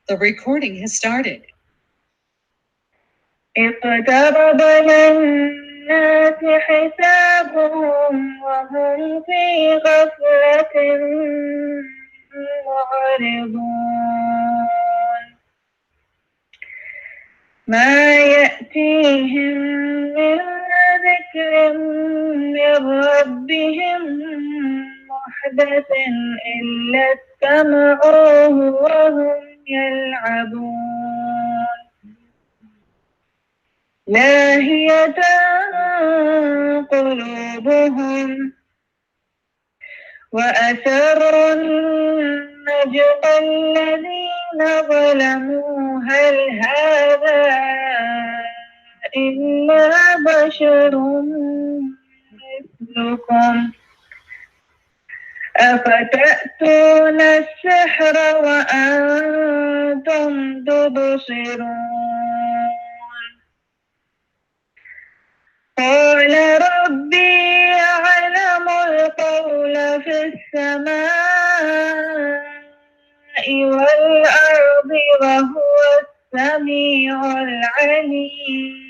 The recording has started. اقترب للناس حسابهم وهم في غفلة معرضون ما يأتيهم من ذكر من ربهم محدث إلا استمعوه وهم يلعبون لاهية قلوبهم وأسروا النجوى الذين ظلموا هل هذا إلا بشر مثلكم أفتأتون السحر وأنتم تبصرون قال ربي يعلم القول في السماء والأرض وهو السميع العليم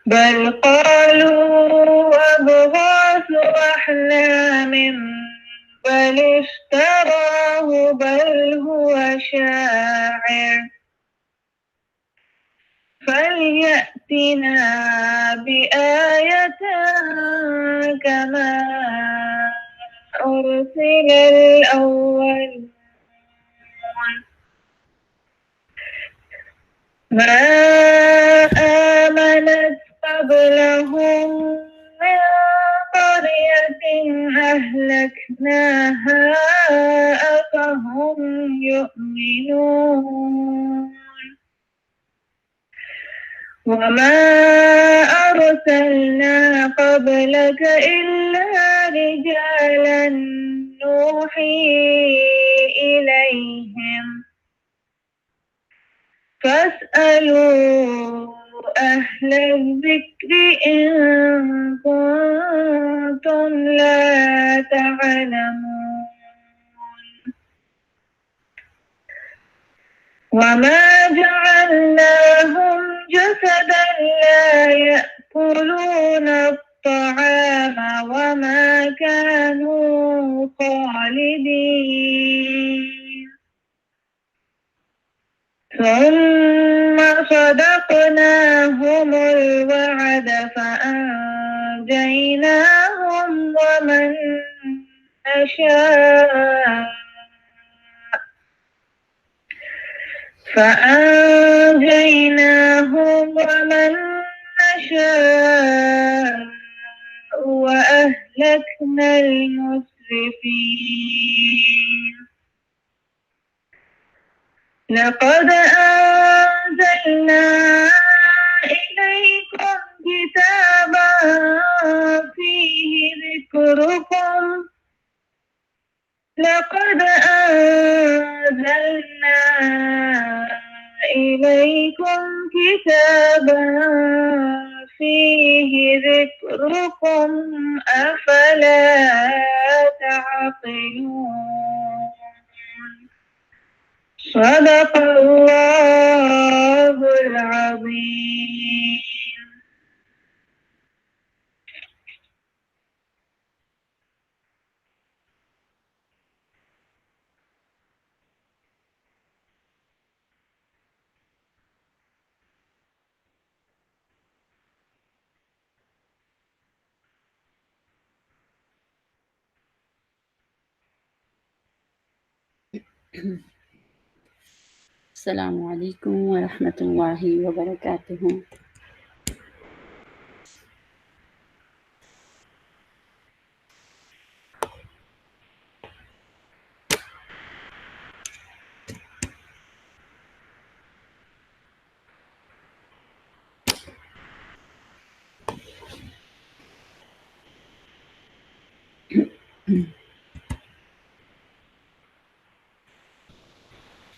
بل قالوا أضغاث أحلام بل افتراه بل هو شاعر فليأتنا بآية كما أرسل الأولون ما آمنت قبلهم من قرية أهلكناها أفهم يؤمنون وما أرسلنا قبلك إلا رجالا نوحي إليهم فاسألوا أهل الذكر إن كنتم لا تعلمون وما جعلناهم جسدا لا يأكلون الطعام وما كانوا خالدين ثم صدقناهم الوعد فأنجيناهم ومن نشاء وأهلكنا المسرفين لقد أنزلنا إليكم كتابا فيه ذكركم لقد أنزلنا إليكم كتابا فيه ذكركم أفلا تعقلون صدق الله العظيم. السلام علیکم ورحمۃ اللہ وبرکاتہ.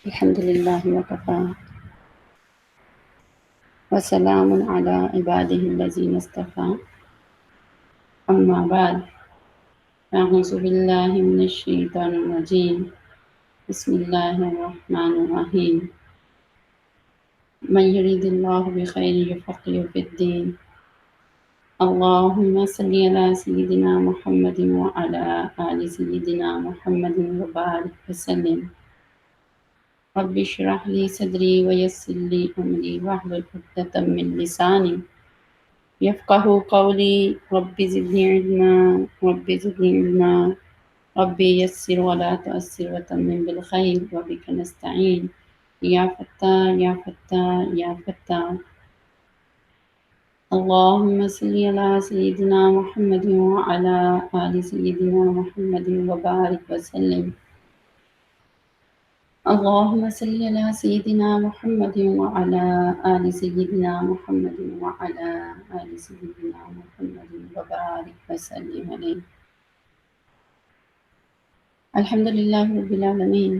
الحمد للہ وکفا وسلام علی عبادہ الذین اصطفیٰ اما بعد اعوذ باللہ من الشیطان الرجیم بسم اللہ الرحمن الرحیم من یرید اللہ بخیر یفقہہ فی الدین اللہم صلی علی سیدنا محمد وعلی آل سیدنا محمد وبارک وسلم رب اشرح لی صدری ویسر لی امری واحلل عقدۃ من لسانی یفقہوا قولی رب زدنی علما رب زدنی علما رب یسر ولا تعسر وتمم بالخیر وبک نستعین یا فتاح یا فتاح یا فتاح اللهم صل على سيدنا محمد وعلى آل سيدنا محمد وبارك وسلم اللهم صل على سيدنا محمد وعلى آل سيدنا محمد وعلى آل سيدنا محمد وبارك وسلم عليه الحمد للہ رب العالمین۔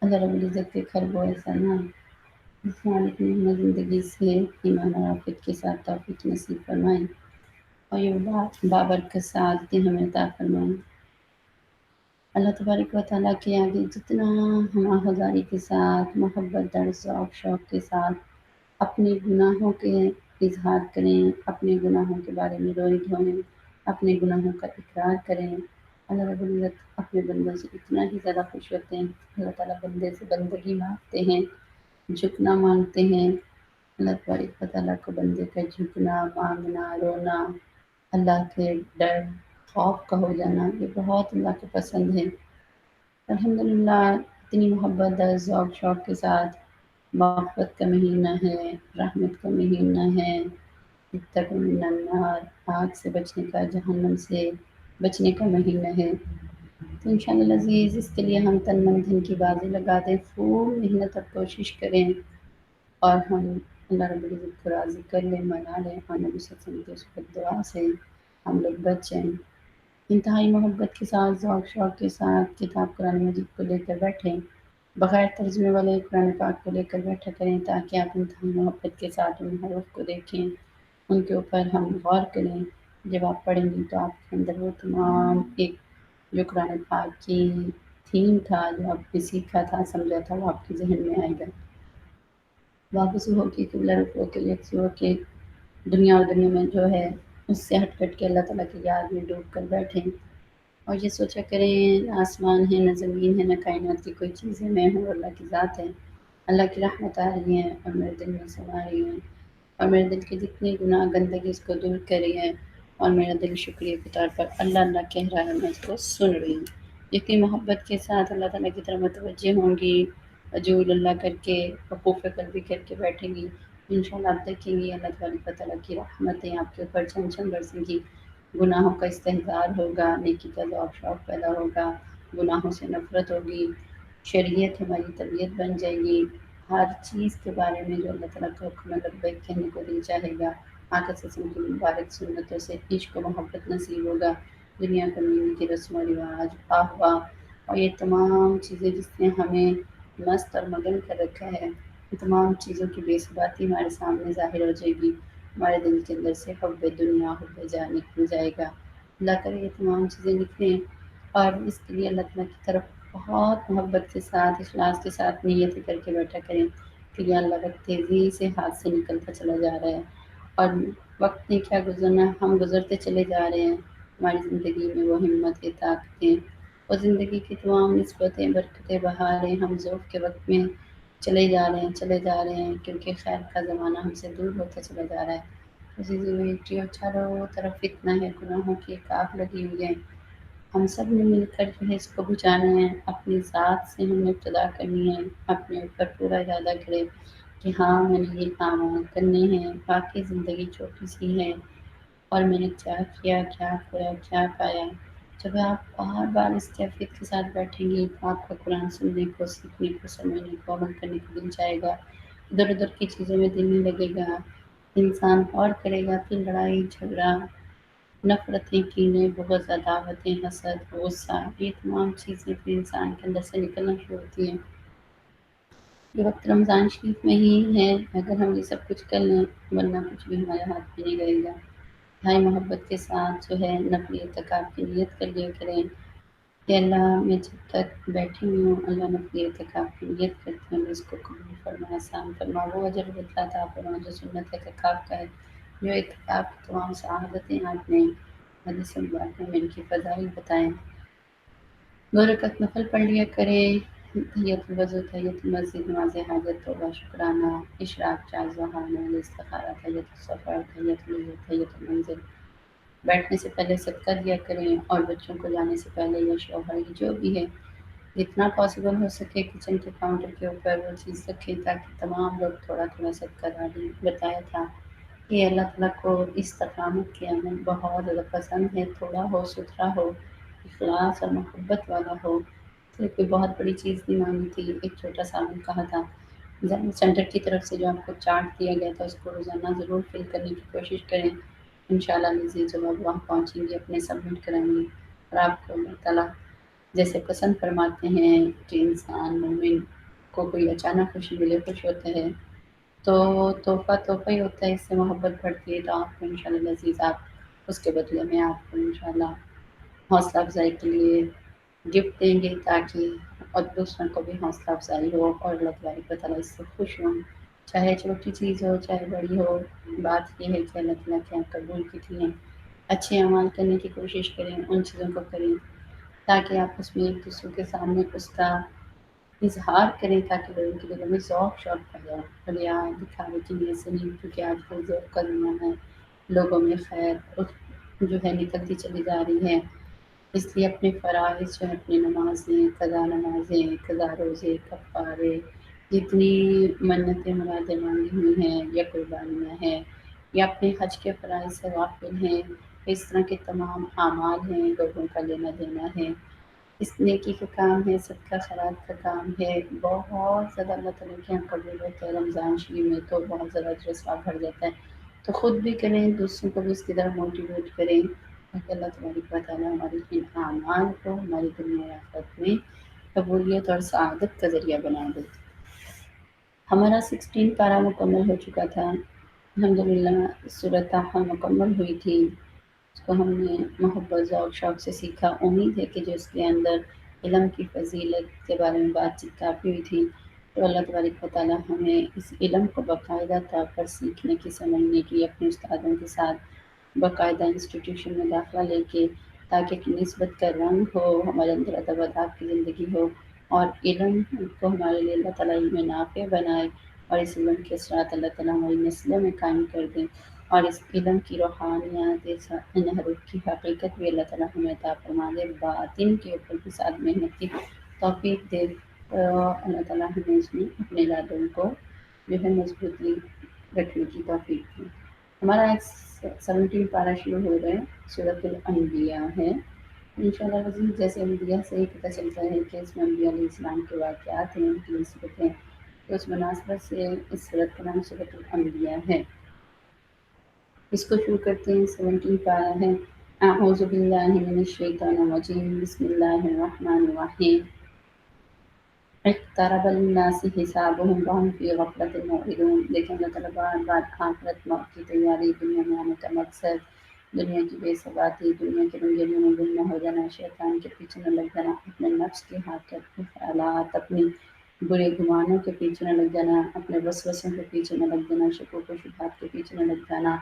اللہ رب العزت کے کرب و احسانات اس مالک نے ہمیں زندگی سے ایمان اور عافیت کے ساتھ توفیق نصیب فرمائیں اور یہ بابرکت سعادتیں ہمیں عطا فرمائیں۔ اللہ تبارک و تعالیٰ کے آگے جتنا ہم آہذاری کے ساتھ محبت در ذوق شوق کے ساتھ اپنے گناہوں کے اظہار کریں، اپنے گناہوں کے بارے میں روئیں دھوئیں، اپنے گناہوں کا اقرار کریں، اللہ رب العزت اپنے بندوں سے اتنا ہی زیادہ خوش ہوتے ہیں۔ اللہ تعالیٰ بندے سے بندگی مانگتے ہیں، جھکنا مانگتے ہیں۔ اللہ تبارک و تعالیٰ کو بندے کا جھکنا، مانگنا، رونا، اللہ کے ڈر خوف کا ہو جانا، یہ بہت اللہ کو پسند ہے۔ الحمدللہ اتنی محبت در ذوق شوق کے ساتھ مغفرت کا مہینہ ہے، رحمت کا مہینہ ہے، اتقوا من النار، آگ سے بچنے کا، جہنم سے بچنے کا مہینہ ہے۔ تو انشاءاللہ عزیز اس کے لیے ہم تن من دھن کی بازی لگا دیں، خوب محنت اور کوشش کریں اور ہم اللہ رب العزت کو راضی کر لیں، منا لیں اور نبی صلی اللہ علیہ وسلم کی اس وقت دعا سے ہم لوگ بچ جائیں۔ انتہائی محبت کے ساتھ، ذوق شوق کے ساتھ کتاب قرآن مجید کو لے کر بیٹھیں، بغیر ترجمے والے قرآن پاک کو لے کر بیٹھا کریں تاکہ آپ انتہائی محبت کے ساتھ ان حروف کو دیکھیں، ان کے اوپر ہم غور کریں۔ جب آپ پڑھیں گی تو آپ کے اندر وہ تمام ایک جو قرآن پاک کی تھیم تھا، جو آپ نے سیکھا تھا، سمجھا تھا، وہ آپ کے ذہن میں آئے گا۔ واپس ہو کے قبلہ رخ ہو کے یکسو ہو کے دنیا اور دنیا میں جو ہے اس سے ہٹ کٹ کے اللہ تعالیٰ کی یاد میں ڈوب کر بیٹھیں اور یہ سوچا کریں آسمان ہے نہ زمین ہے نہ کائنات کی کوئی چیزیں، میں ہوں اور اللہ کی ذات ہے۔ اللہ کی رحمت آ رہی ہیں اور میرے دل میں سما رہی ہیں اور میرے دل کے جتنے گناہ گندگی اس کو دور کر رہی ہے اور میرا دل شکریہ کے طور پر اللہ اللہ کہہ رہا ہے، میں اس کو سن رہی ہوں۔ جتنی محبت کے ساتھ اللہ تعالیٰ کی طرف متوجہ ہوں گی، وجود اللہ کر کے وقوف قلبی کر کے بیٹھیں گی، انشاءاللہ آپ دیکھیں گی اللہ تعالیٰ کی رحمتیں آپ کے اوپر چھم چھم برسیں گی، گناہوں کا استحضار ہوگا، نیکی کا ذوق شوق پیدا ہوگا، گناہوں سے نفرت ہوگی، شریعت ہماری طبیعت بن جائے گی، ہر چیز کے بارے میں جو اللہ تعالیٰ کا حکم ہے لبیک کہنے کو دل چاہے گا، آقا صلی اللہ علیہ وسلم کی مبارک سنتوں سے عشق و محبت نصیب ہوگا، دنیا کا مینی کی رسم و رواج، واہ واہ اور یہ تمام چیزیں جس نے ہمیں مست اور مگن کر رکھا ہے، یہ تمام چیزوں کی بے ثباتی ہمارے سامنے ظاہر ہو جائے گی، ہمارے دل کے اندر سے حب دنیا حب جان نکل جائے گا۔ اللہ کرے یہ تمام چیزیں نکلیں اور اس کے لیے اللہ تعالیٰ کی طرف بہت محبت کے ساتھ اخلاص کے ساتھ نیت کر کے بیٹھا کریں کہ یا اللہ وقت تیزی سے ہاتھ سے نکلتا چلا جا رہا ہے اور وقت نے کیا گزرنا، ہم گزرتے چلے جا رہے ہیں، ہماری زندگی میں وہ ہمتیں، طاقتیں اور زندگی کی تمام نسبتیں، برکتیں، بہاریں ہم ذوق کے وقت میں چلے جا رہے ہیں، چلے جا رہے ہیں کیونکہ خیر کا زمانہ ہم سے دور ہوتا چلا جا رہا ہے۔ عزیزو چاروں طرف فتنہ ہے، گناہوں کی ایک آگ لگی ہوئی ہے، ہم سب نے مل کر جو ہے اس کو بجھانا ہے، اپنی ذات سے ہم نے ابتدا کرنی ہے، اپنے اوپر پورا ارادہ کرے کہ ہاں میں نے یہ کام کرنے ہیں، باقی زندگی چھوٹی سی ہے اور میں نے کیا کیا، کیا کھویا، کیا پایا۔ جب آپ بار بار اس کیفیت کے ساتھ بیٹھیں گی تو آپ کا قرآن سننے کو، سیکھنے کو، سمجھنے کو، عمل کرنے کو دل چاہے گا، ادھر ادھر کی چیزوں میں دل نہیں لگے گا، انسان اور کرے گا، پھر لڑائی جھگڑا، نفرتیں، کینے، بغض، عداوتیں، حسد، غصہ، یہ تمام چیزیں پھر انسان کے اندر سے نکلنا شروع ہوتی ہیں۔ یہ وقت رمضان شریف میں ہی ہے، اگر ہم یہ سب کچھ کر لیں ورنہ کچھ بھی ہمارے ہاتھ میں نہیں رہے گا۔ بھائی محبت کے ساتھ جو ہے نفلی اعتکاف کی نیت کر لیا کریں کہ اللہ میں جب تک بیٹھی ہوئی ہوں اللہ نے اپنی اعتکاف کی نیت کرتی ہوں اس کو قبول فرما آسان فرما وہ اجر بدلا تھا فرما جو سنت اعتکاف کا ہے جو اعتکاف کی تمام سعادتیں آپ نے حدیث مبارک میں ان کی فضائل بتائیں 2 رکعت نفل پڑھ لیا کریں تحیت الوضو تحیت المسجد نماز حاجت توبہ شکرانہ اشراق چار ضحانہ استخارہ تحیت السفر تحیت الوضو تحیت المنزل بیٹھنے سے پہلے صدقہ دیا کریں اور بچوں کو جانے سے پہلے یا شوہر جو بھی ہے جتنا پاسبل ہو سکے کچن کے کاؤنٹر کے اوپر وہ چیز رکھیں تاکہ تمام لوگ تھوڑا تھوڑا صدقہ ڈالیں بتایا تھا کہ اللہ تعالیٰ کو استقامت کے عمل بہت زیادہ پسند ہے تھوڑا ہو ستھرا ہو اخلاص اور محبت والا ہو تو کوئی بہت بڑی چیز نہیں مانگی تھی ایک چھوٹا سا عمل کہا تھا سینٹر کی طرف سے جو آپ کو چارٹ دیا گیا تھا اس کو روزانہ ضرور فل کرنے کی کوشش کریں انشاءاللہ عزیز جب آپ وہاں پہنچیں گے اپنے سبمٹ کریں گے اور آپ کو اللہ تعالیٰ جیسے پسند فرماتے ہیں کہ انسان مومن کو کوئی اچانک خوشی ملے خوش ہوتا ہے تو تحفہ تحفہ ہی ہوتا ہے اس سے محبت بڑھتی ہے تو آپ کو انشاءاللہ عزیز آپ اس کے بدلے میں آپ کو انشاءاللہ حوصلہ افزائی کے لیے گفٹ دیں گے تاکہ اور دوسروں کو بھی حوصلہ افزائی ہو اور اللہ تبارک و تعالیٰ اس سے خوش ہوں چاہے چھوٹی چیز ہو چاہے بڑی ہو بات یہ ہے کہ اللہ تعالیٰ کے یہاں قبول کی تھی اچھے اعمال کرنے کی کوشش کریں ان چیزوں کو کریں تاکہ آپ اس میں ایک دوسرے کے سامنے اس کا اظہار کریں تاکہ لوگوں کے دلوں میں ذوق شوق پیدا ہو ریا دکھاوے کی نیت سے نہیں کیونکہ آج کل ذوق کا زمانہ ہے لوگوں میں خیر جو ہے نکلتی چلی جا رہی ہے اس لیے اپنے فرائض جو ہے اپنی نمازیں نمازیں قضا روزے کفارے جتنی منتیں مرادیں مانگی ہوئی ہیں یا قربانیاں ہیں یا اپنے حج کے فرائض سے واقف ہیں اس طرح کے تمام اعمال ہیں لوگوں کا لینا دینا ہے اس نیکی کا کام ہے صدقہ خیرات کا کام ہے بہت زیادہ اللہ تعالیٰ کے یہاں قبول ہوتا ہے رمضان شریف میں تو بہت زیادہ اجر ثواب بڑھ جاتا ہے تو خود بھی کریں دوسروں کو بھی اس کی طرف موٹیویٹ کریں تاکہ اللہ تبارک و تعالیٰ ہماری ان اعمال کو ہماری دنیا و آخرت میں قبولیت اور سعادت کا ذریعہ بنا دے ہمارا 16 پارہ مکمل ہو چکا تھا الحمدللہ سورۃ طٰہٰ مکمل ہوئی تھی اس کو ہم نے محبت ذوق شوق سے سیکھا امید ہے کہ جو اس کے اندر علم کی فضیلت کے بارے میں بات چیت کافی ہوئی تھی تو اللہ تبارک و تعالیٰ ہمیں اس علم کو باقاعدہ طور پر سیکھنے کی سمجھنے کی اپنے استادوں کے ساتھ باقاعدہ انسٹیٹیوشن میں داخلہ لے کے تاکہ نسبت کا رنگ ہو ہمارے اندر ادب اداب کی زندگی ہو اور علم کو ہمارے لیے اللہ تعالیٰ علم نافع بنائے اور اس علم کے اثرات اللہ تعالیٰ ہماری نسلوں میں قائم کر دیں اور اس علم کی روحانیات حروف کی حقیقت بھی اللہ تعالیٰ ہمیں عطا فرما دے باطن کے اوپر بھی ساتھ محنت کی توفیق دے اللہ تعالیٰ ہمیں اس میں اپنے ارادوں کو جو ہے مضبوطی رکھنے کی توفیق دی ہمارا ایک 17 پارہ شروع ہو گئے سورۃ الانبیاء ہے انشاءاللہ وزیر جیسے انبیاء سے ہی پتہ چلتا ہے کہ اس میں انبیاء علیہ السلام کے واقعات ہیں ان کی نسبتیں تو اس مناسبت سے اس سورۃ کا نام سورۃ الانبیاء ہے اس کو شروع کرتے ہیں 17 پارہ ہے اعوذ باللہ من الشیطان الرجیم بسم اللہ الرحمن الرحیم اقترب للناس حسابهم وهم فی غفلۃ معرضون لیکن اللہ تعالیٰ بار بار آخرت موت کی تیاری دنیا میں آنے کا مقصد دنیا کی بے ثباتی دنیا کے رنگینیوں میں گم نہ ہو جانا شیطان کے پیچھے نہ لگ جانا اپنے نفس کے حاکت کے خیالات اپنی برے گمانوں کے پیچھے نہ لگ جانا اپنے وسوسوں کے پیچھے نہ لگ جانا شکوک و شبہات کے پیچھے نہ لگ جانا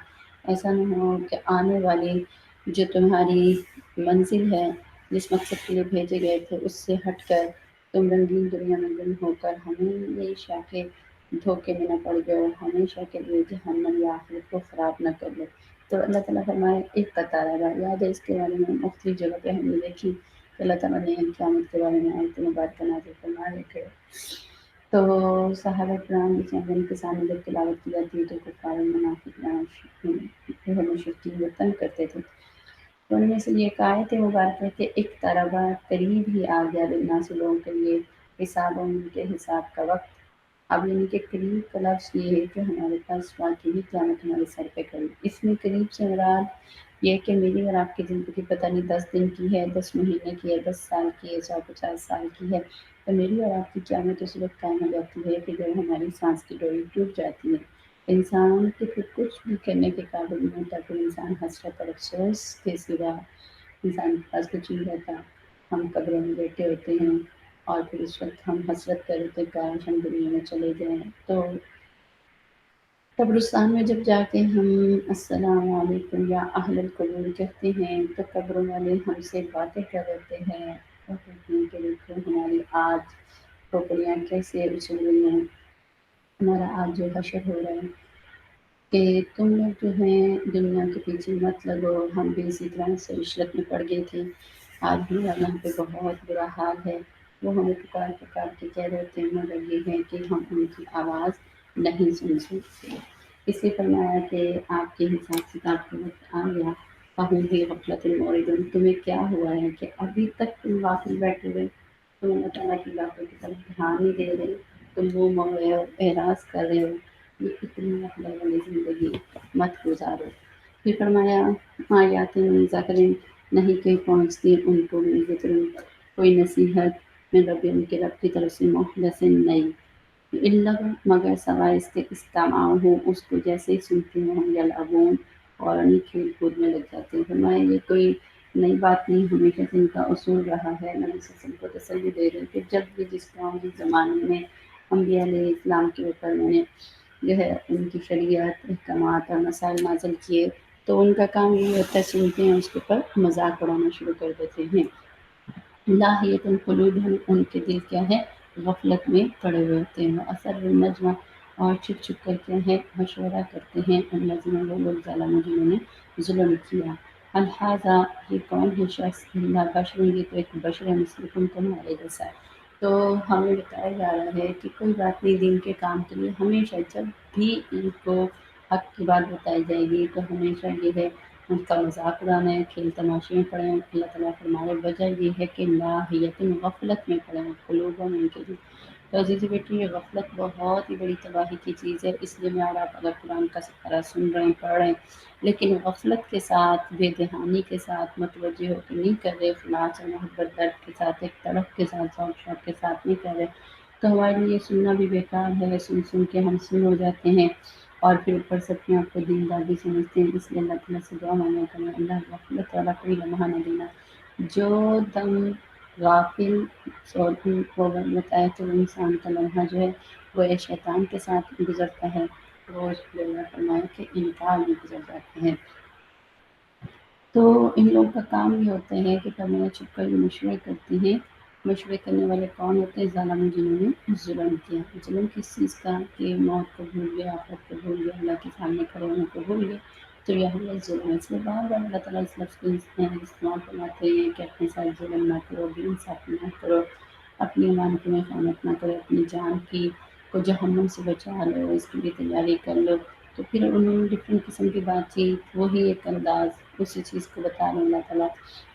ایسا نہ ہو کہ آنے والی جو تمہاری منزل ہے جس مقصد کے لیے بھیجے گئے تھے اس سے ہٹ کر تم رنگین دنیا میں گم ہو کر ہمیشہ کے دھوکے میں نہ پڑ گئے ہمیشہ کے لیے جہنم یا آخرت کو خراب نہ کر لو تو اللہ تعالیٰ فرمائے ایک قطار ہے یاد ہے اس کے بارے میں مختلف جگہ پہ ہم نے دیکھی کہ اللہ تعالیٰ نے قیامت کے بارے میں آیت مبارکہ نازل فرمائے کہ تو صحابہ کرام اس میں کے سامنے جب تلاوت کی جاتی ہے تو کفار منافق مشرکین وہ تنگ کرتے تھے تو ان میں سے یہ ایک آیت مبارک ہے کہ ایک طربہ قریب ہی آ گیا للناس لوگوں کے لیے حساب ان کے حساب کا وقت اب یعنی کہ قریب کا لفظ یہ ہے کہ ہمارے پاس واقعی قیامت ہمارے سر پہ قریب اس میں قریب سے مراد یہ کہ میری اور آپ کی زندگی پتہ نہیں 10 دن کی ہے 10 مہینے کی ہے 10 سال کی ہے 150 سال کی ہے تو میری اور آپ کی قیامت اس وقت قائم ہو جاتی ہے کہ جب ہماری سانس کی ڈوری ٹوٹ جاتی ہے انسان کے پھر کچھ بھی کرنے کے قابل نہیں ہوتا پھر انسان حسرت اور افسوس کے سوا انسان کے پاس کچھ نہیں رہتا ہم قبروں میں بیٹھے ہوتے ہیں اور پھر اس وقت ہم حسرت کر ہوتے کاش ہم دنیا میں چلے جائیں، تو قبرستان میں جب جا کے ہم السلام علیکم یا اہل القبور کہتے ہیں تو قبروں والے ہم سے باتیں کر رہتے ہیں اور کہتے ہیں کہ دیکھو ہماری آج کھوپڑیاں کیسے اچھل رہی ہیں، ہمارا آج جو حشر ہو رہا ہے کہ تم لوگ جو ہیں دنیا کے پیچھے مت لگو، ہم بھی اسی طرح سے عشرت میں پڑ گئے تھے، آج بھی یہاں پہ بہت برا حال ہے۔ وہ ہمیں پکار پکار کے کہہ رہے تھے مگر یہ ہے کہ ہم ان کی آواز نہیں سن سکتے۔ اسے فرمایا کہ آپ کے حساب سے آپ کا وقت آ گیا، فہم بھی غفلت المعرضون، تمہیں کیا ہوا ہے کہ ابھی تک تم غافل بیٹھے ہوئے، تم اللہ تعالیٰ کی باتوں کی طرف دھیان نہیں دے رہے، تم وہ موڑ رہے ہو، اعراض کر رہے ہو، یہ اتنی افضل والی زندگی مت گزارو۔ پھر فرمایا آیات ذکر نہیں کہ پہنچتی ان کو بھی ذکر کوئی نصیحت میں رب ان کے رب کی طرف سے محدث نہیں، اللہ مگر سوائے اس کے استماع ہو اس کو جیسے ہی سنتے ہیں ہم یلعبون فوراً کھیل کود میں لگ جاتے ہیں۔ فرمایا یہ کوئی نئی بات نہیں، ہمیشہ سے ان کا اصول رہا ہے۔ نبی صلی اللہ علیہ وسلم کو تسلی دے رہے کہ جب بھی جس قوم جس زمانے میں انبیاء علیہ السلام کے اوپر میں نے جو ہے ان کی شریعت احکامات اور مسائل نازل کیے تو ان کا کام یہ ہوتا ہے سنتے ہیں اس کے اوپر مذاق اڑانا شروع کر دیتے ہیں۔ لاہیت القلوب ہم ان کے دل کیا ہے غفلت میں پڑے ہوئے ہوتے ہیں، اثر النجوہ اور چھپ چھپ کر کیا ہے مشورہ کرتے ہیں الذین وہ لوگ ظالموا جنہوں نے ظلم کیا۔ الحاظہ یہ کون ہے شخص، اللہ بشر یہ تو ایک بشر مثلکم تمہارے جیسا ہے۔ تو ہمیں بتایا جا رہا ہے کہ کوئی بات نہیں، دین کے کام کے لیے ہمیشہ جب بھی ان کو حق کی بات بتائی جائے گی تو ہمیشہ یہ ہے ان کا مذاق اڑانا ہے، کھیل تماشے میں پڑے ہیں۔ اللہ تعالیٰ فرمائے وجہ یہ ہے کہ لاہیت غفلت میں پڑے ہیں قلوبوں میں ان کے لیے۔ تو عزیزی بیٹی یہ غفلت بہت ہی بڑی تباہی کی چیز ہے، اس لیے میں اور آپ اگر قرآن کا سپارہ سن رہے ہیں پڑھ رہے ہیں لیکن غفلت کے ساتھ بے دہانی کے ساتھ متوجہ ہو کے نہیں کر رہے، خلاص اور محبت درد کے ساتھ ایک تڑپ کے ساتھ ذوق شوق کے ساتھ نہیں کر رہے تو ہمارے لیے سننا بھی بیکار ہے، سن سن کے ہم سن ہو جاتے ہیں اور پھر اوپر سے اپنے آپ کو دیندار بھی سمجھتے ہیں۔ اس لیے اللہ تعالیٰ سے دعا مانگا کریں اللہ غفلت والا کوئی لمحہ نہ دینا۔ جو دم غافل سوتن کو بتایا تو وہ انسان کا لمحہ جو ہے وہ ایک شیطان کے ساتھ گزرتا ہے، روز اللہ فرمایا کہ انکار میں گزر جاتے ہیں۔ تو ان لوگوں کا کام یہ ہوتا ہے کہ فرمایا چھپ کر یہ مشورے کرتے ہیں۔ مشورے کرنے والے کون ہوتے ہیں؟ ظالم جنہوں نے ظلم کیا۔ ظلم کس چیز کا کہ موت کو بھول گئے، آخرت کو بھول گئے، اللہ کے سامنے کھڑے ہونے کو بھول گئے، تو یہ ہے ظلم ہے۔ اس لیے بار بار اللہ تعالیٰ اس لفظ کو استعمال فرماتے ہیں کہ اپنے ساتھ ظلم نہ کرو، بے انصافی نہ کرو، اپنی امانت میں خیانت نہ کرو، اپنی جان کی کو جہنم سے بچا لو، اس کی بھی تیاری کر لو۔ تو پھر انہوں نے ڈفرینٹ قسم کی بات چیت وہی ایک انداز اسی چیز کو بتا رہے ہیں اللہ تعالیٰ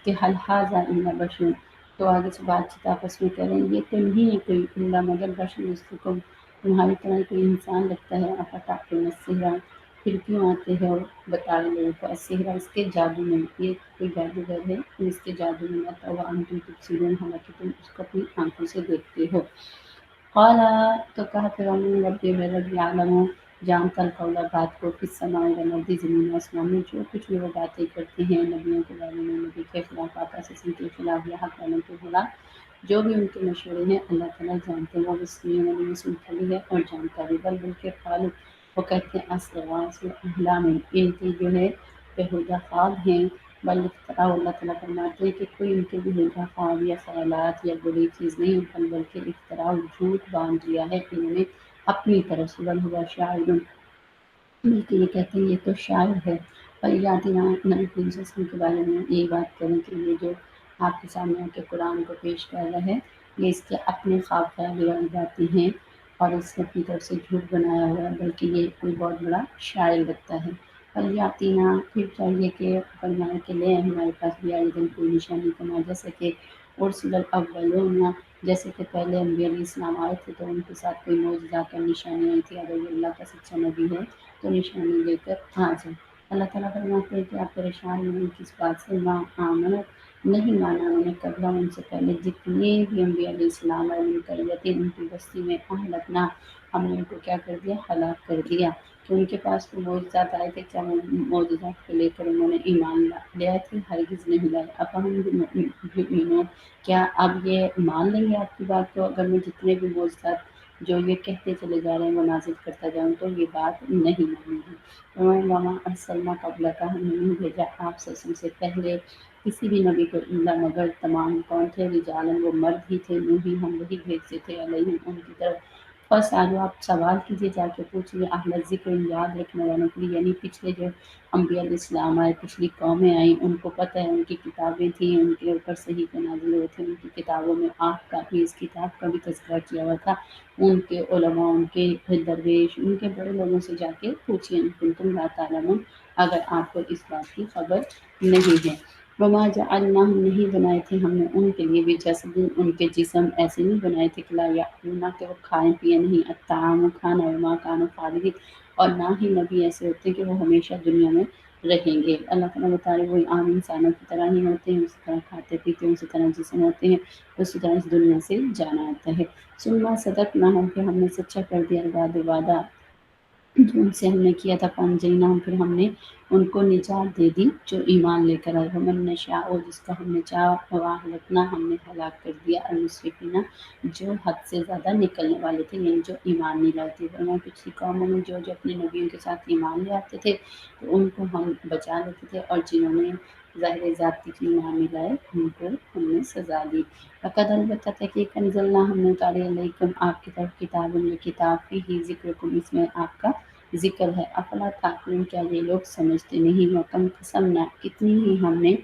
کہ حل حاضہ الا بشر، تو آگے سے بات چیت آپس میں کریں یہ تو نہیں ہے کوئی اللہ مگر بشر مثلکم، تمہاری طرح کوئی انسان لگتا ہے، افتعقلون السحر، پھر کیوں آتے ہیں اور بتا رہے لوگوں کو السحر اس کے جادو میں، یہ کوئی جادوگر ہے اس کے جادو میں مت ہوا انتم تبصرون، حالانکہ تم اس کو اپنی آنکھوں سے دیکھتے ہو۔ قال تو کہا فرعون رب میرا رب یعلم جانتا القول بات کو فی السماء والارض زمین و آسمان میں جو کچھ بھی وہ باتیں کرتے ہیں نبیوں کے بارے میں، نبی کے خلاف آپس کے خلاف یا حق والوں کے خلاف جو بھی ان کے مشورے ہیں اللہ تعالیٰ جانتے ہیں، وہ اس میں سنتا بھی ہے اور جانتا بھی۔ بل کے قالوا وہ کہتے ہیں اصغاث احلام، ان کی جو ہے بےہودہ خواب ہیں، بل افترا اللہ تعالیٰ فرماتے ہیں کہ کوئی ان کے بےہودہ خواب یا خیالات یا بری چیز نہیں بل بلکہ افترا جھوٹ باندھ لیا ہے انہوں نے اپنی طرف سے، بل ہوا شاعر، بلکہ یہ کہتے ہیں یہ تو شاعر ہے۔ اور یادینہ نبی کریم صلی اللہ علیہ وسلم کے بارے میں یہی بات کریں کہ یہ جو آپ کے سامنے آ کے قرآن کو پیش کر رہا ہے یہ اس کے اپنے خواب خیالی والی باتیں ہیں اور اس نے اپنی طرف سے جھوٹ بنایا ہوا ہے، بلکہ یہ کوئی بہت بڑا شاعر لگتا ہے۔ اور یاتینہ پھر چاہیے کہ فرمایا کہ لے ہمارے پاس بھی آئی دن کوئی نشانی کما، جیسے کہ ارسل الاولون، جیسے کہ پہلے انبیاء علیہ السلام آئے تھے تو ان کے ساتھ کوئی معجزہ کا نشانی آئی تھی، اگر یہ اللہ کا سچا نبی ہے تو نشانی لے کر آ جائے۔ اللہ تعالیٰ فرماتے ہیں کہ آپ پریشان نہیں کس بات سے، ماں آمنت نہیں مانا انہوں نے قبل ان سے پہلے جتنے بھی انبیاء علیہ السلام اور ان قریت ان کی بستی میں اہلکنا، ہم نے ان کو کیا کر دیا، ہلاک کر دیا کہ ان کے پاس تو معجزات آئے تھے، کیا معجزات کو لے کر انہوں نے ایمان لے آئے تھے، ہرگز نہیں لائے۔ اب ہم بھی کیا اب یہ مان لیں گے آپ کی بات کو، اگر میں جتنے بھی معجزات جو یہ کہتے چلے جا رہے ہیں وہ نازل کرتا جاؤں تو یہ بات نہیں مانیں گی۔ وما ارسلنا قبل کا، ہم نے نہیں بھیجا آپ سے پہلے کسی بھی نبی کو الا مگر تمام کون تھے، رجالن وہ مرد ہی تھے، ہی ہم وہی بھیجتے تھے علیہم ان کی طرف۔ بس آج آپ سوال کیجیے، جا کے پوچھیے اہل ذکر یاد رکھنے والوں کے لیے، یعنی پچھلے جو انبیاء علیہ السلام آئے، پچھلی قومیں آئیں، ان کو پتہ ہے ان کی کتابیں تھیں، ان کے اوپر صحیح کے نازل ہوئے تھے، ان کی کتابوں میں آپ کا بھی اس کتاب کا بھی تذکرہ کیا ہوا تھا، ان کے علماء، ان کے درویش، ان کے بڑے لوگوں سے جا کے پوچھیے ان کنتم لا تعلمون، اگر آپ کو اس بات کی خبر نہیں ہے۔ وما جعلناہم، نہیں بنائے تھے ہم نے ان کے لیے بھی جسد، ان کے جسم ایسے نہیں بنائے تھے کہ لا یأکلون، کہ وہ کھائیں پیے نہیں، الطعام کھانا، وما کانوا خالدین، اور نہ ہی نبی ایسے ہوتے کہ وہ ہمیشہ دنیا میں رہیں گے۔ اللہ تعالیٰ بتا رہے وہ عام انسانوں کی طرح ہی ہوتے ہیں، اسی طرح کھاتے پیتے ہیں، اسی طرح جسم ہوتے ہیں، اسی طرح اس دنیا سے جانا ہوتا ہے۔ ثم صدقناہم، پھر ہم نے سچا کر دیا الوعد، وعدہ جو ان سے ہم نے کیا تھا، فانجینا، پھر ہم نے ان کو نجات دے دی جو ایمان لے کر آئے، ومن نشاء، جس کا ہم نے چاہا، واہلکنا، ہم نے ہلاک کر دیا المسرفین، جو حد سے زیادہ نکلنے والے تھے، یعنی جو ایمان نہیں لائے تھے۔ ورنہ پچھلی قوموں میں جو اپنے نبیوں کے ساتھ ایمان لے آتے تھے تو ان کو ہم بچا لیتے تھے، اور جنہوں نے ظاہر ذاتی کی ایمان نہیں لائے ان کو ہم نے سزا دی۔ لقد البتہ تحقیق انزلنا، ہم نے اتاری علیکم آپ کی طرف کتاب، یہ کتاب فی ہی ذکرکم، اس میں آپ کا ذکر ہے، افلا تعقلون، کیا یہ لوگ سمجھتے نہیں۔ وکم قسمنا، کتنی ہی ہم نے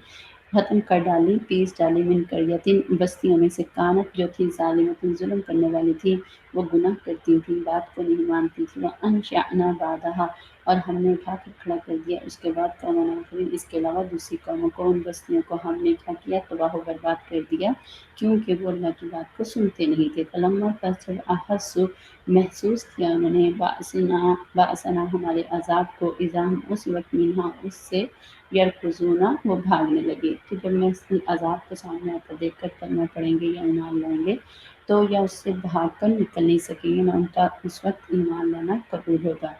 ختم کر ڈالی، پیس ڈالی، من قریتین، بستیوں میں سے، کانت جو تھی، ظالمۃ، ظلم کرنے والی تھی، وہ گناہ کرتی تھی، بات کو نہیں مانتی تھی، وانشأنا بعدہا، اور ہم نے اٹھا کر کھڑا کر دیا اس کے بعد قوموں آخرین، اس کے علاوہ دوسری قوموں کو، ان بستیوں کو ہم نے کیا کیا، تباہ و برباد کر دیا، کیونکہ وہ اللہ کی بات کو سنتے نہیں تھے۔ فلما، پس جب احسوا، محسوس کیا انہوں نے، بأسنا، ہمارے عذاب کو، اذا ہم اس وقت منہا، اس سے، یرکضون، وہ بھاگنے لگے کہ جب میں اس عذاب کو سامنے آتا دیکھ کر کرنا پڑیں گے یا ایمان لائیں گے تو یا اس سے بھاگ کر نکل نہیں سکیں گے، نہ ان کا اس وقت ایمان لانا قبول ہوگا۔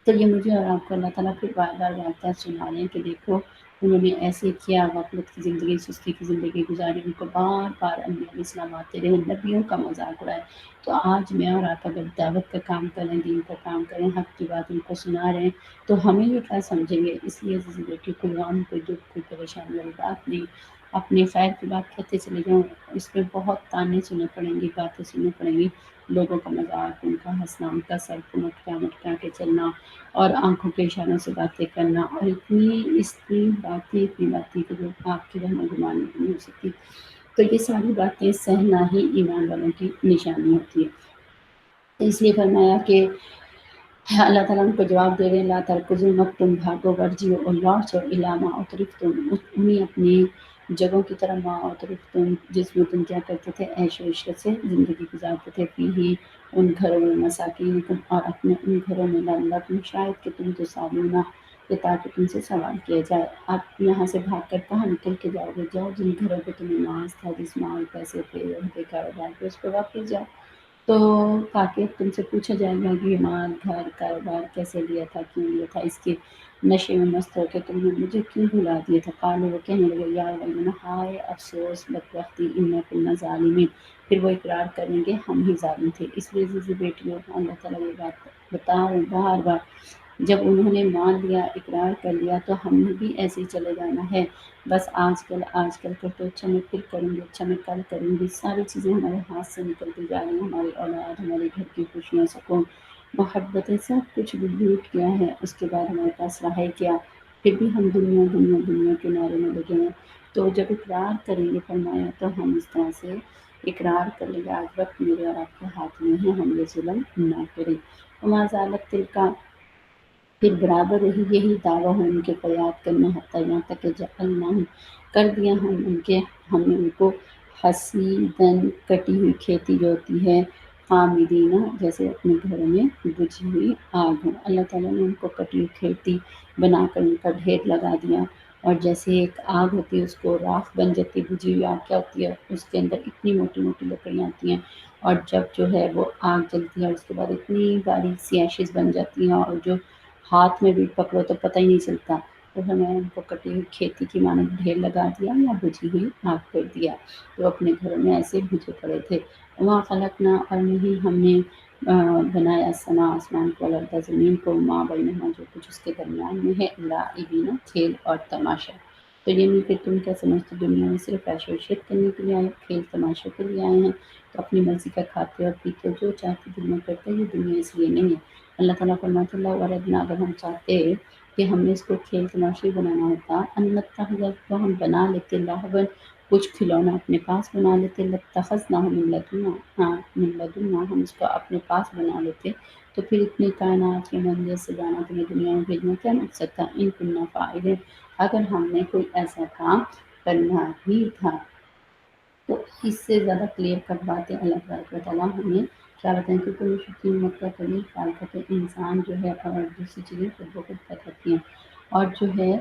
تو یہ مجھے اور آپ کو اللہ تعالیٰ پھر بار بار واقعات سنا رہے ہیں کہ دیکھو انہوں نے ایسے کیا، غفلت کی زندگی، سستی کی زندگی گزاری، ان کو بار بار انبیاء علیہ السلام آتے رہے، نبیوں کا مذاق اڑائے۔ تو آج میں اور آپ اگر دعوت کا کام کریں، دین کا کام کریں، حق کی بات ان کو سنا رہے ہیں تو ہمیں یہ کیا سمجھیں گے۔ اس لیے عزیزی بیٹی، کوئی غم، کوئی دکھ، کوئی پریشانی والی بات نہیں، اپنی خیر کی بات کہتے چلے جاؤں، اس پہ بہت تانے سننے پڑیں گی، باتیں سننے پڑیں گی، لوگوں کا مذاق، ان کا ہنسنا، ان کا سر کو مٹکا مٹکا کے چلنا، اور آنکھوں کے اشاروں سے باتیں کرنا، اور اتنی باتیں کہ جو آپ کی رہنما گمان نہیں ہو سکتی۔ تو یہ ساری باتیں سہنا ہی ایمان والوں کی نشانی ہوتی ہے۔ تو اس لیے فرمایا کہ اللہ تعالیٰ ان کو جواب دے رہے ہیں، لا ترکضوا، مت تم بھاگو، ورجعوا، اور لوٹ جاؤ، الی ما اترفتم، انہیں اپنی جگہوں کی طرح، ما اترفتم، جس میں تم کیا کرتے تھے، عیش و عشرت سے زندگی گزارتے تھے، فیہ، ان گھروں میں، مساکینکم، اور اپنے ان گھروں میں، لعلکم، شاید کہ تم تسألون، کہ تاکہ تم سے سوال کیا جائے۔ آپ یہاں سے بھاگ کر کہاں نکل کے جاؤ گے، جاؤ جن گھروں پہ تمہیں ناز تھا، جس مال پیسے تھے، ان کے کاروبار پہ، اس پہ واپس جاؤ، تو تاکہ تم سے پوچھا جائے گا کہ یہ مال، گھر، کاروبار کیسے لیا تھا، کیوں لیا تھا، اس کے نشے میں مست ہو کے تم نے مجھے کیوں بھلا دیا تھا۔ قالوا، وہ کہنے لگے، یا ویلنا، ہائے افسوس، بدبختی، انا کنا ظالمین، پھر وہ اقرار کریں گے ہم ہی ظالم تھے۔ اس لیے عزیزی بیٹیوں، اللہ تعالیٰ یہ بات بتا رہے ہیں بار بار، جب انہوں نے مان لیا، اقرار کر لیا، تو ہم نے بھی ایسے ہی چلے جانا ہے۔ بس آج کل کر تو اچھا میں پھر کروں گی، اچھا میں کل کروں گی، ساری چیزیں ہمارے ہاتھ سے نکلتی جا رہی ہیں، ہماری اولاد، ہمارے گھر کی خوشیاں، سکون، محبتیں، سب کچھ بھی لوٹ گیا ہے، اس کے بعد ہمارے پاس رہا کیا، پھر بھی ہم دنیا دنیا دنیا کے نعرے میں لگے ہیں۔ تو جب اقرار کریں گے، فرمایا، تو ہم اس طرح سے اقرار کر لیں گے، آج وقت میرے اور آپ کے ہاتھ میں ہے، ہم یہ ظلم نہ کریں۔ وما زالت تلک، پھر برابر رہی یہی دعویٰ ہے ان کے فریاد کرنا، حتیٰ یہاں تک کہ جعلناہم، کر دیا ہم نے ان کو حصیداً، کٹی ہوئی کھیتی جو ہوتی ہے، خامدین، جیسے اپنے گھروں میں بجھی ہوئی آگ ہو۔ اللہ تعالیٰ نے ان کو کٹی ہوئی کھیتی بنا کر ان کا ڈھیر لگا دیا، اور جیسے ایک آگ ہوتی ہے اس کو راکھ بن جاتی ہے، بجھی ہوئی آگ کیا ہوتی ہے، اس کے اندر اتنی موٹی موٹی لکڑیاں آتی ہیں، اور جب جو ہے وہ آگ جلتی ہے اس کے بعد اتنی باریک سی ایشز بن جاتی ہیں، اور جو ہاتھ میں بھی پکڑو تو پتہ ہی نہیں چلتا، تو ہمیں ان کو کٹی ہوئی کھیتی کی مانند ڈھیر لگا دیا یا بجھی ہوئی آگ کر دیا، تو اپنے گھروں میں ایسے بھجے پڑے تھے۔ وہاں خلقنا، اور نہیں ہم نے بنایا سما آسمان کو، الارض زمین کو، ماں بینہما جو کچھ اس کے درمیان میں ہے، لاعبین کھیل اور تماشا۔ تو یہ نہیں کہ تم کیا سمجھتے دنیا میں صرف عیش و عشرت کرنے کے لیے آئے، کھیل تماشے کے لیے آئے ہیں، تو اپنی مرضی کا کھاتے اور پیتے جو چاہتے دل میں کرتے، یہ دنیا اس لیے نہیں ہے۔ اللہ تعالیٰ فرماتے اللہ وردنا، اگر ہم چاہتے کہ ہم نے اس کو کھیل تماشے بنانا ہوتا، انتخذ کو ہم بنا لیتے، لہون کچھ کھلونا اپنے پاس بنا لیتے، لاتخذنہ من لدنا، ہاں من لدنا ہم اس کو اپنے پاس بنا لیتے، تو پھر اتنی کائنات کے منظر سے جانا تمہیں دنیا میں بھیجنا کیا مقصد تھا، ان کننا فاعلین، اگر ہم نے کوئی ایسا کام کرنا ہی تھا۔ تو اس سے زیادہ کلیئر کٹ بات ہے اللہ تبارک و تعالیٰ ہمیں کیا بتائیں کہ کوئی شکی مکہ کبھی خیال کر کے انسان جو ہے اور دوسری چیزیں خود بخود کر کرتی ہیں اور جو ہے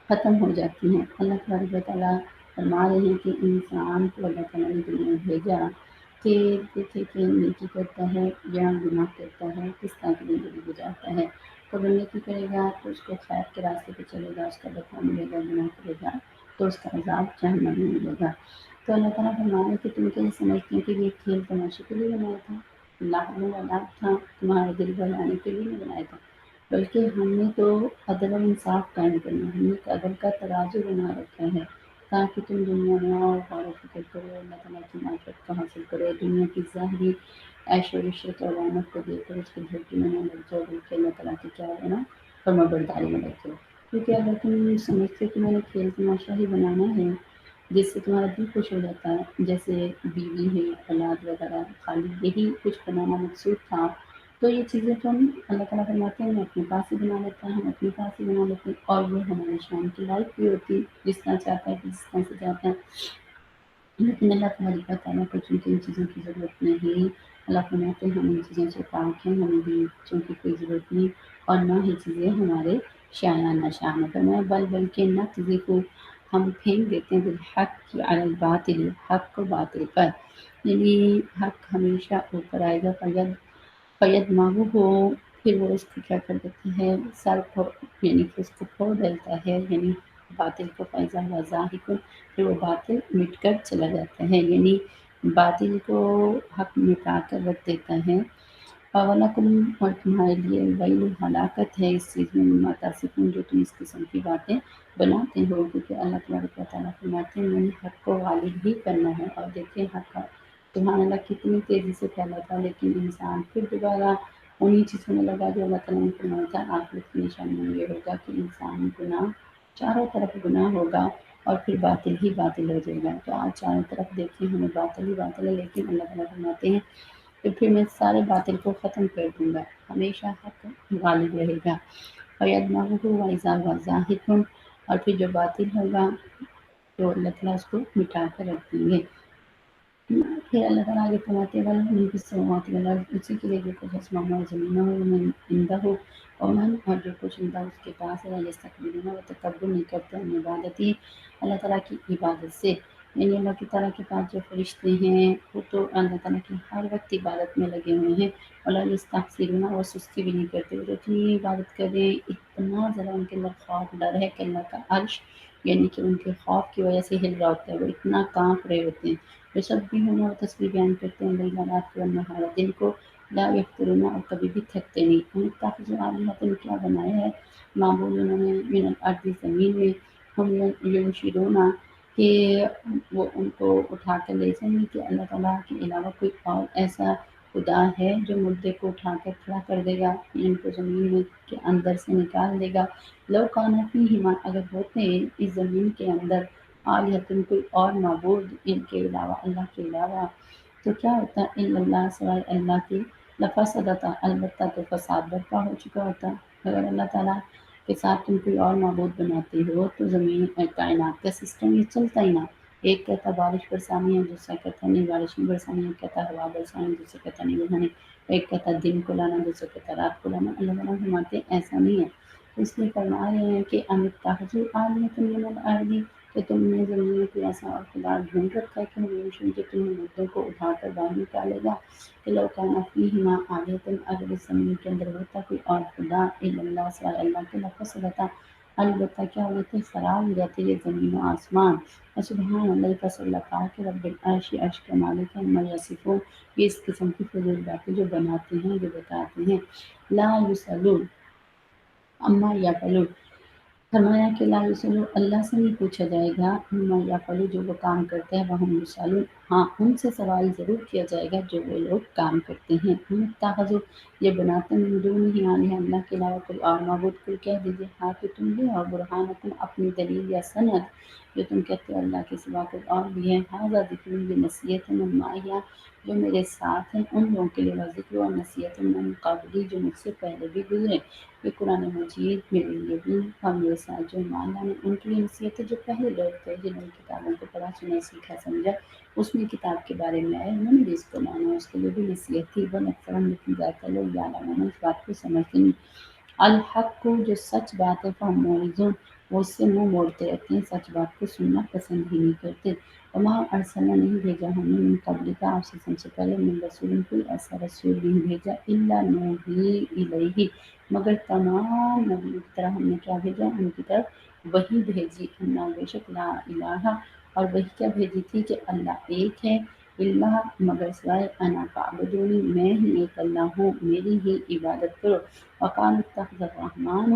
ختم ہو جاتی ہیں۔ اللہ تبارک و تعالیٰ فرما رہے ہیں کہ انسان کو اللہ تعالیٰ نے دنیا میں بھیجا کہ دیکھے کہ نیکی کرتا ہے یا گناہ کرتا ہے، کس طرح کی زندگی گزارتا ہے۔ تو اگر نیکی کرے گا تو اس کو خیر کے راستے پہ چلے گا، اس کا بدلہ ملے گا، گناہ کرے گا تو اس کا عذاب جہنم میں ملے گا۔ تو اللہ تعالیٰ فرمانے کہ تم کیا سمجھتے ہیں کہ یہ کھیل تماشے کے لیے بنایا تھا، لاہو لعب تھا، تمہارے دل بہلانے کے لیے نہیں بنایا تھا، بلکہ ہم نے تو عدل و انصاف قائم کرنا، ہم نے ایک عدل کا ترازو بنا رکھا ہے تاکہ تم دنیا میں اور غور و فکر کرو، اللہ تعالیٰ کی معرفت کو حاصل کرو، دنیا کی ظاہری عیش و عشرت اور رحمت کو دیکھ کر اس کی دھوکے میں نہ لگ جاؤ، بلکہ اللہ تعالیٰ کی کیا ہے نا فرما برداری میں لگ جاؤ۔ کیونکہ اگر تم سمجھتے کہ میں نے کھیل تماشا ہی بنانا ہے جس سے تمہارا دل خوش ہو جاتا ہے، جیسے بیوی ہے، اولاد وغیرہ، خالی یہی کچھ بنانا مقصود تھا، تو یہ چیزیں تو ہم اللہ تعالیٰ فرماتے ہیں ہم اپنے پاس ہی بنا لیتے ہیں، ہم اپنے پاس ہی بنا لیتے ہیں، اور وہ ہمارے شان کی لائق بھی ہوتی جس طرح چاہتا ہے کہ جس طرح سے چاہتا ہے، لیکن اللہ تبارک و تعالیٰ کو چونکہ ان چیزوں کی ضرورت نہیں، اللہ فرماتے ہیں ہم ان چیزوں سے پاک ہیں، ہمیں بھی چونکہ کوئی ضرورت نہیں، اور نہ ہی چیزیں ہمارے شایان نشان ہے۔ فرمایا بلکہ نقذف کو ہم پھینک دیتے ہیں بالحق کی علی الباطل، حق کو باطل پر، یعنی حق ہمیشہ اوپر آئے گا، فید ماہو ہو، پھر وہ اس کو کیا کر دیتے ہیں سر پھوڑ، یعنی کہ اس کو پھوڑ ڈالتا ہے، یعنی باطل کو فیضا ہوا ظاہر، پھر وہ باطل مٹ کر چلا جاتا ہے، یعنی باطل کو حق مٹا کر رکھ دیتا ہے۔ وَلَكُمْ، اور تمہارے لیے ویل ہلاکت ہے اس چیز میں، مما تصفون جو تم اس قسم کی باتیں بناتے ہو، کیونکہ اللہ تبارک و تعالیٰ فرماتے ہیں میں نے حق کو غالب ہی کرنا ہے، اور دیکھیں حق سبحان اللہ کتنی تیزی سے پھیلا تھا، لیکن انسان پھر دوبارہ انہی چیزوں میں لگا جو اللہ تعالیٰ نے فرمایا تھا آخرت کی نشانی یہ ہوگا کہ انسان گناہ چاروں طرف گناہ ہوگا اور پھر باطل ہی باطل ہو جائے گا۔ تو آج چاروں طرف دیکھیں ہمیں باطل ہی باطل ہے، لیکن اللہ تعالیٰ فرماتے ہیں پھر میں سارے باطل کو ختم کر دوں گا، ہمیشہ حق غالب رہے گا، فَيَدْمَغُهُ وَإِذَا هُوَ زَاهِقٌ، اور پھر جو باطل ہوگا تو اللہ تعالیٰ اس کو مٹا کر رکھ دیں گے۔ پھر اللہ تعالیٰ آگے فرماتے ہیں وَلَهُ فِي السَّمَاوَاتِ وَالْأَرْضِ، اسی کے لیے جو کچھ آسمانوں اور زمینوں میں وَمَن عِندَهُ، اور جو کچھ عندہ اس کے پاس ہے، یستکبرون، وہ تکبر نہیں کرتے ان عبادتی، اللہ تعالیٰ کی عبادت سے، یعنی اللہ کی تعالیٰ کے پاس جو فرشتے ہیں وہ تو اللہ تعالیٰ کی ہر وقت عبادت میں لگے ہوئے ہیں، اور یستحسرون، وہ سستی بھی نہیں کرتے، وہ اتنی عبادت کر رہے ہیں، اتنا ذرا ان کے اندر خوف ڈر ہے کہ اللہ کا عرش یعنی کہ ان کے خوف کی وجہ سے ہل رہا ہوتا ہے، وہ اتنا کانپ رہے ہوتے ہیں، وہ سب بھی ہونا اور تصویر بیان کرتے ہیں لیل رات کو نہارا دن کو، لا یفترون، اور کبھی بھی تھکتے نہیں۔ ہم تاخذ آلہۃ، کیا بنایا ہے معبود انہوں نے من الارض، زمین میں، ہم ینشرون، کہ وہ ان کو اٹھا کر لے جائیں گے کہ اللہ تعالیٰ کے علاوہ کوئی اور ایسا خدا ہے جو مردے کو اٹھا کر کھڑا کر دے گا، ان کو زمین میں کے اندر سے نکال دے گا، لو کان فیہما، اگر ہوتے اس زمین کے اندر آلہۃ، کوئی اور معبود ان کے علاوہ، اللہ کے علاوہ، تو کیا ہوتا الا اللہ، سوائے اللہ کے، لفسدتا، البتہ تو فساد برپا ہو چکا ہوتا۔ اگر اللہ تعالیٰ کے ساتھ تم کوئی اور معبود بناتے ہو تو زمین کائنات کا سسٹم یہ چلتا ہی نہ، ایک کہتا بارش برسانی ہے، دوسرا کہتا نہیں بارش نہیں برسانی ہے، ایک کہتا ہوا برسانی، دوسرا کہتا نہیں برسانی، ایک کہتا دن کو لانا، دوسرا کہتا رات کو لانا۔ اللہ تعالیٰ فرماتے ہیں ایسا نہیں ہے، تو اس لیے فرما رہے ہیں کہ اتخذوا آلیۃ من الارض، کہ تم نے زمین میں کوئی ایسا اور خدا ڈھونڈ رکھا ہے کہ ہمیشہ جو تمہیں مردوں کو اٹھا کر باہر نکالے گا، کہ لو کان فیہما آلیۃ، اگر اس زمین کے اندر ہوتا کوئی اور خدا الا اللہ سوائے اللہ کے، لفسدتا، البتہ کیا ہوتے، خراب ہو جاتے یہ زمین و آسمان۔ اور سبحان اللہ، پس اللہ پاک ہے، رب العرش، عرش کے مالک ہے، عما یصفون، یہ اس قسم کی فضول باتیں جو بناتے ہیں، جو بتاتے ہیں۔ لا یسألون عما یفعلون، فرمایا کہ لا یسألو، اللہ سے نہیں پوچھا جائے گا، عما یفعلون، جو وہ کام کرتے ہیں، وہم یسألون، ہاں ان سے سوال ضرور کیا جائے گا جو وہ لوگ کام کرتے ہیں۔ ہم اتخذوا، یہ بناتے من دونہ آلہۃ، اللہ کے علاوہ کوئی اور معبود، کو کہہ دیجیے ہاں کہ تم بھی اور برہانکم، اپنی دلیل یا سند جو تم کہتے ہو اللہ کے سوا کوئی اور بھی ہے، ھذا ذکر، یہ نصیحت ہے، من معیہ، جو میرے ساتھ ہیں ان لوگوں کے لیے، ذکر اور نصیحت من قبلی، جو مجھ سے پہلے بھی گزرے، یہ قرآن مجید میرے لیے بھی اور میرے ساتھ جو ایمان لانے ان کے لیے نصیحت ہے، جو پہلے لوگ تھے جنہوں نے کتابوں کو پڑھا سنا سیکھا سمجھا، اس میں کتاب کے بارے میں آئے، انہوں نے بھی اس کو مانا، اس کے لیے بھی نصیحت تھی، بل اکثر لیکن زیادہ تر لوگ یعلمون، اس بات کو سمجھتے نہیں۔ الحق کو، جو سچ بات ہے، فہم معرضون، وہ اس سے منہ موڑتے رہتے ہیں، سچ بات کو سننا پسند ہی نہیں کرتے۔ وما ارسلنا، نہیں بھیجا ہم نے من قبل کا، آپ سے سب سے پہلے، من رسول، کوئی ایسا رسول نہیں بھیجا، الا نوحی الیہ، مگر تمام نبیوں کی طرح ہم نے کیا بھیجا، ان کی طرف وہی بھیجی، انا، بے شک، لا الہ، اور وہی کیا بھیجی تھی کہ اللہ ایک ہے، اللہ، مگر سوائے، انا فاعبدونی، میں ہی ایک اللہ ہوں، میری ہی عبادت کرو۔ وقالوا اتخذ الرحمن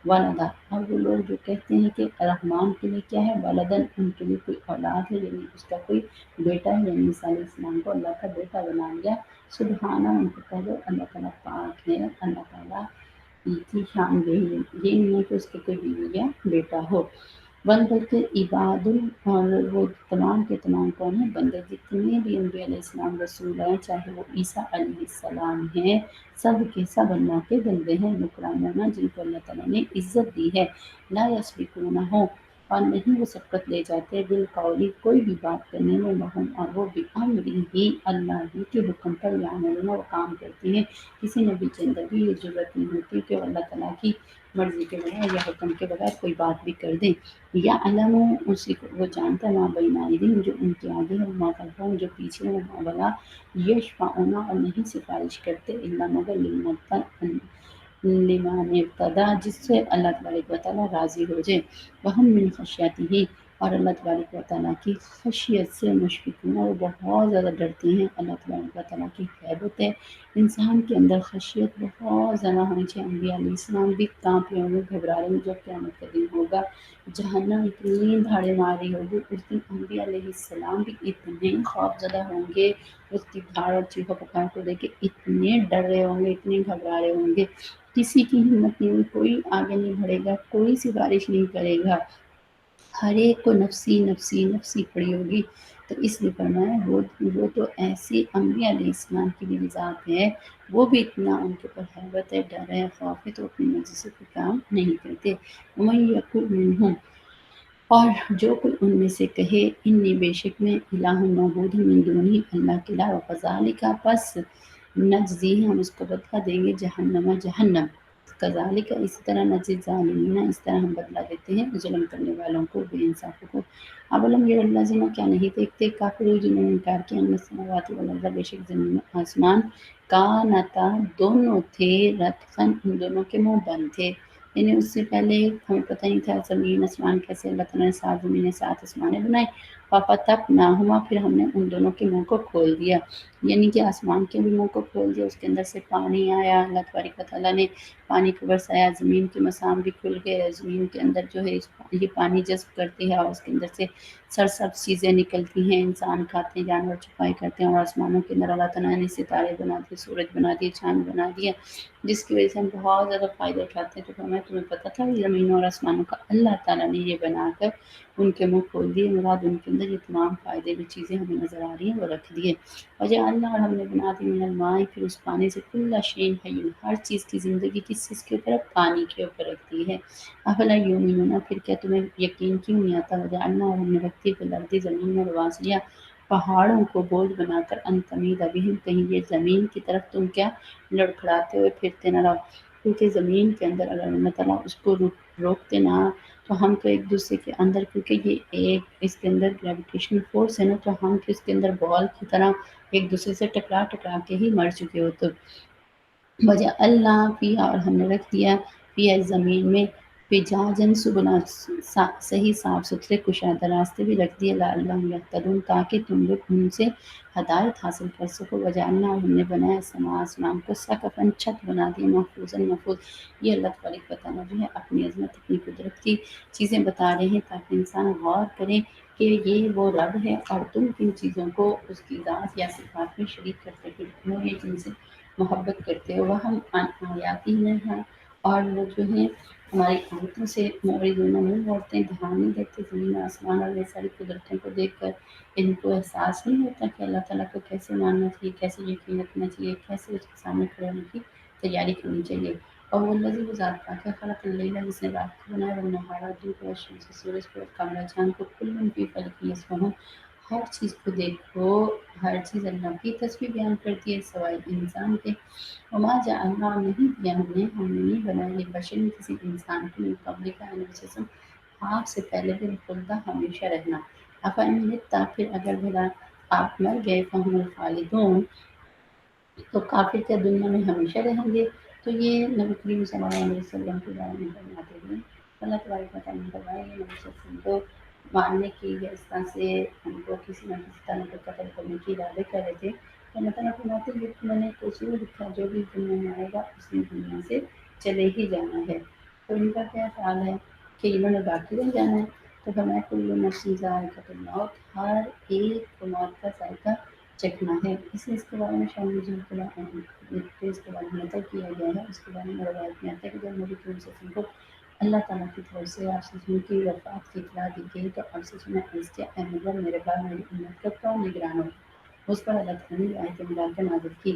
ولدا، اور وہ لوگ جو کہتے ہیں کہ رحمان کے لیے کیا ہے، ولدن، ان کے لیے کوئی اولاد ہے، یعنی اس کا کوئی بیٹا ہے، یعنی عیسیٰ علیہ السلام کو اللہ کا بیٹا بنا لیا۔ سبحانہ، ان کو کہہ دو اللہ تعالیٰ پاک ہے، اللہ تعالیٰ کی شان یہی ہے، یہ نہیں ہے کہ اس کے کوئی بیوی یا بیٹا ہو۔ بل بلکہ عباد، اور وہ تمام کے تمام کون ہیں، بندے، جتنے بھی انبیاء علیہ السلام رسول ہیں، چاہے وہ عیسیٰ علیہ السلام ہیں، سب کے سب اللہ کے بندے ہیں، مکرمون، جن کو اللہ تعالیٰ نے عزت دی ہے، لا یسبقونہ، اور نہیں وہ سبقت لے جاتے، بالقول، کوئی بھی بات کرنے میں، وہم، اور وہ بامرہ، اللہ ہی کے حکم پر، یعملون، وہ کام کرتے ہیں۔ کسی نبی کے اندر بھی یہ ضرورت نہیں ہوتی کہ وہ اللہ تعالیٰ کی مرضی کے بغیر یا حکم کے بغیر کوئی بات بھی کر دیں۔ یا علم، اسی کو وہ جانتا ہے، ماں بین ایدیہم، جو ان کے آگے ہے، ماں خلفہم، جو پیچھے ہے، ولا یشفعون، اور نہیں سفارش کرتے، الا مگر لمن ارتضی، جس سے اللہ تبارک و تعالیٰ راضی ہو جائے، وہم من خشیتہ، اور اللہ تبارک و تعالیٰ کی خشیت سے مشفقون، وہ بہت زیادہ ڈرتے ہیں، اللہ تبارک و تعالیٰ کی ہیبت ہے انسان کے اندر، خشیت بہت زیادہ ہونی چاہیے۔ انبیاء علیہ السلام بھی کانپ رہے ہوں گے، گھبرا رہے ہوں گے، جب قیامت کا دن ہوگا، جہنم اتنی دھاڑے مار رہی ہوگی، اس دن انبیاء علیہ السلام بھی اتنے خوف زدہ ہوں گے، اس کی دھاڑ اور چیخو پکار کو دیکھ کے اتنے ڈر رہے ہوں گے، اتنے گھبرا رہے ہوں گے، کسی کی ہمت نہیں ہوئی، کوئی آگے نہیں بڑھے گا، کوئی سفارش نہیں کرے گا، ہر ایک کو نفسی نفسی نفسی پڑی ہوگی۔ تو اس لیے فرمایا وہ تو ایسی انبیاء علیہ السلام کی بھی ذات ہے، وہ بھی اتنا ان کے اوپر ہیبت ہے، ڈر ہے، خوف ہے، تو اپنی مرضی سے کوئی کام نہیں کرتے۔ وَمَن یقل منہم، اور جو کوئی ان میں سے کہے، انی، بے شک میں، الہ معبود ہوں من دونہ، اللہ کے علاوہ، فذالک، پس نجزی، ہم اس کو بدلہ دیں گے، جہنم، جہنم، کذالک، اسی طرح، نجزی الظالمین، اس طرح ہم بدلہ دیتے ہیں ظلم کرنے والوں کو، بے انصافوں کو۔ اولم یر الذین، کیا نہیں دیکھتے، کافرون، جنہوں نے انکار کیا، ان السماوات والارض، بے شک زمین و آسمان، کانتا، دونوں تھے، رتقاً، ان دونوں کے منہ بند تھے، یعنی اس سے پہلے ہمیں پتہ نہیں تھا زمین آسمان کیسے، اللہ تعالیٰ نے 7 زمینیں 7 آسمانیں بنائیں، ففتقناہما، پھر ہم نے ان دونوں کے منہ کو کھول دیا، یعنی کہ آسمان کے بھی منہ کو کھول دیا، اس کے اندر سے پانی آیا، اللہ تبارک و تعالیٰ نے پانی کو برسایا، زمین کے مسام بھی کھل گئے، زمین کے اندر جو ہے یہ پانی جذب کرتی ہے اور اس کے اندر سے سرسبز چیزیں نکلتی ہیں، انسان کھاتے ہیں، جانور چھپائی کرتے ہیں، اور آسمانوں کے اندر اللہ تعالیٰ نے ستارے بنا دیے، سورج بنا دیے، چاند بنا دیا، جس کی وجہ سے ہم بہت زیادہ فائدہ اٹھاتے ہیں۔ تو ہمیں تمہیں پتہ تھا یہ زمینوں اور آسمانوں کا اللہ تعالیٰ نے یہ بنا کر ان کے منہ کھول دیے، مراد ان کے اندر یہ تمام فائدے کی چیزیں ہمیں نظر آ رہی ہیں وہ رکھ دیے۔ وجعلنا، اور ہم نے بنا دی، من الماء، پھر اس پانی سے، کل شیء حی، ہر چیز کی زندگی کس چیز کے اوپر ہے، پانی کے اوپر رکھتی ہے۔ افلا یؤمنون، پھر کیا تمہیں یقین کیوں نہیں آتا، وجعلنا، اور ہم نے رکھی فی الارض، زمین میں، رواسیہ، پہاڑوں کو بوجھ بنا کر، ان تمید بہم، کہیں یہ زمین کی طرف تم کیا لڑکھڑاتے ہوئے پھرتے نہ رہو، کیونکہ زمین کے اندر اگر اللہ تعالیٰ اس کو روکتے نہ تو ہم تو ایک دوسرے کے اندر، کیونکہ یہ ایک اس کے اندر گریویٹیشنل فورس ہے نا، تو ہم اس کے اندر بال کی طرح ایک دوسرے سے ٹکرا کے ہی مر چکے ہو۔ تو وجہ اللہ پیا، اور ہم نے رکھ دیا پیا زمین میں فجاجن سبلا، صحیح صاف ستھرے کشادہ راستے بھی رکھ دیے، لعلہم یہتدون، تاکہ تم لوگ ان سے ہدایت حاصل کر سکو۔ وجعلنا، اور ہم نے بنایا سما آسمان کو سقفاً، چھت بنا دی، محفوظ۔ یہ اللہ تبارک و تعالیٰ جو ہے اپنی عظمت، اپنی قدرت کی چیزیں بتا رہے ہیں تاکہ انسان غور کرے کہ یہ وہ رب ہے اور تم کن چیزوں کو اس کی ذات یا صفات میں شریک کرتے ہو، یہ جن سے محبت کرتے ہو۔ وہ ہم آیاتی میں ہیں، اور وہ جو ہیں ہماری آیتوں سے معرضون، منہ موڑتے ہیں، دھیان نہیں دیتے زمین آسمان اور یہ ساری قدرتوں کو دیکھ کر ان کو احساس نہیں ہوتا کہ اللہ تعالیٰ کو کیسے ماننا چاہیے، کیسے یقین رکھنا چاہیے، کیسے اس کے سامنے کھڑے ہونے کی تیاری کرنی چاہیے۔ اور وہ الذی، وہ ذات پاک ہے، خلق اللیل، جس نے رات کو بنایا، والنہار، اور دن کو، والشمس، سورج کو، والقمر، چاند کو، کل فی فلک یسبحون، ہر چیز کو دیکھو، ہر چیز اللہ کی تسبیح بیان کرتی ہے سوائے انسان کے۔ وما جعلنا، نہیں دیا ہم نے نہیں بنایا لبشر، کسی انسان کو، من قبلک، انفسہم، آپ سے پہلے بھی، الخلد، ہمیشہ رہنا۔ افإن مت، پھر اگر بھلا آپ مر گئے، فہم الخالدون، تو کافر کیا دنیا میں ہمیشہ رہیں گے؟ تو یہ نبی کریم صلی اللہ علیہ وسلم کے بارے میں فرماتے ہیں، اللہ تبارک و تعالیٰ نے فرمایا یہ نبی صلی اللہ علیہ وسلم کو ماننے کی، یا اس طرح سے ان کو کسی نہ کسی طرح کو قتل کرنے کی ارادے کر رہے تھے، تو اللہ تعالیٰ فرماتے ہیں کہ میں نے تو اصول لکھا، جو بھی دنیا میں آئے گا اس نے دنیا سے چلے ہی جانا ہے۔ تو ان کا کیا خیال ہے کہ انہوں نے باقی رہ جانا ہے؟ تو فرمایا کل نفس ذائقۃ الموت، ہر ایک کو موت کا ذائقہ چکھنا ہے۔ اس کے بارے میں شان نزول کے بارے میں، اس کے بارے میں نقل کیا گیا ہے، اس کے بارے میں روایت میں آتا ہے کہ جب نبی کریم صلی اللہ علیہ وسلم کو اللہ تعالیٰ کی طرف سے آپ سے کی وفات کی اطلاع دی گئی، تو آپ سے سنا عرض کیا، اے مطلب میرے بعد میری امت کا کون نگران ہو؟ اس پر اللہ تعالیٰ نے آیت مبارکہ نازل کی۔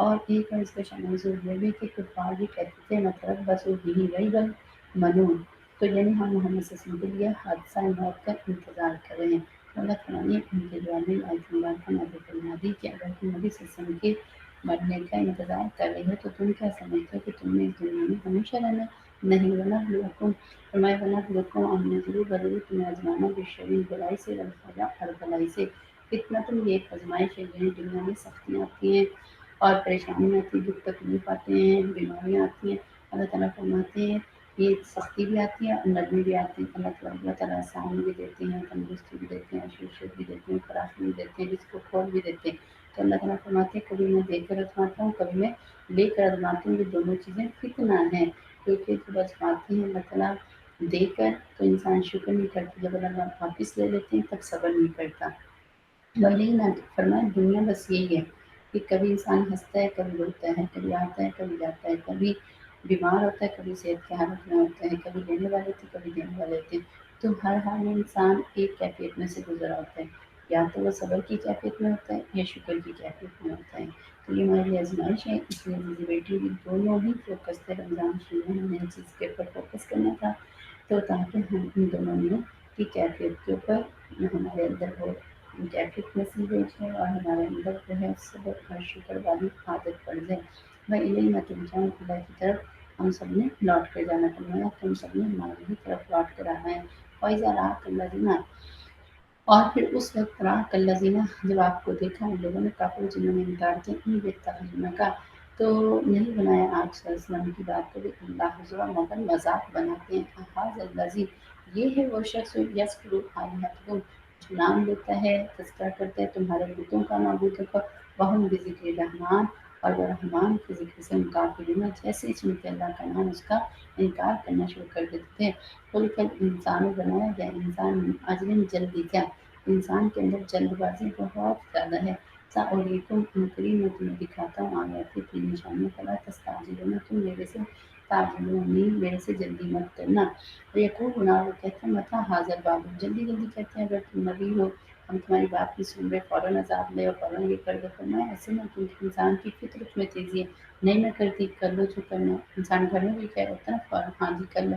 اور ایک اور اس کا شان نزول یہ بھی کہ کفار بھی کہتے تھے مطلب بس وہ بھی ریب المنون، تو یعنی ہم محمد صلی اللہ علیہ وسلم کے لیے حادثہ موت کا انتظار کر رہے ہیں۔ تو اللہ تعالیٰ نے ان کے جواب میں آیت مبارکہ نازل فرما دی کہ اگر تم نبی صلی اللہ علیہ وسلم کے مرنے کا انتظار کر رہے ہو تو تم کیا سمجھتے ہو کہ تم نے اس دنیا میں ہمیشہ رہنا؟ نہیں، ونبلوکم، فرمایا ونبلوکم، ہم نے ضرور تمہیں آزمانا، بالشر، برائی سے، والخیر، اور بھلائی سے، فتنہ، تم یہ ایک آزمائش ہے، یعنی دنیا میں سختیاں آتی ہیں اور پریشانیاں آتی ہیں، دکھ تکلیف آتے ہیں، بیماریاں آتی ہیں، اللہ تعالیٰ فرماتے ہیں یہ سختی بھی آتی ہے اور نرمی بھی آتی ہے۔ اللہ تعالیٰ آسانی بھی دیتے ہیں، تندرستی بھی دیتے ہیں، عافیت بھی دیتے ہیں، فراخی بھی دیتے ہیں، رزق کو کھول بھی دیتے ہیں۔ تو اللہ تعالیٰ فرماتے ہیں کبھی میں دے کر آزماتا ہوں، کبھی میں لے کر آزماتا ہوں، یہ دونوں چیزیں فتنہ ہیں، کیونکہ جب آزماتے ہیں اللہ تعالیٰ دے کر تو انسان شکر نہیں کرتا، جب اللہ واپس لے لیتے ہیں تب صبر نہیں کرتا۔ وہی نہ فرمائے دنیا بس یہی ہے کہ کبھی انسان ہنستا ہے، کبھی روتا ہے، کبھی آتا ہے، کبھی جاتا ہے، کبھی بیمار ہوتا ہے، کبھی صحت کے حالت میں ہوتا ہے، کبھی لینے والے تھے، کبھی دینے والے تھے۔ تو ہر حال میں انسان ایک کیفیت میں سے گزرا ہوتا ہے، یا تو وہ صبر کی کیفیت میں ہوتا ہے یا شکر کی کیفیت میں ہوتا ہے۔ تو یہ ہماری آزمائش ہے، اس لیے میری بیٹی بھی دونوں ہی فوکس تھے، رمضان شروع میں ہمیں اس چیز کے اوپر فوکس کرنا تھا، تو تاکہ ہم ان دونوں میں کی کیفیت کے اوپر ہمارے اندر ہو کیفیت نصیب ہو جائے اور ہمارے اندر جو ہے صبر اور شکر والی عادت پڑ جائے۔ میں الیہ ترجعون، اللہ کی طرف ہم سب نے لوٹ کر جانا، فرمایا تم سب نے ہماری ہی طرف لوٹ کر آنا ہے۔ وَإِذَا رَآكَ الَّذِينَ، اور پھر اس وقت رَآكَ الَّذِينَ، جب آپ کو دیکھا ان لوگوں نے، کافر جنہوں نے انکار کیا، ان يَتَّخِذُونَكَ، تو نہیں بنایا آپ صلی اللہ علیہ وسلم کی بات کو بھی اللہ حضور مگر مذاق بناتے ہیں۔ هَٰذَا الَّذِي، یہ ہے وہ شخص، یذکر آلہتکم، جو نام لیتا ہے، تذکرہ کرتا ہے تمہارے بتوں کا، معبودوں کا، وہم بذکر الرحمن، اور وہ رحمان کے ذکر سے کافرون، جیسے ہی سنتے اللہ کا نام اس کا انکار کرنا شروع کر دیتے تھے۔ خلق الانسان، بنایا گیا انسان، من عجل، جلدی کیا، انسان کے اندر جلد بازی بہت زیادہ ہے۔ سأریکم، قریب میں تمہیں دکھاتا ہوں آیاتی، اپنی نشانیوں، فلا تستعجلون، تم میرے سے تعجلونی، میرے سے جلدی مت کرنا۔ یقولون، وہ کہتے ہیں متی ھذا الوعد، جلدی جلدی کہتے ہیں اگر تم نبی ہو ہم تمہاری بات نہیں سن رہے، فوراً عذاب لے اور فوراً یہ کر دو۔ فرمایا ایسے نہ، کیونکہ انسان کی فطرت میں تیزی ہے، نہیں میں کرتی، کر لو جو کرنا۔ انسان گھر میں بھی کہہ رہتا ہے نا فوراً ہاں جی کر لو،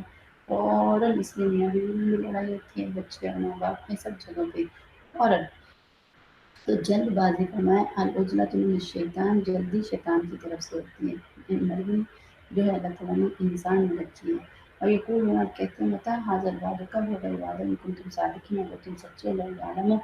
فوراً، اس لیے میاں بیوی میں بھی لڑائی ہوتی ہے، بچے اور ماں باپ میں، سب جگہوں پہ فوراً۔ تو جلد بازی، فرمایا العجلۃ من الشیطان، جلدی شیطان کی طرف سے ہوتی ہے۔ جو ہے اللہ تعالیٰ نے انسان میں رکھی ہے۔ اور یقول ہوں آپ کہتے ہیں متا حاضر وعدہ کب ہوگا یہ وعدہ ان تم صادقین اگر تم سچے اللہ عالم ہو،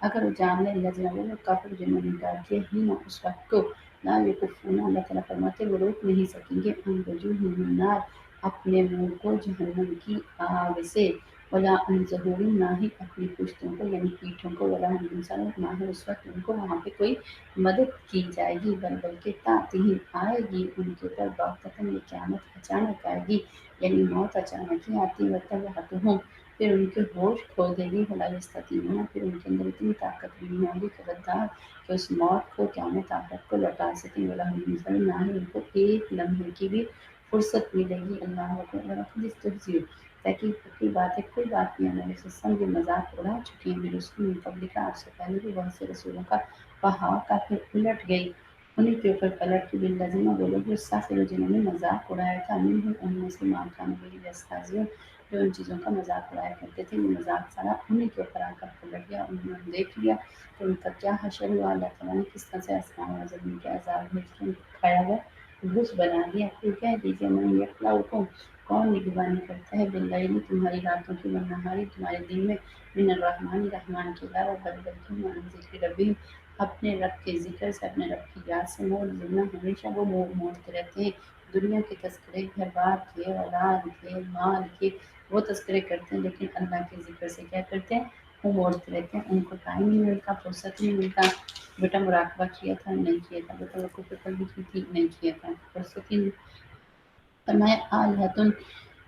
اگر وہ جان لیں اللہ جناب وہ کافر جنہوں نے انکار کیا ہی نہ اس وقت کو لا یکفون اللہ تعالیٰ فرماتے وہ روک نہیں سکیں گے ان وجوہہم النار اپنے منہ کو جہنم کی آگ سے، ولا ان ظہورہم نہ ہی اپنی پشتوں کو یعنی پیٹھوں کو، ولا ان انسانوں نہ ہی اس وقت ان کو وہاں پہ کوئی مدد کی جائے گی، بلکہ تاتہم آئے گی ان کے اوپر بغتۃ یہ قیامت اچانک آئے گی، یعنی موت اچانک ہی آتی ہے، وتبعتہم پھر ان کے ہوش کھو دے گی، ولا یستطیعون پھر ان کے اندر اتنی طاقت نہیں ہوگی خبردار کہ اس موت کو قیامت آخرت کو لوٹا سکیں، ولا ہم ینظرون نہ ہی ان کو ایک لمحے کی بھی فرصت ملے گی۔ اللہ اکبر وقد استہزئ تحقیق کی بات ہے کوئی بات نہیں ہمارے سسٹم جو مذاق اڑا چکی ہیں رسول من قبل کا آپ سے پہلے بھی بہت سے رسولوں کا وہاں کا پھر الٹ گئی انہیں کے اوپر پلٹ کی بالذین وہ لوگ جو ساخر جنہوں نے مذاق اڑایا تھا منہم ان میں سے مان کھانے کے لیے استہزئون جو ان چیزوں کا مذاق اڑایا کرتے تھے، وہ مذاق سارا انہیں کے اوپر آ کر پلٹ گیا، انہوں نے دیکھ لیا تو ان کا کیا حشر ہوا، اللہ تعالیٰ نے کس طرح سے آسمان اور زمین کے عذاب بھیج کے ان کو کھایا ہوا گھس بنا دیا۔ پھر کہہ دیجیے من یکلؤکم کون نگہبانی کرتا ہے باللیل تمہاری راتوں کی والنہاری تمہارے دن میں، من الرحمن رحمان کے علاوہ بلکہ عن ذکر ربہم اپنے رب کے ذکر سے اپنے رب کی یاد سے معرضون ہمیشہ وہ منہ موڑتے رہتے ہیں، دنیا کے تذکرے گھر بار کے اولاد کے مال کے وہ تذکرے کرتے ہیں لیکن اللہ کے ذکر سے کیا کرتے ہیں وہ موڑتے رہتے ہیں، ان کو ٹائم نہیں ملتا فرصت نہیں ملتا، بیٹا مراقبہ کیا تھا نہیں کیا تھا، بیٹا وقوف قلبی کی تھی نہیں کیا تھا، فرصت ہی نہیں۔ فرمایا آلہۃ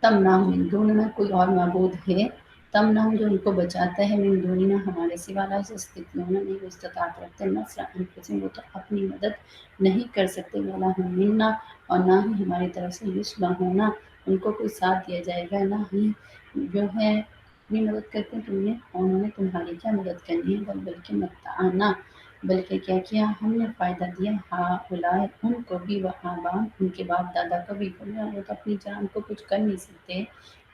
تمنعہم من دوننا کوئی اور معبود ہے تمنعہم جو ان کو بچاتا ہے من دوننا ہمارے سوا لا یستطیعون نہیں وہ استطاعت رکھتے نصر انفسہم وہ تو اپنی مدد نہیں کر سکتے، ولا ہم منا اور نہ ہی ہماری طرف سے یصلحون ان کو کوئی ساتھ دیا جائے گا، نہ ہی جو ہے اپنی مدد کرتے ہیں تم نے انہوں نے تمہاری کیا مدد کرنی ہے، بلکہ متعنا بلکہ کیا کیا ہم نے فائدہ دیا ہؤلاء ان کو بھی و آباء ان کے باپ دادا کو بھی، وہ تو اپنی جان کو کچھ کر نہیں سکتے،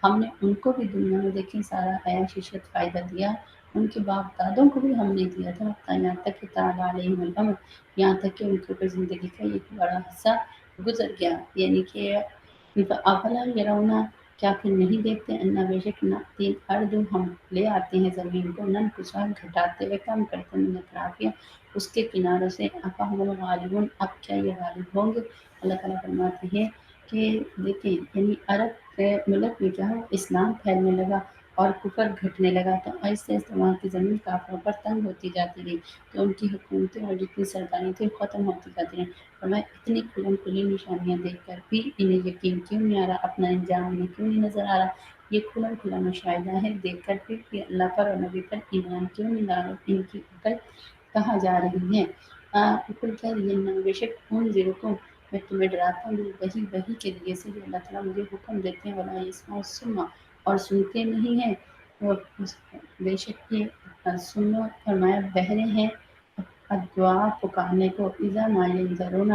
ہم نے ان کو بھی دنیا میں دیکھیں سارا عیش عشرت فائدہ دیا، ان کے باپ دادوں کو بھی ہم نے دیا تھا، یہاں تک کہ طال علیہم الامر یہاں تک کہ ان کے اوپر زندگی کا ایک بڑا حصہ گزر گیا، یعنی کہ افلا یرونا کیا پھر نہیں دیکھتے انا بے شک ناتی ارد ہم لے آتے ہیں زمین کو نن کسا گھٹاتے ہوئے کم کرتے ہیں اطرافیہ اس کے کناروں سے افہم الغالبون اب کیا یہ غالب ہوں گے۔ اللہ تعالیٰ فرماتے ہیں کہ دیکھیں یعنی عرب ملک میں کیا ہو اسلام پھیلنے لگا اور کفر گھٹنے لگا تو آہستہ آہستہ وہاں کی زمین کافروں پر تنگ ہوتی جاتی رہی تو ان کی حکومتیں اور جتنی سرکاریں تھیں ختم ہوتی جاتی رہیں، اور میں اتنی کھلم کھلی نشانیاں دیکھ کر بھی انہیں یقین کیوں نہیں آ رہا، اپنا انجام انہیں کیوں نہیں نظر آ رہا، یہ کھلا کھلا مشاہدہ ہے دیکھ کر بھی کہ اللہ پر اور نبی پر ایمان کیوں نہیں لا رہے، ان کی عقل کہاں جا رہی ہے۔ بالکل کہہ رہی ہے بے شک ان ذرکم میں تمہیں ڈراتا ہوں وہی وہی کے لیے سے جو اللہ تعالیٰ مجھے حکم دیتے ہیں ولا یسمع الصم اور سنتے نہیں ہیں، اور بے شک یہ سنو فرمایا بہرے ہیں دعا پکارنے کو اذا ما ینذرون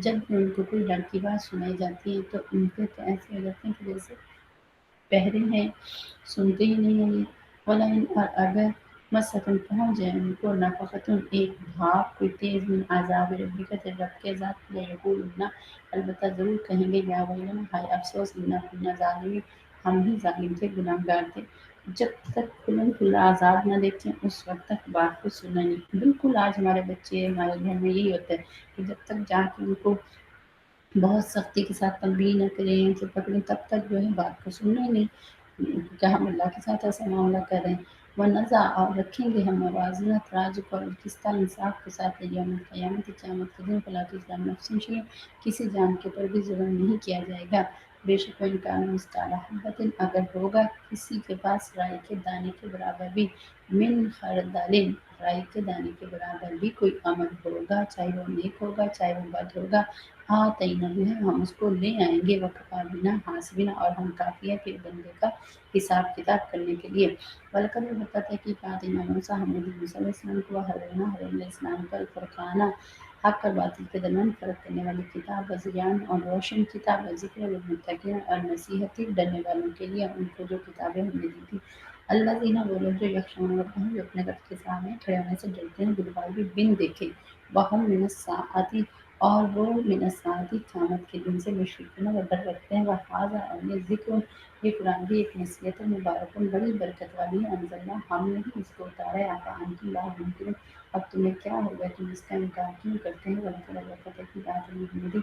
جب بھی ان کو کوئی ڈر کی بات سنائی جاتی ہے تو ان پہ تو ایسے ہو جاتے ہیں کہ جیسے بہرے ہیں سنتے ہی نہیں ہیں یہ، ولا اور اگر مستن پہنچ جائے ان کو نفقتن ایک بھاپ کوئی تیز من عذاب ربی کا رب کے ذات یا یقولون البتہ ضرور کہیں گے یا ویلنا ہائے افسوس انا کنا ظالمین ہم ہی ظالم تھے گناہ گار تھے، جب تک کھلم کھلا عذاب نہ دیکھیں اس وقت تک بات کو سننا نہیں، بالکل آج ہمارے بچے ہمارے گھر میں یہی ہوتا ہے کہ جب تک جا کے ان کو بہت سختی کے ساتھ تنبیہ نہ کریں ان سے پکڑیں تب تک جو ہے بات کو سننا ہی نہیں، کیا ہم اللہ کے ساتھ ایسا معاملہ کر رہے ہیں، ونزع اور رکھیں گے ہم موازنہ تراج کو قسط انصاف کے ساتھ یوم قیامت قیامت کے دن فلا تظلم نفس شیئا کسی جان کے اوپر بھی ظلم نہیں کیا جائے گا، بے شک ان کا مثقال حبۃ اگر ہوگا کسی کے پاس رائی کے دانے کے برابر بھی من خردل رائی کے دانے کے برابر بھی کوئی عمل ہوگا چاہے وہ نیک ہوگا چاہے وہ بد ہوگا، ہاں تعینہ جو ہے ہم اس کو لے آئیں گے وقفا بنا حاسبنا اور ہم کافی ہے پھر بندے کا حساب کتاب کرنے کے لیے، بلکہ وہ بتاتا ہے کہ فاطمہ موسیٰ ہم نے موسیٰ علیہ السلام کو حرمنا حرم علیہ السلام کا الفرقانہ حق اور باطل کے درمیان فرق کرنے والی کتاب وزیان اور روشن کتاب ذکر للمتقین اور نصیحت ڈرنے والوں کے لیے ان کو جو کتابیں ہم نے دی تھی، اللہ زینہ وہ لوگ جو یخشون ربهم جو اپنے رب کے سامنے کھڑے ہونے سے ڈرتے ہیں بالغیب بن دیکھے وہم من الساعۃ اور وہ من الساعتی قیامت کے دن سے مشرکین و ڈر رکھتے ہیں۔ وہذا اور یہ ذکر، یہ قرآن بھی ایک نصیحت مبارک بڑی برکت والی ہے۔ انزلنا، ہم نے ہی اس کو اتارا ہے۔ آقا انتم لا ممکن، اب تمہیں کیا ہو گیا، تم اس کا انکار کیوں کرتے ہیں؟ وَلَقَدْ وَقَتَ کی بات محمد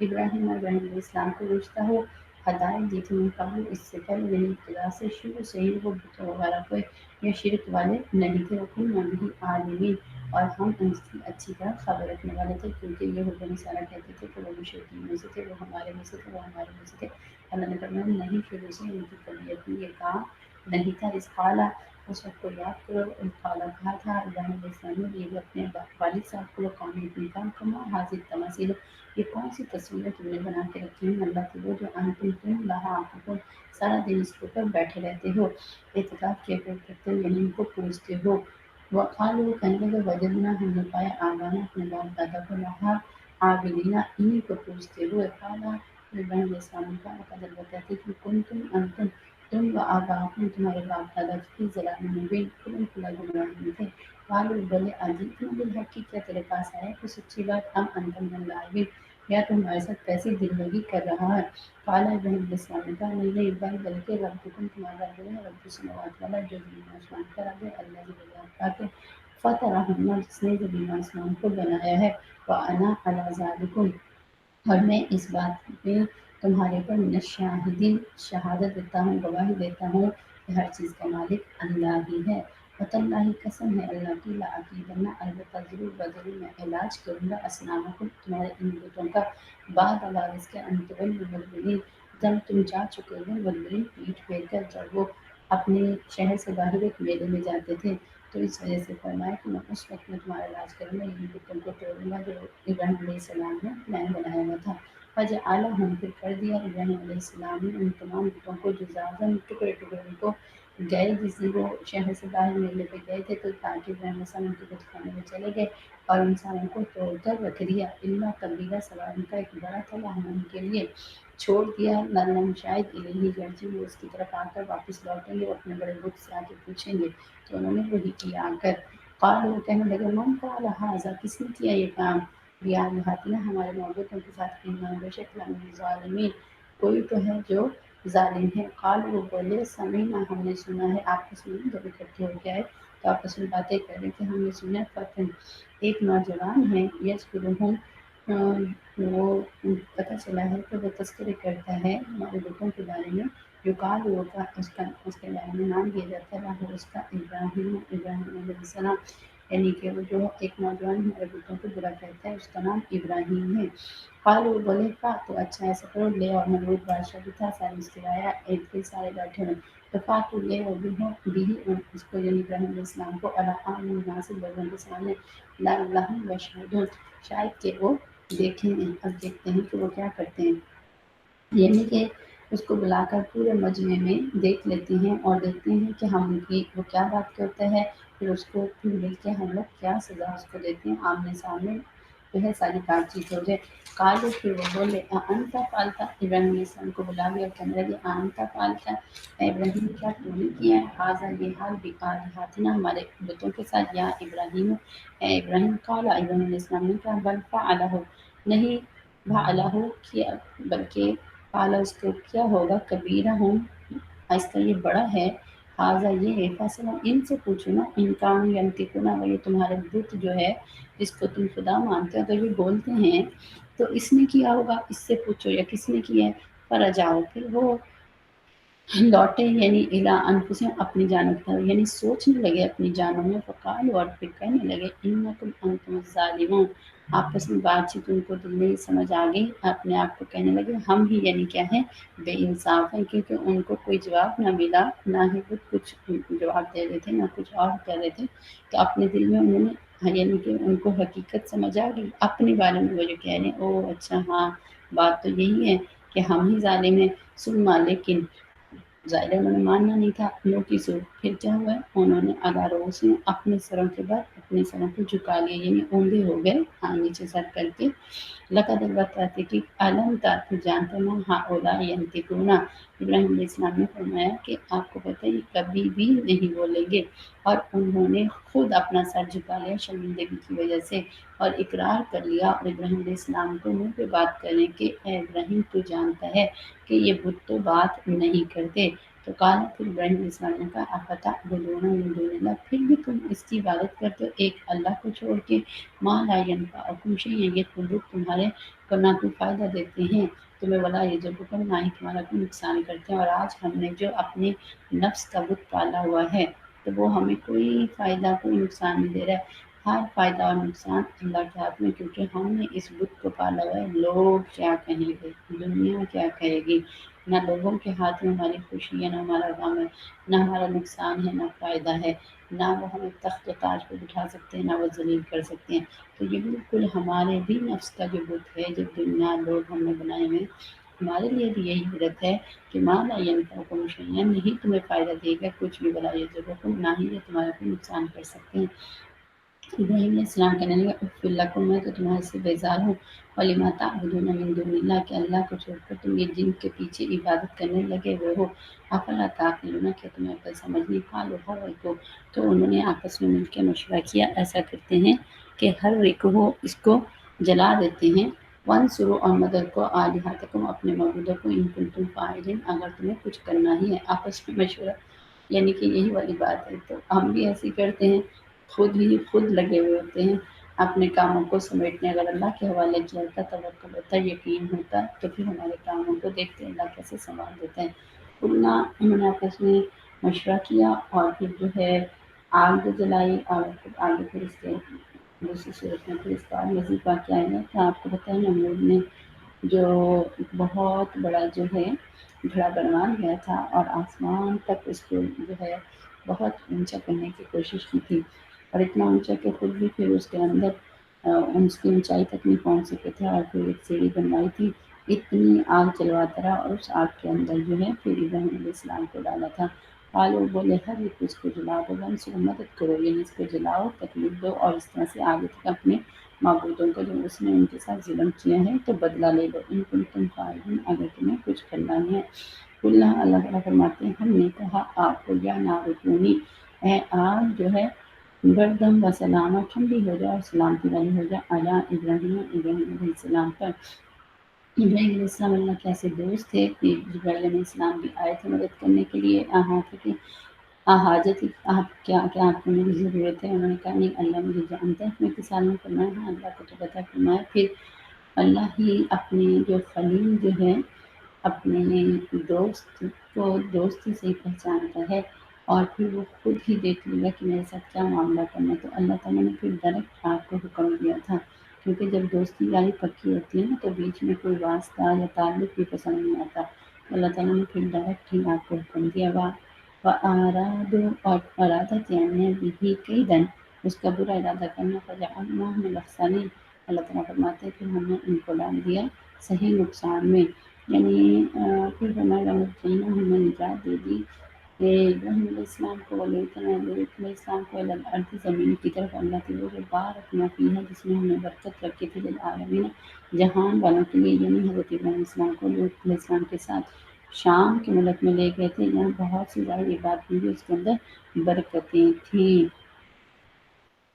ابراہیم ابراہیم السلام کو رشتہ ہو ہدایت دی تھی من قبل، اس سے پہلے، یعنی ابتدا سے، شروع سے ہی وہ بتوں وغیرہ کو یا شرک والے نہیں تھے۔ وَكُنَّا بِهِ عَالِمِينَ، اور ہم ان کی اچھی طرح خبر رکھنے والے تھے، کیونکہ یہ حکم نصارہ کہتے تھے کہ وہ مشرکین میں سے تھے، وہ ہمارے میں سے تھے، وہ ہمارے میں سے تھے۔ اللہ نے فرمایا نہیں، شروع سے ان کی طبیعت میں یہ کام نہیں تھا۔ اس قالا، اس وقت کو یاد کرو، ان قالا کہا تھا ابراہیم علیہ السلام نے یہ اپنے والد صاحب کو، قوم اپنے کام کما حاضر تماثیل، یہ کون سی تصویریں تم نے بنا کے رکھی ہیں اللہ کی، وہ جو تم لہا عاکفون، سارا دن اس کے اوپر بیٹھے رہتے ہو، اعتکاف کیا کرتے ہو، یعنی ان کو پوجتے ہو۔ وقالوا، کہنے لگے وجدنا، ہم نے پایا آبانا، اپنے باپ دادا کو، لہا عابدین، انہیں کو پوجتے ہوئے۔ قالا، ابراہیم علیہ السلام نے کہا قدر بتاتے کہ کنتم انتم، تم و آباؤکم، تمہارے باپ دادا کی ضلال مبین، کھلم کھلا گمراہ میں تھے۔ قالوا، بولے اجئتنا بالحق، کیا تیرے پاس آیا کوئی سچی بات، ام انت من اللاعبین، یا تو ہمارے ساتھ کیسی دل لگی کر رہا ہے۔ قال ابراہیم علیہ السلام نے کہا نہیں بل بلکہ ربکم، تمہارا رب ہے، رب السماوات والا، جو زمین آسمان کا رب ہے، اللہ کی بات ہے فطرہن، جس نے زمین آسمان کو بنایا ہے، وانا علی ذالکم، اور میں اس بات پہ تمہارے پر من الشاہدین، شہادت دیتا ہوں، گواہی دیتا ہوں کہ ہر چیز کا مالک اللہ ہی ہے۔ وتاللہ، قسم ہے اللہ کی، لأکیدن، البتہ ضرور بضرور میں علاج کروں گا، اسنامکم، تمہارے ان بتوں کا، بعد اب اس کے ان تولوا مدبرین، جب تم جا چکے ہو مدبرین، پیٹھ پھیر کر، جب وہ اپنے شہر سے باہر ایک میلے میں جاتے تھے، تو اس وجہ سے فرمایا کہ میں اس وقت میں تمہارا علاج کروں گا، ان بتوں کو توڑوں گا جو ابراہیم علیہ السلام نے پلان بنایا ہوا تھا۔ فجعلہم، پھر کر دیا ابراہیم علیہ السلام نے ان تمام بتوں کو جزازاً، ٹکڑے ٹکڑے ان کو گئے، جس دن وہ شہر سے باہر میلے پہ گئے تھے، تو تاکہ ابراہیم علیہ السلام ان کے بت خانے میں چلے گئے اور انسانوں کو توڑ کر رکھ دیا، اللہ قبیلہ سوار، ان کا ایک بڑا تھا وہاں ان کے لیے چھوڑ دیا، لعلہم، شاید الیہ یرجعون، وہ اس کی طرف آ کر واپس لوٹیں گے، وہ اپنے بڑے بت سے آ کے پوچھیں گے، تو انہوں نے وہی کیا آ کر۔ قالوا، کہنے لگے من فعل ھذا، کس نے کیا یہ کام، بآلہتنا، ہمارے معبودوں کے ساتھ، انہ، بے شک لمن الظالمین، کوئی تو ہے جو ظالم ہے۔ قالوا، وہ بولے سمعنا، ہم نے سنا ہے، آپس میں جب اکٹھے ہو کے آئے تو آپس میں باتیں کر رہے تھے، ہم نے سنا ہے فتن، ایک نوجوان ہے، یذکرہم، وہ پتہ چلا ہے کہ وہ تذکرے کرتا ہے ہمارے بتوں کے بارے میں، یقال، وہ کا اس کے بارے میں نام دیا جاتا ہے، وہ اس کا ابراہیم، ابراہیم علیہ السلام، یعنی کہ وہ جو ایک نوجوان ہمارے بتوں کو برا کہتا ہے، اس کا نام ابراہیم ہے۔ قال، وہ بولے تو اچھا ایسا کرو، لے اور مربوط بادشاہ بھی تھا، سارے اس کے آیا، ایک کے سارے بیٹھے ہوئے، تو فاتو، لے اور بھی ہو بھی اس کو، یعنی ابراہیم علیہ السلام کو، الحام مناسب لوگوں کے سامنے، لعلہم یشہدون، شاید کہ وہ دیکھیں، اب دیکھتے ہیں کہ وہ کیا کرتے ہیں، یعنی کہ اس کو بلا کر پورے مجمع میں دیکھ لیتے ہیں اور دیکھتے ہیں کہ ہم ان کی وہ کیا بات کرتے ہیں، پھر اس کو پھر مل کے ہم لوگ کیا سزا اس کو دیتے ہیں، آمنے سامنے جو ہے ساری بات چیت ہو جائے۔ قالوا، پھر وہ بولے انت فعلتا، ابراہیم علیہ السلام کو بلا لیا اور کہنے لگے انت فعلتا، اے ابراہیم کیا تم نے کیا ہے، ھذا، یہ حال، بآلہتنا، ہمارے بتوں کے ساتھ، یا ابراہیم، اے ابراہیم، قال، ابراہیم علیہ السلام نے کہا بل فعلہ، نہیں فعلہ کیا، بلکہ قال، اس کو کیا ہوگا، کبیرہ ہوں، اس کا یہ بڑا ہے، حاضہ، یہ ہے، فیصلہ ان سے پوچھو نا، ان کان ینطقون، اگر یہ تمہارے بت جو ہے جس کو تم خدا مانتے ہو، اگر یہ بولتے ہیں تو اس نے کیا ہوگا، اس سے پوچھو، یا کس نے کیا ہے۔ فرجعوا، پھر وہ لوٹے، یعنی الی انفسہم، اپنی جانوں کی طرف، یعنی سوچنے لگے اپنی جانوں میں، فقالوا، اور پھر کہنے لگے انکم انتم الظالمون، آپس میں بات چیت ان کو دل میں یہ سمجھ آ گئی، اپنے آپ کو کہنے لگے ہم ہی یعنی کیا ہے، بے انصاف ہیں، کیونکہ ان کو کوئی جواب نہ ملا، نہ ہی وہ کچھ جواب دے رہے تھے، نہ کچھ اور کہہ رہے تھے، تو اپنے دل میں انہوں نے، یعنی کہ ان کو حقیقت سمجھ آ گئی اپنے بارے میں، وہ جو کہہ رہے ہیں، او اچھا ہاں بات تو یہی ہے کہ ہم ہی ظالم ہیں، ثم، لیکن ظاہر ہے انہوں نے ماننا نہیں تھا اپنوں کی سو، پھر کیا ہوا، انہوں نے اگاروں سے اپنے سروں کے بعد اپنے سروں کو جھکا لیا، یعنی اوندے ہو گئے، ہاں نیچے سر کر کے، لقد، البتہ کہ علم تا، تو جانتے نا، ہؤلاء ینطقون، ابراہیم علیہ السلام نے فرمایا کہ آپ کو پتہ ہے یہ کبھی بھی نہیں بولیں گے، اور انہوں نے خود اپنا سر جھکا لیا شرمندگی کی وجہ سے اور اقرار کر لیا، اور ابراہیم علیہ السلام کو منہ پہ بات کریں کہ اے ابراہیم تو جانتا ہے کہ یہ بت تو بات نہیں کرتے۔ تو کہا پھر ابراہیم علیہ السلام نے کہا افتعبدون من دون اللہ، پھر بھی تم اس کی عبادت کرتے ہو ایک اللہ کو چھوڑ کے، ما لا ینفعکم شیئا، یہ خود تمہارے کو نہ کوئی فائدہ دیتے ہیں تمہیں، ولا یضرکم، نہ ہی تمہارا کوئی نقصان کرتے ہیں، اور آج ہم نے جو اپنے نفس کا بت پالا ہوا ہے تو وہ ہمیں کوئی فائدہ کوئی نقصان نہیں دے رہا ہے، ہر فائدہ اور نقصان اللہ کے ہاتھ میں، کیونکہ ہم نے اس بت کو پالا ہوا ہے۔ لوگ کیا کہیں گے، دنیا کیا کہے گی، نہ لوگوں کے ہاتھ میں ہماری خوشی ہے، نہ ہمارا غم ہے، نہ ہمارا نقصان ہے، نہ فائدہ ہے، نہ وہ ہمیں تخت و تاج پہ بٹھا سکتے ہیں، نہ وہ ذلیل کر سکتے ہیں۔ تو یہ بالکل ہمارے بھی نفس کا جو بت ہے، جو دنیا لوگ ہم نے بنائے ہوئے، ہمارے لیے بھی یہی حیرت ہے کہ ما لا ینفعکم شیئا، نہیں تمہیں فائدہ دے گا کچھ بھی، ولا یضرکم، نہ ہی یہ تمہارا کوئی نقصان کر سکتے ہیں۔ ابراہیم علیہ السلام کہنے لگے اف لکم، میں تو تمہارے سے بیزار ہوں، ولما تعبدون من دون اللہ، کہ اللہ کو چھوڑ کر تم یہ جن کے پیچھے عبادت کرنے لگے ہوئے ہو، افلا تعقلون، کہ تمہیں عقل سمجھ نہیں، قالوا حرقوه، تو انہوں نے آپس میں مل کے مشورہ کیا ایسا کرتے ہیں کہ حرقوه، اس کو جلا دیتے ہیں، وانصروا، اور مدد کو، آلہتکم، اپنے معبودوں کو، ان کنتم فاعلین، اگر تمہیں کچھ کرنا ہی ہے، آپس میں مشورہ، یعنی کہ یہی والی بات ہے۔ تو ہم بھی ایسے ہی کرتے ہیں، خود لگے ہوئے ہوتے ہیں اپنے کاموں کو سمیٹنے، اگر اللہ کے حوالے کیا ہوتا، توکل ہوتا، یقین ہوتا، تو پھر ہمارے کاموں کو دیکھتے اللہ کیسے سنبھال دیتا ہے۔ انہوں نے آپس میں مشورہ کیا اور پھر جو ہے آگ جلائی، اور آگے پھر اس کے دوسری صورت میں پھر اس کا مزید واقعہ ہے کہ آپ کو بتائیں نمرود نے جو بہت بڑا جو ہے گھڑا بنوا گیا تھا اور آسمان تک اس کو جو ہے بہت اونچا کرنے کی کوشش کی تھی، اور اتنا اونچا کہ خود بھی پھر اس کے اندر اس کی اونچائی تک نہیں پہنچ سکے تھے، اور پھر ایک سیڑھی بنوائی تھی، اتنی آگ جلواتا رہا، اور اس آگ کے اندر جو ہے پھر ابراہیم علیہ السلام کو ڈالا تھا۔ قالوا، بولے ہر ایک اس کو جلا دو، وانصروا، مدد کرو، یعنی اس کو جلاؤ، تکلیف دو، اور اس طرح سے آگے تک اپنے معبودوں کو جو اس نے ان کے ساتھ ظلم کیا ہے تو بدلہ لے لو، ان کنتم فاعلین، اگر تمہیں کچھ کرنا ہے۔ اللہ اللہ تعالیٰ فرماتے ہیں ہم نے کہا آپ کو، یا نار کونی، اے آگ جو ہے بردم و سلامہ، ٹھنڈی ہو جائے اور سلامتی والی ہو جائے، علی ابراہیم، ابراہیم علیہ السلام پر۔ ابراہیم علیہ السلام اللہ کے ایسے دوست تھے کہ جبرائیل علیہ السلام بھی آئے تھے مدد کرنے کے لیے، حاجت، آپ کیا کیا آپ کو میری ضرورت ہے؟ انہوں نے کہا نہیں، اللہ مجھے جانتا ہے میں کس حال میں، فرمایا ہاں اللہ کو تو پتہ، فرمایا پھر اللہ ہی اپنے جو خلیل جو ہے اپنے دوست کو دوستی سے ہی پہچانتا ہے، اور پھر وہ خود ہی دیکھ لے گا کہ میرے ساتھ کیا معاملہ کرنا ہے۔ تو اللہ تعالیٰ نے پھر ڈائریکٹ آپ کو حکم دیا تھا، کیونکہ جب دوستی یاری پکی ہوتی ہے نا تو بیچ میں کوئی واسطہ یا تعلق بھی پسند نہیں آتا، تو اللہ تعالیٰ نے پھر ڈائریکٹ ہی آپ کو حکم دیا، وَأَرَادُوا، اور ارادہ کیا نے بھی کئی دن اس کا برا ارادہ کرنا، فَجَعَلْنَاهُمُ الْأَخْسَرِينَ، اللہ تعالیٰ فرماتے ہیں پھر ہم نے ان کو ڈال دیا صحیح نقصان میں، یعنی پھر ہمارا مجینہ ہمیں نجات دے دی کہ ابراہیم علیہ السلام کو، لوط علیہ السلام کو، الارض، زمین کی طرف، اللہ کی وہ جو بارکنا فیہا، جس میں ہم نے برکت رکھی تھی، للعالمین، جہان والوں کے لیے، یعنی حضرت ابراہیم علیہ السلام کو لوط علیہ السلام کے ساتھ شام کے ملک میں لے گئے تھے، یہاں بہت سی ظاہر بات ہوئی، اس کے اندر برکتیں تھیں۔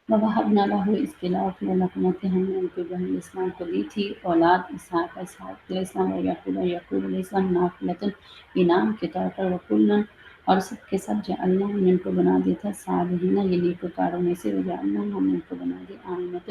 وَوَهَبْنَا لَهُ، اس کے علاوہ پھر اللہ فرماتے ہیں ہم نے ان کو ابراہیم علیہ السلام کو دی تھی اولاد، اسحاق علیہ السلام اور یعقوب علیہ السلام، نافلۃ، انعام کے طور پر، وکلا، اور سب کے سب جعلنا، ہم نے ان کو بنا دیا تھا صالحین، یہ نیکوکاروں میں سے، وجعلنا، ہم نے ان کو بنا دیا آئمۃ،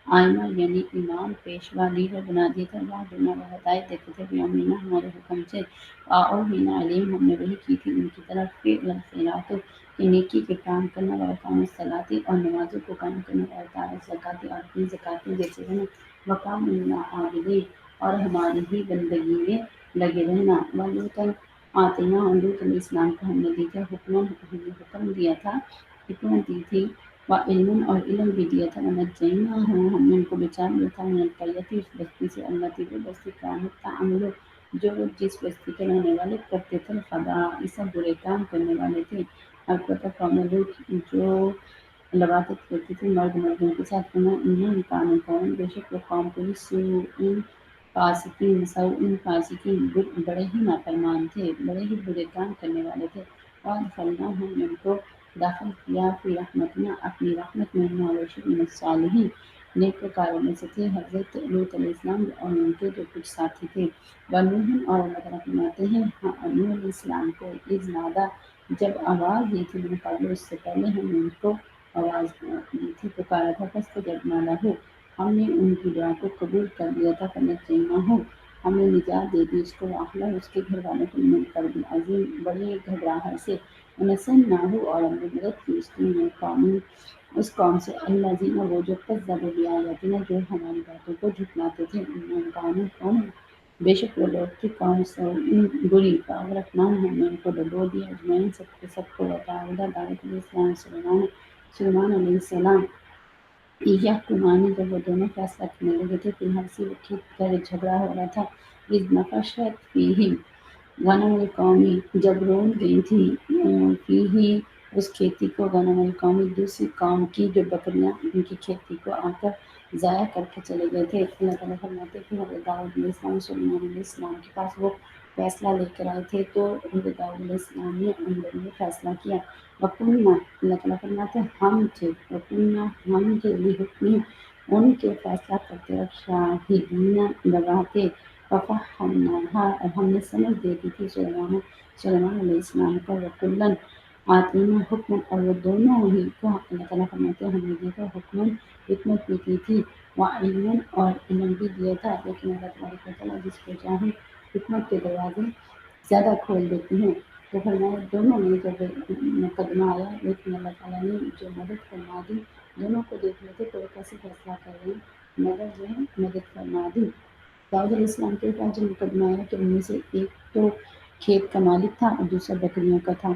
آئمہ یعنی امام پیشوا، لیڈر بنا دیا تھا، یہدون، وہ ہدایت دیتے تھے، بامرنا، ہمارے حکم سے، اوحینا علیہم، ہم نے وحی کی تھی ان کی طرف، فعل الخیرات، کہ نیکی کے کام کرنا، واقام الصلاۃ، اور نمازوں کو قائم کرنا، واعطاء الزکوٰۃ، اور اپنی زکاتیں دیتے رہنا، وقام لنا عابدین، اور ہماری ہی بندگی میں لگے رہنا، ولوطا، آتینا، لوط علیہ السلام کو ہم نے دی تھا حکم، ہم نے حکم دیا تھا، حکمت دی تھی، وعلم، اور علم بھی دیا تھا، ونجیناہ، ہم نے ان کو بچا لیا تھا، من القریۃ، اس بستی سے، التي، وہ بستی، کانت تعمل، جو جس بستی کے رہنے والے کرتے تھے، خبائث، برے کام کرنے والے تھے، آپ کو قوم لوط جو لواطت کرتی تھی مرد مردوں کے ساتھ، انہوں نے قانون قوم، بے شک وہ قوم پوری سوء فاسقین سوء فاسقین بڑے ہی نافرمان تھے، بڑے ہی برے کام کرنے والے تھے۔ وادخلناہم ان کو داخل کیا فی رحمتنا اپنی رحمت میں، مواشر من الصالحین نیک وکاروں میں سے تھے حضرت لوط علیہ السلام اور ان کے جو کچھ ساتھی تھے۔ ونوح اور اللہ تعالیٰ فرماتے ہیں نوح علیہ السلام کو اذ نادا جب آواز دی تھی من قبل اس سے پہلے ہم نے ان کو آواز دی تھی پکارا تھا فاستجبنا لہ ہم نے ان کی دعا کو قبول کر لیا تھا فنجیناہ ہم نے نجات دے دی اس کو واہلہ اس کے گھر والوں کو من کرب عظیم بڑی گھبراہٹ سے ونصرناہ اور ہم نے مدد کی اس کی من قوم اس قوم سے الذین وہ جو کذبوا بآیاتنا جو ہماری باتوں کو جھٹلاتے تھے انہم کانوا قوم بے شک وہ لوگ تھے قوم بری فاغرقناہم ہم نے ان کو ڈبو دیا اجمعین سب کو وقال دعوت الاسلام سلیمان علیہ السلام یحکمانی جب وہ دونوں فیصلہ کرنے لگے تھے فی الحال سے وہ ٹھیک کر جھگڑا ہو رہا تھا اذ نفشت فیہم غنم القومی جب رون گئی تھی فیہ اس کھیتی کو غنم القومی دوسری قوم کی جو بکریاں ان کی کھیتی کو آ کر ضائع کر کے چلے گئے تھے۔ اللہ تعالیٰ فرماتے ہیں کہ حضرت داؤد علیہ السلام سلیمان علیہ السلام کے پاس وہ فیصلہ لے کر آئے تھے تو حضرت داؤد علیہ السلام نے ان لوگوں نے فیصلہ کیا وقلنا اللہ تعالیٰ فرماتے ہیں ہم تھے وقلنا ہم تھے حکم ان کے فیصلہ کرتے وقت شاہدین گواہ تھے ففہمناہا اور ہم نے سمجھ دے دی تھی سلیمان علیہ السلام کو وکلن آتینا حکم اور وہ دونوں ہی کو اللہ تعالیٰ فرماتے ہیں ہم نے دیا تھا حکم حکمت بھی دی تھی وعلم اور علم بھی دیا تھا لیکن اللہ تبارک و تعالیٰ جس کو چاہے حکمت کے دروازے زیادہ کھول دیتے ہیں تو فرمایا دونوں نے جب مقدمہ آیا لیکن اللہ تعالیٰ نے جو مدد فرما دی دونوں کو دیکھ لیتے تو وہ کیسے فیصلہ کر رہے ہیں مگر جو ہے مدد فرما دی۔ داؤد علیہ السلام کے پاس جو مقدمہ آیا کہ ان میں سے ایک تو کھیت کا مالک تھا اور دوسرا بکریوں کا تھا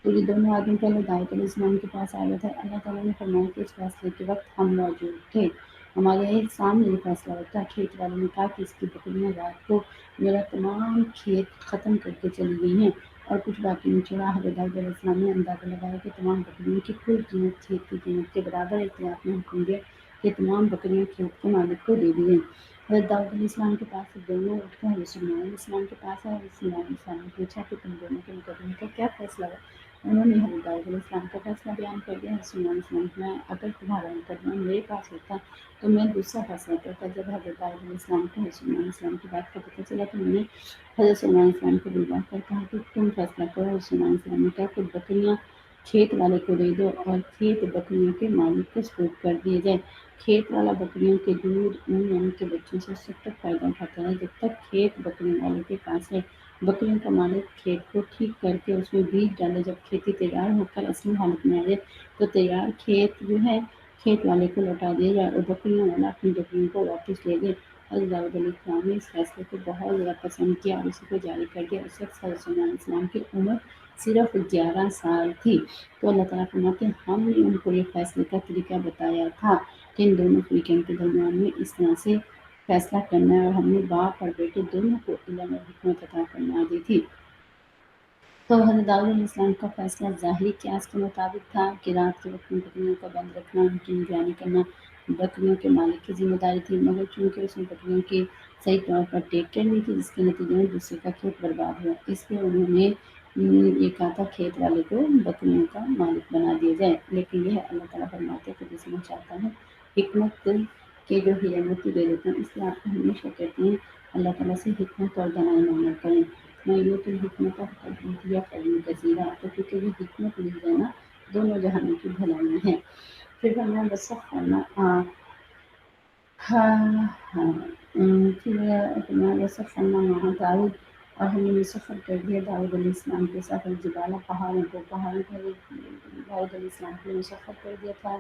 تو یہ دونوں آدمی پہلے داؤد علیہ السلام کے پاس آ گئے تھے۔ اللہ تعالیٰ نے فرمایا کہ اس فیصلے کے وقت ہم موجود تھے ہمارے سامنے یہ فیصلہ ہوتا ہے۔ کھیت والوں نے کہا کہ اس کی بکریاں رات کو میرا تمام کھیت ختم کر کے چلی گئی ہیں اور کچھ باقی نہیں چھوڑا۔ حضرت داؤد علیہ السلام نے اندازہ لگایا کہ تمام بکریوں کی کل قیمت کھیت کی قیمت کے برابر ہے اس لیے آپ نے حکم دیا کہ تمام بکریاں کھیت کے مالک کو دے دی ہیں۔ حضرت داؤد علیہ السلام کے پاس سے دونوں اٹھ کر حضرت سلیمان علیہ السلام کے پاس آئے۔ حضرت سلیمان علیہ السلام نے پوچھا کہ تم دونوں کے مقدمے کا کیا فیصلہ ہے؟ انہوں نے حضرت داؤد علیہ السلام کا فیصلہ بیان کر دیا۔ حضرت سلیمان علیہ السلام نے اگر تمہارا مقدمہ میرے پاس ہوتا تو میں دوسرا فیصلہ کرتا۔ جب حضرت داؤد علیہ السلام کو حضرت سلیمان علیہ السلام کی بات کا پتہ چلا تو انہوں نے حضرت سلیمان علیہ السلام کو بلوا کر کہا کہ تم فیصلہ کرو۔ حضرت سلیمان علیہ السلام نے کہا کہ بکریاں کھیت والے کو دے دو اور کھیت بکریوں کے مالک کو سپرد کر دیے جائے۔ کھیت والا بکریوں کے دودھ اون یعنی کے بچوں سے اس وقت تک فائدہ اٹھاتا ہے جب تک کھیت بکریوں والے کے پاس ہے۔ بکریوں کا مالک کھیت کو ٹھیک کر کے اس میں بیج ڈالے، جب کھیتی تیار ہو کر اصلی حالت میں آ جائے تو تیار کھیت جو ہے کھیت والے کو لوٹا دیا جائے اور بکریوں والا اپنی بکریوں کو واپس لے لے۔ حضرت داؤد علیہ السلام نے اس فیصلے کو بہت زیادہ پسند کیا اور اسی کو جاری کر دیا۔ اس وقت حضرت سلیمان علیہ السلام کی عمر صرف 11 سال تھی تو اللہ تعالیٰ فرماتے ہیں ہم نے ان کو یہ فیصلے کا طریقہ بتایا تھا کہ ان دونوں فریقین کے درمیان میں اس طرح سے فیصلہ کرنا ہے اور ہم نے باپ اور بیٹے دونوں کو علم اور حکمت عطا فرما دی تھی۔ تو حضرت داؤد علیہ السلام کا فیصلہ ظاہری قیاس کے مطابق تھا کہ رات کے وقت میں بکریوں کا بند رکھنا ان کی نگرانی کرنا بکریوں کے مالک کی ذمہ داری تھی مگر چونکہ اس نے بکریوں کی صحیح طور پر ٹیک کیئر نہیں کی جس کے نتیجے میں دوسرے کا کھیت برباد ہوا اس لیے انہوں نے یہ کہا تھا کھیت والے کو بکریوں کا مالک بنا دیا جائے لیکن یہ اللہ تعالیٰ فرماتے کہ جس میں چاہتا ہے حکمت کے جو ہدایت دے دیتے ہیں اس لیے آپ کو ہمیشہ کہتے ہیں اللہ تعالیٰ سے حکمت اور دانائی مانگا کریں۔ میں یہ تو حکمت یا فلم کثیرہ تو کیونکہ یہ حکمت مل جانا دونوں جہانوں کی بھلائیاں ہیں۔ پھر ہمیں وسخرنا پھر وسخرنا مع داؤد اور ہم نے مسخر کر دیا داؤد علیہ السلام کے ساتھ الجبال پہاڑوں کو داؤد علیہ السلام کو مسخر کر دیا تھا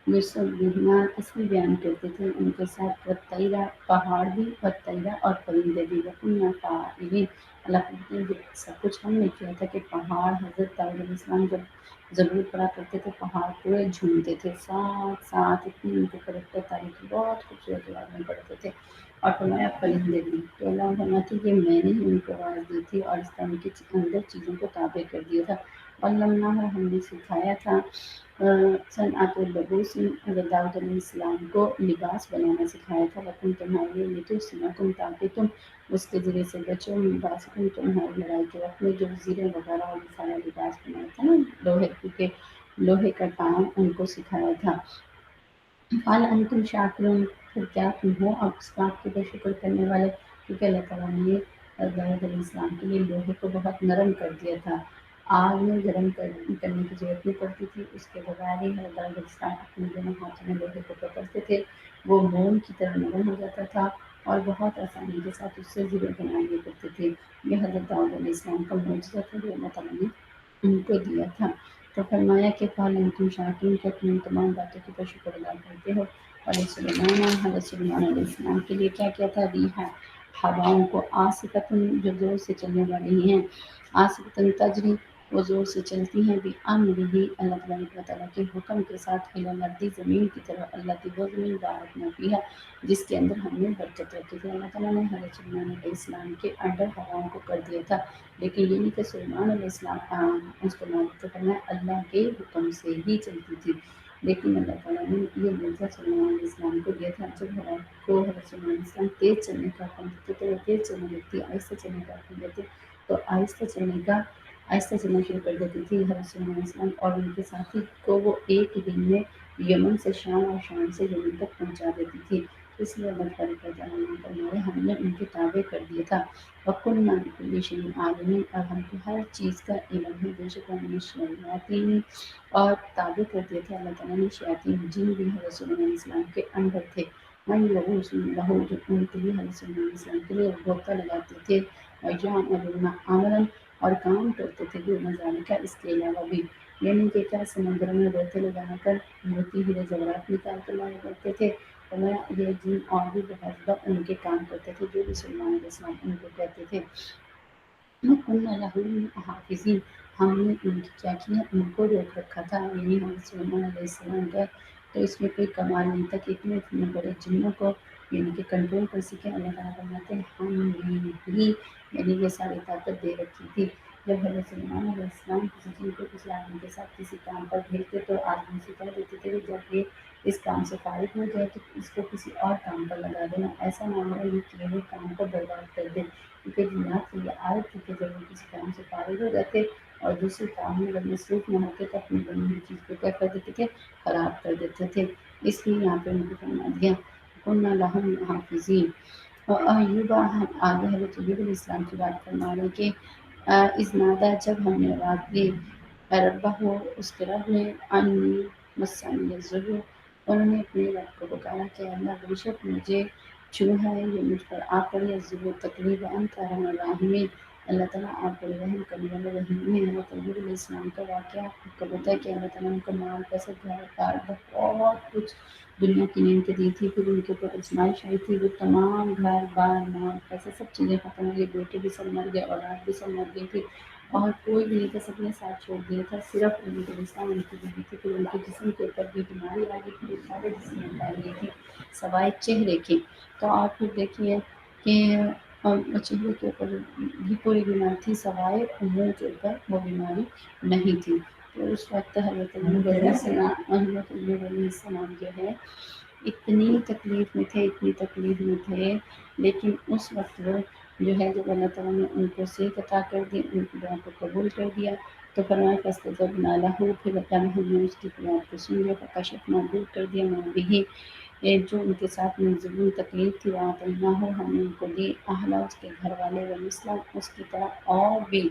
یسبحنا تسبیح بیان کرتے تھے ان کے ساتھ والطیرہ پہاڑ بھی والطیرہ اور پرندے بھی وکنا فاعلین اللہ کہتے ہیں سب کچھ ہم نے کیا تھا کہ پہاڑ حضرت داؤد علیہ السلام جب زبور پڑھا کرتے تھے پہاڑ پورے جھومتے تھے ساتھ ساتھ اتنی ان کو کرکٹر تاریخی بہت خوبصورت آواز میں پڑھتے تھے اور فرمایا پرندے بھی تو اللہ فرماتے کہ میں نے ہی ان کو آواز دی تھی اور اس طرح کے اندر چیزوں کو تابع کر دیا تھا علمناہ ہم نے سکھایا تھا صنعت اللبوس حضرت داؤد علیہ السلام کو لباس بنانا سکھایا تھا، وکم تمہارے لیے تو سنکم تاکہ تم اس کے ذریعے سے بچو، لباسکم تمہاری لڑائی کے وقت میں جو وزیریں وغیرہ اور یہ سارا لباس بنایا تھا نا لوہے، کیونکہ لوہے کا کام ان کو سکھایا تھا۔ قال انتم شاکرون، پھر کیا تم ہو اب اس بات کے شکر کرنے والے، کیونکہ اللہ تعالیٰ نے داؤد علیہ السلام کے لیے لوہے کو بہت نرم کر دیا تھا، آگ میں گرم کرنے کی ضرورت نہیں پڑتی تھی، اس کے بغیر ہی داؤد علیہ السلام اپنے دونوں ہاتھوں میں لوہے کو پکڑتے تھے، وہ موم کی طرح نرم ہو جاتا تھا اور بہت آسانی کے ساتھ اس سے ضرور بنا لیا کرتے تھے۔ یہ حضرت داؤد علیہ السلام کا معجزہ تھا جو اللہ تعالیٰ نے ان کو دیا تھا۔ تو فرمایا کہ قال انتم شاکرون، کہ تم تمام باتوں کے پر شکر ادا کرتے ہو۔ اور سلیمان، حضرت سلیمان علیہ السلام کے لیے کیا کیا تھا؟ ریحا، ہواؤں کو، آصفتن جو زور سے چلنے والی ہیں، آصفتن تجری وہ زور سے چلتی ہیں، بھی امرہ اللہ تعالیٰ کے حکم کے ساتھ، الی الارض زمین کی طرف، اللہ کی وہ زمین بارکنا فیہا جس کے اندر ہم نے برکت رکھی تھی۔ اللہ تعالیٰ نے حضرت سلیمان علیہ السلام کے انڈر ہواؤں کو کر دیا تھا، لیکن یہ نہیں کہ سلیمان علیہ السلام اس کو مانتے تھے، اللہ کے حکم سے ہی چلتی تھی۔ لیکن اللہ تعالیٰ نے یہ معجزہ سلیمان علیہ السلام کو دیا تھا، جب ہوا کو حضرت سلیمان علیہ السلام تیز چلنے کا حکم دیتے تو وہ تیز چلنے لگتی، آہستہ چلنے کا حکم دیتے تو آہستہ چلنا شروع کر دیتی تھی حضرت سلیمان علیہ السلام اور ان کے ساتھی کو، وہ ایک دن میں یمن سے شام اور شام سے یمن تک پہنچا دیتی تھی۔ اس لیے اللہ تعالیٰ نے فرمایا ہم نے ان کے تابع کر دیا تھا، وَكُنَّا بِكُلِّ شَيْءٍ عَالِمِينَ، اور ہم کو ہر چیز کا علم ہے، بے شک ہم نے شیاطین اور تابع کر دیا تھا اللہ تعالیٰ نے شیاطین، جن بھی حضرت سلیمان علیہ السلام کے اندر تھے، من یغوص لہو جو ان کے لیے حضرت سلیمان علیہ السلام کے لیے غوطہ لگاتے تھے، وَيَعْمَلُونَ عَمَلًا اور کام کرتے تھے، دون ذالک اس کے علاوہ بھی، یعنی کہ کیا سمندر میں غوطے لگا کر موتی ہیرے زیورات نکال کر لایا کرتے تھے، یہ جن اور بھی بہت بڑا ان کے کام کرتے تھے جو بھی سلیمان علیہ السلام ان کو کہتے تھے۔ وَكُنَّا لَهُ حَافِظِينَ، ہم نے ان کی کیا کیا، ان کو روک رکھا تھا، یعنی حضرت سلیمان علیہ السلام کا تو اس میں کوئی کمال نہیں تھا کہ اتنے بڑے جنوں کو یعنی کہ کنٹرول کر سکے۔ اللہ تعالیٰ فرماتے ہیں ہم نے بھی یعنی یہ ساری طاقت دے رکھی تھی۔ جب حضرت سلیمان علیہ السلام کسی چیز کو کسی آدمی کے ساتھ کسی کام پر بھیجتے تو آدمی سے کہہ دیتے تھے کہ جب یہ اس کام سے فارغ ہو جائے تو اس کو کسی اور کام پر لگا دینا، ایسا نہ ہو یہ کیے ہوئے کام کو برباد کر دے، کیونکہ جنات کی یہ عادت تھی کہ جب وہ کسی کام سے فارغ ہو جاتے اور دوسرے کام میں جب مصروف نہ ہوتے تو اپنی بنی ہوئی چیز کو کیا کر دیتے تھے، خراب کر دیتے تھے۔ اس لیے یہاں پہ ان کو فرما دیا کُنَّا لَهُمْ حَافِظِينَ۔ اور ایوب، ہم آگے حضرت ایوب علیہ السلام کی بات فرما رہے کہ اذ نادیٰ جب ہم نے آواز دی، ربہ اس کے رب نے، انی مسنی الضر، انہوں نے اپنے رب کو پکارا کہ اللہ بے شک مجھے چھو ہے یہ مجھ پر آ پڑی الضر تکلیف، وانت ارحم الراحمین، اللہ تعالیٰ آپ بڑے رحم کرنے والے رحیم ہیں۔ حضرت ایوب علیہ السلام کا واقعہ آپ کو پتہ ہے کہ اللہ تعالیٰ نے ان کو مال پیسے گھر بار بہت کچھ دنیا کی نعمتیں دی تھی، پھر ان کے اوپر آزمائش آئی تھی، وہ تمام گھر بار مال پیسے سب چیزیں ختم ہو گئی، بیٹے بھی سب مر گئے، اولاد بھی سب مر گئی تھی اور کوئی بھی نہیں تھا، سب نے ساتھ چھوڑ دیا تھا، صرف ایوب علیہ السلام ان کی بیوی تھی۔ پھر ان کے جسم کے اوپر بھی بیماری آ گئی تھی، سارے جسم میں پھیل گئی تھی سوائے چہرے کے۔ تو آپ پھر دیکھیے کہ چہرے کے اوپر بھی پوری بیماری تھی سوائے منہ کے اوپر وہ بیماری نہیں تھی۔ تو اس وقت حضرت ایوب علیہ السلام جو ہے اتنی تکلیف میں تھے، اتنی تکلیف میں تھے، لیکن اس وقت وہ جو ہے جب اللہ تعالیٰ نے ان کو صحت عطا کر دی، ان کی دعا کو قبول کر دیا تو فرمایا فاستجبنا لہ، پھر اللہ ہم نے اس کی فریاد کو سن لیا، فکشفنا دور کر دیا ما بہ جو ان کے ساتھ میں ظلم تکلیف تھی، وآتیناہ ہم نے ان کو دی اہلہ اس کے گھر والے، ومثلا اس کی طرح اور بھی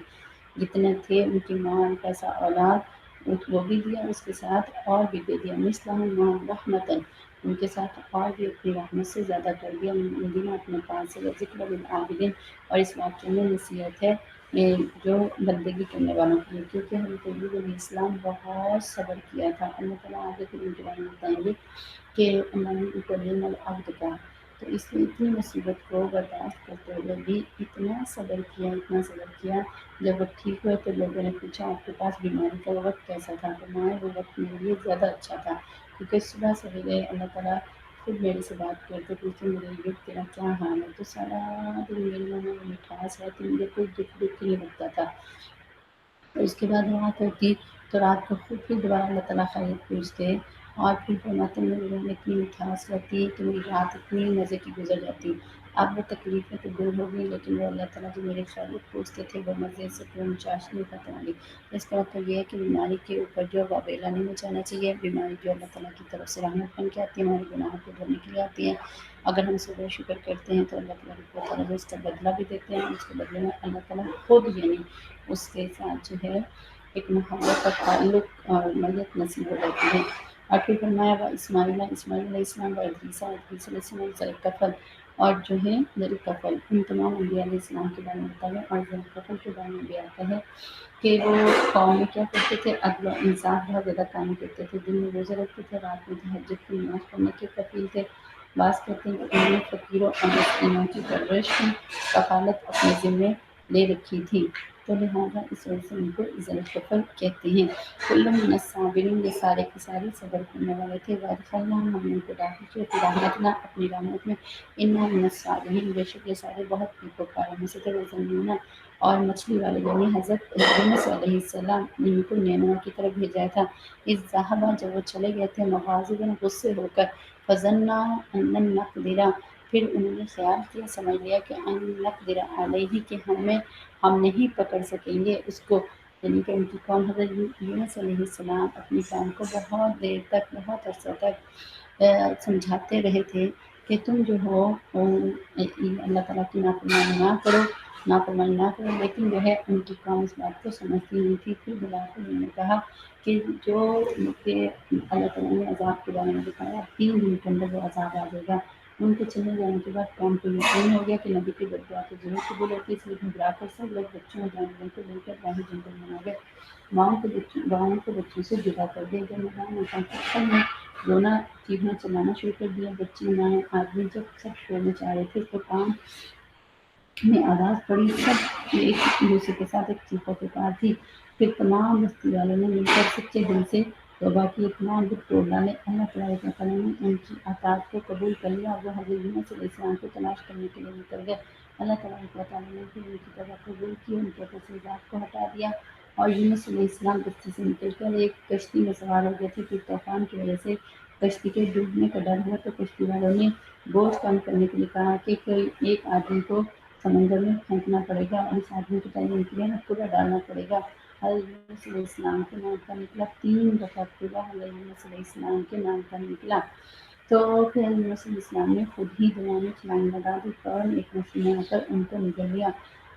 جتنے تھے ان کی مال پیسہ اولاد وہ بھی دیا، اس کے ساتھ اور بھی دے دیا، مثلہم رحمتاً ان کے ساتھ اور بھی اپنی رحمت سے زیادہ کر دیا، مدینہ اپنے پاس سے، ذکر للعابدین، اور اس واقعے میں نصیحت ہے جو بندگی کرنے والوں کے لیے، کیونکہ حضرت ایوب علیہ السلام بہت صبر کیا تھا۔ اللہ تعالیٰ آگے پھر ان کے بارے میں بتائیں گے کہ اللہ نے ان کو نعم العبد کہا، تو اس لیے اتنی مصیبت کو برداشت کرتے ہوئے بھی اتنا صبر کیا، جب وہ ٹھیک ہوئے تو لوگوں نے پوچھا آپ کے پاس بیماری کا وقت کیسا تھا، فرمایا وہ وقت میرے لیے زیادہ اچھا تھا، کیونکہ صبح سویرے اللہ تعالیٰ خود میرے سے بات کرتے پوچھتے میرے ایوب تیرا کیا حال ہے، تو سارا دن میرے منہ میں مٹھاس رہتی، مجھے کوئی دکھ ہی نہیں لگتا تھا۔ اور اس کے بعد دعا کرتی تو رات کو خود پھر دوبارہ اللہ تعالیٰ خیریت پوچھتے اور پھر فرماتے میری روح میں اتنی مٹھاس رہتی کہ میری رات اتنی مزے کی گزر جاتی. اب وہ تکلیفیں تو دور ہو گئی لیکن وہ اللہ تعالیٰ جو میری خیریت پوچھتے تھے وہ مزے سکون چاشنی ختم ہو گئی. اس کا مطلب یہ ہے کہ بیماری کے اوپر جو وبیلا نہیں مچانا چاہیے. بیماری جو اللہ تعالیٰ کی طرف سے رحمت بن کے آتی ہے، ہمارے گناہوں کو دھونے کے لیے آتی ہے. اگر ہم صبح شکر کرتے ہیں تو اللہ تعالیٰ اس کا بدلہ بھی دیتے ہیں. اس کے بدلے میں اللہ تعالیٰ خود یعنی اس کے ساتھ جو ہے ایک محبت کا تعلق اور میت نصیب ہو جاتی ہے. اور پھر فرمایا اسماعیل علیہ السلام و ادریسہ علیہ السلام ذوالکفل اور جو ہے ذوالکفل ان تمام انبیاء علیہ السلام کے بارے میں بتایا. اور ذوالکفل کے بارے میں بھی آتا ہے کہ وہ قوم میں کیا کرتے تھے، عدل و انصاف بہت زیادہ کام کرتے تھے. دن میں روزے رکھتے تھے، رات میں تہجد کی نماز پڑھنے کے کفیل تھے. بعض کہتے ہیں کہ انہوں نے فقیروں اور مسکینوں کی پرورش کی کفالت اپنے ذمے لے رکھی تھی، تو لہٰذا اس وجہ سے ان کو ذوالکفل کہتے ہیں. کل من الصابرین، یہ سارے کے سارے صبر کرنے والے تھے. وادخلناہم، ہم نے ان کو داخل کیا فی رحمتنا، اپنی رحمت میں. انہم من الصالحین، بے شک یہ سارے بہت نیکوکاروں میں سے تھے. وزنونا، اور مچھلی والے یعنی حضرت یونس علیہ السلام نے ان کو نینوا کی طرف بھیجا تھا. اس ذہبا، جب وہ چلے گئے تھے مغاضباً غصے ہو کر. فظنا ان لن نقدر، پھر انہوں نے خیال کیا، سمجھ لیا کہ ان نقدر علیہ، کہ ہم نہیں پکڑ سکیں گے اس کو. یعنی کہ ان کی قوم حضرت یونس علیہ السلام اپنی قوم کو بہت دیر تک، بہت عرصہ تک سمجھاتے رہے تھے کہ تم جو ہو اللہ تعالیٰ کی نافرمانی نہ کرو، لیکن جو ہے ان کی قوم اس بات کو سمجھتی نہیں تھی. پھر بلا کر انہوں نے کہا کہ جو اللہ تعالیٰ نے عذاب کے بارے میں بتایا 3 دن کے اندر وہ عذاب آ جائے گا. ان کے چلے جانے کے بعد قوم کو یقین ہو گیا کہ نبی کی بددعا تو ضرور قبول ہوتی ہے، اس لیے گھبرا کر سب لوگ بچوں اور جانوروں کو لے کر باہر جنگل میں آ گئے. گاؤں کو بچوں سے جدا کر دیا گیا. میدان سب نے رونا چیخنا چلانا شروع کر دیا. بچے، مائیں، آدمی جب سب شور مچا رہے تھے تو کام میں آواز پڑی، سب ایک دوسرے کے ساتھ ایک چیخو پکار تھی. پھر تمام بستی والوں نے مل کر سچے دل سے توبہ کی، تمام دکھ توڑ ڈالے. اللہ تعالیٰ نے ان کی اطاعت کو قبول کر لیا. وہ حضرت یونس علیہ السلام کو تلاش کرنے کے لیے نکل گئے. اللہ تعالیٰ نے پھر ان کی توبہ قبول کی، ان کے اوپر سے عذاب کو ہٹا دیا. اور یونس علیہ السلام بستی سے نکل کر ایک کشتی میں سوار ہو گئے تھے. پھر طوفان کی وجہ سے کشتی کے ڈوبنے کا ڈر ہوا تو کشتی والوں نے بوجھ کم کرنے کے لیے کہا کہ کوئی ایک آدمی کو سمندر میں پھینکنا پڑے گا اور اس آدمی کو تعلیم کے لیے پورا ڈالنا پڑے گا. حضرت یونس علیہ السلام کے نام کا نکلا. 3 دفعہ پورا حضرت یونس علیہ السلام کے نام کا نکلا. تو پھر یونس علیہ السلام نے خود ہی دنیا میں چھلانگ لگا دی. فوراً ایک مچھلی نے آ کر ان کو نگل لیا.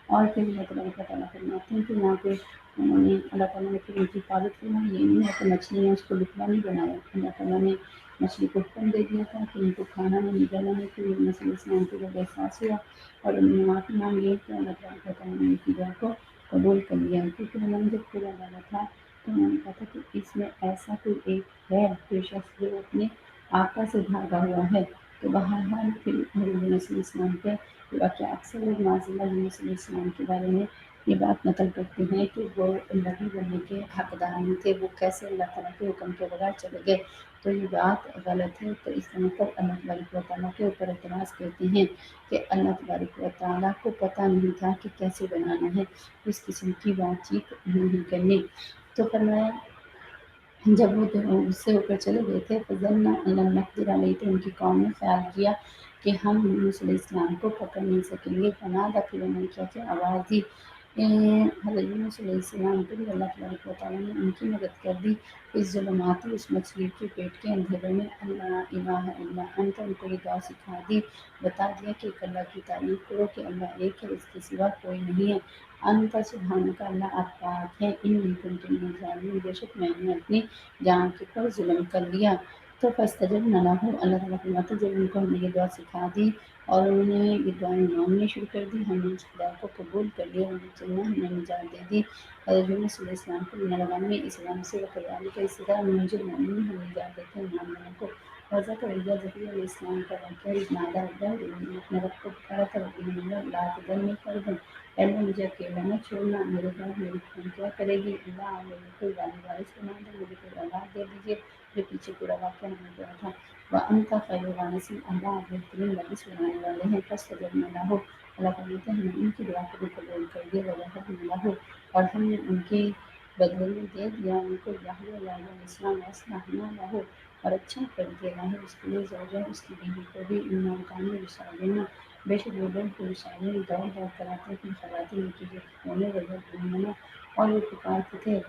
اور پھر اللہ تعالیٰ فرماتے ہیں کہ یہاں پہ اللہ تعالیٰ نے پھر ان کی حفاظت فرمائی. یہ نہیں ہے کہ مچھلی نے اس کو لکما نہیں بنایا. اللہ تعالیٰ نے مچھلی کو حکم دے دیا تھا کہ ان کو کھانا میں نگلا نہیں. پھر یونس علیہ السلام کو جب احساس ہوا اور انہوں نے معافی مانگی تو اللہ تعالیٰ نے ان کی دعا کو قبول کر لیا. کیونکہ انہوں نے جب پورا ڈالا تھا تو انہوں نے کہا تھا کہ اس میں ایسا کوئی ایک ہے کوئی شخص جو اپنے آقا سے بھاگا ہوا ہے. تو بہرحال پھر یونس علیہ السلام کے واقعہ اکثر لوگ معاذ اللہ یونس علیہ السلام کے بارے میں یہ بات نقل کرتے ہیں کہ وہ نبی بننے کے حقدار نہیں تھے. وہ کیسے اللہ تعالیٰ کے حکم کے بغیر چلے گئے. تو یہ بات غلط ہے. تو اس کا مطلب اللہ تبارک و تعالیٰ کے اوپر اعتراض کرتے ہیں کہ اللہ تبارک و تعالیٰ کو پتہ نہیں تھا کہ کیسے بنانا ہے. اس قسم کی بات چیت نہیں کرنی. تو فرمایا جب وہ اس سے اوپر چلے گئے تھے فظنا ان لن نقدر علیہ، تو ان کی قوم نے خیال کیا کہ ہم یونس علیہ السلام کو پکڑ نہیں سکیں گے. فنادیٰ، پھر انہوں نے کیا آواز دی. حضرت یونس علیہ السلام کو بھی اللہ تبارک و تعالیٰ نے ان کی مدد کر دی. اس ظلمات، اس مچھلی کے پیٹ کے اندھیروں میں اللہ الہ الا انت، ان کو یہ دعا سکھا دی. بتا دیا کہ ایک اللہ کی تعریف کرو کہ اللہ ایک ہے، اس کے سوا کوئی نہیں ہے. انت، سبحانک، اللہ آپ پاک ہے. انی کنت من الظالمین، بے شک میں نے اپنی جان کے پر ظلم کر لیا. تو فاستجبنا لہ، اللہ تعالیٰ فرماتے جب ان کو ہم نے یہ دعا سکھا دی اور انہوں نے یہ دعائیں مانگنی شروع کر دی، ہم نے اس دعا کو قبول کر لیا. ہم نے نجات دے دی حضرت یونس علیہ السلام کو من الغم، اس غم سے. وکذالک، اسی طرح ننجی المؤمنین، ہم نجات دیتے ہیں ایمان والوں کو. وذکریا، زکریا علیہ السلام کا واقعہ. اذ نادیٰ ربہ، انہوں نے اپنے رب کو پکارا تھا. رب انی لا تذرنی فردا، اے اللہ مجھے اکیلا نہ چھوڑنا. میرے بعد میری قوم کیا کرے گی. اللہ، میرے کوئی والی وارث بنا دو، مجھے کوئی اولاد دے دیجیے. جو پیچھے پورا واقعہ ہم نے پڑھا تھا. وانت خیر الوارثین، اللہ آپ بہترین وارث بنانے والے ہیں. فاستجبنا لہ، اللہ فرماتے ہیں ہم نے ان کی دعا کو بھی قبول کر دیا. ووہبنا لہ، اور ہم نے ان کی بدلے میں دے دیا ان کو یحییٰ علیہ السلام واصلحنا لہ اور اچھا کر دیا ہے اس کے لیے زوجہ اس کی بیوی کو بھی انہم کانوا یصارعون بے شک وہ لوگ جو یصارعون دوڑ دوڑ کر آتے تھے خواتین کی جو ہونے وجہ اور وہ پکارتے تھے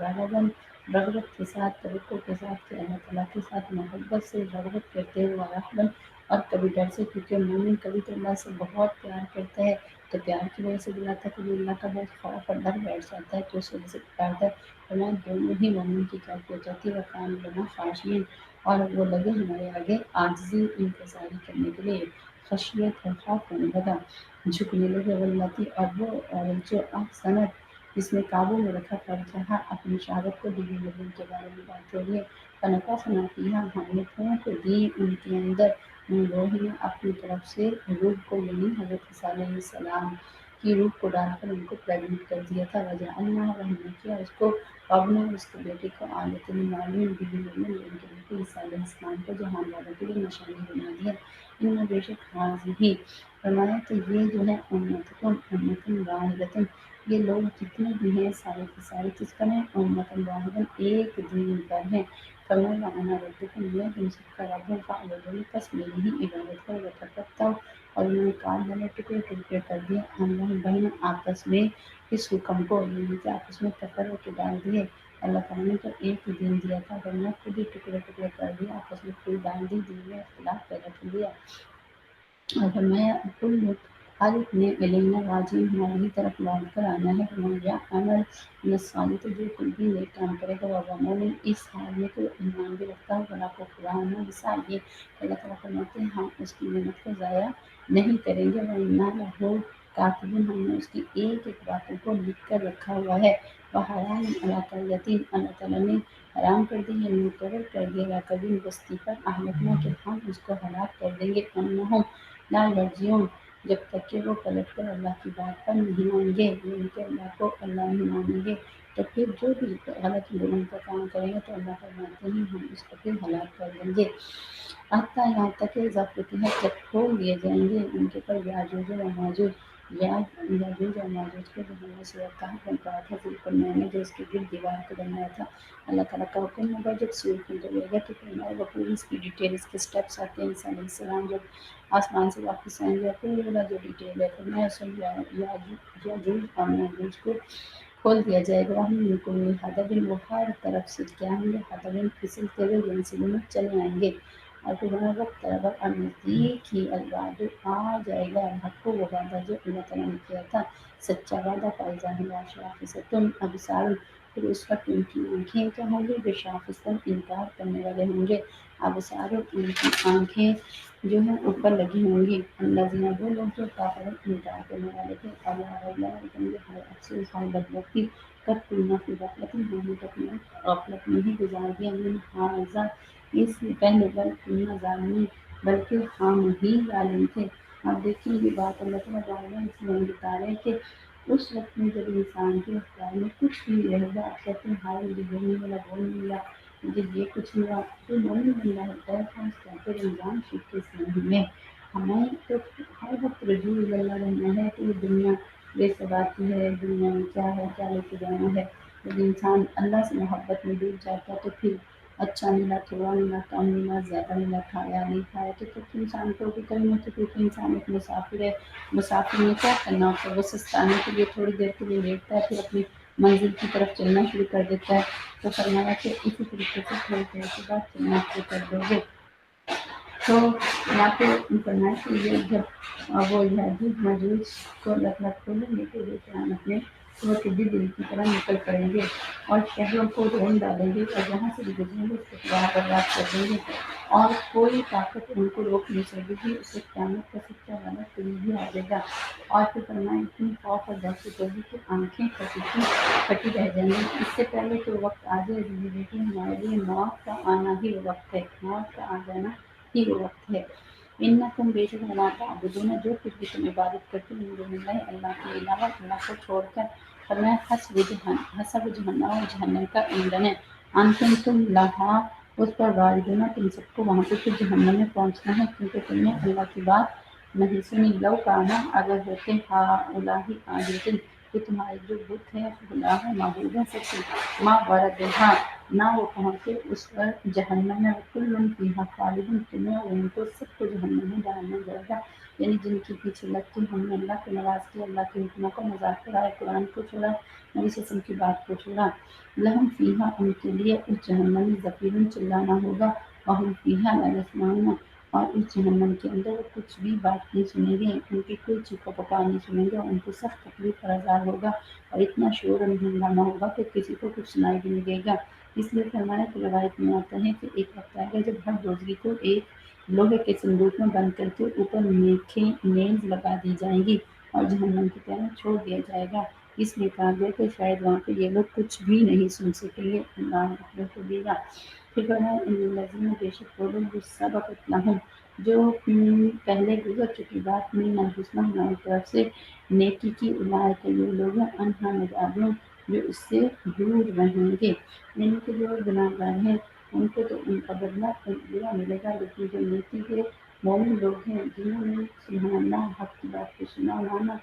رغبت کے ساتھ توقع کے ساتھ کہ اللہ تعالیٰ کے ساتھ محبت سے رغبت کرتے ہوئے رحمن اور کبھی ڈر سے، کیونکہ مومن کبھی تو اللہ سے بہت پیار کرتا ہے تو پیار کی وجہ سے بلاتا ہے، کبھی اللہ کا بہت خوف اور ڈر بیٹھ جاتا ہے تو اس وجہ سے پکارتا ہے۔ فرمایا دونوں ہی مومن کی کیفیت ہوتی ہے وکان لنا خاشعین اور وہ لگے ہمارے آگے عاجزی انکساری کرنے کے لیے، خشیت اور خوف ہونے لگا، جھکنے لگے، واللاتی اور وہ عورت جو احسنت جس نے قابو میں رکھا فرجہا اپنی شہادت کو بیوی مریم کے بارے میں بات ہو رہی ہے، فنفخنا فیہا ہم نے پھونک دی ان کے اندر من روحنا اپنی طرف سے روح کو، یعنی حضرت عیسیٰ علیہ السلام کی روح کو ڈال کر ان کو پریگنٹ کر دیا تھا، وجعلناہ اور ہم نے کیا اس کو وابنہ اس کے بیٹے کو آیۃ للعالمین بیوی مریم نے ان کے بیٹے عیسیٰ علیہ السلام کو جہان والوں کے لیے نشانی بنا دیا۔ ان بے شک حاضی فرمایا کہ یہ جو ہے امتکم امتن واحدتن، یہ لوگ جتنے بھی ہیں سارے کے سارے کس پر ہیں، امتن واحدن ایک دین پر ہیں، فرمایا وانا ربکم میں تم سب کا رب ہوں فاعبدونی پس میری ہی عبادت کرو، وتفقہوا اور انہوں نے کاٹ ڈالے ٹکڑے ٹکڑے کر دیا ہم بہن آپس میں اس حکم کو، یعنی کہ آپس میں تفرق ڈال دیے۔ اللہ تعالیٰ نے تو ایک ہی دین دیا تھا ورنہ خود ہی ٹکڑے ٹکڑے کر دیا، آپس میں کوئی ڈال دی، دین میں اختلاف پیدا کر دیا۔ اور فرمایا کل ہر ایک نے الینا راجعین ہماری طرف لوٹ کر آنا ہے، فرمایا عمل من الصالحات جو کوئی بھی نیک کام کرے گا وہ مومن اس حال میں تو ایمان بھی رکھتا ہے ولا کفران بسعی، اللہ تعالیٰ فرماتے ہیں ہم اس کی محنت کو ضائع نہیں کریں گے، وَإِنَّا لَهُ کاتبون ہم نے اس کی ایک ایک باتوں کو لکھ کر رکھا ہوا ہے، وحرام علی قریۃ اللہ تعالیٰ نے حرام کر دی ہے، مقرر کر دیا یا کبھی بستی پر اہلکنا کہ ہم اس کو ہلاک کر دیں گے، انہم لا یرجعون جب تک کہ وہ پلٹ کر اللہ کی بات پر نہیں آئیں گے، یعنی کہ اللہ کو اللہ نہیں مانیں گے تو پھر جو بھی غلط لوگوں کا کام کریں گے تو اللہ فرماتے ہیں ہم اس کو پھر ہلاک کر دیں گے، حتیٰ یہاں تک کہ ذاتیت جب کھول دیے جائیں گے ان کے پر یاجوج و ماجوج، یاجوج و ماجوج کو جو ہم نے سورۃ کہف میں پڑھا تھا ذوالقرنین نے جو اس کے گرد دیوار کو بنایا تھا، اللہ تعالیٰ کا حکم ہوگا جب سور کھولے گا تو فرمایا وہ پوری اس کی ڈیٹیل اس کے اسٹیپس آتے ہیں، عیسیٰ علیہ السلام جب آسمان سے واپس آئیں گے پورا جو ڈیٹیل ہے فرمایا سب یاجوج اور ماجوج کو کھول دیا جائے گا، ہم ان کو حدب وہ ہر طرف سے کیا ہوں گے حدب پھسلتے ہوئے ینسلون میں چلے آئیں گے، اور پھر ہمیں وقت طرح اور نزدیک ہی الوعد آ جائے گا الحق کو وہ وعدہ جو اللہ تعالیٰ نے کیا تھا سچا وعدہ، فائزہ ہوا شاخصتم ابصار پھر اس وقت ان کی آنکھیں کیا ہوں گی بے شاخصتم انکار کرنے والے ہوں گے، ابصار ان کی آنکھیں جو ہیں اوپر لگی ہوں گی، اللہ زینا وہ لوگ جو کافر انکار کرنے والے تھے، اللہ ہر افسوس ہر بدبختی کر تم فی غفلت ہم نے اپنے غفلت میں ہی گزار دیا، من حاضہ اس سے پہلے بل کنا ظالمین بلکہ ہم ہی ظالم تھے۔ اب دیکھیں یہ بات اللہ تعالیٰ ظالم اس لیے بتا رہے ہیں کہ اس وقت میں جب انسان کے اختیار میں کچھ بھی رہے گا آپ کہتے ہیں ہائے مجھے یہ نہیں ملا وہ نہیں ملا مجھے یہ کچھ ملا، تو مومن بندہ ہوتا ہے خاص طور پر رمضان شریف کے اس مہینے میں ہمیں تو ہر وقت رجوع اللہ رہنا ہے کہ یہ دنیا بے ثباتی ہے، دنیا میں کیا ہے کیا لے کے جانا ہے، جب انسان اللہ سے محبت میں ڈوب جاتا ہے تو پھر اچھا ملا تھوڑا ملا کم ملا زیادہ ملا کھایا نہیں کھایا تو پھر انسان کو بھی کرنا تو کیونکہ انسان ایک مسافر ہے، مسافر میں کیا کرنا ہوتا ہے وہ سستانے کے لیے تھوڑی دیر کے لیے لیٹتا ہے پھر اپنی منزل کی طرف چلنا شروع کر دیتا ہے، تو فرمایا کہ اسی طریقے سے تھوڑی دیر کے بعد چلنا شروع کر دو گے، تو یہاں پہ فرمایا کہ یہ جب وہ یاجوج ماجوج کو اللہ تعالیٰ کھولیں گے تو وہ قیامت اپنے وہ ٹڈی دل کی طرح نکل پڑیں گے اور شہروں کو رون ڈالیں گے اور جہاں سے بھی گزریں گے اس کو تباہ برباد کر دیں گے اور کوئی طاقت ان کو روک نہیں سکے گی، اس سے قیامت کا سچا والا قریب بھی آ جائے گا، اور پھر فرمایا اتنی خوف اور دہشت ہوگی کہ آنکھیں پھٹی رہ جائیں گی، اس سے پہلے کہ وہ وقت آ جائے بیٹی ہمارے لیے موت کا آنا ہی وہ وقت ہے، موت کا آ جانا ہی وہ وقت ہے، انکم بے شک وما تعبدون جو کچھ بھی تم عبادت کرتے ہو من دون اللہ اللہ کے علاوہ اللہ کو چھوڑ کر، فرمایا حسب جہنم کا ایندھن ہے، انتم تم لہا اس پر واردون تم سب کو وہاں پہ پھر جہنم میں پہنچنا ہے کیونکہ تم نے اللہ کی بات نہیں سنی، لو کانا اگر ہوتے ہؤلاء آلہۃ کہ تمہارے جو بت ہے خدا ہے معبود ہے سب سے ماں واردہا نہ وہ پہنچے اس پر جہنم میں کل فیہا خالدون تمہیں اور ان کو سب کو جہنم میں ڈالنا جائے گا۔ یعنی جن کے پیچھے لگ کے ہم نے اللہ کو ناراض کیا، اللہ کے حکموں کا مذاق کرا، قرآن کو چھوڑا، نبی صلی اللہ علیہ وسلم کی بات کو چھوڑا، لہم فیہا ان کے لیے اس جہنم میں زفیر چلانا ہوگا، وہم فیہا لا یسمعون اور اس جہنم کے اندر وہ کچھ بھی بات نہیں سنیں گے، ان کی کوئی چیخو پکار نہیں سنیں گے، ان کو سخت تکلیف اور عذاب ہوگا اور اتنا شور اور ہنگامہ ہوگا کہ کسی کو کچھ سنائی بھی نہیں دے گا۔ اس لیے فرمایا کہ روایت میں آتا ہے کہ ایک وقت آئے گا جب ہر دوزخی کو ایک لوہے کے صندوق میں بند کر کے اوپر میخیں نیز لگا دی جائیں گی اور جہنم کی طرف چھوڑ دیا جائے گا۔ اس لیے کہا گیا کہ شاید وہاں پہ یہ لوگ کچھ بھی نہیں سن سکیں گے۔ اللہ اکبر کبیرہ۔ پھر فرمایا ان الذین بے شک وہ لوگ جو سبقت لہم جو پہلے گزر چکی بات میں الحسنی ہماری طرف سے نیکی کی، اولئک یہ لوگ عنہا مبعدون جو اس سے دور رہیں گے۔ یعنی کہ جو گناہ گار ہیں ان کو تو ان کا بدلہ برا ملے گا، لیکن جو نیکی کے مومن لوگ ہیں جنہوں نے سبحان اللہ حق کی بات کو سنا مانا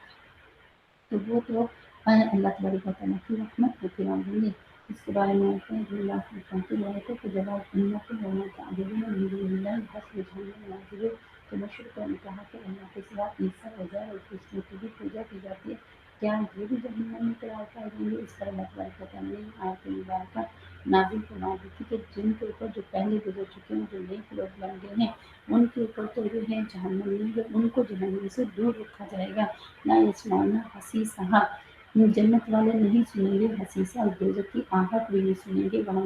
تو وہ تو اللہ تبارک و تعالیٰ کی رحمت میں پھر آئیں گے۔ اس کے بارے میں آتے ہیں جو اللہ کی چاہتے رہتے کہ جب آپ امت ہونا تعبیروں میں مجھے اللہ بس بجھانے نازلے تو مشرقوں نے کہا کہ اللہ کے سوا عیسیٰ وجہ اور کسی کی بھی پوجا کی جاتی ہے، کیا یہ بھی جہنم میں قرار پائے جائیں گے؟ اس پر اللہ تبارک و تعالیٰ نے آیت مبارکہ نازل فرما دی تھی کہ جن کے اوپر جو پہلے گزر چکے ہیں، جو نیک لوگ بن گئے ہیں، ان کے اوپر تو جو ہے جہنم میں ان کو جہنم سے دور رکھا جائے گا۔ نہ یسمعون حسیسہا جنت والے نہیں سنیں گے حسیسہ، اور دوزخ کی آہٹ بھی نہیں سنیں گے، وہاں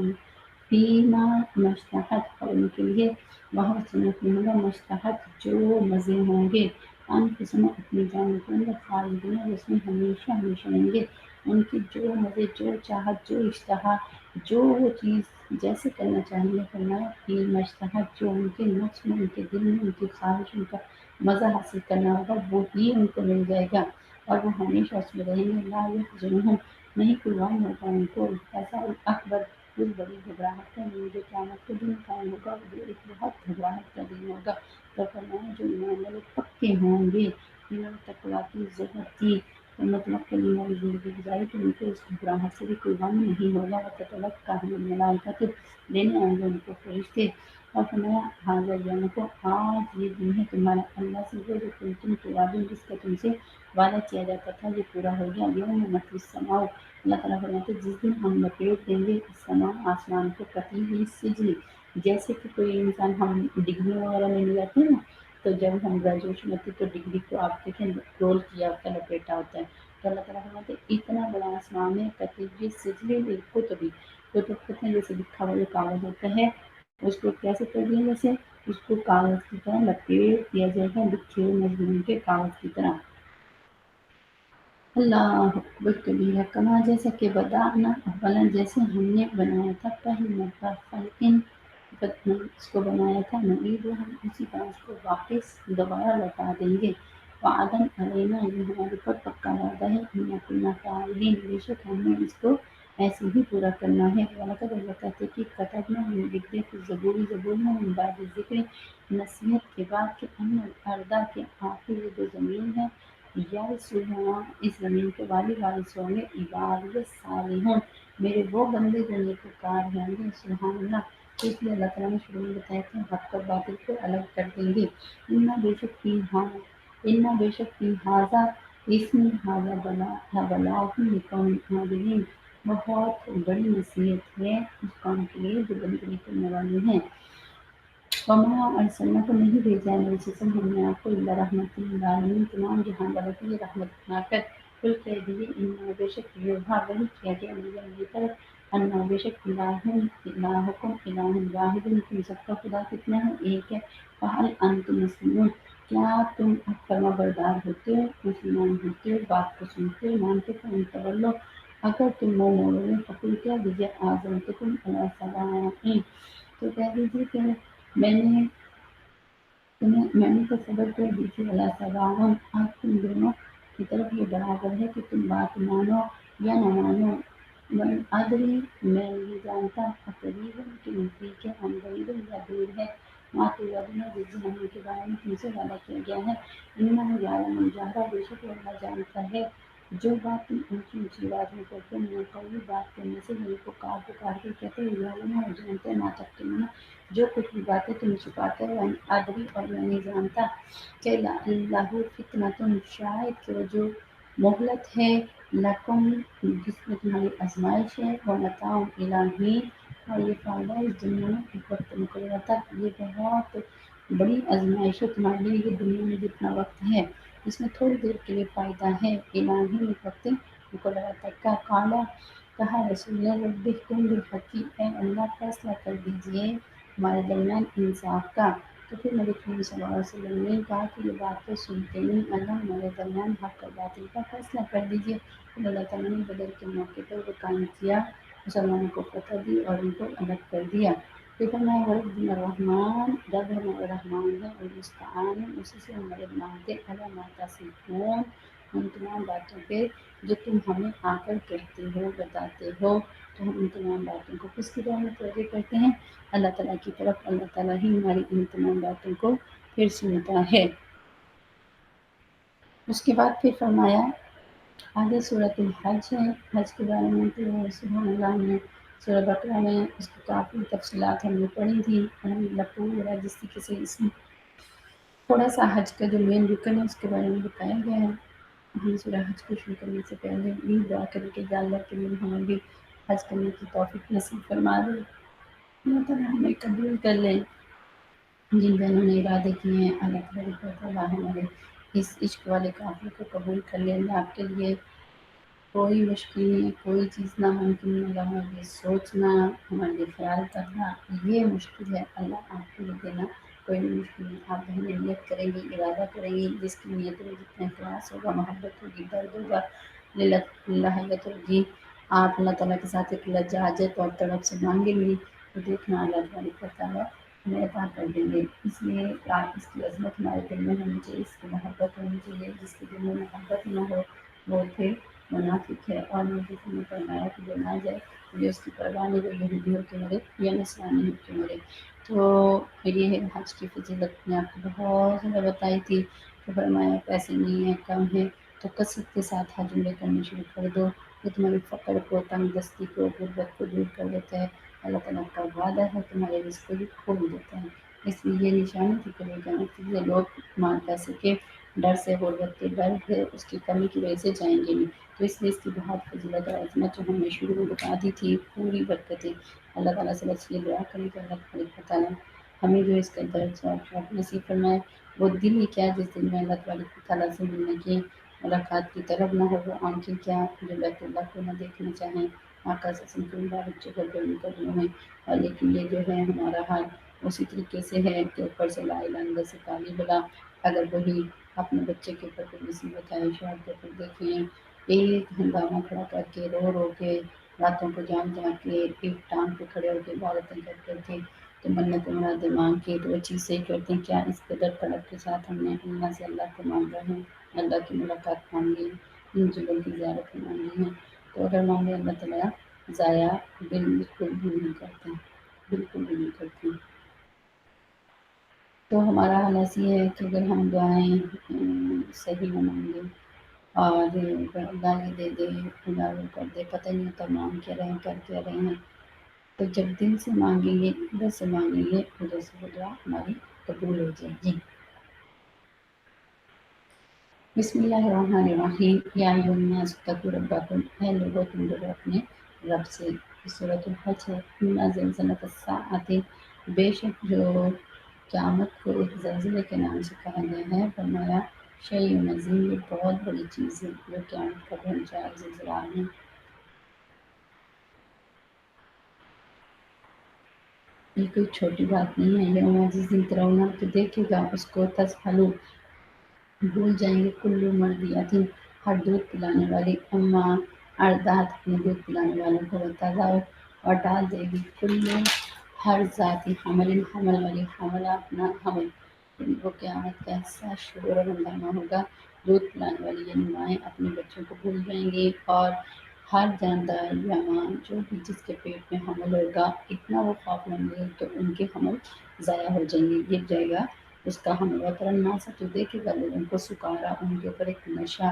فیما مشتہت اور ان کے لیے وہاں جنت میں ہوگا مشتہت جو مزے ہوں گے، انفسہم اپنی جانوں کے اندر خالدین اس میں ہمیشہ ہمیشہ رہیں گے۔ ان کی جو مزے، جو چاہت، جو اشتہا، جو وہ چیز جیسے کرنا چاہیں گے فرمایا فی مشتہت جو ان کے نفس میں، ان کے دل میں، ان کی خواہش، ان کا مزہ حاصل کرنا ہوگا وہ ہی ان کو مل جائے گا اور وہ ہمیشہ اس میں رہیں گے۔ لا یحزنہم نہیں قربان ہوگا ان کو ایسا اکبر اس بڑی گھبراہٹ کا دن جو قیامت کے دن قائم ہوگا، وہ ایک بہت گھبراہٹ کا دن ہوگا۔ تو فرمایا جو ایمان والے پکے ہوں گے، جنہوں نے تقویٰ کی زہد کی مطلب کلمہ والی زندگی گزاری تو ان کو اس گھبراہٹ سے بھی کوئی غم نہیں ہوگا۔ وتتلقاہم الملائکۃ لینے آئیں گے ان کو فرشتے اور فرمایا حاضر یوم کو آج یہ دن ہے تمہارا اللہ سے جو کنتم توعدون جس کا تم سے وعدہ کیا جاتا تھا یہ پورا ہو گیا۔ یوم نطوی السماء اللہ تعالیٰ فرماتے ہیں جس دن ہم لپیٹ دیں گے السماء آسمان کو کطی سجل، جیسے کہ کوئی انسان ہم ڈگری وغیرہ میں لے جاتے ہیں نا، تو جب ہم گریجویشن ہوتی تو ڈگری کو آپ دیکھیں رول کیا ہوتا ہے، لپیٹا ہوتا ہے، تو اللہ تعالیٰ فرماتے ہیں اتنا بڑا آسمان ہے کطی سجل بالکتب کتب کہتے ہیں جیسے لکھا ہوا جو کاغذ ہوتا ہے اس کو کیسے کر دیا، جیسے اس کو کاغذ کی طرح لپیٹ دیا جائے گا، لکھے ہوئے مضمون کے کاغذ کی طرح۔ اللہ اکبر کبیرہ کما جیسا کہ بدانا اولا جیسے ہم نے بنایا تھا پہلی مرتبہ خلقن اس کو بنایا تھا نعید ہم اسی طرح اس کو واپس دوبارہ لوٹا دیں گے۔ وعدن علینا یہ ہمارے پر پکا وعدہ ہے انا کنا فاعلین بے شک ہم نے اس کو ایسے ہی پورا کرنا ہے۔ وَلَقَدْ البتہ کہ کتبنا ہم لکھ دے پھر زبور میں من بعد ذکر نصیحت کے بعد کہ ان الارض کے آخر یہ جو زمین ہے یرثها اس زمین کے وارث ہوں گے عباد الصالحون میرے وہ بندے جو نیکوکار ہیں گے۔ سبحان اللہ۔ تو اس لیے اللہ تعالیٰ نے شروع میں بتایا کہ حق اور باطل کو الگ کر دیں گے۔ انا بے شک فی ھذا اس میں ھذا بلاغ لقوم عابدین بہت بڑی نصیحت ہے اس قوم کے لیے جو بندگی کرنے والے ہیں۔ وما ارسلنا کو نہیں بھیجا ہے وسلم ہم نے آپ کو الا رحمت للعالمین تمام جہان والوں کے لیے رحمت بنا کر۔ قل کہہ دیجیے انا بے شک یوحا وحی کیا گیا میری طرف انا بے شک الہکم الہ واحد تم سب کا خدا کتنا ہے ایک ہے۔ فہل انتم مسلمون کیا تم اب فرما بردار ہوتے ہو، مسلمان ہوتے ہو، بات کو سنتے ہو، مانتے ہو؟ ان تولو اگر تم منہ موڑو گے فقل کہہ دیجیے آذنتکم علی سواء تو کہہ دیجیے کہ میں نے تو خبر کر دی تھی اللہ سواء اب تم دونوں کی طرف یہ برابر ہے کہ تم بات مانو یا نہ مانو۔ من ادری میں یہ جانتا قریب کہ نزدیک ہے ہم بعید یا دور ہے ماں توعدون جس جہنم کے بارے میں تم سے وعدہ کیا گیا ہے۔ انہ یعلم الجہر بے شک وہ اللہ جانتا ہے جو بات تم اونچی اونچی آواز میں کرتے ہیں قوی بات کرنے سے میرے کو پکار کے کہتے ہیں ظالموں اور جانتے ہیں نہ تک تم جو کچھ بھی باتیں تم چھپاتے ہو ادبی اور میں نہیں جانتا کہ اللہ فتنہ تم شاید کہ وہ جو مہلت ہے لکم جس میں تمہاری آزمائش ہے وہ متاع الہی اور یہ فائدہ اس دنیا میں ایک وقت مقررہ تک یہ بہت بڑی آزمائش ہے تمہارے لیے یہ دنیا میں جتنا وقت ہے اس میں تھوڑی دیر کے لیے فائدہ ہے الہی ایک وقت مقررہ تک کا کالا کہا رسول اللہ رب احکم بالحق اے اللہ فیصلہ کر دیجئے ہمارے درمیان انصاف کا تو پھر نبی کریم صلی اللہ علیہ وسلم نے کہا کہ یہ بات تو سنتے نہیں اللہ ہمارے درمیان حق اور باطل کا فیصلہ کر دیجئے پھر اللہ تعالیٰ نے بدر کے موقع پر وہ قائم کیا مسلمانوں کو فتح دی اور ان کو الگ کر دیا پھر فرمایا وربنا الرحمن رب ہمارا رحمان ہے اور مستعان اسی سے ہم مدد مانگتے علامات سیکھوں ان تمام باتوں پہ جو تم ہمیں آ کر کہتے ہو بتاتے ہو تو ہم ان تمام باتوں کو کس کی طرح متوجہ کرتے ہیں اللہ تعالیٰ کی طرف اللہ تعالیٰ ہی ہماری ان تمام باتوں کو پھر سنتا ہے اس کے بعد پھر فرمایا آگے صورت الحج ہے حج کے بارے میں تو سبحان اللہ میں سورہ بقرہ میں اس کی کافی تفصیلات ہم نے پڑھی تھی الحمدللہ پورا جس طریقے سے اس میں تھوڑا سا حج کا جو مین رکن ہے اس کے بارے میں بتایا گیا ہے ہم سورہ حج کو شروع کرنے سے پہلے یہ دعا کریں کہ یا اللہ کے لیے ہمیں بھی حج کرنے کی توفیق نصیب فرما دے اللہ تعالیٰ ہمیں قبول کر لیں جن بہنوں نے ارادے کیے ہیں اللہ تعالیٰ ہمارے اس عشق والے قافلے کو قبول کر لیں اللہ آپ کے لیے کوئی مشکل نہیں کوئی چیز ناممکن نہیں اللہ ہمارے لیے سوچنا ہمارے لیے خیال کرنا یہ مشکل ہے اللہ آپ کے لیے دینا کوئی بھی مشکل نہیں آپ بہنیں نیت کریں گی ارادہ کریں گی جس کی نیت میں جتنا اخلاص ہوگا محبت ہوگی درد ہوگا لہیت ہوگی آپ اللہ تعالیٰ کے ساتھ ایک لجاجت اور طلب سے مانگیں گی تو دیکھنا اللہ تبارک و تعالیٰ ہمیں عطا کر دیں گے اس لیے اس کی عظمت ہمارے دل میں ہونی چاہیے اس کی محبت ہونی چاہیے جس کے دل میں محبت نہ ہو وہ پھر منافق ہے اور منافق نے فرمایا کہ جو نہ جائے جو اس کی پرواہ نہیں وہ یہودی ہو کے مرے یا نصرانی ہو کے مرے تو پھر یہ حج کی فضیلت میں آپ کو بہت زیادہ بتائی تھی کہ فرمایا پیسے نہیں ہیں کم ہے تو کثرت کے ساتھ حج عمرے کرنے شروع کر دو یہ تمہاری فقر کو تنگ دستی کو غربت کو دور کر دیتا ہے اللہ تعالیٰ کا وعدہ ہے تمہارے رزق کو بھی کھول دیتا ہے اس لیے یہ نشانی تھی کہ جانا چاہیے لوگ مال پیسے کے ڈر سے غربت کے ڈر ہے اس کی کمی کی وجہ سے جائیں گے نہیں تو اس لیے اس کی بہت فضیلت اور عظمت جو ہم نے شروع میں بتا دی تھی پوری برکتیں اللہ تعالیٰ سے بس یہ دعا کریں کہ اللہ تبارک تعالیٰ ہمیں جو اس کا درد اور شوق نصیب فرمائے وہ دل ہی کیا جس دل میں اللہ تبارک تعالیٰ سے ملنے کی ملاقات کی طرف نہ ہو وہ آنکھیں کیا جو بیت اللہ کو نہ دیکھنا چاہیں آقا سے کے مبارک جگہ پر ان قدموں میں اور لیکن یہ جو ہے ہمارا حال اسی طریقے سے ہے کہ اوپر سے لا الہ الا اللہ سے کالی بلا اگر وہی اپنے بچے کے اوپر کوئی مصیبت آئے شوہر کے اوپر دیکھیں ایک ہنگامہ کھڑا کر کے رو کے راتوں کو جان کے ایک ٹانگ پہ کھڑے ہو کے عبادتیں کر کے تو منت مراد مانگ کے تو وہ چیز صحیح کرتے ہیں کیا اس قدر طلب کے ساتھ ہم نے اللہ سے اللہ کو مانگا ہے اللہ کی ملاقات مانگی ان جگہوں کی زیارت مانگی ہے تو اگر مانگے اللہ تعالیٰ ضائع بالکل بھی نہیں کرتے بالکل بھی نہیں کرتے تو ہمارا حال ایسی ہے کہ اگر ہم دعائیں صحیح نہ مانگیں اور اللہ یہ دے دے اللہ وہ کر دے پتہ نہیں ہوتا مانگ کیا رہے ہیں کر کیا رہے ہیں تو جب دل سے مانگیں گے ادھر سے مانگیں گے ادھر سے وہ دعا ہماری قبول ہو جائے گی بسم اللہ الرحمن الرحیم یا ایھا الناس اتقوا ربکم اے لوگوں تم ڈرو اپنے رب سے سورۃ الحج ہے ان زلزلۃ الساعۃ بے شک جو قیامت کو ایک زلزلے کے نام سے کہا گیا ہے فرمایا شیء عظیم یہ بہت بڑی چیز ہے جو قیامت کا بھنجا زلزلہ ہے یہ کوئی چھوٹی بات نہیں ہے یوم جس دن ترونہ تو دیکھے گا اس کو تزحلو بھول جائیں گے کلو مردیاتی ہر دودھ پلانے والی اماں اردات اپنے دودھ پلانے والوں کو بتا اور ڈال دے گی کلو ہر ذاتی حمل والی حملہ اپنا حمل وہ قیامت کا ایسا شور و ہنگامہ ہوگا دودھ پلانے والی یہ مائیں اپنے بچوں کو بھول جائیں گی اور ہر جاندار یا ماں جو بھی جس کے پیٹ میں حمل ہوگا اتنا وہ خوف لیں گے تو ان کے حمل ضائع ہو جائیں گے گر جائے گا اس کا حمل وطرن ناسا تو دیکھے گا لوگوں کو سکارا ان کے اوپر ایک نشہ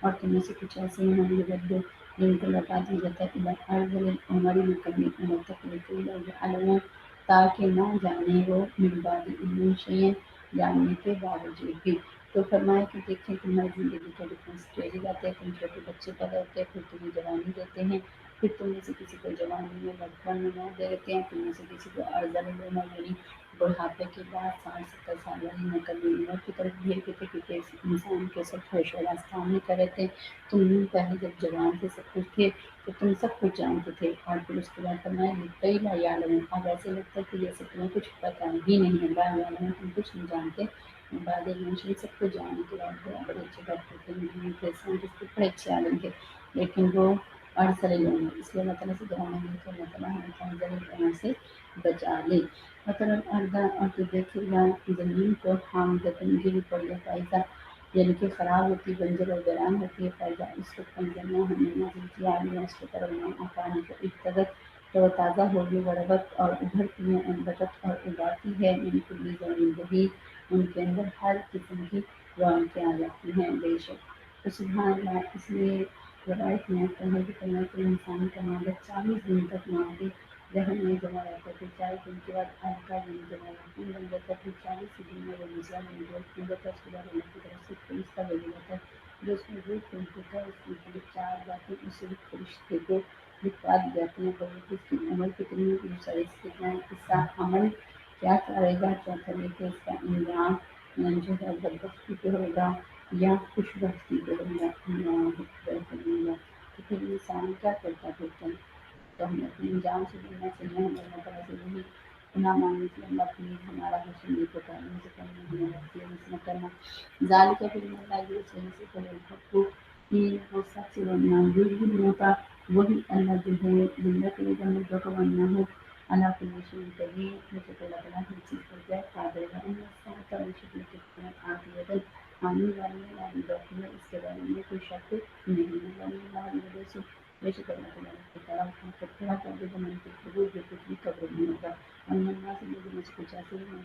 اور تم میں سے کچھ ایسے ہیں ہم جو جن کو لوٹا دیا جاتا ہے کہ ہماری مکمل تکلیف علم تاکہ نہ جانے وہ من بعد علم شیئن جاننے کے باوجود بھی۔ تو فرمایا کہ دیکھیں تمہاری زندگی کا ڈفرینس اسٹیجز آتے ہیں، تم چھوٹے بچے پیدا ہوتے ہیں، پھر تمہیں جوانی دیتے ہیں، پھر تم میں سے کسی کو جوانی میں بچپن میں موت دے دیتے ہیں، تم میں سے کسی کو ارذل العمر یعنی بڑھاپے کے بعد 60-70 سال والی مکمل عمر کی طرف بھیج دیتے، کیونکہ اس انسان کے سب ہوش و راستہ نہیں کر رہے تھے۔ تم پہلے جب جوان تھے سب کچھ تھے تو تم سب کچھ جانتے تھے، اور پھر اس کے بعد فرمایا کئی لا یعلم، اب ایسے لگتا ہے کہ جیسے تمہیں کچھ پتہ ہی نہیں ہے، لا یعلم تم کچھ نہیں جانتے، بعد منشی سب کو جاننے کے بعد بڑے اچھے ڈاکٹر تھے، انجینئر تھے، سائنٹسٹ تھے، بڑے اچھے عالم تھے، لیکن وہ ارسل العمر، اس لیے اللہ تعالیٰ سے دعا مانگی کہ اللہ تعالیٰ ہمیں ارسل العمر سے بچا لے۔ مطلب اردہ اور تو دیکھے گا زمین کو ہم گتن گری پڑ یا فائدہ یعنی کہ خراب ہوتی، بنجر اور ویران ہوتی ہے، فائدہ اس کو پنجرنا ہم نے نازل کیا عالیہ اس کے طرف میں آفانی کو ابتدت تو تازہ ہوگی غربت اور ابھرتی ہے انبتت اور اگاتی ہے، یعنی کلی زندگی ان کے اندر ہر قسم کی رونقیں آ جاتی ہیں بے شک۔ تو سبحان اللہ، اس لیے روایت میں آتا ہے کہ کہ انسان کا معاملہ 40 دن تک معاملے ذہن میں جمع رہتا ہے، 40 دن کے بعد آج کا دن جمع یقین بن جاتا ہے، پھر 40 دن میں وہ مسئلہ بن جاتا ہے، اس کے بعد اللہ کی طرف سے فرشتہ بھیجا جاتا ہے جو اس میں روح پھونکتا ہے، اس کی 4 باتیں اسے فرشتے کو لکھوا دی جاتی ہیں، کہ اس کی عمر کتنی ہے، سائز کتنا ہے، اس کا عمل کیا کرے گا، کیا کرے گا، اس کا انجام جو ہے بدبختی پہ ہوگا یا خوش بختی پہ ہوگا، تو پھر انسان کیا کرتا پھرتا ہے، تو ہمیں اپنے انجام سے بننا چاہیے، ہمیں اللہ تعالیٰ سے یہی گناہ مانگنے سے اللہ پلیز ہمارا حسن یہ کو کرنے سے کرنا، ہمیں رکھتے نہ کرنا، ذالک فلم اللہ یہ صحیح سے کرے الحق کہ وہ سب سے بننا بھی نہیں ہوتا، وہی اللہ جو ہے زندہ کرے گا مردوں کو بننا ہو، اللہ کی نشین کبھی مجھے تو اللہ تعالیٰ ہر چیز پر کیا قادر ہے، ان ساتھ نشین کے آتی ہے آنے والی والی بات ہے، اس کے بارے میں کوئی شک نہیں ہے، والی وجہ سے بے شک اللہ تعالیٰ کو کھڑا کر دے گا، من کے قبول جو کچھ بھی قبر نہیں ہوگا، اور اللہ سے مجھے مجھ کچھ ایسے ہی میں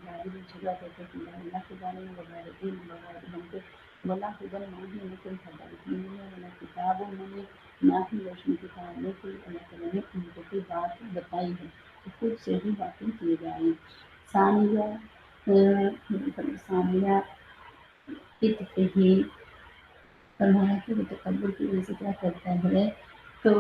جاری میں جھگڑا کرتے کہ اللہ کے بارے میں بغیر دین بغیر ہم کو بلا خدا مانگنے میں کوئی ہدایت نہیں ہے، بلا کتاب انہوں نے نہ ہی روشنی کتاب میں کوئی اللہ تعالیٰ نے ان کو کوئی بات بتائی ہے، تو خود سے ہی باتیں کی جا رہی ہیں۔ ثانیہ ہی فرمایا کہ وہ تکبر کی وجہ سے کیا کرتا ہے، تو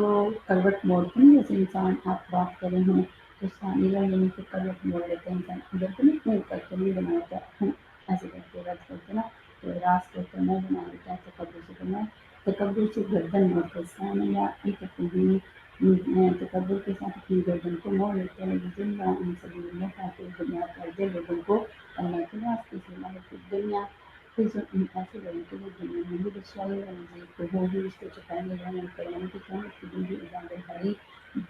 کروٹ موڑتے ہیں، جیسے انسان آپ بات کرے ہیں تو ثانیہ یعنی کہ کروٹ موڑ لیتے ہیں انسان، ادھر کو نہیں موڑ کرتے نہیں بناتا ایسے کرتے رد کرتے نا، تو راست کرتے نہیں بنا لیتا ہے، تکبر سے کرنا ہے، تکبر سے گردن موڑتے ثانیہ تکبر کے ساتھ اپنی گردن کو موڑ لیتے ہیں، ان سبیل میں تاکہ دنیا کر دے لوگوں کو اللہ کے واسطے سے اللہ کی دنیا، پھر ایسے لوگوں کے لیے دنیا میں بھی رسوائی اور مزید کو ہوگی، اس کو چکائیں گے جانے قیامت کی قیامت کی دن بھی عذاب بھاری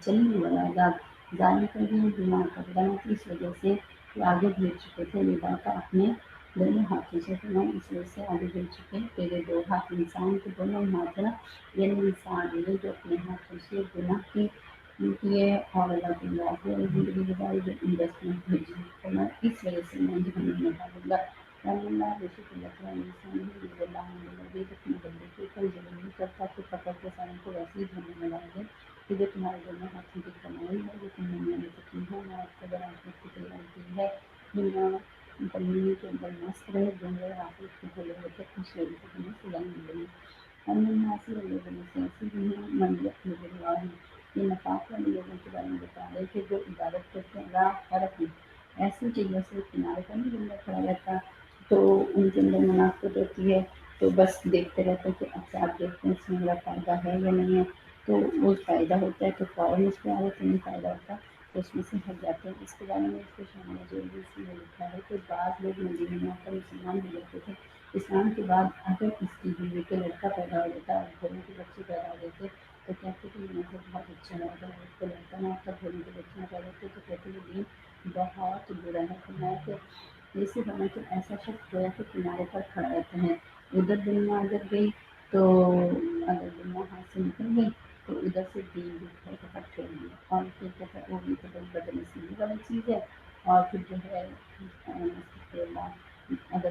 جلنے والا عذاب، ظالم کر دیں بیمار کر دینا اس وجہ سے کہ آگے بھیج چکے تھے ندا کا اپنے دونوں ہاتھوں سے، تو اس وجہ سے آگے بھیج چکے تیرے 2 ہاتھ انسان کے دونوں ہاتھ نا، یعنی انسان نے جو اپنے ہاتھوں سے گناہ کی ہے اور اللہ کی زندگی گزاری جو انویسٹمنٹ بھیجی ہے، اس وجہ سے میں جہنم میں ڈالوں گا، اللہ رسول اللہ صلی اللہ علیہ وسلم اپنے بندے کے اوپر ظلم نہیں کرتا کہ پکڑ کے سارے کو ویسے ہی جہنم میں ڈال دے، کہ جو تمہارے دونوں ہاتھوں کی کمائی ہے وہ تمہیں میں نے تکی ہے، میں آپ کو برآمد کی تیاری کی ہے، دنیا کمیونی کے اندر مست رہے دنیا آخر کی بھولے ہوتے اس وجہ سے تمہیں سزا ملے گی، ہم ناصر لوگوں میں سے ایسے بھی ہیں منظر اللہ ہے، یہ نفاق والے لوگوں کے بارے میں بتا رہے کہ جو عبادت کرتے ہیں راہ فرق نہیں، ایسی چیزوں سے کنارے پر نہیں بندہ کھڑا رہتا، تو ان کے اندر منافقت ہوتی ہے، تو بس دیکھتے رہتے ہیں کہ اچھا آپ دیکھتے ہیں اس میں میرا فائدہ ہے یا نہیں ہے، تو وہ فائدہ ہوتا ہے تو فوراً اس پہ آگے تو نہیں فائدہ ہوتا تو اس میں سے ہٹ جاتے ہیں، اس کے بارے میں اس کو شامل جلدی اس میں لکھا ہے کہ بعض لوگ مدینے میں آ کر مسلمان ہو جاتے تھے، اسلام کے بعد اگر اس کی بیوی کے لڑکا پیدا ہو جاتا اور گھروں کے بچے پیدا ہو جاتے تو کہتے کہ یہ مذہب بہت اچھا ہے، اگر اس کو لڑکا نہ ہوتا گھروں کے بچے نہ پیدا ہوتے تو کہتے یہ دین بہت برا ہے، فرمایا کہ ایسے بنا کہ ایسا شخص ہوا کہ کنارے پر کھڑا رہتا ہے، ادھر دنیا اگر گئی تو اگر دنیا ہاتھ سے نکل گئی تو ادھر سے دین بھی پکڑ چھوڑ دیا، اور پھر کہتا ہے وہ بھی تو بڑی بدنصیبی والی چیز ہے، اور پھر جو ہے اگر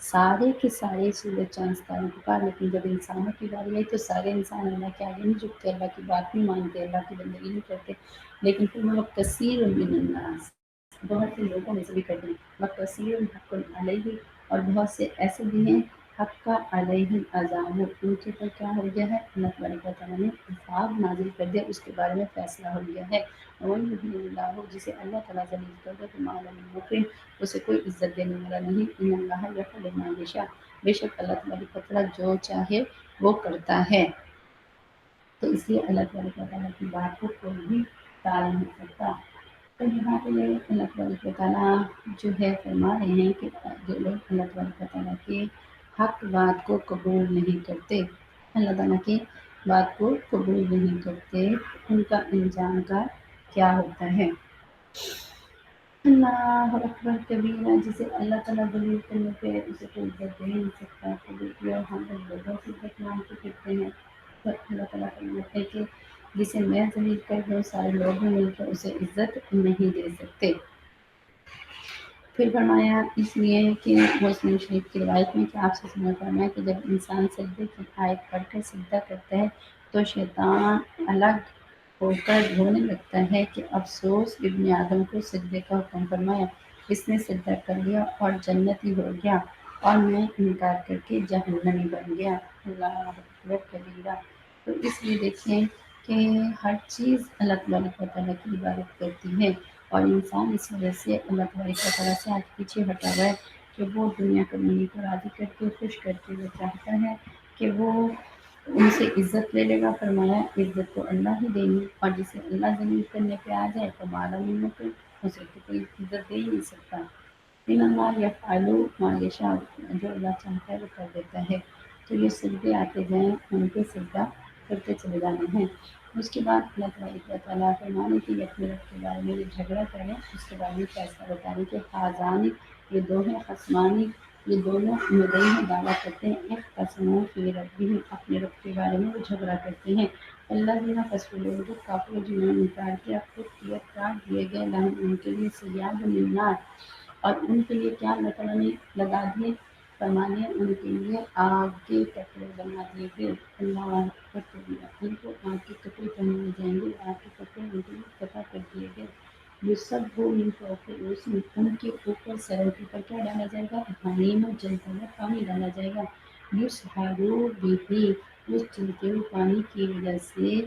سارے کے سارے سورج چاند ستارے پکار، لیکن جب انسانوں کی باری آئی تو سارے انسان اللہ کے آگے نہیں جھکتے، اللہ کی بات نہیں مانتے، اللہ کی بندگی نہیں کرتے، لیکن پھر وہ کثیر من الناس، بہت سے لوگوں میں سے بھی کرتے ہیں، وکثیر حق علیہ، اور بہت سے ایسے بھی ہیں حق کا علیہ عذاب، ان کے اوپر کیا ہو گیا ہے، اللہ تبارک و تعالیٰ نے عذاب نازل کر دیا، اس کے بارے میں فیصلہ ہو گیا ہے۔ وَمَن يُهِنِ اللَّهُ، جسے اللہ تعالیٰ ذلیل کر دے تو فَمَا لَهُ مِن مُکرم، اسے کوئی عزت دینے والا نہیں۔ ان اللہ یفعل ما یشاء، بے شک اللہ تبارک و تعالیٰ جو چاہے وہ کرتا ہے، تو اس لیے اللہ تبارک و تعالیٰ کی بات کو کوئی بھی ٹال نہیں سکتا۔ تو یہاں پہ اللہ تبارک و تعالیٰ جو ہے فرما رہے ہیں کہ جو لوگ اللہ تبارک و تعالیٰ کے حق بات کو قبول نہیں کرتے، اللہ تعالیٰ کی بات کو قبول نہیں کرتے، ان کا انجام کا کیا ہوتا ہے۔ اللہ اکبر کبیرہ، جسے اللہ تعالیٰ ذلیل کرنے پہ اسے کوئی عزت دے نہیں سکتا، کبھی اور ہم لوگوں سے عزت مانگ کے پھرتے ہیں، تو اللہ تعالیٰ فرماتے ہیں کہ جسے میں ذلیل کر دوں سارے لوگ مل کر اسے عزت نہیں دے سکتے۔ پھر فرمایا اس لیے کہ مسلم شریف کی روایت میں کہ آپ سے سنا فرمایا کہ جب انسان سجدے کی آیت پڑھ کر سجدہ کرتا ہے تو شیطان الگ ہو کر رونے لگتا ہے کہ افسوس ابن آدم کو سجدے کا حکم فرمایا، اس نے سجدہ کر لیا اور جنتی ہو گیا اور میں انکار کر کے جہنمی بن گیا۔ اللہ اکبر کبیرہ۔ تو اس لیے دیکھیں کہ ہر چیز اللہ تبارک و تعالیٰ کی عبادت کرتی ہے، اور انسان اس وجہ سے اللہ تبارک و تعالیٰ سے آج پیچھے ہٹا ہوا ہے کہ وہ دنیا کمانی کو راضی کر کے خوش کر کے وہ چاہتا ہے کہ وہ ان سے عزت لے لے گا، فرمایا عزت تو اللہ ہی دیں گے، اور جسے اللہ ذلیل کرنے پہ آ جائے تو معلوم کو اسے تو کوئی عزت دے ہی نہیں سکتا۔ ان اللہ یفعل ما یشاء، جو اللہ چاہتا ہے وہ کر دیتا ہے۔ تو یہ سجدے آتے جائیں، ان کے سجدہ کرتے چلے جانے ہیں۔ اس کے بعد اللہ تبارک و تعالیٰ فرمانے کی اپنے رب کے بارے میں جو جھگڑا کریں اس کے بارے میں فیصلہ بتانے کے حاضانی، یہ دو ہیں خصمانی، یہ دونوں مدعی ہیں، دعویٰ کرتے ہیں ایک قسموں فی ربہم، اپنے رب کے بارے میں وہ جھگڑا کرتے ہیں۔ اللہ جنہ فصل لوگ جو کافر جنہوں نے انکار کیا، خود کاٹ دیے گئے لہم ان کے لیے سیاد من نار، اور ان کے لیے کیا اللہ تعالیٰ نے لگا دیے، فرمانے ان کے لیے آگ کے کپڑے بنا دیے گئے۔ اللہ اکبر کبیرہ، ان کو آگ کے کپڑے پہنائے جائیں گے، آگ کے کپڑے ان کے لیے فتح کر دیے گئے۔ یہ سب وہ ان کو ان کے اوپر سروں کے اوپر کیا ڈالا جائے گا، حمیم، جلتا ہوا پانی ڈالا جائے گا۔ یسحروا بہ، اس جلتے ہوئے پانی کی وجہ سے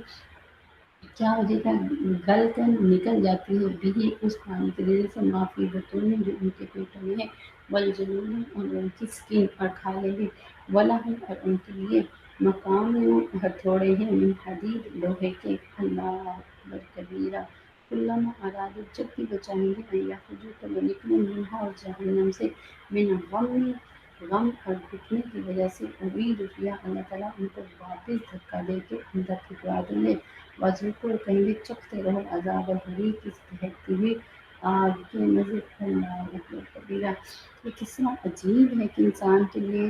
کیا ہو جاتا ہے، گل کر نکل جاتی ہے بھی اس پانی کے ذریعے سے معافی بطون میں جو ان کے پیٹوں میں ہے، والجلود، اور ان کی سکین اور کھالیں گے، ولہم، اور ان کے لیے مقام ہتھوڑے ہیں، من حدید، لوہے کے۔ اللہ اکبر کبیرہ۔ کلما اراد، جب بھی بچائیں گے، ان یخرجوا، کہ وہ نکلیں، منہا، اور جہنم سے، من غم، غم اور گھٹنے کی وجہ سے، امید کیا اللہ تعالیٰ ان کو واپس دھکا دے کے اندر پھینکوا دیں گے، وذوقوا، کہیں گے چکھتے رہو عذاب الحریق، اس بہکتی ہوئی آگ کے مزے۔ اللہ اکبر کبیرہ۔ یہ قصہ عجیب ہے کہ انسان کے لیے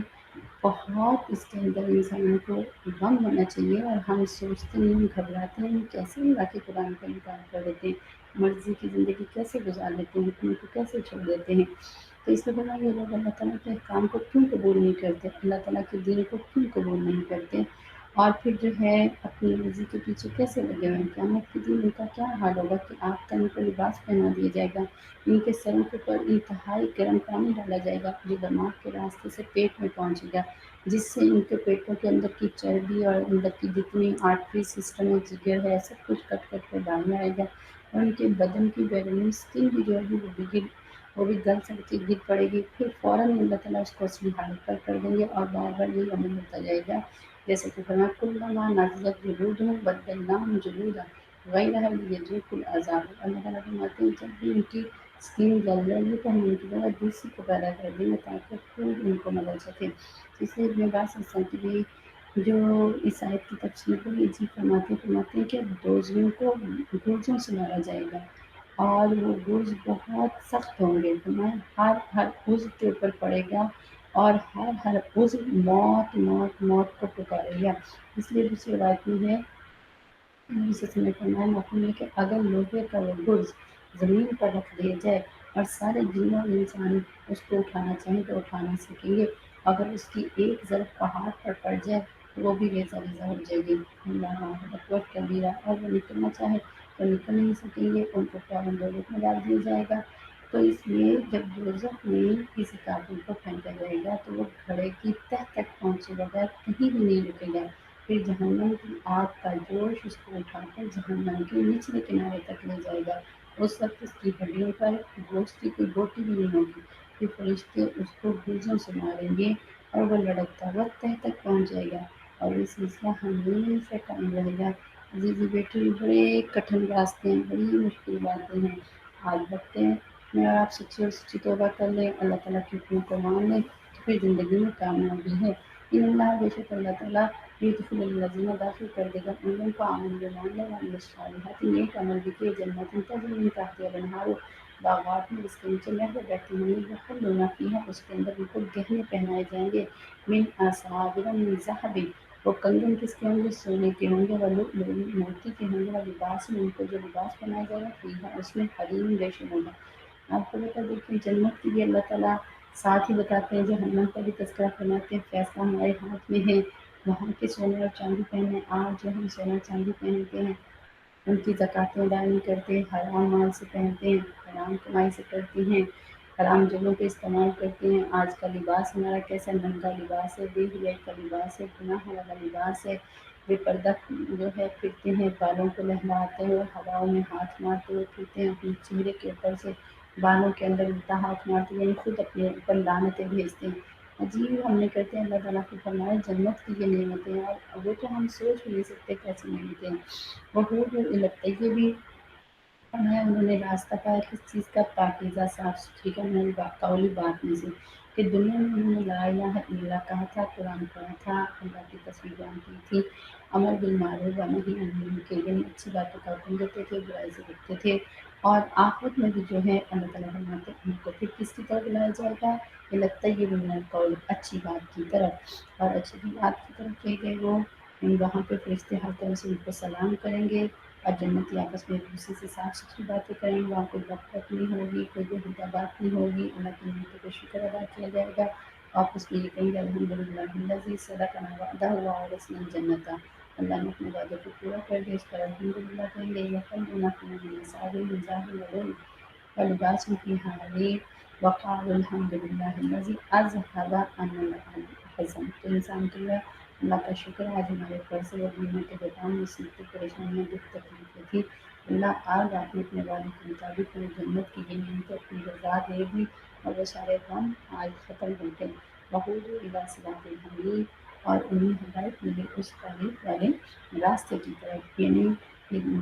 بہت اس کے اندر انسان کو غم ہونا چاہیے، اور ہم سوچتے ہیں، گھبراتے ہیں کیسے اللہ کے قرآن کا انکار کر دیتے ہیں، مرضی کی زندگی کیسے گزار لیتے ہیں، حکم کو کیسے چھوڑ دیتے ہیں۔ تو اس لیے یہ لوگ اللہ تعالیٰ کے احکام کو کیوں قبول نہیں کرتے، اللہ تعالیٰ کے دین کو کیوں قبول نہیں کرتے، اور پھر جو ہے اپنی مرضی کے پیچھے کیسے لگے ہوئے ہیں۔ قیامت کے دن ان کا کیا حال ہوگا کہ آگ کا ان کو لباس پہنا دیا جائے گا، ان کے سروں کے اوپر انتہائی گرم پانی ڈالا جائے گا جو دماغ کے راستے سے پیٹ میں پہنچے گا، جس سے ان کے پیٹوں کے اندر کی چربی اور اندر کی جتنی آرٹری سسٹم ہے، جگر ہے، سب کچھ کٹ کٹ کر ڈالنا آئے گا، اور ان کے بدن کی بیرونی اسکن بھی جو ہے وہ بھی گل سکتی، گر پڑے گی، پھر فوراً اللہ تعالیٰ اس کو اصلی حالت پر کر دیں گے، اور بار بار یہی عمل ہوتا جائے گا، جیسے کہ فرمایا کلما نضجت جلودہم بدلناہم جلودا غیرہا لیذوقوا العذاب۔ اللہ تعالیٰ فرماتے ہیں جب بھی ان کی اسکن گل جائے گی تو ہم ان کی جگہ دوسری کو پیدا کر دیں گے تاکہ خود ان کو مدد سکے۔ اس لیے ابن عباس کی بھی جو اس آیت کی تفسیر کو جی فرماتے ہیں کہ دوزیوں کو گرزوں سے مارا جائے گا، اور وہ گرز بہت سخت ہوں گے، ہر ہر عضو کے اوپر پڑے گا، اور ہر ہر عضو موت موت موت کو پکارے گا۔ اس لیے دوسری روایت میں ہے، نبی صلی اللہ علیہ وسلم نے فرمایا موقع میں کہ اگر لوہے کا وہ گرز زمین پر رکھ دیا جائے اور سارے جن اور انسان اس کو اٹھانا چاہیں تو اٹھا نہ سکیں گے، اگر اس کی ایک ضرب پہاڑ پر پڑ جائے تو وہ بھی ریزہ ریزہ ہو جائے گی۔ اللہ اکبر کبیرہ، اور وہ نکلنا چاہے تو نکل نہیں سکیں گے، ان کو فوراً دوزخ میں ڈال دیا جائے گا۔ تو اس لیے جب دوزخ میں کسی کافر کو پھینکا جائے گا تو وہ گھڑے کی تہ تک پہنچے بغیر کہیں بھی نہیں رکے گا، پھر جہنم کی آگ کا جوش اس کو اٹھا کر جہنم کے نچلے کنارے تک لے جائے گا۔ اس وقت اس کی ہڈیوں پر گوشت کی کوئی بوٹی بھی نہیں ہوگی، پھر فرشتے اس کو گوجوں سے ماریں گے اور وہ لڑکتا ہوا تہ تک پہنچ جائے گا، اور یہ سلسلہ ہمیشہ قائم رہے گا۔ عزیزی بیٹی، بڑے کٹھن راستے ہیں، بڑی مشکل باتیں ہیں، آج بڑھتے ہیں میں اور آپ سچی اور سچی توبہ کر لیں، اللہ تعالیٰ کی حکم کو مان لیں تو پھر زندگی میں کامیابی ہے۔ ان اللہ بے شک اللہ تعالیٰ یدخل الذین داخل کر دے گا ان لوگوں کو آمن جو مان لے وعملوا الصالحات، نیک عمل بھی کیے، جنات تجری من تحتہا الانہار، باغات میں جس کے نیچے نہریں بہتی ہوں گی، یحلون فیہا اس کے اندر ان کو گہنے پہنائے جائیں گے، من اساور من ذہب، وہ کنگن کس کے ہوں گے؟ سونے کے ہوں گے، ولؤلؤ موتی کے ہوں گے، ولباس ان کو جو لباس پہنایا جائے گا فیہا اس میں حریر ریشم ہوگا۔ آپ کو بتا دیکھیں جنت کی بھی اللہ تعالیٰ ساتھ ہی بتاتے ہیں، جہنم کا بھی تذکرہ فرماتے ہیں، فیصلہ ہمارے ہاتھ میں ہے، وہاں کے سونے اور چاندی پہنے، آج جو ہم سونا چاندی پہنتے ہیں ان کی زکوٰۃیں ادا نہیں کرتے، حرام مال سے پہنتے ہیں، حرام کمائی سے کرتے ہیں، حرام جگہوں پہ استعمال کرتے ہیں۔ آج کا لباس ہمارا کیسا ننگا لباس ہے، بے حیائی کا لباس ہے، گناہ والا لباس ہے، بے پردہ جو ہے پھرتے ہیں، بالوں کو لہراتے ہوئے ہواؤں میں ہاتھ مارتے ہوئے پھرتے ہیں، اپنے چہرے کے اوپر سے بالوں کے اندر الٹا ہاتھ مارتے ہیں، خود اپنے اوپر لعنتیں بھیجتے ہیں۔ عجیب ہم نے کہتے ہیں اللہ تعالیٰ کو فرمائے جنت کی یہ نعمتیں ہیں، اور وہ تو ہم سوچ بھی نہیں سکتے کیسی نعمتیں ہیں۔ وہ لگتا ہے بھی فرمایا انہوں نے راستہ پایا کس چیز کا؟ پاکیزہ صاف ستھری کا، میں نے قولی بات میں سے کہ دنیا میں انہوں نے لا الہ الا اللہ کہا تھا، قرآن پڑھا تھا، اللہ کی تصویر بیان کی تھی، امر بالمعروف و نہی عن المنکر یعنی اچھی باتوں کا حکم دیتے تھے، برائی سے روکتے تھے، اور آخرت میں بھی جو ہے اللہ تعالیٰ فرماتے ہیں ان کو پھر کس کی طرف بلایا جائے گا؟ الطیب من القول، اچھی بات کی طرف، اور اچھی بات کی طرف لے گئے وہ وہاں پہ فرشتے ہر طرح سے ان کو سلام کریں گے، اور جنتی آپس میں ایک دوسرے سے صاف ستھری باتیں کریں گے، وہاں کوئی غفلت نہیں ہوگی، کوئی بےہودہ بات نہیں ہوگی، اللہ کی نعمتوں کا شکر ادا کیا جائے گا، آپس میں یہ کہیں گے الحمدللہ الذی صدقنا وعدہ وأورثنا الجنۃ، اللہ نے اپنے وعدے کو پورا کر دیا، اس پر الحمدللہ کہیں گے، یحلون فیہا من اساور من ذہب ولؤلؤ ولباسهم فیہا حریر وقالوا الحمد للہ الذی اذہب عنا الحزن۔ تو انسان کے لیے اللہ کا شکر ہے، آج ہمارے اوپر سے وہ نعمتیں بتاؤں، مصیبتیں پریشانیاں دکھ تکلیفیں تھی، اللہ آج آپ نے اپنے وعدے کے مطابق ہمیں جنت کی یہ نعمتیں اپنی رضا دے دی، اور وہ سارے غم آج ختم ہو گئے، وہودوا الی صراط الحمید، اور انہیں ہدایت ملی اس تعریف والے راستے کی طرف، یعنی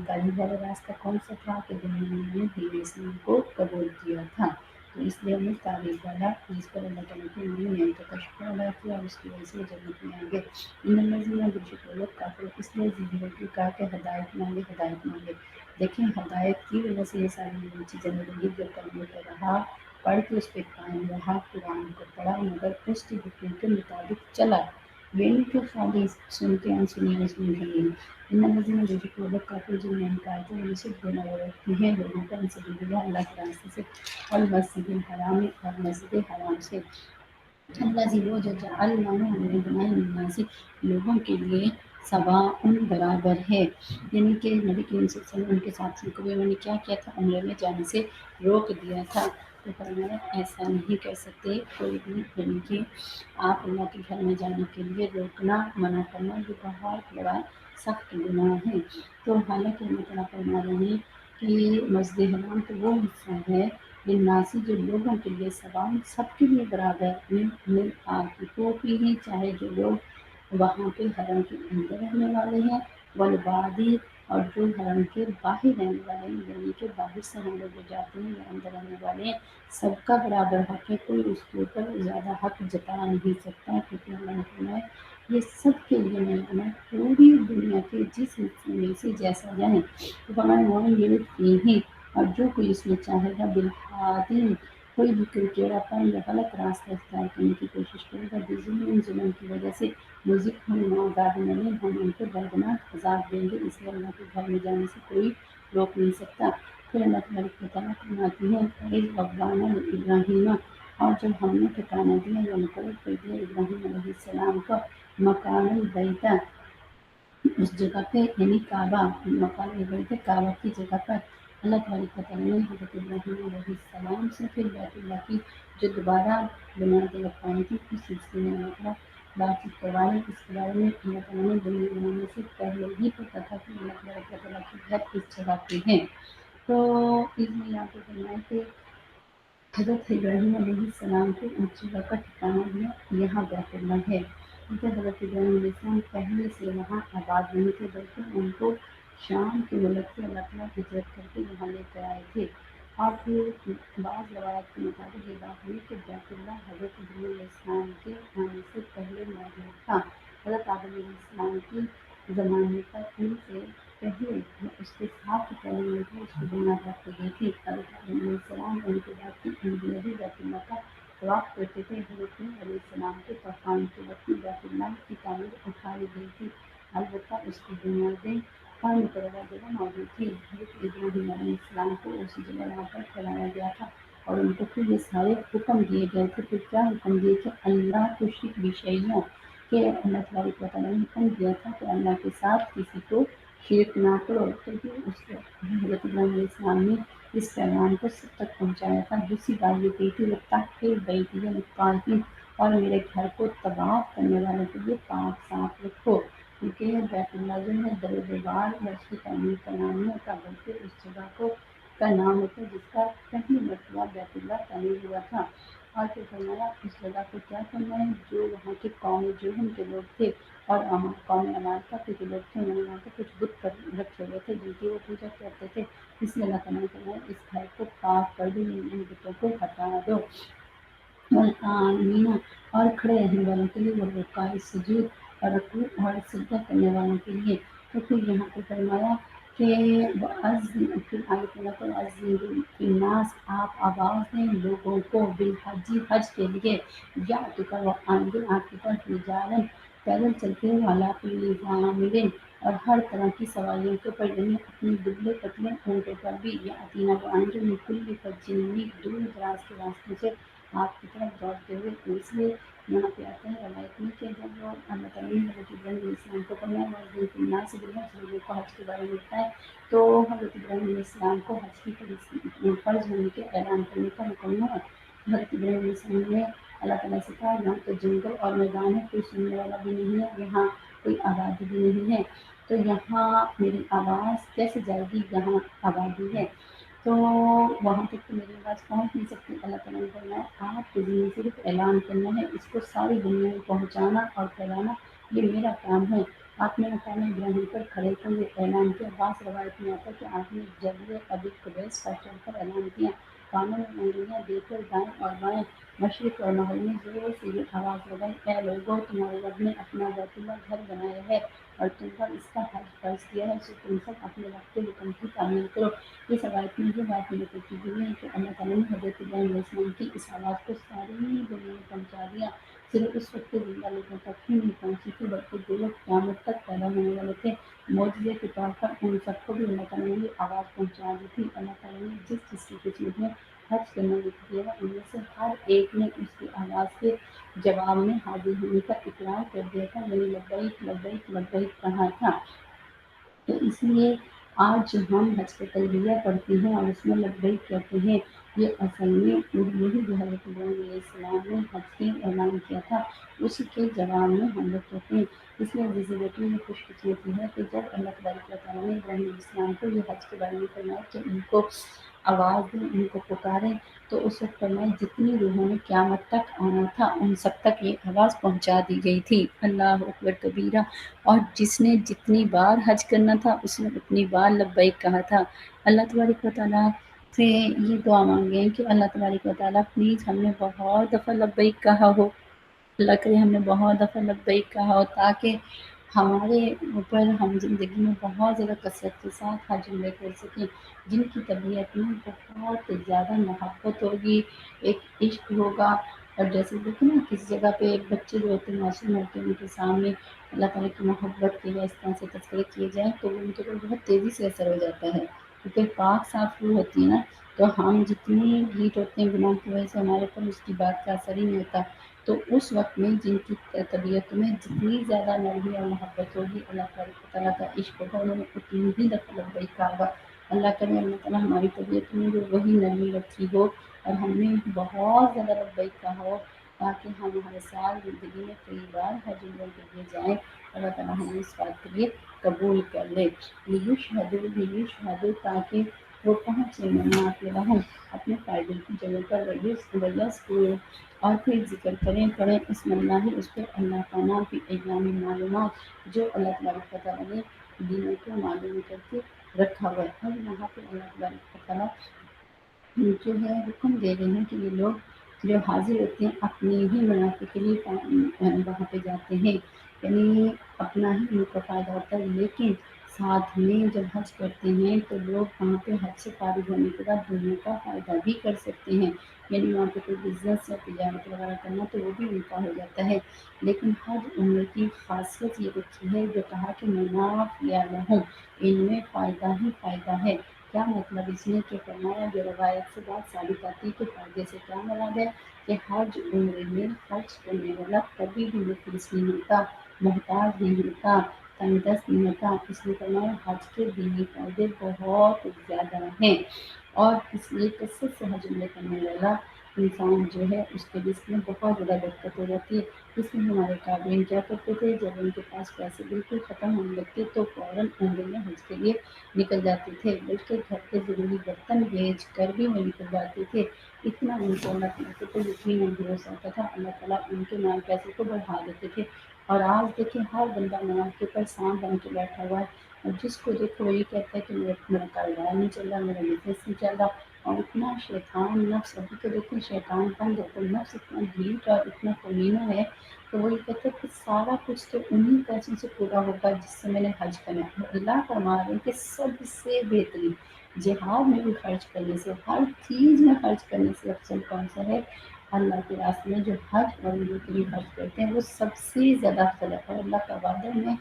تعریف والا راستہ کون سا تھا کہ دنیا میں انہوں نے دین اسلام کو قبول کیا تھا، تو اس لیے ہمیں تعریف والا جس پر اللہ تعالیٰ کی نعمتوں کا شکر ادا کیا، اور اس کی وجہ سے وہ جنت میں آئیں گے۔ ان الذین بے شک وہ لوگ کافر، اس لیے زندگی کی کہا کہ ہدایت مانگے ہدایت مانگے، دیکھیں ہدایت کی وجہ سے یہ ساری چیزیں ملیں، جو کلمے پہ رہا، پڑھ کے اس پہ قائم رہا، قرآن کو پڑھا مگر اس کے حکم کے مطابق چلا، یہ نہیں کہ خالی سنتے ہیں سنی اس میں نہیں۔ ان الذین بے شک وہ لوگ کافر جن میں انکار تھے وہ صرف دینا وہ رکھتے ہیں لوگوں کو ان سبیل اللہ، اللہ کے راستے سے، اور مسجد الحرام اور مسجد حرام سے، اللہ وہ جو جعلنا ہم نے بنائی الناس لوگوں کے لیے سواء برابر ہے، یعنی کہ نبی کریم صلی اللہ علیہ وسلم ان کے ساتھ کو بھی انہوں نے کیا کیا تھا؟ عمرے میں جانے سے روک دیا تھا، تو فرمایا ایسا نہیں کر سکتے کوئی بھی، یعنی کہ آپ اللہ کے گھر میں جانے کے لیے روکنا منع کرنا یہ بہت بڑا سخت گناہ ہے۔ تو حالانکہ اللہ تعالیٰ فرما رہے ہیں کہ مسجد حرام تو وہ حصہ ہے للناسی جو لوگوں کے لیے سوام سب کے لیے برابر، من آگ تو بھی چاہے جو لوگ وہاں پہ حرم کے اندر رہنے والے ہیں، والبادی اور جو حرم کے باہر رہنے والے ہیں، یعنی کہ باہر سے ہم لوگ جو جاتے ہیں یا اندر رہنے والے ہیں، سب کا برابر حق ہے، کوئی اس کے اوپر زیادہ حق جتا نہیں سکتا، کیونکہ اللہ نے فرمایا یہ سب کے لیے میں نے پوری دنیا کے جس حصے میں سے جیسا جائیں، تو فرمایا وہاں یہ فیہ، اور جو کوئی اس میں چاہے گا بالحادی کوئی بھی کرکیڑا پن یا غلط راستہ اختیار کرنے کی کوشش کرے گا، بظلم ظلم کی وجہ سے مزق ہم عذاب ملیم، ہم ان کو دردناک عذاب دیں گے، اس لیے اللہ کے گھر میں جانے سے کوئی روک نہیں سکتا۔ پھر اللہ تبارک و تعالیٰ فرماتی ہیں وَإِذْ وَضَّعْنَا لِإِبْرَاهِيمَ، اور جب ہم نے ٹھکانا دیا یا مقرر کر دیا ابراہیم علیہ السلام کو مکان البیت، اس جگہ پہ یعنی کعبہ، مکان البیت کعبہ کی جگہ پر، اللہ تبارک و تعالیٰ نے حضرت ابراہیم علیہ السلام سے پھر بیت اللہ کی جو دوبارہ بنیاد رکھوائی تھی اس سلسلے میں مطلب بات چیت کروائی۔ اس کے بارے میں اللہ تعالیٰ نے دنیا بنانے سے پہلے ہی پتا تھا کہ اللہ تبارک و تعالیٰ کی گھر اس جگہ پہ ہے۔ تو اس میں یہاں پہ فرمایا کہ حضرت ابراہیم علیہ السلام کو اس جگہ کا ٹھکانا دیا، یہاں بیت اللہ ہے، کیونکہ حضرت ابراہیم علیہ السلام پہلے سے وہاں آباد نہیں تھے، بلکہ ان کو شام کے ملک سے اللہ تعالیٰ ہجرت کر کے یہاں لے کر آئے تھے۔ اور پھر بعض روایات کے مطابق یہ بات ہوئی کہ بیت اللہ حضرت ابراہیم علیہ السلام کے آنے سے پہلے موجود تھا۔ حضرت آدم علیہ السلام کی زمانے پر ان سے پہلے اس کے ساتھ پہلے میں تھے، اس کی بنیاد رکھی گئی تھی۔ حضرت آدم علیہ السلام ان کے بعد کی انبیاء بھی بیت اللہ کا طواف کرتے تھے۔ حضرت نوح علیہ السلام کے طوفان کے وقت بیت اللہ کی تعمیر اٹھائی گئی تھی، البتہ اس کی بنیادیں اور مقررہ جگہ موجود تھی۔ حضرت ابراہیم علیہ السلام کو اسی جگہ وہاں پر ٹھہرایا گیا تھا، اور ان کو پھر یہ سارے حکم دیے گئے تھے۔ پھر کیا حکم دیے کہ اللہ تشرک بشیء، کہ اللہ تبارک و تعالیٰ نے حکم دیا تھا کہ اللہ کے ساتھ کسی کو شرک نہ کرو۔ تو پھر اس کو حضرت ابراہیم علیہ السلام نے اس پیغام کو سب تک پہنچایا تھا۔ دوسری بات یہ کہی تھی وَطَّہِّرْ بَيْتِیَ لِلطَّائِفِینَ، اور میرے گھر کو طواف کرنے والوں کے لیے پاک صاف رکھو، کیونکہ بیت اللہ جو ہے در و دیوار یا اس کی تعمیر کا نام نہیں ہوتا، بلکہ اس جگہ کو کا نام ہوتا ہے جس کا پہلی مرتبہ بیت اللہ تعمیر ہوا تھا۔ اور پھر فرمایا اس جگہ کو کیا کرنا ہے، جو وہاں کے قوم جرہم کے لوگ تھے اور قوم عمالقہ کے جو لوگ تھے، انہوں نے وہاں پہ کچھ بت رکھے ہوئے تھے جن کی وہ پوجا کرتے تھے، اس لیے اللہ تعالیٰ نے فرمایا اس گھر کو پاک کر دو، ان بتوں کو ہٹا دو۔ والآمین، اور کھڑے رہنے والوں کے لیے، والرکاع السجود، اور رکوع اور سجدہ کرنے والوں کے لیے۔ تو پھر یہاں پہ فرمایا کہ پھر آیت نمبر پر وَأَذِّنْ فِی النَّاسِ، آپ آواز دیں لوگوں کو، بالحج، حج کے لیے، یأتوک، وہ آئیں گے آپ کی طرف رجالاً، پیدل چلتے ہوئے، علی کل ضامر، اور ہر طرح کی سواریوں کے اوپر، یعنی اپنے دبلے پتلے اونٹوں پر بھی، یأتینا، وہ آئیں گے، من کل فج عمیق، دور دراز کے راستوں سے آپ کی طرف دوڑتے ہوئے۔ تو اس لیے یہاں پہ آتا ہے روایت میں کہ جب اللہ تعالیٰ نے حضرت ابراہیم علیہ السلام کو فرمایا وَأَذِّنْ فِی النَّاسِ بِالْحَجِّ، لوگوں کو حج کے بارے میں بتائیں، تو حضرت ابراہیم علیہ السلام کو حج کی فرض ہونے کے اعلان کرنے کا حکم ہوا۔ حضرت ابراہیم علیہ السلام نے اللہ تعالیٰ سے کہا یہاں تو جنگل اور میدان ہے، کوئی سننے والا بھی نہیں ہے، یہاں کوئی آبادی بھی نہیں ہے، تو یہاں میری آواز کیسے جائے گی، یہاں آبادی ہے، تو وہاں تک تو میری آواز پہنچ نہیں سکتی۔ اللہ تعالیٰ نے فرمایا آپ کے ذمہ صرف اعلان کرنا ہے، اس کو ساری دنیا میں پہنچانا اور پھیلانا یہ میرا کام ہے۔ آپ نے مقام ابراہیم پر کھڑے ہوئے اعلان کیا۔ بعض روایت میں آتا ہے کہ آپ نے جبل ابی قبیس پر چڑھ کر اعلان کیا، کانوں میں انگلیاں دے کر دائیں اور بائیں، مشرق اور مغرب میں زور سے یہ آواز لگائی، اے لوگوں، تمہارے رب نے اپنا بیت اللہ گھر بنایا ہے اور تم پر اس کا حج فرض کیا ہے، سو تم سب اپنے رب کے حکم کی تعمیل کرو۔ اس روایت میں یہ بات نقل کی گئی ہے کہ اللہ تعالیٰ نے حضرت ابراہیم علیہ السلام کی اس آواز کو ساری دنیا میں پہنچا دیا۔ صرف اس وقت کے زندہ لوگوں تک ہی نہیں پہنچی تھی، بلکہ جو لوگ قیامت تک پیدا ہونے والے تھے، معجزے کے طور پر ان سب کو بھی اللہ تعالیٰ نے یہ آواز پہنچا دی تھی۔ اللہ تعالیٰ نے جس جس کی قسمت میں حج کرنا لکھ دیا ہے، ان میں سے ہر ایک نے اس کی آواز کے جواب میں حاضر ہونے کا اقرار کر دیا تھا، یعنی لبیک لبیک لبیک کہا تھا۔ تو اس لیے آج جو ہم حج کا تلبیہ پڑھتے ہیں اور اس میں لبیک کہتے ہیں، یہ اصل میں یہی جو حضرت ابراہیم علیہ السلام نے حج کے اعلان کیا تھا، اسی کے جواب میں ہم لوگ کہتے ہیں۔ اس لیے عزیز بیٹی یہ خوش قسمتی ہے کہ جب اللہ تبارک و تعالیٰ نے ابراہیم علیہ السلام کو یہ حج کے بارے میں فرمایا کہ ان کو آواز دیں، ان کو پکاریں، تو اس وقت فرمایا جتنی روحوں نے قیامت تک آنا تھا ان سب تک یہ آواز پہنچا دی گئی تھی۔ اللہ اکبر کبیرہ، اور جس نے جتنی بار حج کرنا تھا اس نے اتنی بار لبیک کہا تھا۔ اللہ تبارک و تعالیٰ سے یہ دعا مانگے کہ اللہ تبارک و تعالیٰ پلیز ہم نے بہت دفعہ لبیک کہا ہو، اللہ کرے ہم نے بہت دفعہ لبیک کہا ہو، تاکہ ہمارے اوپر ہم زندگی میں بہت زیادہ کثرت کے ساتھ حج عمرے کر سکیں۔ جن کی طبیعت میں بہت زیادہ محبت ہوگی، ایک عشق ہوگا، اور جیسے دیکھیں نا کسی جگہ پہ بچے جو ہوتے ہیں معصوم ہوتے ہیں، ان کے سامنے اللہ تعالیٰ کی محبت کے یا اس طرح سے تذکرے کیے جائیں تو ان کے اوپر بہت تیزی سے اثر ہو جاتا ہے۔ کیونکہ پاک صاف روح ہوتی ہے نا، تو ہم جتنی ہیٹ ہوتے ہیں گناہ کی وجہ سے ہمارے اوپر اس کی بات کا اثر ہی نہیں ہوتا، تو اس وقت میں جن کی طبیعت میں جتنی زیادہ نرمی اور محبت ہوگی، اللہ تعالیٰ کا عشق ہوگا، انہوں نے اتنی ہی دفعہ لبیک کہا ہوگا۔ اللہ کرے اللہ تعالیٰ ہماری طبیعت میں جو وہی نرمی رکھی ہو اور ہم نے بہت زیادہ لبیک کہا ہو، تاکہ ہم ہر سال زندگی میں کئی بار حج عمرہ کے لیے جائیں، اللہ تعالیٰ ہمیں اس بات کے لیے قبول کر لے۔ لیے تاکہ وہ پہنچے مناف رہوں اپنے فائدے کی جگہ پر ویس ہوئے، اور پھر ذکر کریں پڑھیں اسم اللہ، اس پہ اللہ کا نام کی ایام معلومات جو اللہ تبارک و تعالیٰ نے دینوں کو معلوم کر کے رکھا ہوا ہے۔ اور یہاں پہ اللہ تبارک و تعالیٰ جو ہے حکم دے رہے ہیں کہ یہ لوگ جو حاضر ہوتے ہیں اپنے ہی منافع کے لیے وہاں پہ جاتے ہیں، یعنی اپنا ہی ان کا فائدہ ہوتا ہے، لیکن ساتھ میں جب حج کرتے ہیں تو لوگ وہاں پہ حج سے فارغ ہونے کے بعد دنیا کا فائدہ بھی کر سکتے ہیں، یعنی وہاں پہ کوئی بزنس یا تجارت وغیرہ کرنا تو وہ بھی ان کا ہو جاتا ہے۔ لیکن حج عمرے کی خاصیت یہ رکھی ہے جو کہا کہ منافع لہم، ان میں فائدہ ہی فائدہ ہے۔ کیا مطلب اس میں کہ فرمایا جو روایت سے بات ثابت آتی ہے کہ فائدے سے کیا مراد ہے کہ حج عمرے میں خرچ کرنے والا کبھی بھی مفلس نہیں ہوتا، محتاج نہیں ہوتا، تنگ دست نہیں ہوتا۔ اس لیے فرمایا حج کے دینی فائدے بہت زیادہ ہیں، اور اس لیے کثرت سے حج عمرے کرنے والا انسان جو ہے اس کے رزق میں بہت زیادہ برکت ہو جاتی ہے۔ اس میں ہمارے تابعین کیا کرتے تھے، جب ان کے پاس پیسے بالکل ختم ہونے لگتے تو فوراً عمرے میں حج کے لیے نکل جاتے تھے، بلکہ گھر کے ضروری برتن بیچ کر بھی وہ نکل جاتے تھے۔ اتنا ان کو اللہ تعالیٰ کے اوپر یقین بھروسہ ہوتا تھا، اللہ تعالیٰ ان کے مال پیسے کو بڑھا دیتے تھے۔ اور آج دیکھیں ہر بندہ مال کے اوپر سانپ بن کے بیٹھا ہوا ہے، اور جس کو دیکھو وہی کہتا ہے کہ میرا کاروبار نہیں چل رہا، میرا بزنس نہیں چل رہا، اور اتنا شیطان نفس، ابھی تو دیکھیں شیطان بند ہے، نفس اتنا ڈھیٹ اور اتنا کمینہ ہے تو وہی کہتے ہیں کہ سارا کچھ تو انہیں پیسوں سے پورا ہوگا جس سے میں نے حج کرنا ہے۔ اللہ فرما رہے ہیں کہ سب سے بہترین جہاد میں بھی خرچ کرنے سے، ہر چیز میں خرچ کرنے سے افضل کون سا ہے؟ اللہ کے راستے میں جو حج اور عمرے کے لیے خرچ کرتے ہیں وہ سب سے زیادہ افضل ہے۔ اور اللہ کا وعدہ میں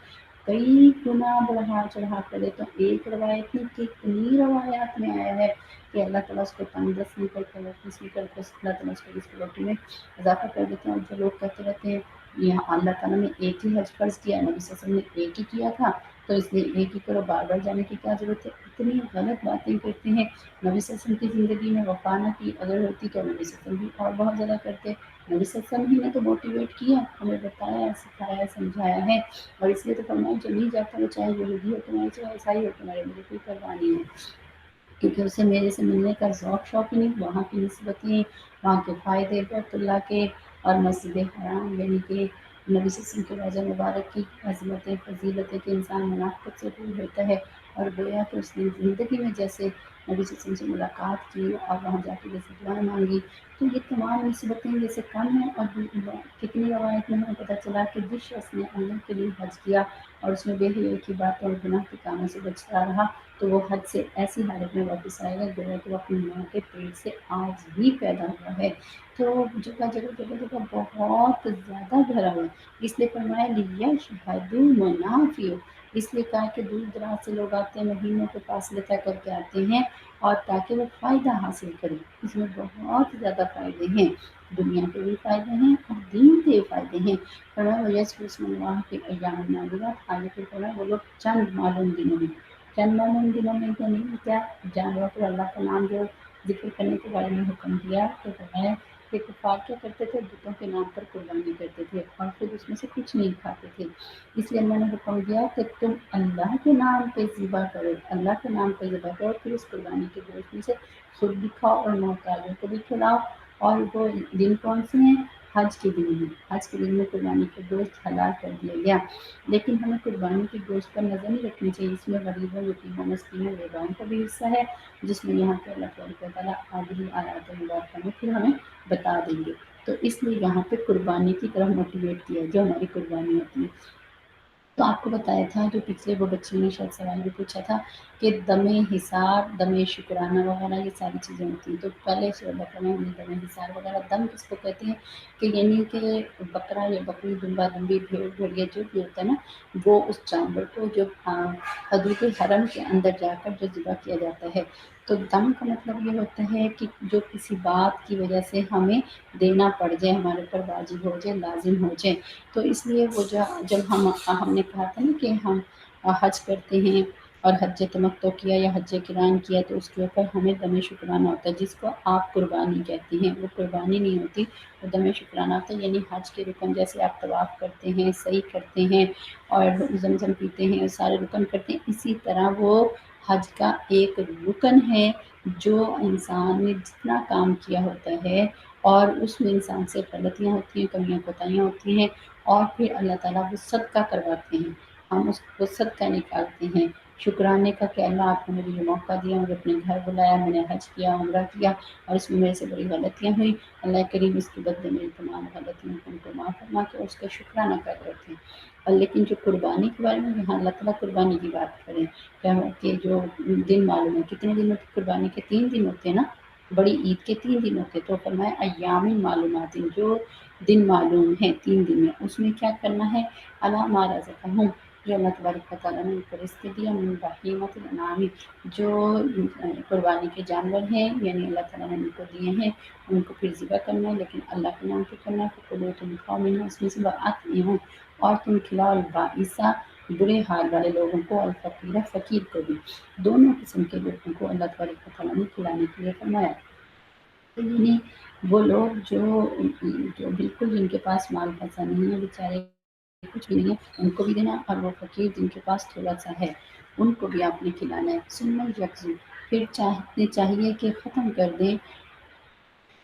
کئی گنا بڑھا چڑھا کر دیتا ہوں، ایک روایت نہیں کتنی روایات میں آیا ہے کہ اللہ تعالیٰ اس کو تنگ دست نہیں کرتا، مفلس نہیں کرتا، اللہ تعالیٰ اس کو اس روٹی میں اضافہ کر دیتے ہیں۔ اور جو لوگ کہتے رہتے ہیں یہاں اللہ تعالیٰ نے ایک ہی حج فرض کیا، نبی صلی اللہ علیہ وسلم نے ایک ہی کیا تھا تو اس لیے ایک ہی کرو، بار بار جانے کی کیا ضرورت ہے، اتنی غلط باتیں کرتے ہیں۔ نبی صلی اللہ علیہ وسلم کی زندگی میں وفا نہ کی اگر ہوتی تو نبی صلی اللہ علیہ وسلم بھی اور بہت زیادہ کرتے، نبی صلی اللہ علیہ وسلم ہی نے تو موٹیویٹ کیا، ہمیں بتایا، سکھایا، سمجھایا ہے۔ اور اس لیے تو فرمایا جو نہیں جاتا وہ چاہے یہودی ہو تمہارے، چاہے عیسائی ہو تمہارے، مجھے کوئی پرواہ نہیں ہے، کیونکہ اسے میرے سے ملنے کا ذوق شوق ہی نہیں، وہاں کی نسبتیں، وہاں کے فائدے، بیت اللہ کے اور مسجد حرام یعنی کہ نبی صلی اللہ علیہ وسلم کے روضہ مبارک کی عظمتیں، فضیلتیں کہ انسان منافقت سے دور ہوتا ہے، اور گویا کہ اس نے زندگی میں جیسے نبی صلی اللہ علیہ وسلم سے ملاقات کی اور وہاں جا کے جیسے دعائیں مانگی، تو یہ تمام نسبتیں جیسے کم ہیں۔ اور کتنی روایت میں ہمیں پتہ چلا کہ جس شخص نے اللہ کے لیے حج کیا اور اس میں بے حیائی کی باتوں اور گناہ کے کاموں سے بچتا رہا تو وہ حج سے ایسی حالت میں واپس آئے گا گویا کہ وہ اپنی ماں کے پیٹ سے آج ہی پیدا ہوا ہے۔ تو جگہ بہت زیادہ بھرا ہوا ہے، اس لیے فرمایا لیشہدوا منافع، اس لیے کہا کہ دور دراز سے لوگ آتے ہیں، مہینوں کے فاصلے طے کر کے آتے ہیں اور تاکہ وہ فائدہ حاصل کریں۔ اس میں بہت زیادہ فائدے ہیں، دنیا کے بھی فائدے ہیں اور دین کے بھی فائدے ہیں۔ فرمایا وَيَذْكُرُوا اسْمَ اللَّهِ فِي أَيَّامٍ مَّعْلُومَاتٍ، آگے پھر فرمایا وہ لوگ چند معلوم دنوں میں، چند معلوم دنوں میں یعنی کیا، جانوروں پر اللہ کا نام جو ذکر کرنے کے بارے میں حکم دیا تو فرمایا کہ کفار کیا کرتے تھے، بتوں کے نام پر قربانی کرتے تھے اور پھر اس میں سے کچھ نہیں کھاتے تھے، اس لیے اللہ نے حکم دیا کہ تم اللہ کے نام پہ ذبح کرو، اللہ کے نام پہ ذبح کرو، پھر اس قربانی کے گوشت میں سے خود بھی کھاؤ اور محتاجوں کو بھی کھلاؤ۔ اور وہ دن کون سے ہیں؟ حج کے دن ہیں، حج کے دن میں قربانی کا گوشت حلال کر دیا گیا، لیکن ہمیں قربانی کے گوشت پر نظر نہیں رکھنی چاہیے، اس میں غریبوں، یتیموں، مسکینوں، بیواؤں کا بھی حصہ ہے، جس میں یہاں پہ اللہ تعالیٰ آگے آیات مبارکہ میں پھر ہمیں بتا دیں گے۔ تو اس لیے یہاں پہ قربانی کی طرف موٹیویٹ کیا جو ہماری قربانی ہوتی ہے۔ تو آپ کو بتایا تھا جو پچھلے وہ بچے نے شاید سوال بھی پوچھا تھا کہ دم حساب، دم شکرانہ وغیرہ یہ ساری چیزیں ہوتی ہیں. تو پہلے سورہ بقرہ میں ہم نے دم حساب وغیرہ، دم کس کو کہتے ہیں کہ یعنی کہ بکرا یا بکری، دمبا دمبی، بھیڑ بھیڑیا جو بھی ہوتا ہے نا، وہ اس جانور کو جو حدود حرم کے اندر جا کر جو ذبح کیا جاتا ہے. تو دم کا مطلب یہ ہوتا ہے کہ جو کسی بات کی وجہ سے ہمیں دینا پڑ جائے، ہمارے اوپر واجب ہو جائے، لازم ہو جائے. تو اس لیے وہ جب ہم نے کہا تھا نا کہ ہم حج کرتے ہیں اور حج تمتع کیا یا حج کران کیا، تو اس کے اوپر ہمیں دم شکرانہ ہوتا ہے، جس کو آپ قربانی کہتی ہیں. وہ قربانی نہیں ہوتی، وہ دم شکرانہ ہوتا ہے. یعنی حج کے رکن جیسے آپ طواف کرتے ہیں، سعی کرتے ہیں اور زمزم پیتے ہیں، سارے رکن کرتے ہیں، اسی طرح وہ حج کا ایک رکن ہے جو انسان نے جتنا کام کیا ہوتا ہے اور اس میں انسان سے غلطیاں ہوتی ہیں، کمیاں کوتاہیاں ہوتی ہیں، اور پھر اللہ تعالیٰ وہ صدقہ کرواتے ہیں. ہم اس کو صدقہ نکالتے ہیں شکرانے کا کہ اللہ آپ نے مجھے یہ موقع دیا، مجھے اپنے گھر بلایا، میں نے حج کیا، عمرہ کیا، اور اس میں میرے سے بڑی غلطیاں ہوئیں. اللہ کریم اس کے بدلے میری تمام غلطیوں کو ان کو معاف فرما کے اس کا شکرانہ کر کرتے ہیں. اور لیکن جو قربانی کے بارے میں یہاں اللہ تعالیٰ قربانی کی بات کریں کہ جو دن معلوم ہے، کتنے دن ہوتے قربانی کے؟ 3 دن ہوتے ہیں نا، بڑی عید کے 3 دن ہوتے. تو فرمایا ایام معلومات، جو دن معلوم ہے 3 دن میں، اس میں کیا کرنا ہے؟ اللہ ما رزقہم، جو اللہ تبارک و تعالیٰ نے ان کو رزق دیا، من بہیمۃ الانعام، جو قربانی کے جانور ہیں، یعنی اللہ تعالیٰ نے ان کو دیے ہیں، ان کو پھر ذبح کرنا ہے، لیکن اللہ کے نام پہ کرنا ہے. فکلوا، تم کھاؤ منہا، اس میں سے، واطعموا، اور تم کھلاؤ البائسا، برے حال والے لوگوں کو، الفقیر، فقیر کو بھی. دونوں قسم کے لوگوں کو اللہ تبارک و تعالیٰ نے کھلانے کے لیے فرمایا. یعنی وہ لوگ جو بالکل جن کے پاس مال پیسہ نہیں ہے، بیچارے کچھ بھی نہیں ہے، ان کو بھی دینا، اور وہ فقیر جن کے پاس تھوڑا سا ہے ان کو بھی آپ نے کھلانا ہے. ثم یقضوا، پھر چاہیے کہ ختم کر دیں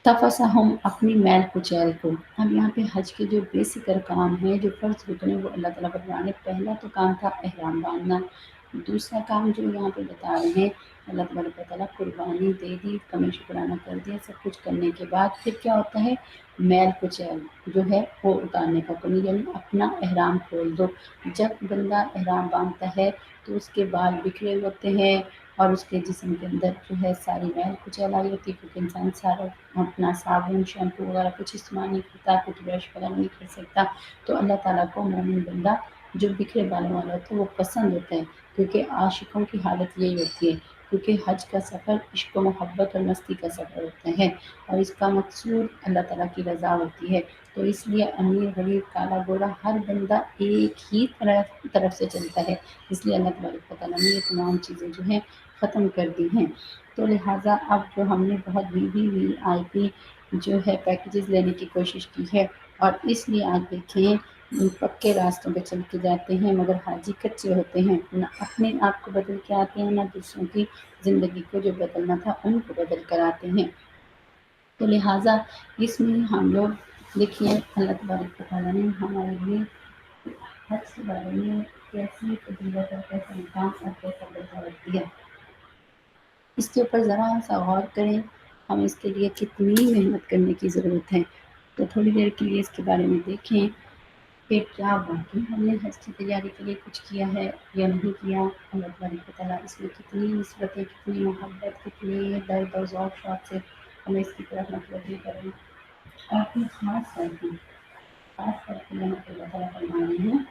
تفسہم، اپنی میل کچیل کو. اب یہاں پہ حج کے جو بیسک ارکان ہیں، جو فرض رکن ہیں، وہ اللہ تعالیٰ بتانے. پہلا تو کام تھا احرام باندھنا. دوسرا کام جو یہاں پہ بتا رہے ہیں، اللہ تبارک و تعالیٰ قربانی دے دی، کمی شکرانہ کر دیا، سب کچھ کرنے کے بعد پھر کیا ہوتا ہے؟ میل کچیل جو ہے وہ اتارنے کا کمی، یعنی اپنا احرام کھول دو. جب بندہ احرام باندھتا ہے تو اس کے بال بکھرے ہوتے ہیں اور اس کے جسم کے اندر جو ہے ساری میل کچیل آئی ہوتی ہے، کیونکہ انسان سارا اپنا صابن، شیمپو وغیرہ کچھ استعمال نہیں کرتا، کچھ برش وغیرہ نہیں کر سکتا. تو اللہ تعالیٰ کو مومن بندہ جو بکھرے بالوں والا ہوتا ہے وہ پسند ہوتا ہے، کیونکہ عاشقوں کی حالت یہی ہوتی ہے. کیونکہ حج کا سفر عشق و محبت اور مستی کا سفر ہوتا ہے، اور اس کا مقصود اللہ تعالیٰ کی رضا ہوتی ہے. تو اس لیے امیر غریب کالا گورا ہر بندہ ایک ہی طرف سے چلتا ہے. اس لیے اللہ تبارک و تعالیٰ نے یہ تمام چیزیں جو ہیں ختم کر دی ہیں. تو لہٰذا اب جو ہم نے بہت وی آئی پی جو ہے پیکیجز لینے کی کوشش کی ہے، اور اس لیے آج دیکھیں پکے راستوں پہ چل کے جاتے ہیں مگر حاجی کچے ہوتے ہیں، نہ اپنے آپ کو بدل کے آتے ہیں، نہ دوسروں کی زندگی کو جو بدلنا تھا ان کو بدل کر آتے ہیں. تو لہٰذا اس میں ہم لوگ دیکھیے اللہ تبارک و تعالیٰ نے ہمارے لیے حج کے بارے میں کیسی فضیلت اور کیسا مقام اور کیسا درجہ رکھ دیا. اس کے اوپر ذرا سا غور کریں، ہم اس کے لیے کتنی محنت کرنے کی ضرورت ہے. تو تھوڑی دیر کے لیے اس کے بارے میں دیکھیں کہ کیا واقعی ہم نے حج کی تیاری کے لیے کچھ کیا ہے یا نہیں کیا. اللہ تبارک و تعالیٰ اس میں کتنی نسبتیں، کتنی محبت، کتنی درد و ذوق شوق سے ہمیں اس کی طرف متوجہ کریں. اور پھر خاص کر کے یہاں پہ اللہ تعالیٰ فرمانے ہیں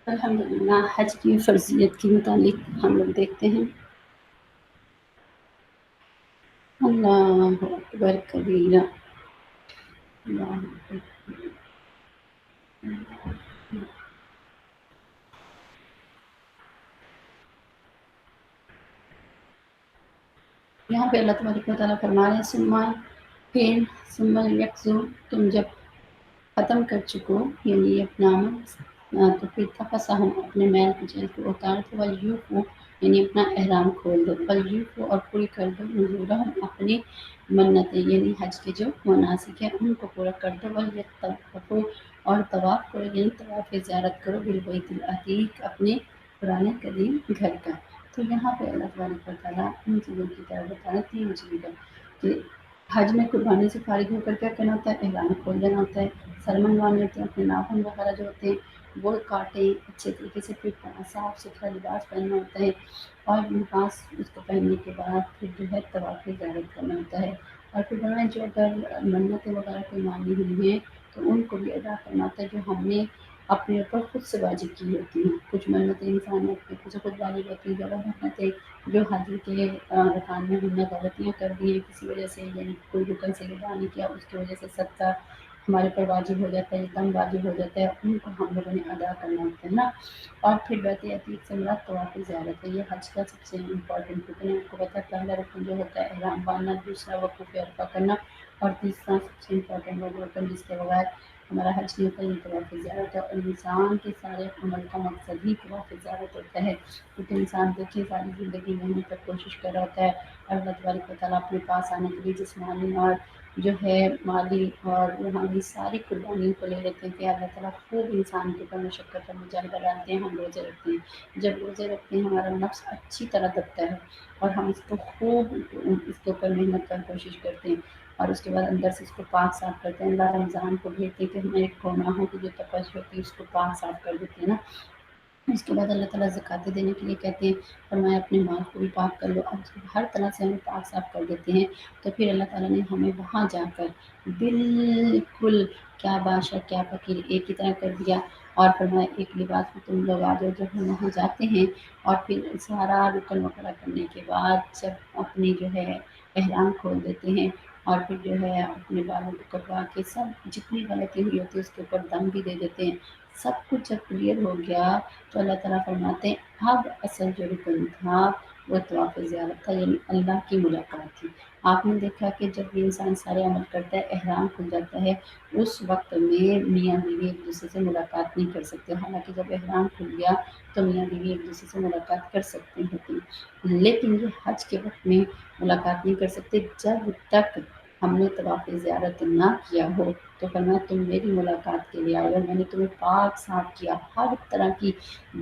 الحمدللہ حج کی فرضیت کے متعلق ہم لوگ دیکھتے ہیں. اللہ اکبر کبیرہ. اللہ اکبر. یہاں پہ اللہ تبارک و تعالیٰ فرما رہے ہیں پھر ثم یقضوا، تم جب ختم کر چکو یعنی یہ اپنا عمل، تو پھر تفسا ہم اپنے میل کچیل کو اتار دو، ولیوفو یعنی اپنا احرام کھول دو، ولیوفو اور پوری کر دو، نذورہم اپنی منتیں یعنی حج کے جو مناسک ہیں ان کو پورا کر دو، ولیطوفوا اور طواف کرو یعنی طواف زیارت کرو، بالبیت العتیق اپنے پرانے قدیم گھر کا۔ تو یہاں پہ اللہ تبارک و تعالیٰ ان چیزوں کی طرف بتانا 3 چیزیں کہ حج میں قربانی سے فارغ ہو کر کیا کرنا ہوتا ہے، احرام کھول دینا ہوتا ہے، سر منڈوانے ہوتے ہیں، اپنے ناخن وغیرہ جو ہوتے ہیں وہ کاٹیں اچھے طریقے سے، پھر صاف ستھرا لباس پہننا ہوتا ہے، اور لباس اس کو پہننے کے بعد پھر جو ہے طواف زیارت کرنا ہوتا ہے، اور پھر بڑا جو اگر منتیں وغیرہ کوئی مانگی ہوئی ہیں تو ان کو بھی ادا کرنا ہوتا ہے جو ہم نے اپنے اوپر خود سے واجب کی ہوتی ہیں۔ کچھ منتیں انسان نے اپنے خود سے خود واجب ہوتی ہیں، جو منتیں جو حج کے رکان میں ہم نے غلطیاں کر دی ہیں کسی وجہ سے، یعنی کوئی رکن سے ادا نہیں کیا اس کی وجہ سے صدقہ ہمارے پر واجب ہو جاتا ہے، دم واجب ہو جاتا ہے، ان کو ہم لوگوں نے ادا کرنا ہوتا ہے نا۔ اور پھر بیت عتیق سے مراد طواف زیارت ہے، یہ حج کا سب سے امپورٹنٹ رکن ہے۔ آپ کو پتہ ہے پہلا رکن جو ہوتا ہے احرام باندھنا، دوسرا وقوف عرفہ کرنا، اور تیسرا سب سے امپورٹنٹ رکن جس کے بغیر ہمارا حج نہیں ہوتا، یہ طواف زیارت ہے، اور انسان کے سارے عمل کا مقصد ہی طواف زیارت ہوتا ہے، کیونکہ انسان دیکھیے ساری زندگی محنت تک کوشش کر رہا ہوتا ہے اللہ تبارک و تعالیٰ اپنے پاس آنے کے لیے جسمانی اور جو ہے مالی اور روحانی ساری قربانیوں کو لے لیتے ہیں کہ اللہ تعالیٰ خوب انسان کے اوپر مشقت اور مجاہدہ ڈالتے ہیں۔ ہم روزے رکھتے ہیں، جب روزے رکھتے ہیں ہمارا نفس اچھی طرح دبتا ہے اور ہم اس کو خوب اس کے اوپر محنت کر کوشش کرتے ہیں، اور اس کے بعد اندر سے اس کو پاک صاف کرتے ہیں۔ اللہ رمضان کو بھیجتے ہیں کہ ہمیں گناہوں کی جو تپش ہوتی ہے اس کو پاک صاف کر دیتے ہیں نا۔ اس کے بعد اللہ تعالیٰ زکوٰۃ دینے کے لیے کہتے ہیں، فرمایا اپنے مال کو بھی پاک کر لو۔ اب جب ہر طرح سے ہمیں پاک صاف کر دیتے ہیں تو پھر اللہ تعالیٰ نے ہمیں وہاں جا کر بالکل کیا بادشاہ کیا فقیر ایک ہی طرح کر دیا، اور فرمایا ایک لباس میں تم لوگ آ جاؤ۔ جب ہم وہاں جاتے ہیں اور پھر سارا رکن وغیرہ کرنے کے بعد جب اپنی جو ہے احرام کھول دیتے ہیں اور پھر جو ہے اپنے بالوں کو کٹوا کے سب جتنی غلطی ہوئی ہوتی ہے اس کے اوپر دم بھی دے دیتے ہیں، سب کچھ جب کلیئر ہو گیا تو اللہ تعالیٰ فرماتے ہیں اب اصل جو رکن تھا وہ طواف زیارت تھا، یعنی اللہ کی ملاقات تھی۔ آپ نے دیکھا کہ جب بھی انسان سارے عمل کرتا ہے احرام کھل جاتا ہے اس وقت میں میاں بیوی ایک دوسرے سے ملاقات نہیں کر سکتے، حالانکہ جب احرام کھل گیا تو میاں بیوی ایک دوسرے سے ملاقات کر سکتے ہوتے، لیکن یہ حج کے وقت میں ملاقات نہیں کر سکتے جب تک ہم نے طواف زیارت نہ کیا ہو۔ تو فرمایا تم میری ملاقات کے لیے آئے ہو، میں نے تمہیں پاک صاف کیا، ہر طرح کی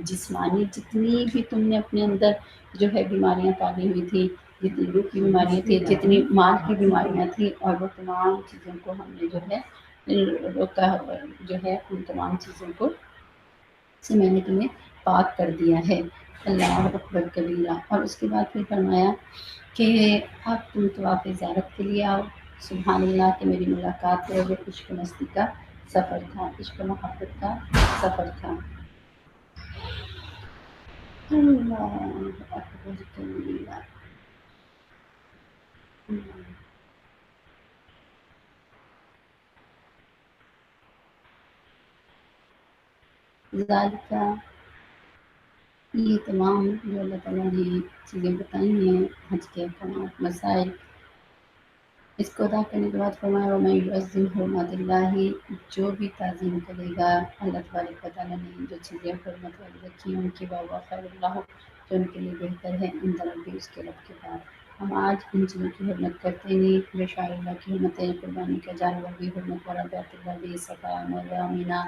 جسمانی جتنی بھی تم نے اپنے اندر جو ہے بیماریاں پالی ہوئی تھی، جتنی روح کی بیماریاں تھیں، جتنی مال کی بیماریاں تھیں، اور وہ تمام چیزوں کو ہم نے جو ہے روکا جو ہے ان تمام چیزوں کو سے میں نے تمہیں پاک کر دیا ہے۔ اللہ اکبر کبیرہ۔ اور اس کے بعد پھر فرمایا کہ اب تم طواف زیارت کے لیے آؤ، سبحان اللہ کہ میری ملاقات کرو، جو عشق و مستی کا سفر تھا، عشق و محبت کا سفر تھا۔ اللہ اکبر کبیرہ۔ ذالکہ یہ تمام جو اللہ تعالیٰ نے چیزیں بتائی ہیں حج کے احکامات مسائل، اس کو ادا کرنے کے بعد فرمایا وَمَن يُعَظِّمْ حُرُمَاتِ اللہِ، جو بھی تعظیم کرے گا اللہ تبارک و تعالیٰ نے جو چیزیں حرمت والی رکھی ہیں ان کی فَهُوَ خَيْرٌ لَهُ، تو ان کے لیے بہتر ہے عند ربی اس کے رب کے پاس۔ ہم آج ان چیزوں کی حرمت کرتے نہیں، جو شاعر اللہ کی حرمت ہے، قربانی کا جانور بھی حرمت والا، بیت اللہ بھی، صفا مروا مینا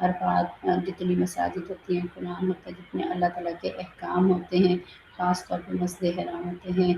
عرفات، جتنی مساجد ہوتی ہیں، قرآن ہوتا ہے، جتنے اللہ تعالیٰ کے احکام ہوتے ہیں، خاص طور پہ مسجد حرام ہوتے ہیں،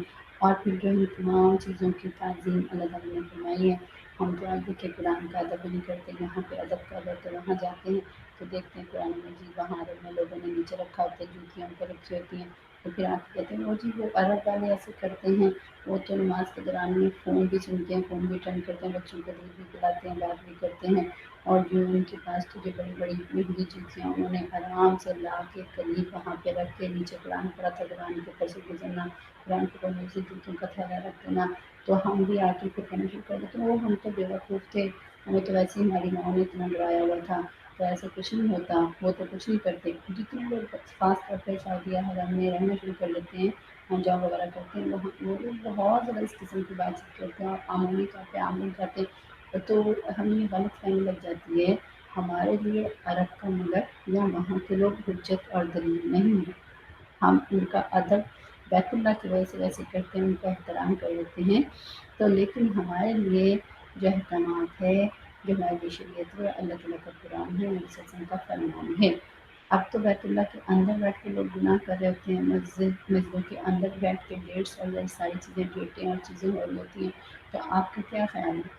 اور پھر جو ان تمام چیزوں کی تعظیم اللہ تعالیٰ نے فرمائی ہے۔ ہم تو آج دیکھیں قرآن کا ادب نہیں کرتے، یہاں پہ ادب کا ادب، تو وہاں جاتے ہیں تو دیکھتے ہیں قرآن مجید وہاں عرب میں لوگوں نے نیچے رکھا ہوتا ہے، جوتیاں اوپر رکھی ہوتی ہیں، تو پھر آپ کہتے ہیں وہ جی وہ عرب والے ایسے کرتے ہیں، وہ تو نماز کے دوران میں فون بھی سنتے ہیں، فون بھی اٹینڈ کرتے ہیں، بچوں کو دودھ بھی پلاتے ہیں، بات بھی کرتے ہیں، اور جو ان کے پاس تو جو بڑی بڑی مہنگی جوتیاں انہوں نے آرام سے لا کے قریب وہاں پہ رکھ کے نیچے قرآن پڑھا تھا، قرآن کے اوپر سے گزرنا، قرآن کے اوپر سے جوتوں کا تھیلا رکھ دینا، تو ہم بھی آ کے پھر کہنا شروع کر دیتے ہیں وہ ہم تو بے وقوف تھے، ہمیں تو ویسے ہی ہماری ماں نے اتنا ڈرایا ہوا تھا، تو ایسے کچھ نہیں ہوتا، وہ تو کچھ نہیں کرتے۔ جتنے لوگ خاص طور پہ شادیہ حرم میں رہنا شروع کر لیتے ہیں، ہم جاب وغیرہ کرتے ہیں، وہ لوگ بہت زیادہ اس قسم کی بات چیت کرتے ہیں اور قانونی طور پہ عمل کرتے ہیں، تو ہمیں یہ غلط فہمی لگ جاتی ہے ہمارے لیے عرب کا مگر یا وہاں کے لوگ حجت اور دلیل نہیں ہیں، ہم ان کا ادب بیت اللہ کی وجہ سے ویسے کرتے ہیں، ان کا احترام کر لیتے ہیں، تو لیکن ہمارے لیے جو احکامات ہے، جو ہماری شریعت ہے، اللہ تعالیٰ کا قرآن ہے، نبی صلی اللہ علیہ وسلم کا فرمان ہے۔ اب تو بیت اللہ کے اندر بیٹھ کے لوگ گناہ کر رہے ہوتے ہیں، مسجدوں کے اندر بیٹھ کے ڈیٹس اور یہ ساری چیزیں ڈیٹیں اور چیزیں ہو رہی ہوتی ہیں، تو آپ کا کیا خیال ہے؟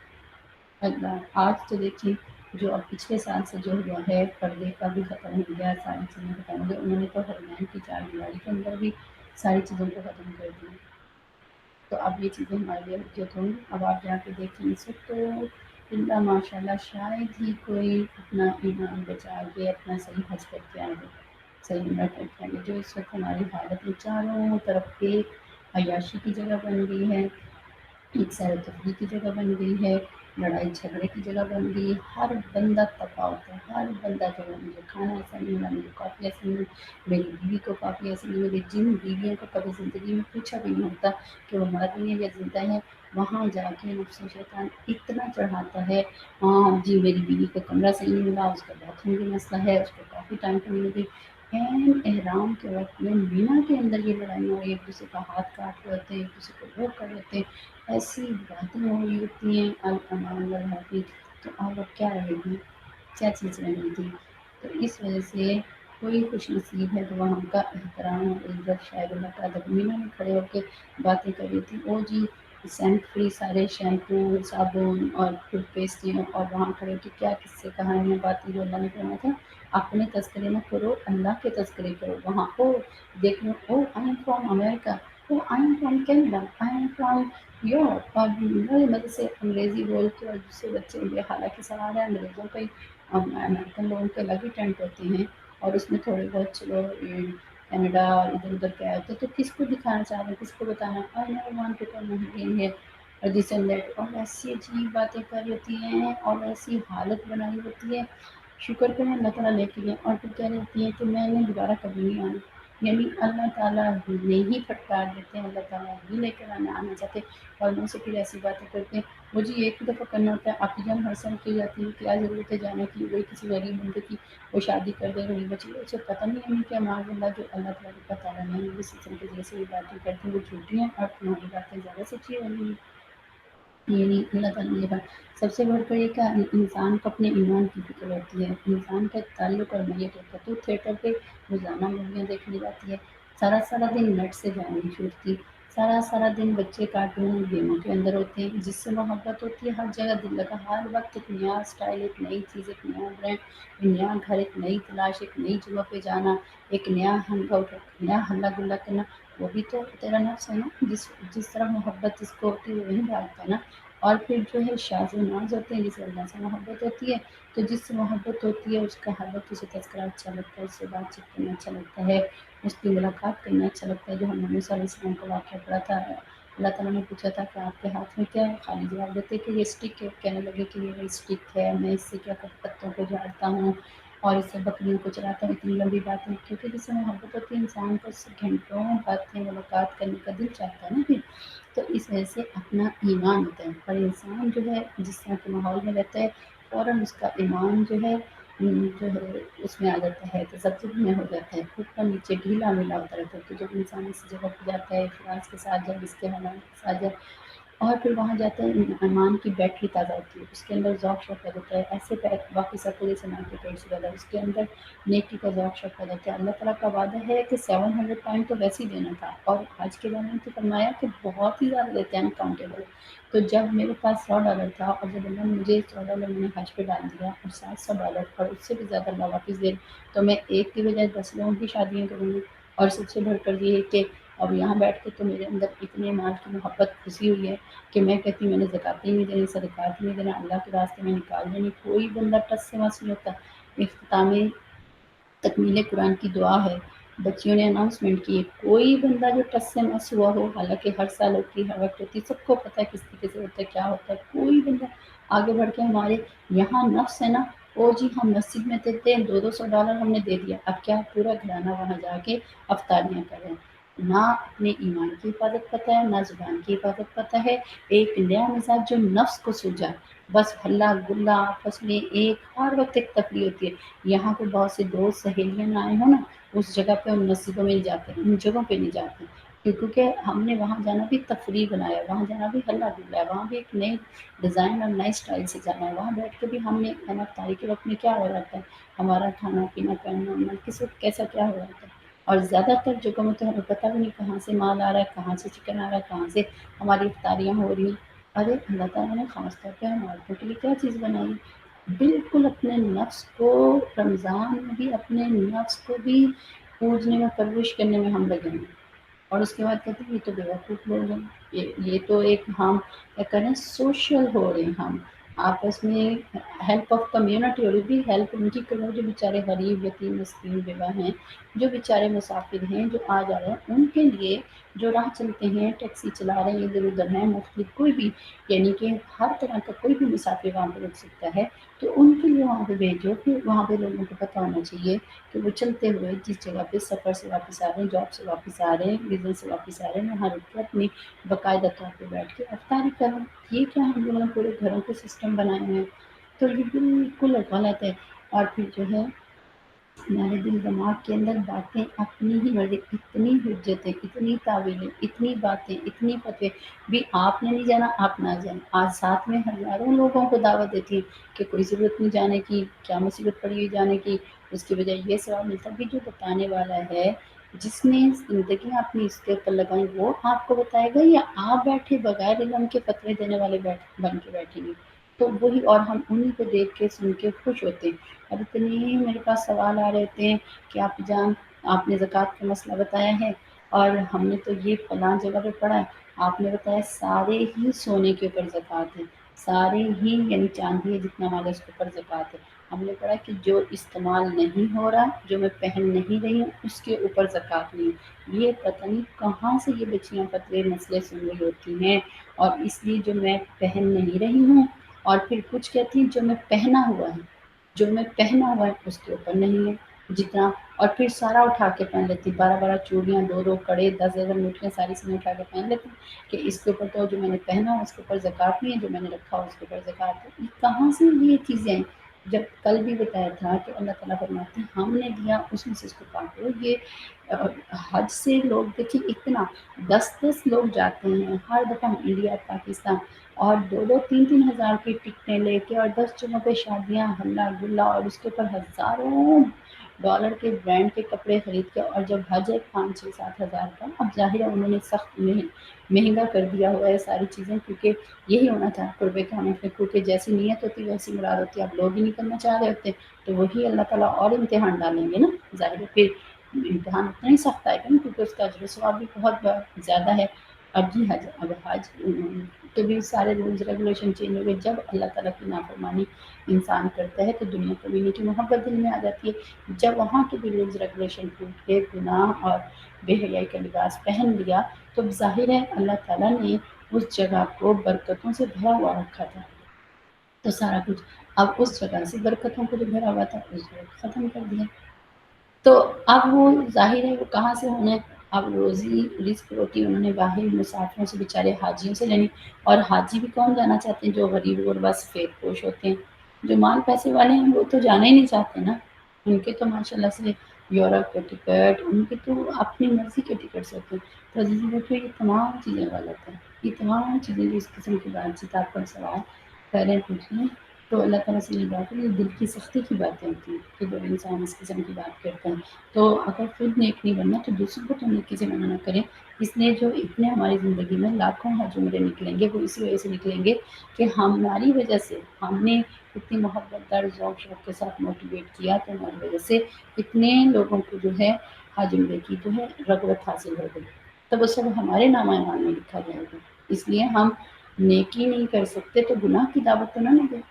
اللہ آج تو دیکھیے جو اب پچھلے سال سے جو ہوا ہے، پردے کا بھی ختم ہو گیا، ساری چیزیں ختم ہو گئی، انہوں نے تو حرمین کی چار دیواری کے اندر بھی ساری چیزوں کو ختم کر دیا، تو اب یہ چیزیں ہمارے لیے حجت ہوں گی۔ اب آپ جا کے دیکھیں اس وقت تو اللہ ماشاء اللہ شاید ہی کوئی اپنا ایمان بچا کے اپنا صحیح حج کر کے آئے، صحیح عمرہ کر کے آئے، جو اس وقت ہماری حالت میں چاروں طرف ایک عیاشی کی جگہ بن گئی ہے، ایک سیر و تفریح کی جگہ بن گئی ہے، لڑائی جھگڑے کی جگہ بن گئی ہے، ہر بندہ تپا ہوتا ہے، ہر بندہ جو ہے مجھے کھانا ایسا نہیں ملا، مجھے کافی ایسا نہیں ملی، میری بیوی کو کافی ایسا نہیں ملی، جن بیویوں کو کبھی زندگی میں پوچھا بھی نہیں ہوتا کہ وہ مر رہی ہیں یا زندہ ہیں، وہاں جا کے نفس و شیطان اتنا چڑھاتا ہے، ہاں جی میری بیوی کو کمرہ صحیح نہیں ملا، اس کا باتھ روم بھی مسئلہ ہے، اس کو کافی ٹائم پہ نہیں ملی، این احرام کے وقت میں مینا کے اندر یہ لڑائیاں ہو رہی ہیں، ایک دوسرے کا ہاتھ کاٹ رہے ہوتے ہیں، ایک دوسرے کو وہ کر رہے ہوتے ہیں، ایسی باتیں ہو رہی ہوتی ہیں الامان والحافظ، تو اب کیا رہے گی، کیا چیز رہے گی؟ تو اس وجہ سے کوئی خوش نصیب ہے تو وہاں کا احترام اور عزت شاید اللہ کا ادب مینا میں کھڑے ہو کے باتیں کر رہی تھی، او جی سینٹ فری سارے شیمپو صابن اور ٹوتھ پیسٹیں، اور وہاں کھڑے ہو کے کیا قصے کہانیاں باتیں جو اللہ نے فرمایا تھا اپنے تذکرے نہ کرو، اللہ کے تذکرے کرو، وہاں او دیکھ لو، او آئی ایم فرام امیریکا، او I am from Canada, I am from Europe, اور بڑے مزے سے انگریزی بول کے، اور دوسرے بچے حالانکہ سارے انگریزوں کا ہی، امریکن لوگوں کے الگ ہی ٹینٹ ہوتے ہیں، اور اس میں تھوڑے بہت چلو کینیڈا اور ادھر ادھر کے آئے ہوتے ہیں، تو کس کو دکھانا چاہ رہے ہیں، کس کو بتانا، I never want to come here ہے، اور دس اینڈ دیٹ، اور ایسی عجیب باتیں کر رہی ہوتی ہیں اور ایسی حالت بنائی ہوتی ہے، شکر کریں اللہ تعالیٰ لے کے گئے، اور پھر کہہ رہی ہوتی ہیں کہ میں نے دوبارہ کبھی نہیں آنا، یعنی اللہ تعالیٰ نے ہی پھٹکار دیتے ہیں، اللہ تعالیٰ ہی لے کر آنا چاہتے ہیں، اور مجھ سے پھر ایسی باتیں کرتے ہیں، مجھے ایک ہی دفعہ کرنا ہوتا ہے، آپ کی جان ہر سال کی جاتی ہے، کیا ضرورت ہے جانے کی، وہی کسی غریب بندے کی وہ شادی کر دے رہی بچی، اسے پتہ نہیں ہے کہ معاذ اللہ جو اللہ تبارک و تعالیٰ نے بھی سلسلے کے جیسے یہ باتیں کرتی ہیں وہ جھوٹی ہیں، اور تمہاری باتیں زیادہ سچی ہو رہی ہیں، یعنی اللہ تعالیٰ نے بات سب سے بڑھ کر یہ کہ انسان کو اپنے ایمان کی فکر ہوتی ہے، انسان کا تعلق اور میت ہوتا ہے، تو تھیٹر پہ روزانہ موویاں دیکھنے جاتی ہے، سارا سارا دن نیٹ سے جان نہیں چھوٹتی، سارا سارا دن بچے کارٹون گیموں کے اندر ہوتے ہیں، جس سے محبت ہوتی ہے، ہر جگہ دل لگا، ہر وقت ایک نیا اسٹائل، ایک نئی چیز، ایک نیا برانڈ، ایک نیا گھر، ایک نئی تلاش، ایک نئی جگہ پہ جانا، ایک نیا ہنگ آؤٹ، ایک نیا ہلا گلا کرنا، وہ بھی تو تیرا نفس ہے نا، جس طرح محبت جس کو ہوتی ہے وہ وہیں بھاگتا ہے نا، اور پھر جو ہے شاذ و ناز ہوتے ہیں، جسے اللہ سے محبت ہوتی ہے، تو جس سے محبت ہوتی ہے اس کا ہر وقت اسے تذکرہ اچھا لگتا ہے، اس سے بات چیت کرنا اچھا لگتا ہے، اس کی ملاقات کرنا اچھا لگتا ہے، جو ہم نے صلی اللہ علیہ وسلم کا واقعہ پڑھا تھا، اللہ تعالیٰ نے پوچھا تھا کہ آپ کے ہاتھ میں کیا ہے، خالی جواب دیتے کہ یہ اسٹک ہے، کہنے لگے کہ یہ اسٹک ہے، میں اس سے کیا پتوں کو جھاڑتا ہوں اور اس سے بکریوں کو چلاتا ہوں، اتنی لمبی باتیں، کیونکہ جس سے محبت ہوتی ہے انسان کو اس سے گھنٹوں باتیں ملاقات کرنے کا دل چاہتا ہے نا پھر، تو اس وجہ سے اپنا ایمان ہوتا ہے، اور انسان جو ہے جس طرح کے ماحول میں رہتا ہے فوراً اس کا ایمان جو ہے اس میں آ جاتا ہے، تذبذب میں ہو جاتا ہے، اوپر نیچے ڈھیلا میلا ہوتا رہتا ہے، تو جب انسان اس جگہ پہ جاتا ہے اخلاص کے ساتھ جائے، اس کے حالات کے ساتھ جائے، اور پھر وہاں جاتا ہے ایمان کی بیٹری تازہ ہوتی ہے، اس کے اندر ذوق شوق پیدا ہوتا ہے، ایسے واقعی سب جیسے مان کے پیڑ سے زیادہ اس کے اندر نیکی کا ذوق شوق پیدا ہوتا ہے، اللہ تعالیٰ کا وعدہ ہے کہ 700 ٹائم تو ویسے ہی دینا تھا، اور آج کے زمانے میں تو فرمایا کہ بہت ہی زیادہ دیتے ہیں انکاؤنٹیبل، تو جب میرے پاس $100 تھا، اور جب اللہ نے مجھے $100 میں نے حج پہ ڈال دیا، اور $700 اور اس سے بھی زیادہ اللہ واپس دے، تو میں ایک کی بجائے 10 لوگوں کی شادیاں کروں گی، اور سب سے بڑھ کر یہ ہے کہ اب یہاں بیٹھ کے تو میرے اندر اتنے مال کی محبت خوشی ہوئی ہے کہ میں کہتی ہوں میں نے زکوٰۃ ہی نہیں دینی، صدقات نہیں دینا، اللہ کے راستے میں نکال دینی، کوئی بندہ ٹس سے مس نہیں ہوتا۔ اختتام تکمیل قرآن کی دعا ہے، بچیوں نے اناؤنسمنٹ کی، کوئی بندہ جو ٹس سے مس ہوا ہو، حالانکہ ہر سال ہوتی ہے، ہر وقت ہوتی ہے، سب کو پتہ ہے کس طریقے سے ہوتا ہے، کیا ہوتا ہے، کوئی بندہ آگے بڑھ کے ہمارے یہاں نفس ہے نا، وہ جی ہم مسجد میں دیتے ہیں $200 ہم نے دے دیا، اب کیا پورا گھرانہ وہاں جا کے افطاریاں کر رہے ہیں، نہ اپنے ایمان کی حفاظت پتہ ہے، نہ زبان کی حفاظت پتہ ہے، ایک نیا مزاج جو نفس کو سوجا ہے، بس ہلا گلا آپس میں ایک ہر وقت ایک تفریح ہوتی ہے۔ یہاں پہ بہت سے دوست سہیلیاں نہ آئے ہوں نا، اس جگہ پہ ان مسجدوں میں نہیں جاتے، ان جگہوں پہ نہیں جاتے، کیونکہ ہم نے وہاں جانا بھی تفریح بنایا، وہاں جانا بھی ہلا گلا ہے، وہاں بھی ایک نئی ڈیزائن اور نئے اسٹائل سے جانا ہے، وہاں بیٹھ کے بھی ہم نے کھانا تاریخ کے وقت میں کیا ہو رہا ہے، ہمارا کھانا پینا پہننا اوڑھنا کس وقت کیسا کیا ہو رہا ہے۔ اور زیادہ تر جگہوں میں تو ہمیں پتہ بھی نہیں کہاں سے مال آ رہا ہے، کہاں سے چکن آ رہا ہے، کہاں سے ہماری افطاریاں ہو رہی ہیں۔ ارے اللہ تعالیٰ نے خاص طور پہ ہم عورتوں کے لیے کیا چیز بنائی ہے؟ بالکل اپنے نفس کو رمضان میں بھی اپنے نفس کو بھی پوجنے میں پرورش کرنے میں ہم لگے ہیں، اور اس کے بعد کہتے ہیں یہ تو بیوقوف لوگ ہیں، یہ تو ایک ہم کیا کریں سوشل ہو رہے ہیں، ہم آپس میں ہیلپ آف کمیونٹی ہو رہی بھی، ہیلپ ان کی کرو جو بیچارے غریب یتیم مسکین بیوہ ہیں، جو بیچارے مسافر ہیں جو آ جا رہے ہیں، ان کے لیے جو راہ چلتے ہیں ٹیکسی چلا رہے ہیں ادھر ادھر ہیں مختلف کوئی بھی، یعنی کہ ہر طرح کا کوئی بھی مسافر وہاں پہ رک سکتا ہے، تو ان کے لیے وہاں پہ بھیجو کہ وہاں پہ لوگوں کو پتہ ہونا چاہیے کہ وہ چلتے ہوئے جس جگہ پہ سفر سے واپس آ رہے ہیں، جاب سے واپس آ رہے ہیں، بزنس سے واپس آ رہے ہیں، وہاں رک کے اپنی باقاعدہ طور پہ بیٹھ کے افطاری کریں۔ یہ کیا ہم لوگوں نے پورے گھروں کے سسٹم بنائے ہوئے ہیں، تو یہ بالکل غلط ہے۔ اور پھر جو ہے ہمارے دل دماغ کے اندر باتیں اپنی ہی مرضی، اتنی حجتیں، اتنی تعویلیں، اتنی باتیں، اتنی فتوے، بھی آپ نے نہیں جانا آپ نہ جائیں، آج ساتھ میں ہزاروں لوگوں کو دعوت دیتی ہے کہ کوئی ضرورت نہیں جانے کی، کیا مصیبت پڑی ہوئی جانے کی، اس کی بجائے یہ ثواب ملتا ہے۔ بھی جو بتانے والا ہے، جس نے زندگی اپنی اس کے اوپر لگائی، وہ آپ کو بتائے گا، یا آپ بیٹھے بغیر علم کے فتوے دینے والے بن کے بیٹھیں گے؟ تو وہی، اور ہم انہیں کو دیکھ کے سن کے خوش ہوتے ہیں۔ اب اتنے میرے پاس سوال آ رہے ہوتے ہیں کہ آپ جان آپ نے زکوٰۃ کا مسئلہ بتایا ہے، اور ہم نے تو یہ فلاں جگہ پہ پڑھا ہے، آپ نے بتایا سارے ہی سونے کے اوپر زکوٰۃ ہے، سارے ہی یعنی چاندی ہے جتنا ہمارا اس کے اوپر زکوٰۃ ہے۔ ہم نے پڑھا کہ جو استعمال نہیں ہو رہا، جو میں پہن نہیں رہی ہوں، اس کے اوپر زکوٰۃ نہیں ہے۔ یہ پتہ نہیں کہاں سے یہ بچیاں فتوے مسئلے سن رہی ہوتی ہیں، اور اس لیے جو میں پہن نہیں رہی ہوں، اور پھر کچھ کہتی ہیں جو میں پہنا ہوا ہے، جو میں پہنا ہوا ہے اس کے اوپر نہیں ہے جتنا، اور پھر سارا اٹھا کے پہن لیتی، 12 12 چوڑیاں، 2 2 کڑے، 10 10 انگوٹھیاں، ساری چیزیں اٹھا کے پہن لیتی کہ اس کے اوپر تو جو میں نے پہنا ہو اس کے اوپر زکوٰۃ نہیں ہے، جو میں نے رکھا ہو اس کے اوپر زکوٰۃ ہے۔ یہ کہاں سے یہ چیزیں ہیں؟ جب کل بھی بتایا تھا کہ اللہ تعالیٰ فرماتے ہیں ہم نے دیا اس میں سے اس کو کاٹو۔ یہ حج سے لوگ دیکھیں اتنا 10 10 لوگ جاتے ہیں ہر دفعہ، انڈیا پاکستان، اور 2 2 3 3 ہزار کی ٹکٹیں لے کے، اور 10 جگہوں پہ شادیاں ہلا گلا، اور اس کے اوپر ہزاروں ڈالر کے برانڈ کے کپڑے خرید کے، اور جب حج ہے 5 6 7 ہزار کا، اب ظاہر ہے انہوں نے سخت مہنگا کر دیا ہوا ہے ساری چیزیں، کیونکہ یہی ہونا تھا قربے کے ہمیں، کیونکہ جیسی نیت ہوتی ویسی مراد ہوتی ہے، اب لوگ ہی نہیں کرنا چاہ رہے ہوتے، تو وہی اللہ تعالیٰ اور امتحان ڈالیں گے نا، ظاہر ہے پھر امتحان اتنا ہی سخت آئے گا نا، کیونکہ اس کا اجر و ثواب بھی بہت زیادہ ہے۔ اب جی حج، اب حج تو بھی سارے رولز ریگولیشن چینج ہو گئے۔ جب اللہ تعالیٰ کی نافرمانی انسان کرتا ہے تو دنیا کمیونٹی محبت دل میں آ جاتی ہے، جب وہاں کے بھی رولز ریگولیشن ٹوٹ کے گناہ اور بے حیائی کا لباس پہن لیا، تو ظاہر ہے اللہ تعالیٰ نے اس جگہ کو برکتوں سے بھرا ہوا رکھا تھا، تو سارا کچھ اب اس جگہ سے برکتوں کو جو بھرا ہوا تھا اس جگہ کو ختم کر دیا، تو اب وہ ظاہر ہے وہ کہاں سے ہونا ہے؟ اب روزی رزق روٹی انہوں نے باہر مسافروں سے بیچارے حاجیوں سے لینی، اور حاجی بھی کون جانا چاہتے ہیں؟ جو غریب غربا سفید پوش ہوتے ہیں، جو مال پیسے والے ہیں وہ تو جانا ہی نہیں چاہتے نا، ان کے تو ماشاء اللہ سے یورپ کے ٹکٹ، ان کے تو اپنی مرضی کے ٹکٹس ہوتے ہیں۔ تو عزیزی دیکھو یہ تمام چیزیں غلط ہیں، یہ تمام چیزیں جو اس قسم کی بات چیت آپ کا سوال کریں پوچھیں، تو اللہ تعالیٰ سے یہ بات ہے، یہ دل کی سختی کی باتیں ہوتی ہیں کہ جب انسان اس قسم کی بات کرتا ہے، تو اگر خود نیک نہیں بننا تو دوسروں کو تو نیکی سے منع نہ کریں۔ اس لیے جو اتنے ہماری زندگی میں لاکھوں حج عمرے نکلیں گے، وہ اسی وجہ سے نکلیں گے کہ ہماری وجہ سے، ہم نے اتنی محبت در ذوق شوق کے ساتھ موٹیویٹ کیا، تو ہماری وجہ سے اتنے لوگوں کو جو ہے حج عمرے کی جو ہے رغبت حاصل ہو گئی، تو وہ سب ہمارے نام اعمال میں لکھا جائے گا۔ اس لیے ہم نیکی نہیں کر سکتے تو گناہ کی دعوت تو نہ دیں،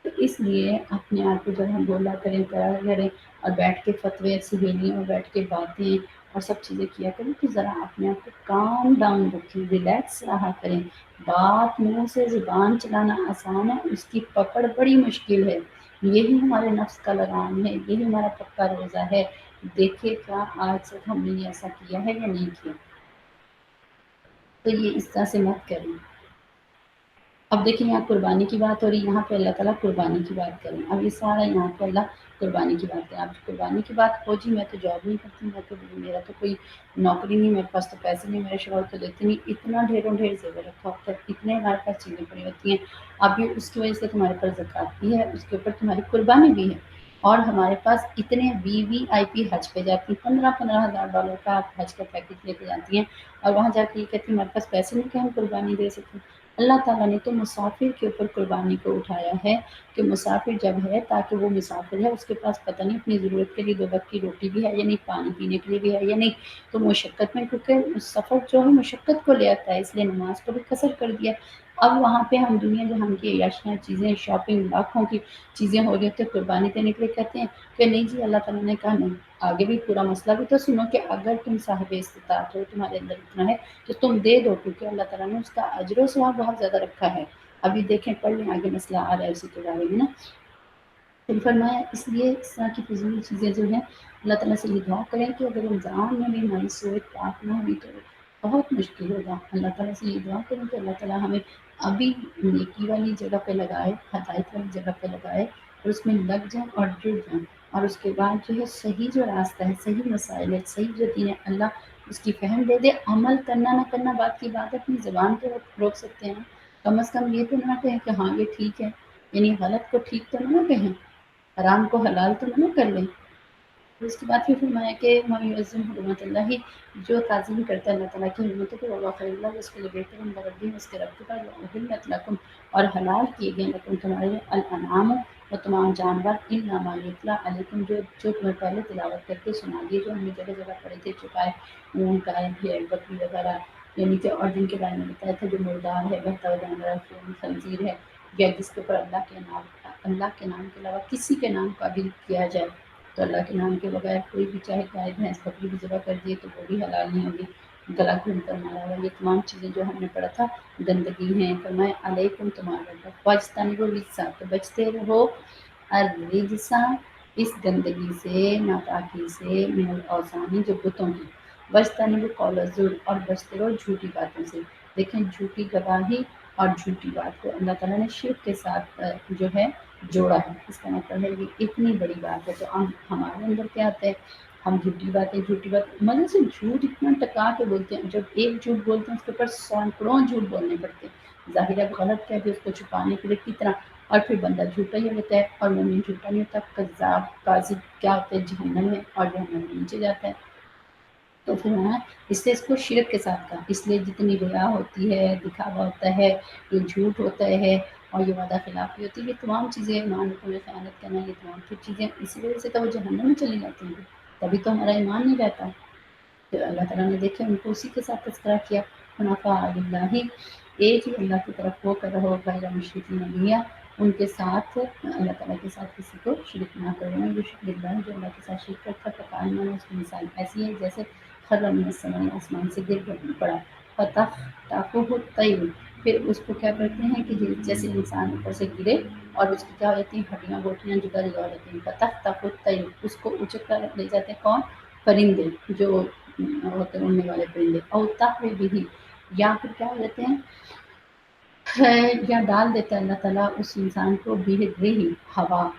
تو اس لیے اپنے آپ کو جب ہم بولا کریں کرا کریں، اور بیٹھ کے فتوے سہیلیوں میں بیٹھ کے باتیں اور سب چیزیں کیا کریں، تو ذرا اپنے آپ کو کام ڈاؤن رکھیں، ریلیکس رہا کریں۔ بات منہ سے زبان چلانا آسان ہے، اس کی پکڑ بڑی مشکل ہے۔ یہی ہمارے نفس کا لگام ہے، یہی ہمارا پکا روزہ ہے دیکھے کیا آج تک ہم نے ایسا کیا ہے یا نہیں کیا. تو یہ اس طرح سے مت کریں. اب دیکھیں یہاں قربانی کی بات ہو رہی ہے، یہاں پہ اللہ تعالیٰ قربانی کی بات کریں. اب یہ سارا یہاں پہ اللہ قربانی کی بات کریں. اب قربانی کی بات ہو جی میں تو جاب نہیں کرتی، میں تو میرا تو کوئی نوکری نہیں، میرے پاس تو پیسے نہیں، میرے شوہر تو دیتے نہیں، اتنا ڈھیروں ڈھیر زیور رکھا ہوتا ہے، اتنے ہمارے پاس چیزیں پڑی ہوتی ہیں. اب یہ اس کی وجہ سے تمہارے پاس زکوٰۃ بھی ہے، اس کے اوپر تمہاری قربانی بھی ہے. اور ہمارے پاس اتنے VVIP حج پہ جاتی ہیں، 15,000 کا آپ حج کا پیکج لے کے جاتی ہیں، اور وہاں جا کے یہ کہتی ہیں ہمارے پاس پیسے نہیں کہ ہم قربانی دے سکیں. اللہ تعالیٰ نے تو مسافر کے اوپر قربانی کو اٹھایا ہے کہ مسافر جب ہے تاکہ وہ مسافر ہے، اس کے پاس پتہ نہیں اپنی ضرورت کے لیے 2 وقت کی روٹی بھی ہے یا نہیں، پانی پینے کے لیے بھی ہے یا نہیں، تو مشقت میں، کیونکہ سفر جو ہے مشقت کو لے آتا ہے، اس لیے نماز کو بھی قصر کر دیا. اب وہاں پہ ہم دنیا جہاں کی عیاشیاں چیزیں، شاپنگ، لاکھوں کی چیزیں ہو رہی ہوتی ہیں، قربانی دینے کے لیے کہتے ہیں کہ نہیں جی. اللہ تعالیٰ نے کہا نہیں. آگے بھی پورا مسئلہ بھی تو سنو کہ اگر تم صاحب استطاعت ہو، تمہارے اندر اتنا ہے تو تم دے دو، کیونکہ اللہ تعالیٰ نے اس کا اجر و ثواب بہت زیادہ رکھا ہے. ابھی دیکھیں پڑھ لیں آگے مسئلہ آ رہا ہے اسی کے بارے میں نا. پھر فرمایا اس لیے اس طرح کی فضول چیزیں جو ہیں اللہ تعالیٰ سے یہ دعا کریں کہ اگر رمضان میں بھی ہماری صورت پاک نہ ہوئی تو بہت مشکل ہوگا. اللہ تعالیٰ سے یہ دعا کریں کہ اللہ تعالیٰ ہمیں ابھی نیکی والی جگہ پہ لگائے، ہدایت والی جگہ پہ لگائے، اور اس میں لگ جائیں اور جڑ جائیں. اور اس کے بعد جو ہے صحیح جو راستہ ہے، صحیح مسائل ہے، صحیح جو دین ہے، اللہ اس کی فہم دے دے. عمل کرنا نہ کرنا بات کی بات ہے، اپنی زبان پہ روک سکتے ہیں. کم از کم یہ تو نہ کہیں کہ ہاں یہ ٹھیک ہے، یعنی غلط کو ٹھیک تو نہ کہیں، حرام کو حلال تو نہ کر لیں. پھر اس کے بعد پھر فرمایا کہ معظم حرمت اللہ، جو تعظیم کرتا ہے اللہ تعالیٰ کی حرمتوں کو، وہ خیر اللہ، اس کے لیے بہتر ہے مربی اس کے رب کے پاس. احلت لکم، اور حلال کیے گئے لکم تمہارے لیے، الانعام، اور تمام جانور، الا ما یتلی علیکم، جو تمہیں پہلے تلاوت کر کے سنا دیے، جو ہم نے جگہ جگہ پڑھے تھے، چکائے اون کا ہے، بھیڑ بکری وغیرہ، یعنی کہ اور جن کے بارے میں بتایا تھا جو مردار ہے، بہتا ہوا جانور ہے، خنزیر ہے، یا جس کے اوپر اللہ کے نام کے علاوہ کسی کے نام کا بھی کیا جائے، تو اللہ کے نام کے بغیر کوئی بھی چاہے گائے بھینس بکری بھی ذبح کر دیے تو وہ بھی حلال نہیں ہوگی. گلا گھون کر مارا ہوا، یہ تمام چیزیں جو ہم نے پڑھا تھا گندگی ہیں. فرمایا علیکم، تمہارے اوپر، واجتنبوا الرجس، تو بچتے رہو الرجس، اس گندگی سے، ناپاکی سے، من الاوثان، جو بتوں کی، واجتنبوا قول الزور، اور بچتے رہو جھوٹی باتوں سے. دیکھیں جھوٹی گواہی اور جھوٹی بات کو اللہ تعالیٰ نے شرک کے ساتھ جو ہے جوڑا ہے. اس کا مطلب ہے کہ اتنی بڑی بات ہے. تو ہمارے اندر کیا آتا ہے، ہم جھوٹی بات مطلب سے جھوٹ اتنا ٹکا کے بولتے ہیں. جب ایک جھوٹ بولتے ہیں اس کے اوپر سینکڑوں جھوٹ بولنے پڑتے ہیں. ظاہر ہے غلط کہہ کے اس کو چھپانے کے لیے کتنا، اور پھر بندہ جھوٹا ہی ہوتا ہے، اور مومن جھوٹا نہیں ہوتا. کذاب کاذب کیا ہوتا ہے، جہنم میں، اور جہنم میں نیچے جاتا ہے. تو پھر وہاں اس سے اس کو شرک کے ساتھ کہا. اس لیے جتنی ریا ہوتی ہے، دکھاوا ہوتا ہے، یہ جھوٹ ہوتا ہے، اور یہ وعدہ خلافی ہوتی ہے، یہ تمام چیزیں، ایمان کو خیانت کرنا، یہ تمام پھر چیزیں اسی وجہ سے تو وہ جہنم میں چلی جاتی ہیں. تبھی تو ہمارا ایمان نہیں رہتا. تو اللہ تعالیٰ نے دیکھا ان کو اسی کے ساتھ تذکرہ کیا. حنفاء للہ، ایک ہی اللہ کی طرف ہو کر رہو، غیر مشرکین بہ، ان کے ساتھ اللہ تعالیٰ کے ساتھ کسی کو شرک نہ کرو. جو شرک اللہ، جو اللہ کے ساتھ شرک کرتا ہے، فکأنما، اس کی مثال ایسی ہے جیسے خر من السماء، آسمان سے گر پڑا، فتخطفہ الطیر، پھر اس کو کیا کرتے ہیں کہ جیسے انسان اوپر سے گرے اور اس کی کیا ہو جاتی ہیں، ہڈیاں بوٹیاں جدا جدا ہو جاتی ہیں. فتخطفہ الطیر، اس کو اچک کر لے جاتے ہیں کون، پرندے جو ہوتے ہیں اڑنے والے پرندے. او تحوی بہ، یا پھر کیا ہو جاتے ہیں، یا ڈال دیتا ہے اللہ تعالیٰ اس انسان کو بِرِّح، ہوا،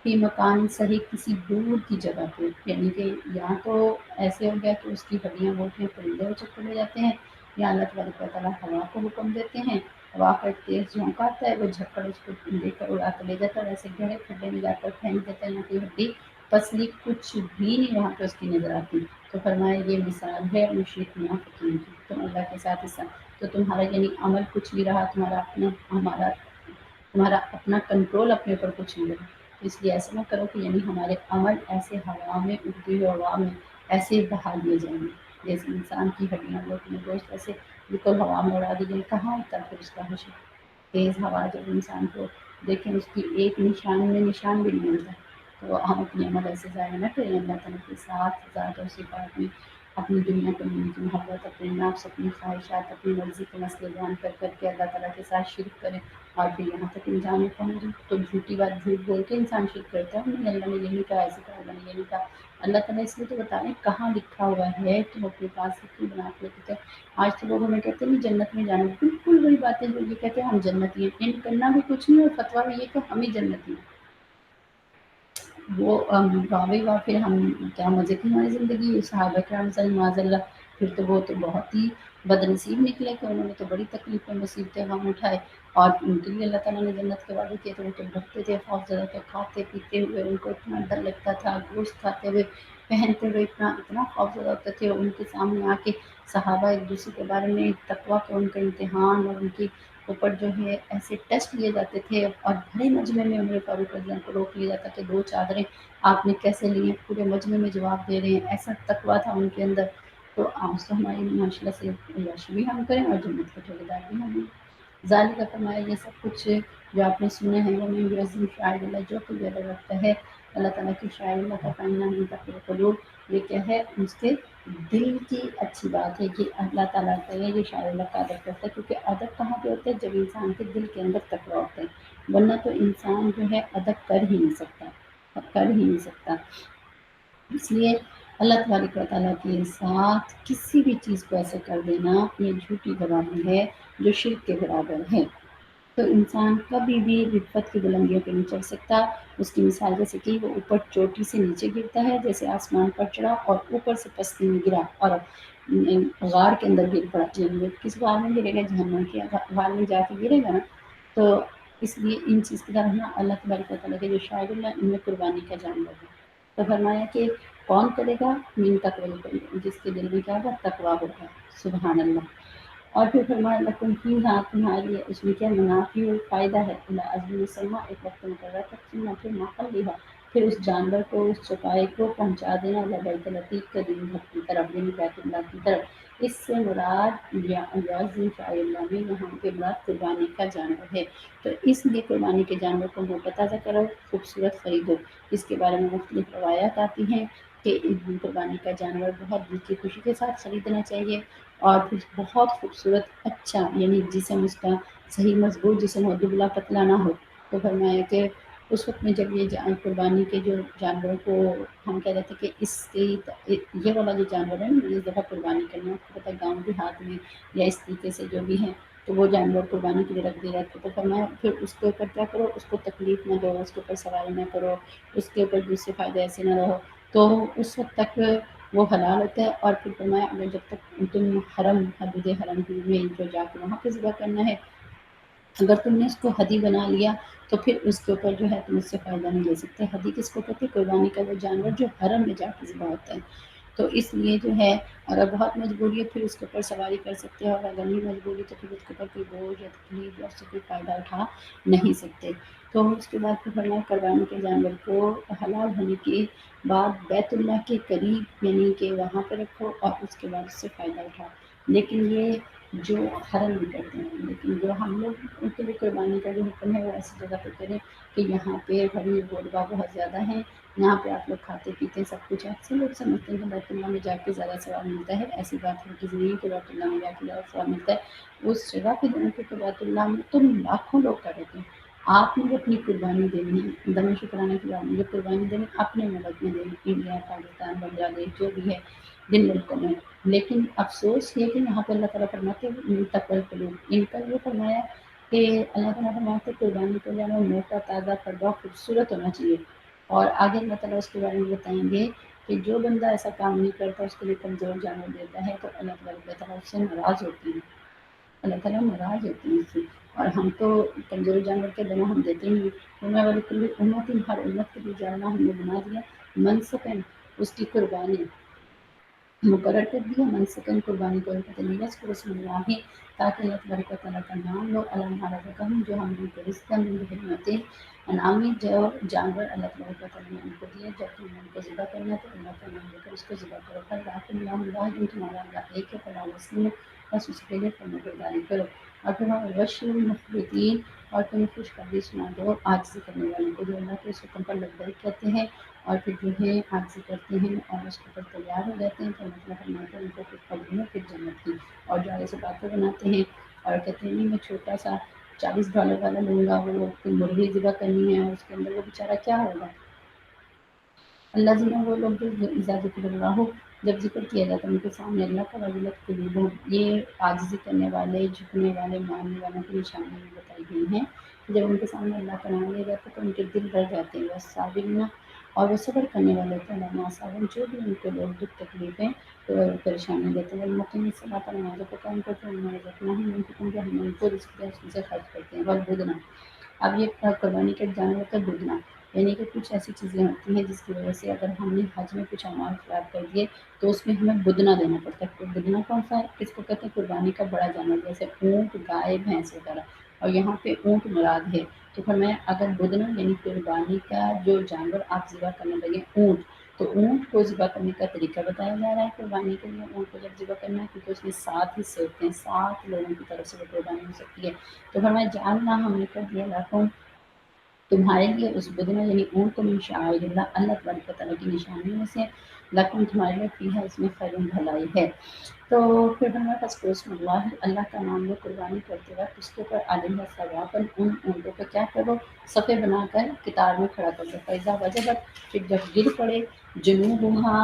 فی مکان صحیح، کسی دور کی جگہ پہ. یعنی کہ یہاں تو ایسے ہو گیا کہ اس کی ہڈیاں بوٹیاں پرندے اچک کر لے جاتے ہیں، یا اللہ تبارک و تعالیٰ ہوا کو حکم دیتے ہیں، ہوا کا ایک تیز جھونکا آتا ہے، وہ جھکڑ اس کو لے کر اڑا کر لے جاتا ہے. ویسے گہرے کھڈے میں جا کر پھینک دیتا ہے، یہاں کی ہڈی پسلی کچھ بھی نہیں وہاں پہ اس کی نظر آتی. تو فرمایا یہ مثال ہے مشرک منافقین کی. تم اللہ کے ساتھ حصہ، تو تمہارا یعنی عمل کچھ بھی رہا، تمہارا اپنا کنٹرول اپنے اوپر کچھ نہیں رہا. تو اس لیے ایسا نہ کرو کہ یعنی ہمارے عمل ایسے ہوا میں، اڑتی ہوئی ہوا میں ایسے بہا دیے جائیں گے، جیسے انسان کی ہڈیاں بوٹیاں گوشت ایسے بالکل ہوا میں اڑا دی جائیں. کہاں ہوتا ہے پھر اس کا حشر؟ تیز ہوا جب انسان کو دیکھیں، اس کی ایک نشان میں نشان بھی نہیں ملتا. تو ہم اپنے عمل ایسے ضائع نہ کریں اللہ تعالیٰ کے ساتھ ذات اور صفات میں اپنی دنیا کو لینے کی محبت، اپنے نفس، اپنی خواہشات، اپنی مرضی کے مسئلے بیان کر کے اللہ تعالیٰ کے ساتھ شرک کریں، اور پھر یہاں تک انسان پہنچ جائے تو جھوٹی بات جھوٹ بول کے انسان شرک کرتا ہے، نہیں اللہ نے یہ نہیں کہا، ایسے کہا اللہ نے یہ نہیں کہا۔ اللہ تعالیٰ اس لیے تو بتا رہے ہیں کہاں لکھا ہوا ہے، تم اپنے پاس سے بنا کے رکھتے ہیں۔ آج تو لوگ ہمیں کہتے ہیں جنت میں جانا، بالکل وہی باتیں جو یہ کہتے ہیں ہم جنتی ہیں، ان کرنا بھی کچھ نہیں اور فتویٰ بھی یہ کہ ہم ہی جنتی ہیں۔ وہ واقعی واہ پھر ہم کیا مزے کی ہماری زندگی، صحابہ کرام صلی معاذ اللہ، پھر تو وہ تو بہت ہی بد نصیب نکلے کہ انہوں نے تو بڑی تکلیفیں مصیبتیں غم اٹھائے، اور ان کے لیے اللہ تعالیٰ نے جنت کے وعدے کیے تو وہ تو ڈرتے تھے خوف زدہ تھے، کھاتے پیتے ہوئے ان کو اتنا ڈر لگتا تھا، گوشت کھاتے ہوئے پہنتے ہوئے اتنا خوف زدہ ہوتے تھے، ان کے سامنے آ کے صحابہ ایک دوسرے کے بارے میں تقویٰ کا ان کا امتحان اور ان کی اوپر جو ہے ایسے ٹیسٹ لیے جاتے تھے، اور بڑے مجمع میں عمر فاروق رضی اللہ عنہ کو روک لیا جاتا کہ 2 چادریں آپ نے کیسے لی، پورے مجمع میں جواب دے رہے ہیں، ایسا تقویٰ تھا ان کے اندر۔ تو آج تو ہماری معاشرہ سے عیاشی بھی ہم کریں اور جنت کے ٹھیکیدار بھی ہم ہیں۔ ذالک کا فرمایا یہ سب کچھ جو آپ نے سنا ہے وہ میں یعظم شاعر اللہ جو کوئی پیدا رکھتا ہے اللہ تعالیٰ کی شاعر اللہ کا فائنہ من تقوی القلوب، یہ کیا ہے اس کے دل کی اچھی بات ہے کہ اللہ تعالیٰ کا یہ شاعر اللہ کا ادب کرتا ہے، کیونکہ ادب کہاں پہ ہوتا ہے جب انسان کے دل کے اندر تقویٰ ہوتا ہے، ورنہ تو انسان جو ہے ادب کر ہی نہیں سکتا۔ اس لیے اللہ تبارک و تعالیٰ کے ساتھ کسی بھی چیز کو ایسے کر دینا یہ جھوٹی گواہی ہے جو شرک کے برابر ہے۔ تو انسان کبھی بھی رفت کی بلندیوں پہ نہیں چڑھ سکتا۔ اس کی مثال جیسے کہ وہ اوپر چوٹی سے نیچے گرتا ہے، جیسے آسمان پر چڑھا اور اوپر سے پستی میں گرا اور غار کے اندر گر پڑا، یعنی کس غار میں گرے گا، جہنم کے غار میں جا کے گرے گا نا۔ تو اس لیے ان چیز کی طرح نا اللہ تبارک و تعالیٰ کے جو شاعر اللہ ان میں قربانی کا جانور ہے۔ تو فرمایا کہ کون کرے گا، من تقوی، جس کے دل میں کیا ہوگا، تقویٰ ہوگا، سبحان اللہ۔ اور پھر فرمایا لکم فیہا، تمہارے لیے اس میں کیا منافع و فائدہ ہے، الی اجل مسمى، ایک وقت مقررہ تک، ثم پھر محلھا، پھر اس جانور کو اس چوپائے کو پہنچا دینا الی بیت العتیق، قدیم گھر کی طرف، یعنی بیت اللہ کی طرف۔ اس سے مراد یعظم شعائر اللہ میں یہاں پہ مراد قربانی کا جانور ہے، تو اس لیے قربانی کے جانور کو موٹا تازہ کرو، خوبصورت خریدو۔ اس کے بارے میں مختلف روایات آتی ہیں کہ قربانی کا جانور بہت دل کی خوشی کے ساتھ خریدنا چاہیے، اور پھر بہت خوبصورت اچھا، یعنی جسم اس کا صحیح مضبوط جسم ہو، دبلا پتلا نہ ہو۔ تو فرمایا کہ اس وقت میں جب یہ قربانی کے جو جانوروں کو ہم کہہ رہے تھے کہ اس کے یہ والا جو جانور ہے نا اس دفعہ قربانی کرنا، آپ کو پتہ ہے گاؤں دیہات میں یا اس طریقے سے جو بھی ہیں تو وہ جانور قربانی کے لیے رکھ دے رہتے، تو فرمایا پھر اس کے اوپر کیا کرو، اس کو تکلیف نہ دو، اس کے اوپر سواری نہ کرو، اس کے اوپر دوسرے فائدے ایسے نہ رہو، تو اس وقت تک وہ حلال ہوتا ہے۔ اور پھر فرمایا اگر جب تک تم حرم حدود حرم میں جو جا کے وہاں پہ ذبح کرنا ہے، اگر تم نے اس کو ہدی بنا لیا تو پھر اس کے اوپر جو ہے تم اس سے فائدہ نہیں لے سکتے۔ ہدی کس کو کہتے ہیں، قربانی کا وہ جانور جو حرم میں جا کے ذبح ہوتا ہے۔ تو اس لیے جو ہے اگر بہت مجبوری ہے پھر اس کے اوپر سواری کر سکتے ہیں، اور اگر نہیں مجبوری تو پھر اس کے اوپر کوئی بوجھ یا تکلیف یا اس سے کوئی فائدہ اٹھا نہیں سکتے۔ تو اس کے بعد پھر فرمایا قربانی کے جانور کو حلال ہونے کے بعد بیت اللہ کے قریب، یعنی کہ وہاں پہ رکھو اور اس کے بعد اس سے فائدہ اٹھاؤ۔ لیکن یہ جو حرم میں کرتے ہیں، لیکن جو ہم لوگ ان کے لیے قربانی کا جو حکم ہے وہ ایسی جگہ پہ کریں کہ یہاں پہ بڑی غربا بہت زیادہ ہیں، یہاں پہ آپ لوگ کھاتے پیتے سب کچھ، اکثر لوگ سمجھتے ہیں کہ بیت اللہ میں جا کے زیادہ ثواب ملتا ہے، ایسی بات ہے کہ نہیں کہ بیت اللہ میں جا کے زیادہ ثواب ملتا ہے، اس جگہ پہ جانے کے بیت اللہ میں تو لاکھوں لوگ کر رہتے ہیں۔ آپ نے اپنی قربانی دینی ہے، دم شکرانے کے بعد مجھے قربانی دینی اپنے ملک میں دینی، انڈیا، پاکستان، بنگلہ دیش جو بھی ہے جن ملکوں میں، لیکن افسوس یہ کہ یہاں پہ اللہ تعالیٰ فرماتے ہیں تقوی القلوب، ان کا یہ فرمایا کہ اللہ تعالیٰ فرماتے قربانی کو جانا موٹا تازہ پردہ خوبصورت ہونا چاہیے، اور آگے اللہ تعالیٰ اس کے بارے میں بتائیں گے کہ جو بندہ ایسا کام نہیں کرتا اس کے لیے کمزور جانور دیتا ہے تو اللہ تعالیٰ اس سے ناراض ہوتی ہے، اللہ تعالیٰ ناراض ہوتی ہے اس سے، اور ہم تو کمزور جانور کے بنا ہم دیتے ہی نہیں۔ ہمیں والی کل امت، ہر امت کے لیے جانا ہم نے بنا دیا منسکن، اس کی قربانی مقرر کر دیا، منسکن قربانی کو تلیس کو رسم اللہ ہے تاکہ اللہ تبارک و تعالیٰ کا نام لو، اللہ ہمارا رقم جو ہم نے کو رزق من حکمتیں انعام میں جو جانور اللہ تبارک و تعالیٰ نے ان کو دیے، جب تم نے ان کو ذبح کرنا ہے تو اللہ کا نام لے کر اس کو ذبح کرو، پر ذات اللہ جو تمہارا اللہ ایک ہے، فلا وسلم بس اس کے لیے فرما برداری کرو، اور تمہارا بشر المخبتین، اور تم خوشخبری سنا دو عاجزی کرنے والوں کو جو اللہ کے اس حکم پر لبیک کہتے ہیں اور پھر جو ہے عاجزی کرتے ہیں اور اس کے اوپر تیار ہو جاتے ہیں، تو مطلب فرماتے ہیں ان کو خوشخبری ہے پھر جنت کی، اور جو آگے سے باتیں بناتے ہیں اور کہتے ہیں نہیں میں چھوٹا سا $40 والا لوں گا، وہ مرغی ذبح کرنی ہے، اور اس کے اندر وہ بیچارہ کیا ہوگا۔ اللہ جی وہ لوگ جو ذکر اللہ ہو، جب ذکر کیا جاتا ہے ان کے سامنے اللہ کا وجلت قلوبہم، یہ عاجزی کرنے والے جھکنے والے ماننے والوں کی نشانیاں بھی بتائی گئی ہیں، جب ان کے سامنے اللہ کا نام لیا جاتا ہے تو ان کے دل ڈر جاتے ہیں، بس صابرین، اور وہ صبر کرنے والے ہوتے ہیں، اللہ صابر جو بھی ان کو لوگ دکھ تکلیفیں پریشانی دیتے ہیں، المقیم الصلاۃ نمازوں کو قائم کرتے ہیں، انہوں نے رکھنا ہے ان کو جو ہم ان کو رزق دیں اس میں سے خرچ کرتے ہیں، والبدنا، اب یہ قربانی کا جانور ہوتا ہے بدنا، یعنی کہ کچھ ایسی چیزیں ہوتی ہیں جس کی وجہ سے اگر ہم نے حج میں کچھ اعمال خراب کر دیے تو اس میں ہمیں بدنا دینا پڑتا ہے۔ بدنا کون سا ہے؟ اس کو کہتے ہیں قربانی کا بڑا جانور، جیسے اونٹ، گائے، بھینس وغیرہ، اور یہاں پہ اونٹ مراد ہے، تو فرمایا اگر بدنا یعنی قربانی کا جو جانور آپ ذبح کرنے لگے اونٹ، تو اونٹ کو ذبح کرنے کا طریقہ بتایا جا رہا ہے قربانی کے لیے، اونٹ کو جب ذبح کرنا ہے کیونکہ اس میں 7 حصے ہوتے ہیں، 7 لوگوں کی طرف سے وہ قربانی ہو سکتی ہے، تو فرمایا جعلنا ہم نے کر دیا لکم تمہارے لیے اس بدنا یعنی اونٹ کو من شعائر اللہ، اللہ تبارک و تعالیٰ کی نشانیوں میں سے، لکم تمہارے لیے فیہا اس میں خیر بھلائی ہے، تو پھر ہمارے پاس اسم اللہ، اللہ کا نام لو قربانی کرتے وقت اس کے اوپر عالم ثواباً ان اونٹوں کو کیا کرو صفے بنا کر کتار میں کھڑا کر دو، فیضا وجبت پھر جب گر پڑے جنوبہا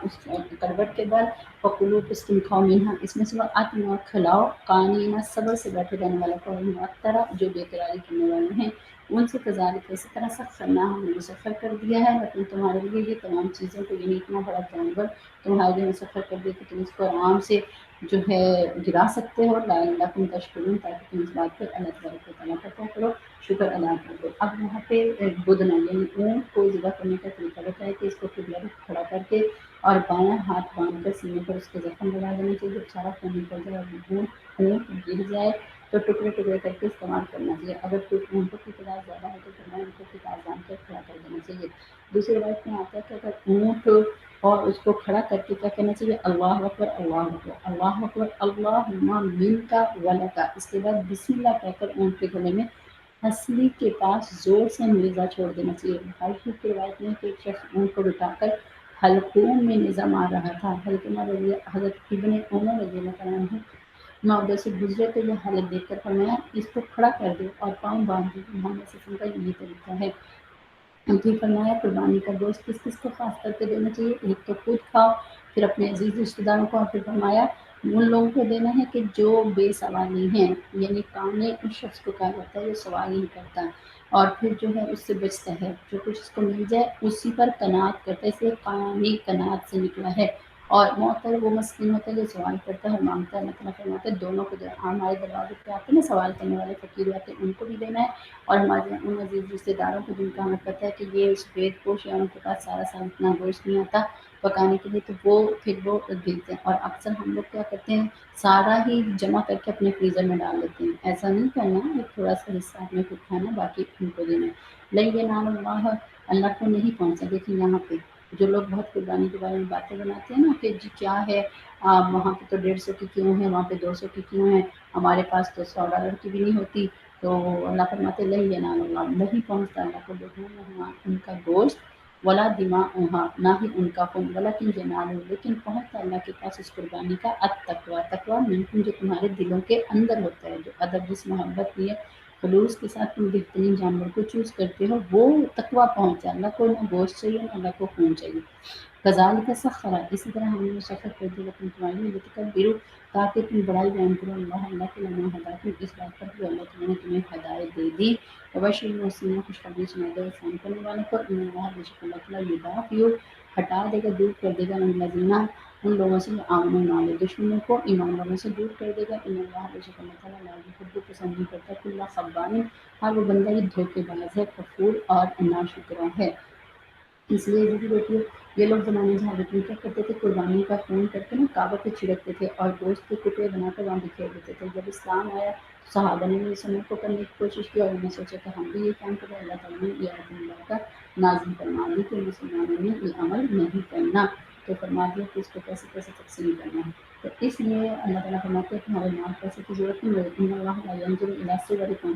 اس کروٹ کے بل، فکلوا پس تم کھاؤ منہا اس میں سے واتما کھلاؤ، قانینا صبر سے بیٹھے رہنے والا قوم معطرہ جو بے قراری کرنے والے ہیں ان سے کذالک اسی طرح سخرنا ہم نے مسخر کر دیا ہے، لیکن تمہارے لیے یہ تمام چیزوں کو یعنی اتنا بڑا جانور تمہارے لیے مسخر کر دیا کہ تم اس کو آرام سے جو ہے گرا سکتے ہو، لعلکم تشکرون تاکہ تم اس بات پر اللہ تبارک و تعالیٰ کا کیا کرو شکر ادا کرو۔ اب یہاں پہ بدنا یعنی اونٹ کو ذبح کرنے کا طریقہ بتایا کہ اس کو قبلہ رخ کھڑا کر کے اور بایاں ہاتھ باندھ کر سینے پر اس کے زخم لگا دینے چاہیے، جب سارا خون نکل جائے اور اونٹ گر جائے تو ٹکڑے ٹکڑے کر کے استعمال کرنا چاہیے، اگر اونٹوں کی تعداد زیادہ ہے تو فرمایا ان کو کتار باندھ کر کھڑا کر دینا چاہیے۔ دوسری روایت میں آتا ہے کہ اگر اونٹ اور اس کو کھڑا کر کے کیا کہنا چاہیے، اللہ اکبر اللہ اکبر اللہ اکبر اللہم منکا ولکا، اس کے بعد بسم اللہ کہہ کر اونٹ کے گلے میں ہنسلی کے پاس زور سے نیزہ چھوڑ دینا چاہیے۔ بھائی کی روایت میں کہ ایک شخص اونٹ کو بٹھا کر حلقوں میں نیزہ مار رہا تھا، حضرت ابن عمر رضی اللہ عنہ میں ادھر سے گزرے تو یہ حالت دیکھ کر فرمایا اس کو کھڑا کر دو اور پاؤں باندھ دو، محمد صلی اللہ علیہ وسلم کا یہی طریقہ ہے۔ پھر فرمایا قربانی کا گوشت کس کس کو خاص کر کے دینا چاہیے، ایک تو خود کھاؤ، پھر اپنے عزیز رشتہ داروں کو، اور پھر فرمایا ان لوگوں کو دینا ہے کہ جو بے سوال نہیں ہیں، یعنی کانے اس شخص کو کہا جاتا ہے جو سوال نہیں کرتا اور پھر جو ہے اس سے بچتا ہے، جو کچھ اس کو مل جائے اسی پر قناعت کرتا ہے، اس لیے قانی قناعت سے نکلا ہے، اور معطر وہ مسکین ہوتا ہے جو سوال کرتا ہے اور مانگتا ہے، اللہ فرماتے ہیں دونوں کو دینا، ہمارے دروازے پہ آتے ہیں نا سوال کرنے والے فقیر آتے ہیں ان کو بھی دینا ہے، اور ہمارے ان عزیز رشتہ داروں کو جن کا ہمیں پتہ ہے کہ یہ اس پیٹ پوش یا ان کے پاس سارا سال اتنا گوشت نہیں آتا پکانے کے لیے، تو وہ پھر وہ دیتے ہیں، اور اکثر ہم لوگ کیا کرتے ہیں سارا ہی جمع کر کے اپنے فریزر میں ڈال لیتے ہیں، ایسا نہیں کرنا، ایک تھوڑا سا حصہ میں خود کھانا باقی ان کو دینا ہے، لن ینال اللہ، اللہ کو نہیں پہنچا۔ دیکھیں یہاں پہ جو لوگ بہت قربانی کے بارے میں باتیں بناتے ہیں نا کہ جی کیا ہے وہاں پہ تو 150 کی کیوں ہے، وہاں پہ 200 کی کیوں ہے، ہمارے پاس تو $100 کی بھی نہیں ہوتی، تو اللہ فرماتے لن ینال اللہ، نہیں پہنچتا اللہ کو لوگوں ان کا گوشت ولا دماؤہا، نہ ہی ان کا خون، ولکن ینالہ، لیکن پہنچتا اللہ کے پاس اس قربانی کا التقویٰ، تقویٰ منکم جو تمہارے دلوں کے اندر ہوتا ہے، جو ادب جس محبت کی ہے خلوص کے ساتھ تم بہترین جانور کو چوز کرتے ہو وہ تقویٰ پہنچا، اللہ کو نہ گوشت چاہیے نہ اللہ کو خون چاہیے۔ کذالک سخر، اسی طرح ہم نے مسخر کر دیا لیکن تمہارے لیے لتکبروا، تاکہ تم بڑائی بیان کرو اللہ، اللہ کے لمحہ ہدایت اس بات پر کہ اللہ تعالیٰ نے تمہیں ہدایت دے دی، وبشر المحسنین، خوشخبری سنا دو احسان کرنے والوں کو، ان اللہ بے شک اللہ تعالیٰ یدافع، ہٹا دے گا دور کر دے گا ان الذین، ان لوگوں سے جو آمنوا ایمان لے، دشمنوں کو ایمان والوں سے دور کر دے گا، ان اللہ بے شک اللہ تعالیٰ لا یحب پسند نہیں کرتا کل خبان، ہر وہ بندہ یہ دھوکے باز ہے، کفور اور ناشکرا ہے۔ اس لیے جو ہوتی ہے یہ لوگ زمانے جہاں کیا کرتے تھے، قربانی کا خون کر کے نا کعبہ پہ چھڑکتے تھے اور گوشت کے ٹکڑے بنا کر وہاں بکھیر دیتے تھے۔ جب اسلام آیا صحابہ نے اس عمل کو کرنے کی کوشش کی اور انہوں نے سوچا کہ ہم بھی یہ کام کریں، اللہ تعالیٰ نے یہ آیت مبارکہ نازل فرما دی کہ مسلمانوں نے یہ عمل نہیں کرنا، تو فرما دیا کہ اس کو کیسے کیسے تقسیم کرنا ہے۔ تو اس لیے اللہ تعالیٰ فرماتے ہیں کہ ہمارے مال پیسے کی ضرورت نہیں ہے، ان اللہ لا ينظر إلى صوركم،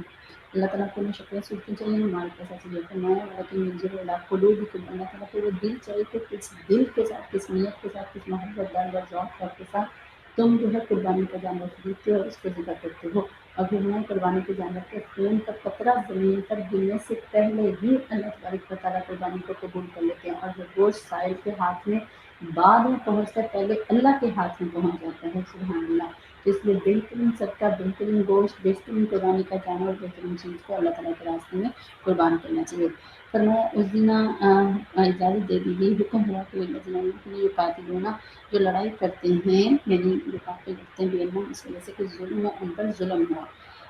اللہ تعالیٰ کو نہ شکلیں صورتیں چاہیے نہ مال پیسہ چاہیے، فرمایا لیکن ينظر إلى قلوبكم، اللہ تعالیٰ کو وہ دل چاہیے کہ کس دل کے ساتھ، کس نیت کے ساتھ، کس محبت دار و ذوق کے ساتھ تم جو ہے قربانی کا جانور خریدتے ہو اور اس کو ذبح کرتے ہو۔ اور پھر ہمیں قربانی کے جانور کے خون کا قطرہ زمین پر گرنے سے پہلے ہی اللہ تبارک و تعالیٰ قربانی کو قبول کر لیتے ہیں، اور جو گوشت سائل کے ہاتھ میں بعد میں پہنچتا ہے، پہلے اللہ کے ہاتھ میں پہنچ جاتا ہے، سبحان اللہ۔ تو اس لیے بہترین صدقہ، بہترین گوشت، بہترین قربانی کا جانور، بہترین چیز کو اللہ تعالیٰ کے راستے میں قربان کرنا چاہیے۔ فرمایا اس دن اجازت دے دی گئی، حکم ہوا کہ للذین کے لیے قاتلون، جو لڑائی کرتے ہیں، یعنی جو قاتل کرتے ہیں بے علم، اس وجہ سے کہ ظلم و ان پر ظلم ہوا،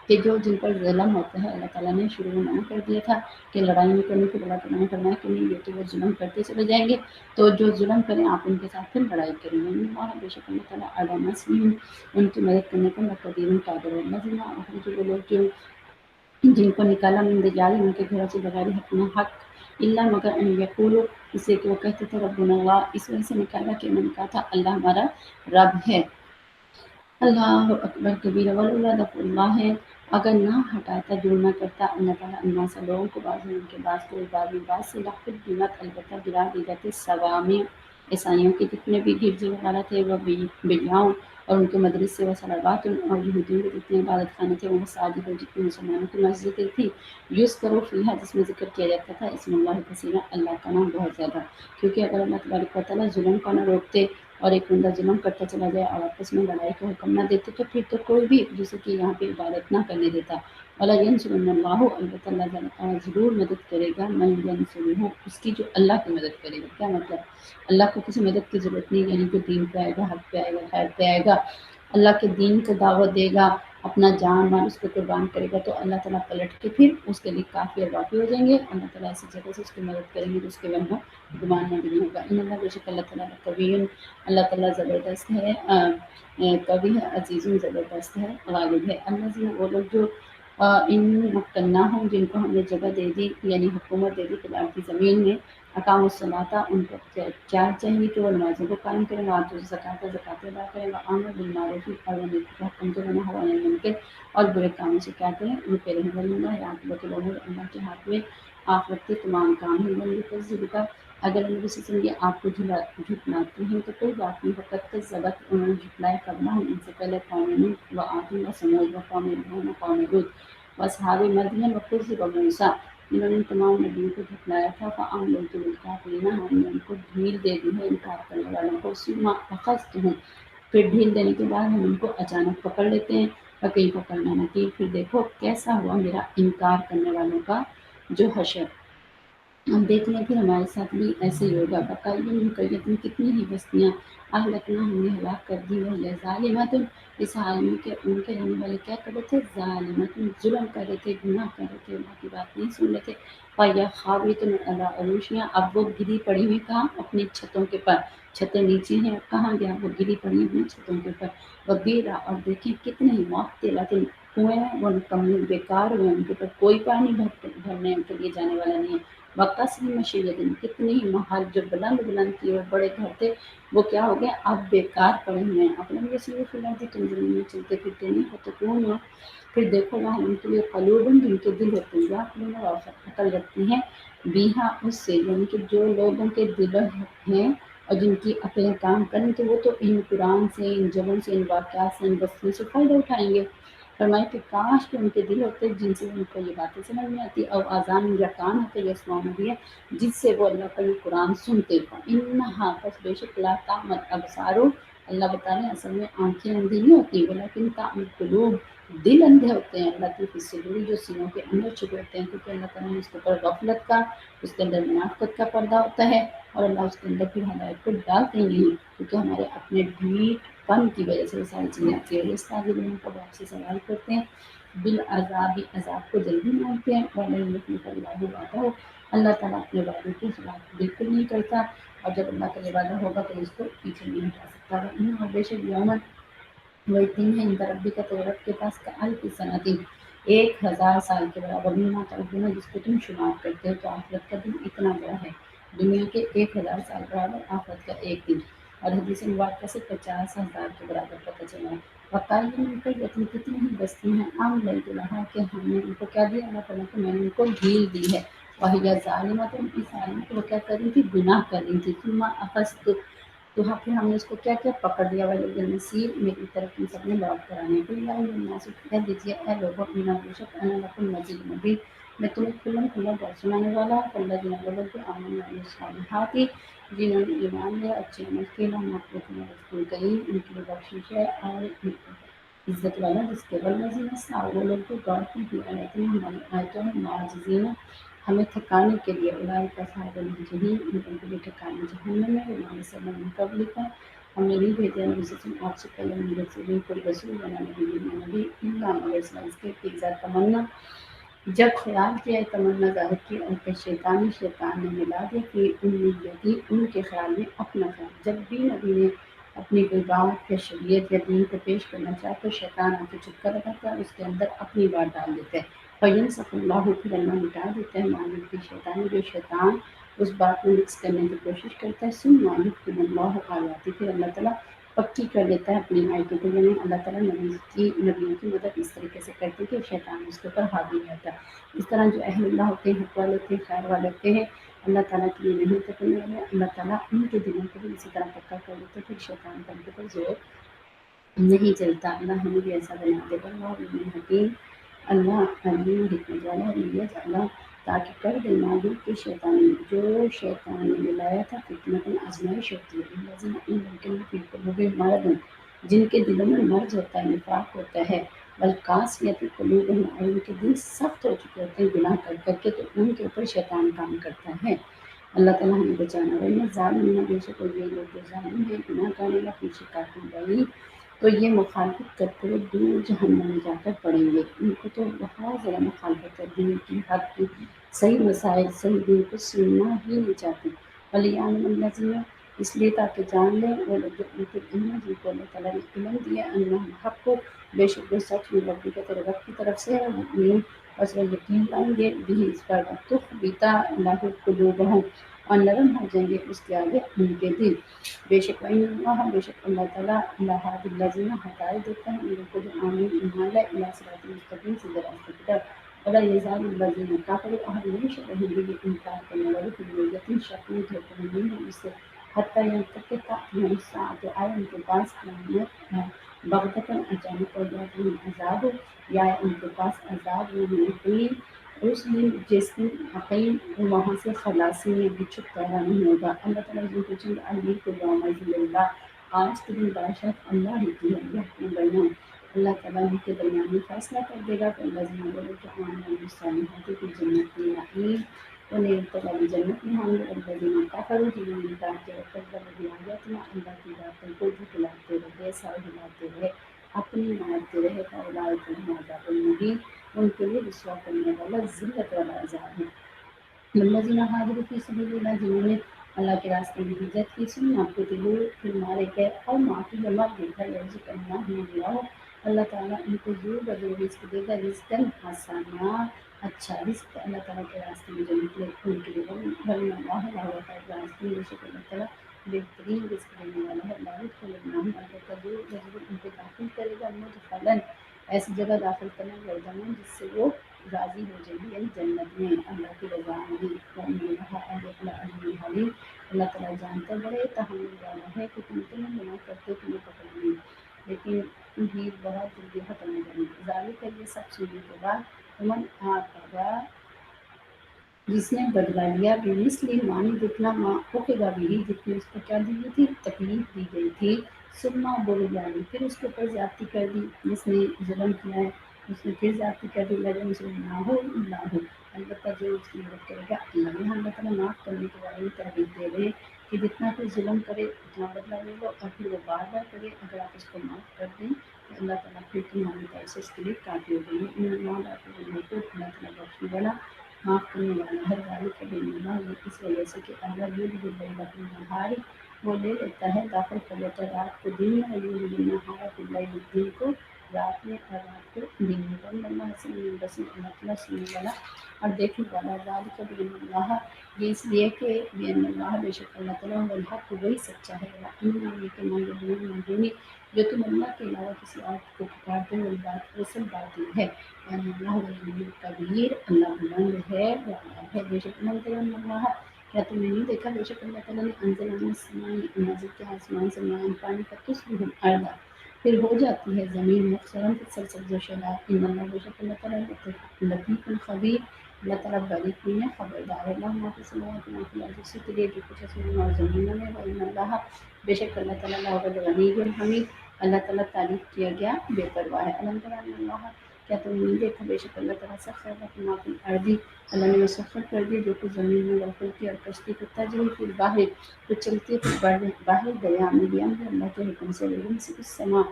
کہ جو جن پر ظلم ہوتا ہے، اللہ تعالیٰ نے شروع میں منع کر دیا تھا کہ لڑائی نہیں کرنے کی، اللہ تعالیٰ نے فرمایا کہ نہیں، یہ تو وہ ظلم کرتے چلے جائیں گے، تو جو ظلم کریں آپ ان کے ساتھ پھر لڑائی کریں گے، اللہ بے شک اللہ تعالیٰ علی نصرہم، ان کی مدد کرنے کا قدیر قادر ہے۔ الذین، جو وہ لوگ جو جن کو نکالا من دیارہم، ان کے گھروں سے بغیر حق نہ حق، الا مگر ان یقولوا، اس لیے کہ وہ کہتے تھے ربنا اللہ، اس وجہ سے نکالا کہ انہوں نے کہا تھا اللہ ہمارا رب ہے، اللہ اکبر کبیرہ، ولولا دفع اللہ ہے، اگر نہ ہٹاتا، دور نہ کرتا اللہ تعالیٰ الناس لوگوں کو، بعض ان کے بعض کو بعض بعض سے، لقدمت البتہ گرا دی جاتی صوامع، عیسائیوں کے جتنے بھی گرجے وغیرہ تھے، وہ بیجاؤں اور ان کے مدرسے و صلوات، اور یہودیوں کے جتنے عبادت خانے تھے، وہ مساجد، اور جتنے مسلمانوں کی مسجدیں تھیں، یذکر فیہا، جس میں ذکر کیا جاتا تھا اسم اللہ کثیرا، اللہ کا نام بہت زیادہ، کیونکہ اگر اللہ تبارک و تعالیٰ ظلم کو نہ روکتے اور ایک بندہ ظلم کرتا چلا جائے اور آپس میں لڑائی کا حکم نہ دیتے، تو پھر تو کوئی بھی جسے کہ یہاں پہ عبادت نہ کرنے دیتا۔ وَلَا يَنْصُرَنَّ اللَّهُ، البتہ اللہ تعالیٰ ضرور مدد کرے گا، مَن يَنْصُرُهُ، اس کی جو اللہ کی مدد کرے گا۔ کیا مطلب؟ اللہ کو کسی مدد کی ضرورت نہیں، یعنی جو دین پہ آئے گا، حق پہ آئے گا، خیر پہ آئے گا، اللہ کے دین کو دعوت دے گا، اپنا جان مال اس کو قربان کرے گا، تو اللہ تعالیٰ پلٹ کے پھر اس کے لیے کافی اور واقعی ہو جائیں گے، اللہ تعالیٰ ایسی جگہ سے اس کی مدد کریں گے تو اس کے وہم گمان نہ بھی ہوگا۔ ان اللہ بے شک اللہ تعالیٰ قوی، اللہ تعالیٰ زبردست ہے، قوی ہے، عزیز زبردست ہے، غالب ہے۔ الذین، وہ لوگ جو ان مکناہم، جن کو ہم نے جگہ دے دی، یعنی حکومت دے دی فی الارض کی زمین میں، اقام الصلاۃ، ان کو کیا چاہیے کہ وہ نمازوں کو قائم کریں، وآتوا الزکاۃ، زکات ادا کریں، وامروا بالمعروف، اور نیکی کا حکم دیں، ونہوا عن المنکر، اور برے کاموں سے کیا کریں، روکے رہیں۔ وللہ عاقبۃ الامور، اللہ کے ہاتھ میں آخرت کے تمام کام ہیں۔ ومن یکذب، اگر نبی صلی اللہ علیہ وسلم یہ آپ کو جھٹلاتے ہیں تو کوئی بات نہیں، فقط کذبت، انہوں نے جھٹلایا قبل ہم، ان سے پہلے قوم نوح و عاد و ثمود و قوم ابراہیم و قوم لوط و اصحاب مدین و کذب موسیٰ، انہوں نے ان تمام نبیوں کو جھٹلایا تھا، فأمليت للكافرين، ہم نے ان کو ڈھیل دے دی ہے انکار کرنے والوں کو، ثم أخذتهم، پھر ڈھیل دینے کے بعد ہم ان کو اچانک پکڑ لیتے ہیں، فكيف كان نكير، پھر دیکھو کیسا ہوا میرا انکار کرنے والوں کا جو حشر۔ ہم دیکھ لیں کہ ہمارے ساتھ بھی ایسے ہی ہوگا، بقایا مقیت میں کتنی ہی بستیاں اہلکنا، ہم نے ہلاک کر دی ہے، ظالمات، اس حال میں کہ ان کے رہنے والے کیا کر رہے تھے، ظالمات، ظلم کر رہے تھے، گناہ کر رہے تھے، اللہ کی بات نہیں سن رہے تھے، فیا خاویۃ علی عروشہا، اب وہ گری پڑی ہوئی کہاں، اپنی چھتوں کے پر، چھتیں نیچے ہیں، اب کہاں گیا، وہ گری پڑی اپنی چھتوں کے پر، وبیرا، اور دیکھیں کتنے ہی معطلات، کنویں ہیں وہ نکمے بیکار ہوئے، ان کے اوپر کوئی پانی بھرنے کے لیے جانے والا نہیں ہے، وقصر مشید، کتنے ہی محل جو بلند بلند کیے ہوئے بڑے گھر تھے وہ کیا ہو گئے، اب بیکار پڑے ہوئے ہیں، اپنے یسیروا فی الارض، تم زمین میں چلتے پھرتے نہیں ہو، تکون، پھر دیکھو وہاں ان کے لیے قلوبن، جن کے دل ہوتے ہیں، یعقلون، عقل رکھتے ہیں، بیہا، اس سے، یعنی کہ جو لوگوں کے دل ہیں اور جن کی عقلیں کام کریں تو وہ تو ان قرآن سے، ان جگہوں سے، ان واقعات سے، ان بستیوں سے فائدہ اٹھائیں گے۔ فرمایا کہ کاش کہ ان کے دل ہوتے جن سے ان کو یہ باتیں سمجھ میں آتی، اور آذان یا کان ہوتے یا سنانا بھی ہے جس سے وہ اللہ کا یہ قرآن سنتے، انہا، پس بے شک لا تعمل ابصار، اللہ بتا رہے ہیں اصل میں آنکھیں اندھی نہیں ہوتی، ولیکن تعمل قلوب، دل اندھے ہوتے ہیں، اللہ کی فصلوری، جو سینوں کے اندر چھپے ہوتے ہیں، کیونکہ اللہ تعالیٰ نے اس کے اوپر غفلت کا، اس کے اندر منافقت کا پردہ ہوتا ہے، اور اللہ اس کے اندر پھر ہدایت کو ڈالتے ہی نہیں، کیونکہ ہمارے اپنے ڈھیٹ پن کی وجہ سے وہ ساری چیزیں آتی ہے۔ اس طرح کو آپ سے سوال کرتے ہیں بالعذاب، عذاب کو جلدی مانگتے ہیں، وَلَن يُخْلِفَ اللَّهُ وعدَهُ، اللہ تعالیٰ اپنے وعدوں کے خلاف بالکل نہیں کرتا، اور جب اللہ کا یہ وعدہ ہوگا تو اس کو پیچھے نہیں ہٹا سکتا۔ اور بے شک یومن وہ دن ہے ان ربی کا تو رب کے پاس کا الف صنعت 1000 سال کے برابر مما تعدون جس کو تم شمار کرتے ہو، تو آخرت کا دن اتنا بڑا ہے، دنیا کے 1000 سال برابر آخرت کا ایک دن۔ اور حدیث مبارکہ سے 50,000 کے برابر پتہ چلا۔ وقال من قرية کتنی ہی بستی ہیں آمنت لها کہ ہم نے ان کو کیا دیا، اللہ تعالیٰ کو میں نے ان کو ڈھیل دی ہے، وہی ظالمۃ اس عالم کو وہ کیا کر رہی تھی، گناہ کر رہی تھی، ثم اخذت تو پھر ہم نے اس کو کیا کیا، پکڑ لیا، والے نصیر میری طرف ان سب نے لوٹ کر آنے کو الناس کہہ دیجیے اے لوگوں انا بے شک انا لکم نذیر مبین، میں تمہیں کھلا کھلا ڈر سنانے والا ہوں۔ اللہ جن لوگوں کے آمن والے صالحات جنہوں نے ایمان لیا اچھے عمل کیے، ہم اپنے رسول کریم ان کی بخشش ہے اور عزت والا جس کے والذین سعوا وہ لوگ جو غور کی بھی آیتیں ہماری آیتوں میں معجزین ہمیں تھکانے کے لیے اولئک اصحاب الجحیم ان کے لیے ٹھکانے جہنم میں، وما ارسلنا من قبلک ہم نے نہیں بھیجا نبی صلی اللہ علیہ وسلم آپ سے پہلے من رسول کوئی رسول بنا نبی الا مگر اس کے پیزا تمنا جب خیال کیا تمنا ظاہر کی ان کے شیطان نے ملا دیا کہ ان کے خیال میں اپنا خیال، جب بھی نبی نے اپنی کوئی بات یا شریعت یا دین کو پیش کرنا چاہے تو شیطان آ کے چپ کر رہتا ہے، اس کے اندر اپنی بات ڈال دیتا ہے، فینسخ اللہ پھر اللہ مٹا دیتا ہے مالک کی شیطان جو شیطان اس بات کو مکس کرنے کی کوشش کرتا ہے، سن مالک کی اللہ آیاتی پھر اللہ تعالیٰ پکی کر دیتا ہے اپنی آیتوں کو، یعنی اللہ تعالیٰ نبیوں کی مدد اس طریقے سے کرتی ہے کہ شیطان اس کے اوپر حاوی رہتا ہے۔ اس طرح جو اہل اللہ ہوتے ہیں، حق والے ہوتے ہیں، خیر والے ہوتے ہیں، اللہ تعالیٰ کے لیے نہیں تکنے والے، اللہ تعالیٰ ان کے دلوں کو بھی اسی طرح پکا کر دیتے، پھر شیطان کا ان کے اوپر زور نہیں چلتا۔ اللہ ہمیں بھی ایسا بنا دے گا، اللہ علیم حکیم، اللہ علیم حکمت والا نیت اللہ، تاکہ کر دے معلوم کہ جو شیطان نے ملایا تھا فتنہ آزمائش ہوتی ہے، ان کے بھی مرض جن کے دلوں میں مرض ہوتا ہے، نفاق ہوتا ہے، والقاسیۃ قلوبہم اور ان کے دل سخت ہو چکے ہوتے ہیں گناہ کر کر کے، تو ان کے اوپر شیطان کام کرتا ہے۔ اللہ تعالیٰ ہمیں بچانا رہے ظالمین بے شک یہ لوگ جو ظالم ہیں گناہ کرنے کا پیچھے کافی بڑی تو یہ مخالفت کرتے ہوئے دور جہنم میں جا کر پڑیں گے، ان کو تو بہت زیادہ مخالفت ہے، دین کی حق کی صحیح مسائل صحیح دین کو سننا ہی نہیں چاہتے، ولیعلم الذین اس لیے تاکہ جان لیں وہ لوگ جو ان کے علم جن کو اللہ تعالیٰ نے علم دیا انہم حق کو بے شک وہ سچ میں ربی کا تیرے رب کی طرف سے ہے، مؤمنین بس وہ یقین لائیں گے بھی اس پر تخبتا اللہ قلوبہم اور نرم ہو جائیں گے اس کے آگے ان کے دل، بے شک اللہ بے شک اللہ تعالیٰ اللہ الذین ہدایت دیتا ہے ان لوگوں کو جو آمین ایمان لائے الی صراط مستقیم سیدھے راستے کی طرف، ولا یزال الذین کفروا اور ہمیشہ رہیں گے یہ انکار کرنے والے پھر یقین شک میں دھوکے میں نہیں ہے اس سے، حتیٰ یہاں تک کہ تأتیہم الساعۃ آئے ان کے پاس قیامت بغتۃ اچانک اور جاتی ہے عذاب یا ان کے پاس عذاب نہیں یقین اس دن جس دن یقین وہاں سے خلاصی میں بھی چھٹکارا نہیں ہوگا۔ اللہ تعالیٰ جو پوچھیں گے علی کو یوم اللہ آج کے دن بادشاہ اللہ ہی کی ہے، یہ بیان اللہ تعالیٰ ان کے درمیان میں فیصلہ کر دے گا، تو اللہ جنہوں بولے کہ آمین بالصالحات کی جنت کی نعیم انہیں تمہاری جنت میں ہوں گے، اللہ جنہوں کافروا جنہوں نے انکار کیا وکذبوا بآیاتنا اللہ کی باتوں کو جھٹلاتے رہے سر ہلاتے رہے اپنی مانتے رہے فاولئک لهم عذاب مہین ان کے لیے رسوا کرنے والا ذلت والا عذاب ہے۔ والذین ہاجروا فی سبیل اللہ جنہوں نے اللہ کے راستے میں ہجرت کی، ثم قتلوا پھر مارے گئے اور معافی مر گئے یرزق اللہ اللہ تعالیٰ ان کو زور بدور رزق دے گا، رزقاً حسنا اچھا رزق اللہ تعالیٰ کے راستے میں جو نکلے ان کے لیے ولی اللہ لا خیر رازقین بے شک اللہ تعالیٰ بہترین رزق دینے والا ہے، لا يدخلنهم البتہ زور بدور ان کو داخل کرے گا مدخلاً ایسی جگہ داخل کرنا یرضون جس سے وہ راضی ہو جائے گی، یعنی جنت میں اللہ کی رضا میں، حلیم اللہ تعالیٰ جانتا بڑے تحمل والا ہے کہ تم اتنے گناہ کرتے تمہیں پکڑ نہیں لیکن تمہیں بہت جلدی ختم ہو جائے گی، ذالک یہ سب سننے کے بعد من آقابہ جس نے بدلا لیا بمثل معنی جتنا ہوگا بھی جتنی اس کو کیا دی گئی تھی تکلیف دی گئی تھی، ثم بغی پھر اس کے اوپر زیادتی کر دی، جس نے ظلم کیا ہے اس نے پھر زیادتی کر دی، لگن سے نہ ہو اللہ البتہ جو اس کی مدد کرے گا اللہ نے اللہ تعالیٰ معاف کرنے کے بارے میں تحریر دے رہے ہیں کہ جتنا کوئی ظلم کرے اتنا بدلہ لے لو اور پھر وہ بار بار کرے اگر آپ اس کو معاف کر دیں تو اللہ تعالیٰ پھر تمہاری طرف سے اس کے لیے کافی ہو گئی ہے، اللہ تعالیٰ بخشنے والا معاف کرنے والا ہے۔ ذالک بأن اللہ، یہ اس وجہ سے کہ اللہ یولج اللیل فی النہار، وہ لے لیتا ہے، داخل کر لیتا ہے رات کو دن میں، ویولج النہار فی اللیل، دن کو رات میں اور رات کو دن میں، وإن اللہ سمیع بصیر، اللہ تعالیٰ سننے والا اور دیکھنے والا ہے۔ ذالک بأن اللہ، یہ اس لیے کہ بأن اللہ، بے شک اللہ تعالیٰ هو الحق، وہی سچا ہے، وإن یہ کہ ما يدعون من دونه، جو تم اللہ کے علاوہ کسی اور کو پکارتے ہو، وہ سب باطل ہے۔ وأن اللہ هو العلی الکبیر، اللہ بلند ہے، بڑا ہے۔ بے شک من ترى ان اللہ، کیا تم نے نہیں دیکھا بے شک اللہ تعالیٰ نے انزل من السماء، نازل کیا آسمان سے ماء پانی، فتصبح الارض، پھر ہو جاتی ہے زمین مخصرا سرسبز و شاداب۔ ان اللہ، بے شک اللہ تعالیٰ لطیف خبیر، اللہ تعالیٰ باریک میں خبردار ہے۔ اللہ ما فی السماوات و ما فی الارض، اسی کے لیے جو کچھ آسمان اور زمینوں میں۔ وإن اللہ، بے شک اللہ تعالیٰ هو الغنی الحمید، اللہ تعالیٰ تعریف کیا گیا بے پرواہ ہے۔ الم تر ان اللہ، کیا تم نے نہیں دیکھا بے شک اللہ تعالیٰ سخر لکم ما فی الارض، اللہ نے مسخر کر دی جو کچھ زمین میں، والفلک، اور کشتی کو، تجری فی البحر، تو چلتی ہے پھر باہر دریا میں، بأمر اللہ کے حکم سے، ویمسک السماء،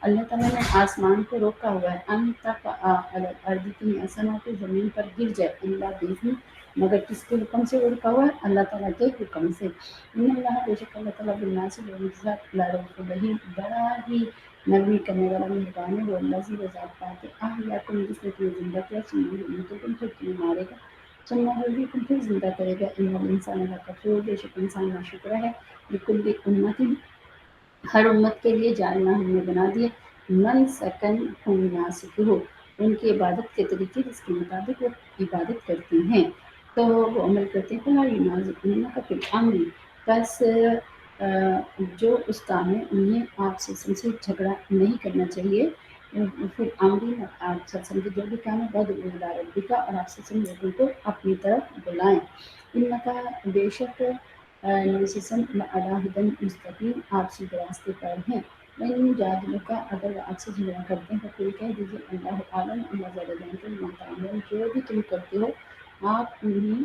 اللہ تعالیٰ نے آسمان کو روکا ہوا ہے، ان تقع علی الارض، کہ ایسا نہ ہو کہ زمین پر گر جائے، الا بإذنہ، مگر کس کے حکم سے روکا ہوا ہے؟ اللہ تعالیٰ کے حکم سے۔ ان اللہ، بے شک اللہ تعالیٰ بالناس، لوگوں کے ساتھ لرؤوف رحیم، بڑا ہی نرمی کرنے والا مہربان ہے۔ وہ الذی، وہ ذات پاک ہے، احیاکم، جس نے تمہیں زندہ کیا، ثم یمیتکم، پھر تمہیں مارے گا، ثم یحییکم، پھر زندہ کرے گا۔ ان الانسان لکفور، بے شک انسان ناشکرا ہے۔ لکل امت، ہر امت کے لیے جعلنا، ہم نے بنا دیا، من سکن ہم ناسک ہو، ان کی عبادت کے طریقے جس کے مطابق وہ عبادت کرتے ہیں، تو وہ عمل کرتے ہیں۔ فلا ینازعنک فی الامر، بس جو اس کام میں انہیں آپ سے جھگڑا نہیں کرنا چاہیے، پھر عمری، آپ سمجھے جو بھی کام ہے، بد ربک، اور آپ لوگوں کو اپنی طرف بلائیں۔ انکا، بے شک نبی علی ہدی مستقیم، آپ سیدھے راستے پر ہیں۔ وإن جادلوک، اگر وہ آپ سے جھگڑا کرتے ہیں تو پھر کہہ دیجیے اللہ عالم، اللہ زیادہ جانتے ہیں، ما تعملون، جو بھی تم کرتے ہو، آپ انہیں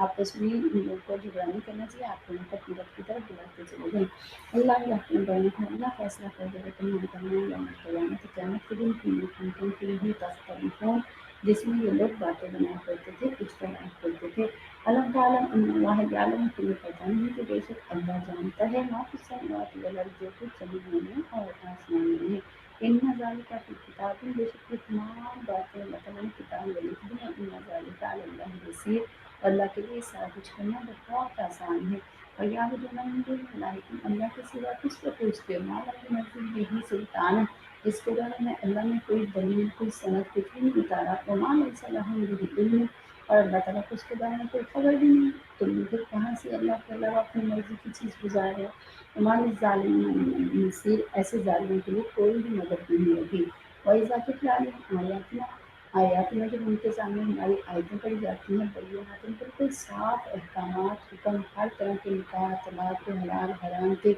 آپس میں ان لوگوں کو جھگڑا نہیں کرنا چاہیے، آپ کو ان کو اپنی رب کی طرف بلاتے چلے جائیں۔ اللہ یحکم بینکم، اللہ فیصلہ کر دے گا تمہارے درمیان، یوم القیامت، قیامت کے دن، فیما کنتم فیہ تختلفون، جس میں یہ لوگ باتیں بنایا کرتے تھے، اختلاف کرتے تھے۔ الم تعلم ان اللہ یعلم، تمہیں پتہ نہیں کہ بے شک اللہ جانتا ہے، ما فی السماوات والارض، جو کچھ زمینوں میں اور آسمانوں میں۔ ان ذالک فی کتاب، بے شک یہ تمام باتیں اللہ تعالیٰ نے کتاب میں لکھ دی ہیں۔ ان ذالک علی اللہ یسیر، اللہ کے لیے سارا کچھ کرنا بہت آسان ہے۔ اور یعبدون من دون اللہ، تم اللہ کے سوا کس کو پوچھتے ہو، ما لم ینزل بہ سلطانا، اس کے بارے میں اللہ نے کوئی دلیل، کوئی سند کچھ بھی نہیں اتارا، وما لیس لہم بہ علم، اور اللہ تعالیٰ کو اس کے بارے میں کوئی خبر بھی نہیں، تم نے پھر کہاں سے اللہ کے علاوہ اپنی مرضی کی چیز گزار ہے۔ ہمارے ظالمین من نصیر، ایسے ظالموں کے لیے کوئی بھی مدد نہیں ہوگی۔ وَإِذَا تُتْلَىٰ عَلَيْهِمْ آیاتنا، آیات میں جب ان کے سامنے ہماری آیتیں پڑھی جاتی ہیں، بینات، بالکل صاف احکامات، حکم، ہر طرح کے نکاح، طلاق کے، حلال حرام کے،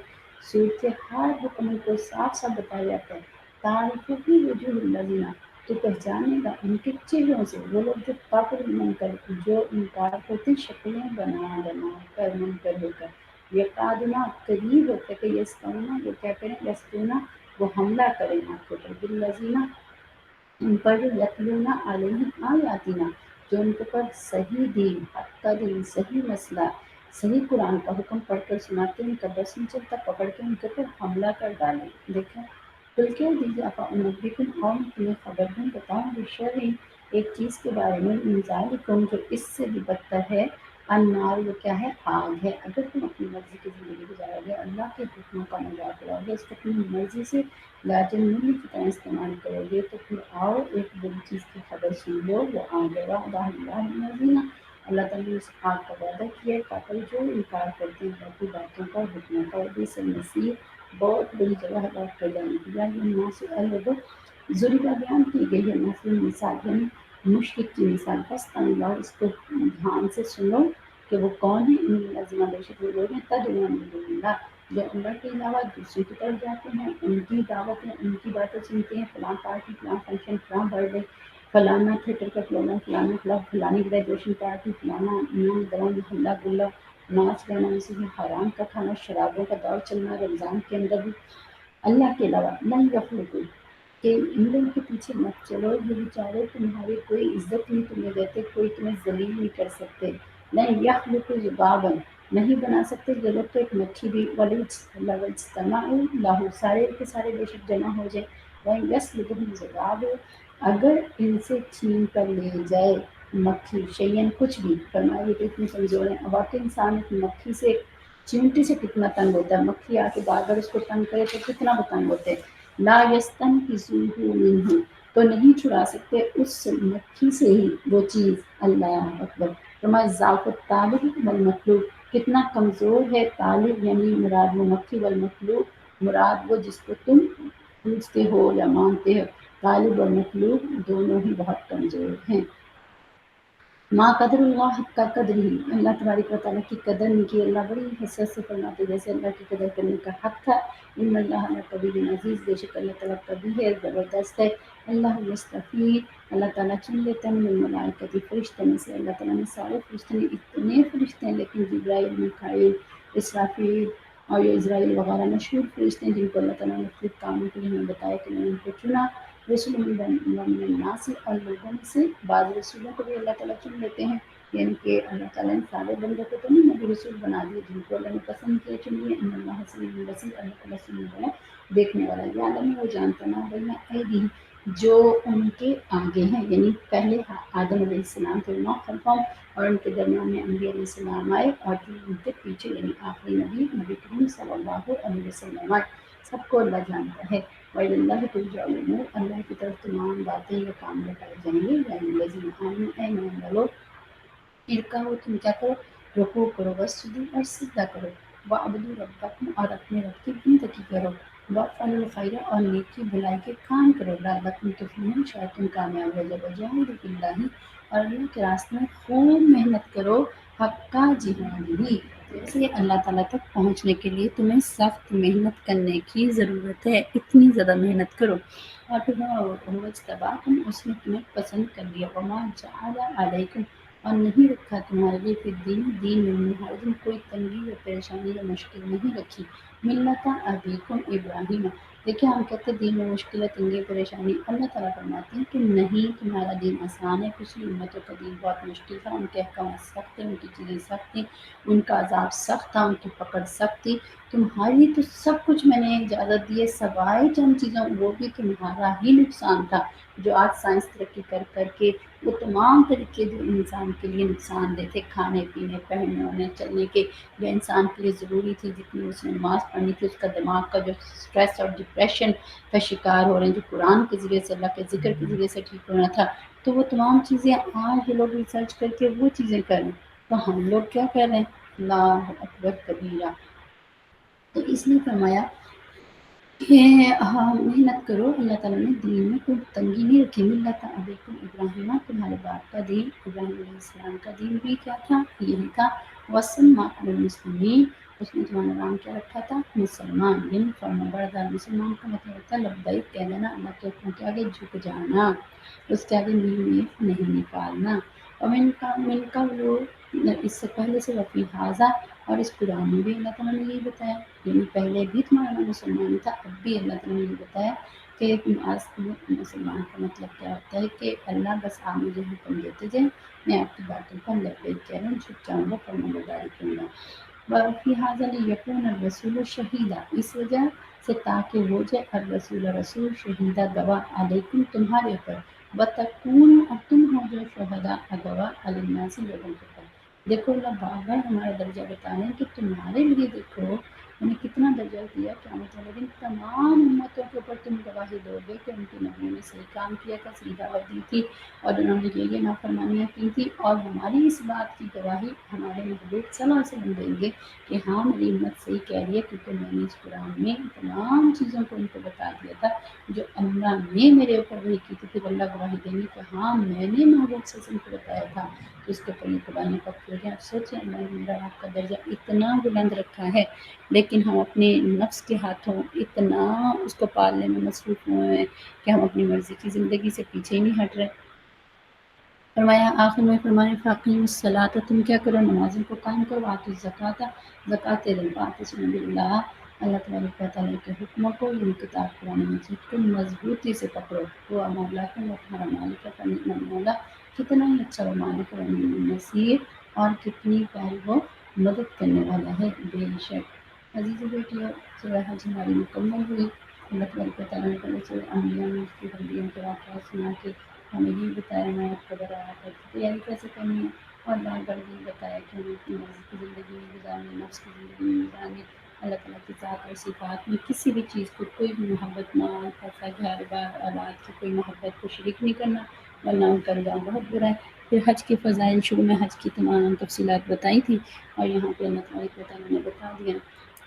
سود کے، ہر حکم ان کو صاف صاف بتایا جاتا ہے۔ تعریف فی وجوہ الذین، تو پہچانے گا ان کے چہروں سے وہ لوگ جو کافر منکر، جو انکار کرتے ہیں، شکلیں بنا بنا کر، منکر ہو کر، یقادنا، قریب ہوتے کہ یستونا، وہ کیا کریں، یستونا، وہ حملہ کریں آپ کے اوپر، بالذین، ان پر یتلون علیہم آیاتنا، جو ان کے پر صحیح دین، حق کا دین، صحیح مسئلہ، صحیح قرآن کا حکم پڑھ کر سناتے ہیں، ان کا بس نہیں چلتا، پکڑ کے ان کے پر حملہ کر ڈالیں۔ دیکھیں، بل کہہ دیجیے افانبئکم، اور تمہیں خبر دوں، بتاؤں، بشر، ایک چیز کے بارے میں، من ذالکم، جو اس سے بھی بدتر ہے، النار، وہ کیا ہے، آگ ہے۔ اگر تم اپنی مرضی کی زندگی گزارو گے، اللہ کے حکموں کا مذاق اڑاؤ گے، اس کو اپنی مرضی سے لاجنی کی طرح استعمال کرو گے، تو پھر آؤ ایک بری چیز کی خبر سن لو، وہ آگ ہے۔ وعدہ اللہ الذین، اللہ تعالیٰ نے اس آگ کا وعدہ کیا ہے، کافر جو انکار کرتے ہیں اللہ کی باتوں کا، حکموں کا، وبئس المصیر، بہت بری جگہ ہے لوٹ کر جانے کی۔ یا الناس، لوگوں، ضرورہ بیان کی گئی ہے، مثلاً مثال، یعنی مشرک کی مثال، فاستمعوا، اس کو دھیان سے سنو کہ وہ کون ہے، ان الذین، بے شک وہ لوگ ہیں، تدعون من دون اللہ، جو اللہ کے علاوہ دوسرے کی طرف جاتے ہیں، ان کی دعوتیں، ان کی باتیں سنتے ہیں، فلاں پارٹی، فلاں فنکشن، فلاں برتھ ڈے، فلانا تھیٹر کا پروگرام، فلانا کلب، فلانی گریجویشن پارٹی، فلانا انعام درام، ہلا گلا، ناچ گانا، موسیقی، حرام کا کھانا، شرابوں کا دور چلنا، رمضان کے اندر بھی، اللہ کے علاوہ نہیں یخلقون، کہ ان لوگوں کے پیچھے مت چلو، یہ بیچارے تمہاری کوئی عزت نہیں تمہیں دیتے، کوئی تمہیں ذلیل نہیں کر سکتے، نہیں یخلق ذبابا، نہیں بنا سکتے یہ لوگ تو ایک مکھی بھی، لاہو سارے کے سارے بے شک جمع ہو جائیں، وہیں یس لبہم ذباب، اگر ان سے چھین کر لے جائے مکھی شیئن کچھ بھی، فرمایا یہ تو اتنی کمزور ہے، واقعی انسان ایک مکھی سے چیونٹی سے کتنا تنگ ہوتا ہے، مکھی آ کے بار بار اس کو تنگ کرے تو کتنا وہ تنگ ہوتے ہیں، لا یستنقذوہ منہ، تو نہیں چھڑا سکتے اس مکھی سے ہی وہ چیز، اللہ اکبر، فرمایا ضعف الطالب والمطلوب، کتنا کمزور ہے طالب یعنی مراد وہ مکھی، والمطلوب مراد وہ جس کو تم پوچھتے ہو یا مانتے ہو، طالب اور مطلوب دونوں ہی بہت کمزور ہیں۔ ماں قدر اللہ حق کا قدر ہی، اللہ تبارک و تعالیٰ کی قدر نہیں کی، اللہ بڑی حسرت سے فرماتے جیسے اللہ کی قدر کرنے کا حق تھا، ان اللہ قبیر عزیز، بے شک اللہ تعالیٰ کبھی ہے، زبردست ہے، اللہ مستفی، اللہ تعالیٰ چن لیتا ہے من الملائکۃ فرشتوں میں سے، اللہ تعالیٰ نے سارے فرشتے نے اتنے فرشتے ہیں، لیکن جبرائیل، میکائیل، اسرافیل اور یہ اسرائیل وغیرہ مشہور فرشتے ہیں جن کو اللہ تعالیٰ نے مختلف کاموں کے لیے ہمیں بتایا کہ میں نے ان کو چنا، رسول من الناس، اور لوگوں میں سے بعض رسولوں کو بھی اللہ تعالیٰ چن لیتے ہیں، یعنی کہ اللہ تعالیٰ نے سارے بندوں کو تو نہیں نبی رسول بنا دیے، جن کو اللہ نے پسند کیا چن لیے، ان اللہ سمیع بصیر، اللہ تعالیٰ سننے والا دیکھنے والا، یا اللہ وہ جانتا نہ بین ایدیہم، جو ان کے آگے ہیں، یعنی پہلے آدم علیہ السلام تھے، نو خلفہم، اور ان کے درمیان میں انبیاء علیہ السلام آئے، اور جو ان کے پیچھے یعنی آخری نبی نبی کریم صلی اللہ علیہ وسلم آئے، سب کو اللہ جانتا ہے، وَإِلَى اللَّهِ تُرْجَعُ الْأُمُورُ، اللہ کی طرف تمام باتیں یا کام لگائے جائیں گے، یا الذین آمنوا، اے ایمان والو، ارکعوا، تم کیا کرو، رکوع کرو، واسجدوا، اور سجدہ کرو، وَاعْبُدُوا رَبَّکُم، اور اپنے رب کی بندگی کرو، وَافْعَلُوا الْخَیرَ، اور نیکی بھلائی کے کام کرو، لعلکم تفلحون، شاید تم کامیاب ہو جاؤ، وجاہدوا فی اللہ، اور اللہ کے راستے میں خوب محنت کرو، حقا جہادہ، اس لیے اللہ تعالیٰ تک پہنچنے کے لیے تمہیں سخت محنت کرنے کی ضرورت ہے، اتنی زیادہ محنت کرو، اور پھر وہ اجتباکم، اس نے تمہیں پسند کر لیا، وما جعل علیکم، اور نہیں رکھا تمہارے لیے پھر دین میں من حرج، کوئی تنگی یا پریشانی یا مشکل نہیں رکھی، ملت ابیکم ابراہیم، دیکھیں ہم کہتے ہیں دین میں مشکل ہے، تنگی پریشانی، اللہ تعالیٰ فرماتے ہیں کہ نہیں، تمہارا دین آسان ہے، پچھلی امتوں کا دین بہت مشکل تھا، ان کے احکامات سخت تھے، ان کی چیزیں سخت تھیں، ان کا عذاب سخت تھا، ان کی پکڑ سخت تھی، تمہاری تو سب کچھ میں نے اجازت دی ہے سوائے چند چیزوں، وہ بھی تمہارا ہی نقصان تھا، جو آج سائنس ترقی کر کر کے وہ تمام طریقے جو انسان کے لیے نقصان دہ تھے، کھانے پینے پہننے اوڑھنے چلنے کے، جو انسان کے لیے ضروری تھی، جتنی اس نے نماز پڑھنی تھی، اس کا دماغ کا جو اسٹریس اور ڈپریشن کا شکار ہو رہے ہیں، جو قرآن کے ذریعے سے اللہ کے ذکر کے ذریعے سے ٹھیک ہونا تھا، تو وہ تمام چیزیں آج لوگ ریسرچ کر کے وہ چیزیں کر رہے ہیں، تو ہم لوگ کیا کر رہے ہیں، اللہ اکبر کبیرہ، تو اس لیے فرمایا کہ محنت کرو، اللہ تعالیٰ نے دین میں کوئی تنگی نہیں رکھی، ملت ابیکم ابراہیم، تمہارے باپ کا دین ابراہیم علیہ السلام کا دین بھی کیا تھا، یہی تھا، وسماکم المسلمین، اس نے تمہارا نام کیا رکھا تھا، مسلمان، یعنی فرما بردار، مسلمان کا مطلب ہوتا ہے لبیک کہہ دینا، اللہ کے حکم کے آگے جھک جانا، اس کے آگے نیف نہیں نکالنا، اور من کا وہ اس سے پہلے سے وفی حاضہ، اور اس قرآن میں بھی اللہ تعالیٰ نے یہی بتایا، یعنی پہلے بھی تمہارا نام مسلمان تھا، اب بھی اللہ تعالیٰ نے یہ بتایا کہ مسلمان کا مطلب کیا ہوتا ہے کہ اللہ بس آپ مجھے حکم دیتے جائیں، میں آپ کی باتوں پر لبیک کہہ رہا ہوں، جھک جاؤں گا، فرما برداری کروں گا، وفی حاضہ لیکون الرسول شہیدہ، اس وجہ سے تاکہ ہو جائے الرسول رسول شہیدہ گواہ علیکم تمہارے اوپر، وتکون، اور تم ہو جو شہداء گواہ علی الناس لوگوں کے اوپر، دیکھو اللہ بار بار ہمارا درجہ بتا رہے ہیں کہ تمہارے لیے دیکھو انہیں کتنا درجہ دیا، قیامت والے دن تمام امتوں کے اوپر تم گواہی دو گے کہ ان کے نبیوں نے صحیح کام کیا تھا، صحیح دعوت دی تھی، اور انہوں نے یہ نافرمانیاں کی تھی، اور ہماری اس بات کی گواہی ہمارے محبوب صلی اللہ علیہ وسلم دیں گے کہ ہاں میری امت صحیح کہہ رہی ہے، کیونکہ میں نے اس قرآن میں تمام چیزوں کو ان کو بتا دیا تھا جو اللہ نے میرے اوپر وحی کی تھی، پھر اللہ گواہی دیں گے کہ ہاں میں نے محبوب صلی اللہ علیہ وسلم کو بتایا تھا، تو اس کے اوپر یہ قرآن پاک ہو گیا۔ آپ سوچیں اللہ نے میرا آپ کا درجہ اتنا بلند رکھا ہے، لیکن ہم اپنے نفس کے ہاتھوں اتنا اس کو پالنے میں مصروف ہوئے ہیں کہ ہم اپنی مرضی کی زندگی سے پیچھے ہی نہیں ہٹ رہے۔ فرمایا آخر میں فرمایا فاقیم الصلاۃ، تم کیا کرو، نمازوں کو قائم کرو، آتو الزکوٰۃ، زکوٰۃ دو، واعتصموا باللہ، اللہ تبارک و تعالیٰ کے حکموں کو، یعنی کتاب قرآن مجید کو مضبوطی سے پکڑو۔ وہ مولا کا، وہ تمہارا مالک ہے، فنعم مولا، کتنا ہی اچھا وہ مالک ہے، ونعم النصیر، اور کتنی پیاری وہ مدد کرنے والا ہے۔ بے شک عزیز بیٹیوں، سورہ حج ہماری مکمل ہوئی۔ اللہ تبارک و تعالیٰ نے پہلے سورہ انبیاء میں اس کی ہڈیوں کے واقعات سنا کے ہمیں یہ بتایا ہمیں خبر آیا ہے کہ تیاری کیسے کرنی ہے، اور بار بار یہ بتایا کہ ہمیں اپنی مرضی کی زندگی نہیں گزارنی، نفس کی زندگی نہیں گزارنی، اللہ تعالیٰ کی ذات اور صفات میں کسی بھی چیز کو کوئی بھی محبت، مال، پیسہ، گھر بار، اولاد کی کوئی محبت کو شریک نہیں کرنا، ورنہ ان کا رجوع بہت برا ہے۔ پھر حج کے فضائل، شروع میں حج کی تمام تفصیلات بتائی تھی، اور یہاں پہ اللہ تبارک و تعالیٰ نے بتا دیا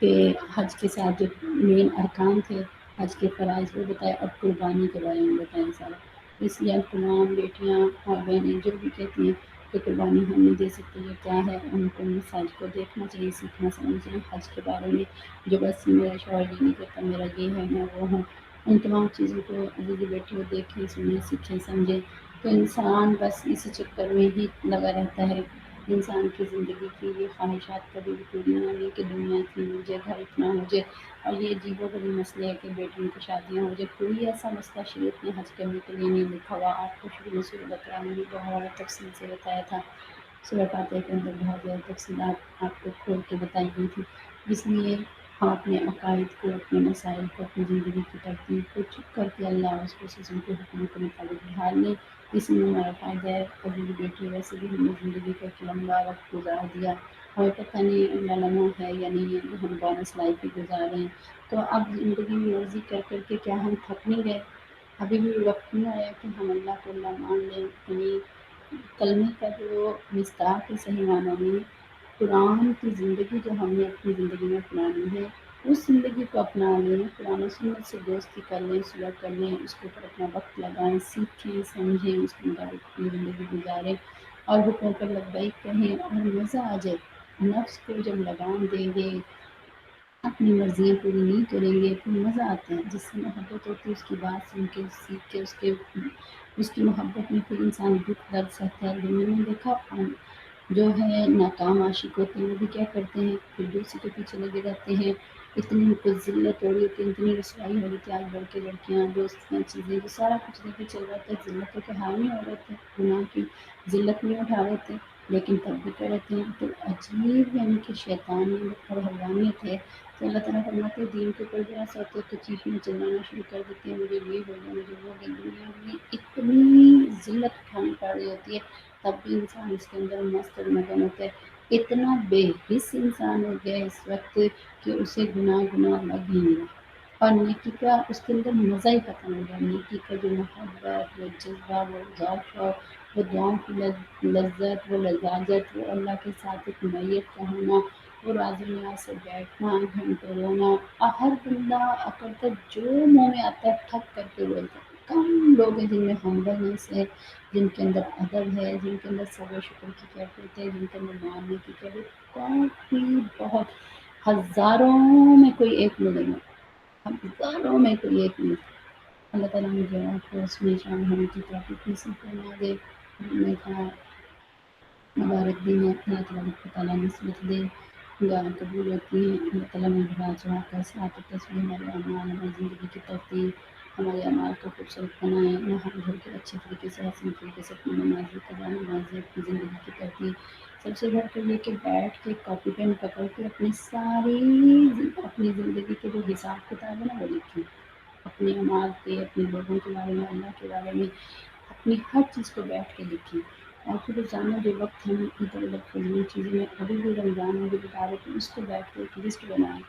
کہ حج کے ساتھ جو مین ارکان تھے، حج کے فرائض وہ بتائے، اور قربانی کے بارے میں بتایا سارا۔ اس لیے اب تمام بیٹیاں اور بہنیں جو بھی کہتی ہیں کہ قربانی ہم نہیں دے سکتے، یہ کیا ہے، ان کو مسائل کو دیکھنا چاہیے، سیکھنا سمجھنا چاہیے حج کے بارے میں۔ جو بس میرا شوہر یہ نہیں کرتا، میرا یہ ہے، میں وہ ہوں، ان تمام چیزوں کو عزیز بیٹیوں دیکھیں، سنیں، سیکھیں، سمجھیں، تو انسان بس اسی چکر میں ہی لگا رہتا ہے۔ انسان کی زندگی کی یہ خواہشات کبھی بھی پوری نہ ہوئی کہ دنیا اتنی ہو جائے، گھر اتنا ہو جائے، اور یہ عجیب و غریب مسئلے ہے کہ بیٹیوں کی شادیاں ہو جائے، کوئی ایسا مسئلہ شریعت میں حج کرنے کے لیے نہیں لکھا ہوا۔ آپ کو شروع میں سورہ بقرہ میں بھی بہت تفصیل سے بتایا تھا، سورہ فاتحہ کے اندر بہت زیادہ تفصیلات آپ کو کھول کے بتائی گئی تھی۔ اس لیے ہم اپنے عقائد کو، اپنے مسائل کو، اپنی زندگی کی ترتیب کو چپ کر کے اللہ اور اس کے رسول کے حکم کے مطابق ڈھال لیں، اس میں ہمارا فائدہ ہے۔ کبھی بھی بیٹی ویسے بھی ہم نے زندگی کا ایک لمبا وقت گزار دیا، ہمیں پتہ نہیں اللہ لمحہ ہے یا نہیں ہے، ہم بونس لائف ہی گزار رہے ہیں، تو اب زندگی میں مرضی کر کر کے کیا ہم تھک نہیں گئے؟ ابھی بھی وقت نہیں آیا کہ ہم اللہ کو اللہ مان لیں؟ یعنی کلمے کا جو مصداق ہے صحیح معنوں میں، قرآن کی زندگی جو ہم نے اپنی زندگی میں اپنانی ہے، اس زندگی کو اپنا لیں، قرآن و سنت سے دوستی کر لیں، صلح کر لیں، اس کے اوپر اپنا وقت لگائیں، سیکھیں، سمجھیں، اس کے مطابق اپنی زندگی گزاریں، اور حکموں پر لبیک کہیں، اور مزہ آ جائے۔ نفس کو جب لگام دیں گے، اپنی مرضیاں پوری نہیں کریں گے، پھر مزہ آتا ہے۔ جس سے محبت ہوتی ہے اس کی بات سن کے، سیکھ کے، اس کی محبت میں پھر انسان دکھ درد سہتا ہے۔ دنیا میں دیکھا جو ہے ناکام عاشق ہوتے ہیں وہ بھی کیا کرتے ہیں، پھر دوسرے کے پیچھے لگے رہتے ہیں، اتنی ان کو ذلت ہو رہی ہوتی ہے، اتنی رسوائی ہو رہی تھی، آج بڑھ کے لڑکیاں، دوستیاں، چیزیں، جو سارا کچھ دیکھے چل رہا تھا، ذلتوں کے حال نہیں ہو رہے تھے، گناہ کی ذلت نہیں اٹھا رہے تھے، لیکن تب بھی کر رہے تھے۔ تو عجیب یعنی کہ شیطانیت اور حیوانیت ہے۔ تو اللہ تعالیٰ فرماتے ہیں دین کے اوپر ذرا سا ہوتے تو چیخنا چلانا شروع کر دیتے ہیں، مجھے یہ ہو گیا، مجھے وہ ہو گیا۔ دنیا میں اتنی ذلت اٹھانی پڑ رہی ہوتی ہے، تب بھی انسان اس کے اندر مست اور مگن ہوتا ہے۔ اتنا بے حس انسان ہو گیا اس وقت کہ اسے گناہ لگ ہی نہیں رہا، اور نیکی کا اس کے اندر مزہ ہی ختم ہو گیا۔ نیکی کا جو محبت، وہ جذبہ، وہ ذوق شوق، وہ دعاؤں کی لذت، وہ لذاذت، وہ اللہ کے ساتھ ایک میت کا ہونا، وہ راز و نیاز سے بیٹھنا، گھنٹوں رونا، ہر بندہ اکر تک جو منہ میں آتا ہے ٹھک کر کے بولتا ہے۔ کم لوگ ہیں جن میں ہمبلنس ہے، جن کے اندر ادب ہے، جن کے اندر صبر و شکر کی کیفیت ہے، جن کے اندر ماننے کی کیفیت، کافی بہت ہزاروں میں کوئی ایک ملے گا، ہزاروں میں کوئی ایک ملے گا۔ اللہ تعالیٰ مجھے آپ کو اس میں شامل ہونے کی توفیق نصیب فرما دے۔ میں کہا مبارک دن ہے، اللہ تعالیٰ نسبت دے، دعائیں قبول ہوتی ہیں، اللہ تعالیٰ میں بڑھا چڑھا کر صحت و تصویر، ہمارے اعمال، ہماری زندگی کی ترتیب، ہمارے اعمال کو خوبصورت بنائیں، نہا دھو کے اچھے طریقے سے، حسن طریقے سے اپنی نمازی قضا نمازی اپنی زندگی کی ترتیب سب سے بڑھ کر یہ کہ بیٹھ کے کاپی پین پکڑ کے اپنی ساری اپنی زندگی کے جو حساب کتاب ہے نا وہ لکھیں، اپنے اعمال کے، اپنے لوگوں کے بارے میں، اللہ کے بارے میں، اپنی ہر چیز کو بیٹھ کے لکھیں، اور پھر روزانہ جو وقت ہم ادھر ادھر فضول چیزیں میں ابھی بھی رمضان میں بھی بتا رہے تھے، اس کو بیٹھ کے ایک لسٹ بنائیں،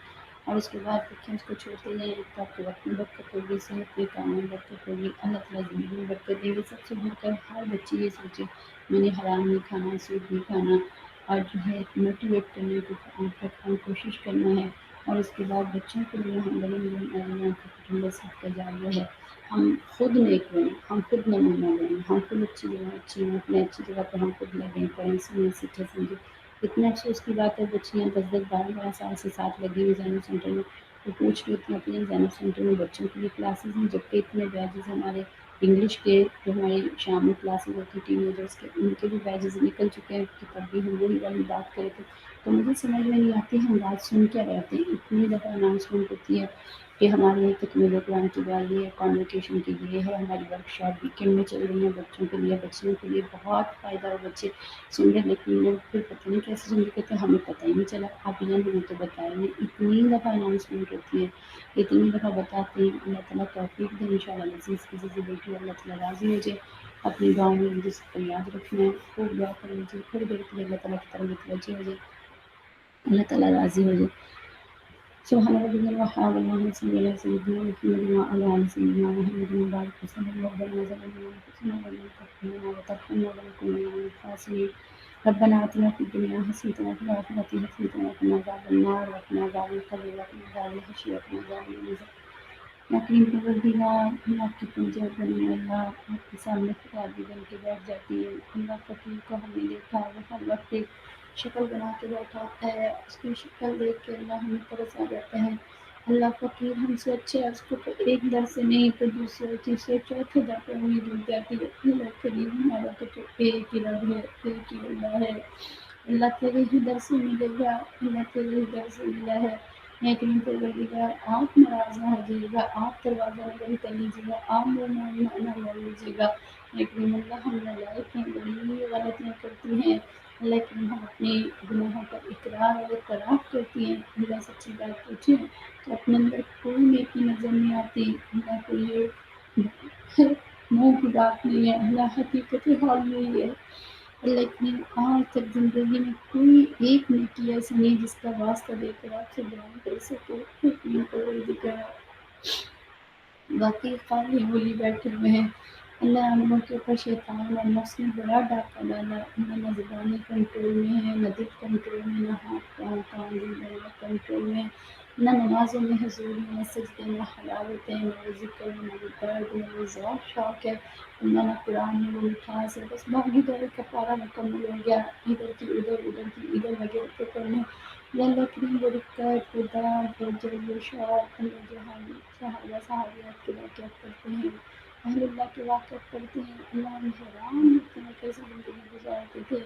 اور اس کے بعد دیکھیں اس کو چھوڑتے جائیں تو آپ کے وقت میں برکت ہوگی، صحت کے کام میں برکت ہوگی، اللہ تعالیٰ زندگی میں برکت دیں گے۔ سب سے بڑھ کر ہر بچی یہ سوچے میں نے حرام نہیں کھانا، سود نہیں کھانا، اور جو ہے موٹیویٹ کرنے کی کوشش کرنا ہے، اور اس کے بعد بچوں کے لیے ہم بڑے ٹھنڈے ساتھ کا جاریہ ہے، ہم خود نیک بنیں، ہم خود نمونہ بنیں، ہم خود اچھی جگہ اچھی ہیں، اپنے اچھی جگہ پہ ہم خود لگیں، پڑھیں، سنیں، سیکھیں، سمجھیں۔ اتنے افسوس کی بات ہے، بچیاں 10 12 سال سے ساتھ لگی ہوئی زینب سینٹر میں، وہ پوچھ لیتی ہیں اپنے زینب سینٹر میں بچوں کے لیے کلاسز ہیں، جبکہ اتنے بیچز ہمارے انگلش کے جو ہماری شام میں کلاسز ہوتی ہیں ٹین ایجرس کے، ان کے بھی بیچز نکل چکے ہیں، کہ تب بھی ہم وہی والی بات کرے تھے۔ تو تو مجھے سمجھ میں نہیں آتی ہم بات سن کیا رہتے ہیں. اتنی دفعہ اناؤنسمنٹ ہوتی ہے کہ ہمارے یہ تکمیل قرآن کی بات یہ ہے، کانویکیشن کی یہ ہے، ہماری ورک شاپ ویکینڈ میں چل رہی ہیں بچوں کے لیے، بچیوں کے لیے بہت فائدہ ہو، بچے سن رہے لیکن لوگ پھر پتہ نہیں کیسے سن رہے کہتے ہیں ہمیں پتہ ہی نہیں چلا، آپ یہ ہمیں تو بتایا نہیں. اتنی دفعہ اناؤنسمنٹ ہوتی ہے، اتنی دفعہ بتاتے ہیں. اللہ تعالیٰ توفیق دے انشاءاللہ عزیز کسی سے بیٹی اللہ تعالیٰ راضی ہو جائے. اپنے گاؤں میں جس کو یاد رکھنا ہے خوب دعا کر لیجیے، تھوڑی دیر کے لیے اللہ تعالیٰ کی طرف متوجہ ہو جائے، اللہ تعالیٰ راضی ہو جائے. سبحان ربی الوهاب اللهم صل على سيدنا محمد وعلى آل سيدنا محمد وبارك وسلم ربنا ظلمنا انفسنا وان لم تغفر لنا وترحمنا لنكن من الخاسرين. ربنا آتنا في الدنيا حسنة وفي الآخرة حسنة وقنا عذاب النار وقنا عذاب القبر وقنا عذاب الحشر وقنا عذاب النار. یقین پروردگار ہم آپ کی پنجاب بنی اللہ آپ کے سامنے خطابی بن کے بیٹھ جاتی ہے. اللہ فقیر کو ہم نے دیکھا وہ ہر وقت ایک شکل بنا کے بیٹھا ہوتا ہے، اس کی شکل دیکھ کے اللہ ہمیں ترس آ جاتا ہے. اللہ فقیر ہم سے اچھے ہے، اس کو ایک در سے نہیں تو دوسرے تیسرے چوتھے در پہ امید اٹھ جاتی ہے. اللہ کریم ہمارا تو ایک ہی رب ہے، ایک ہی اللہ ہے. اللہ تیرے ہی در سے ملے گا، اللہ تیرے ہی در سے ملا ہے. لیکن پروردگار آپ ناراض نہ ہوجیے گا، آپ دروازہ نہیں کر لیجیے گا، آپ نہ لے لیجیے گا. لیکن اللہ ہم نالائق ہیں، بڑی غلطیاں کرتی ہیں، لیکن ہم اپنے گناہوں کا اقرار اور اعتراف کرتی ہیں. اللہ سچی بات پوچھیں تو اپنے اندر کوئی نیکی نظر نہیں آتی. اللہ کو یہ منہ کی بات نہیں ہے، اللہ حقیقت حال نہیں ہے. لیکن آج تک زندگی میں کوئی ایک نیکی ایسی نہیں جس کا واسطہ دے کر آپ سے بیان کر سکے. لیکن پروردگار باقی خالی بولی بیٹھے ہوئے ہیں. اللہ ہم لوگ کے اوپر شیطان اور نفس نے بڑا ڈاکہ ڈالا. نہ زبانیں کنٹرول میں ہے، نہ دل کنٹرول میں، نہ ہاتھ پاؤں کان دل دماغ کنٹرول میں، نہ نمازوں میں حضوری، نہ سجدے میں حلاوتیں، نہ وہ ذکر، نہ وہ درد، نہ وہ ذوق شوق ہے، نہ قرآن میں وہ مٹھاس ہے. بس باغی دور کا پارا مکمل ہو گیا، ادھر کی ادھر ادھر لگے ہوتے کرنے. اللہ کریم وہ رکعت وہ داد وہ جلد و شوق اللہ جہاں صحابہ صحابیات کے واقعات کرتے ہیں، اہل اللہ کے واقعات کرتے ہیں. اللہ ہم حیران ہوتے ہیں کیسے زندگی گزارتے تھے.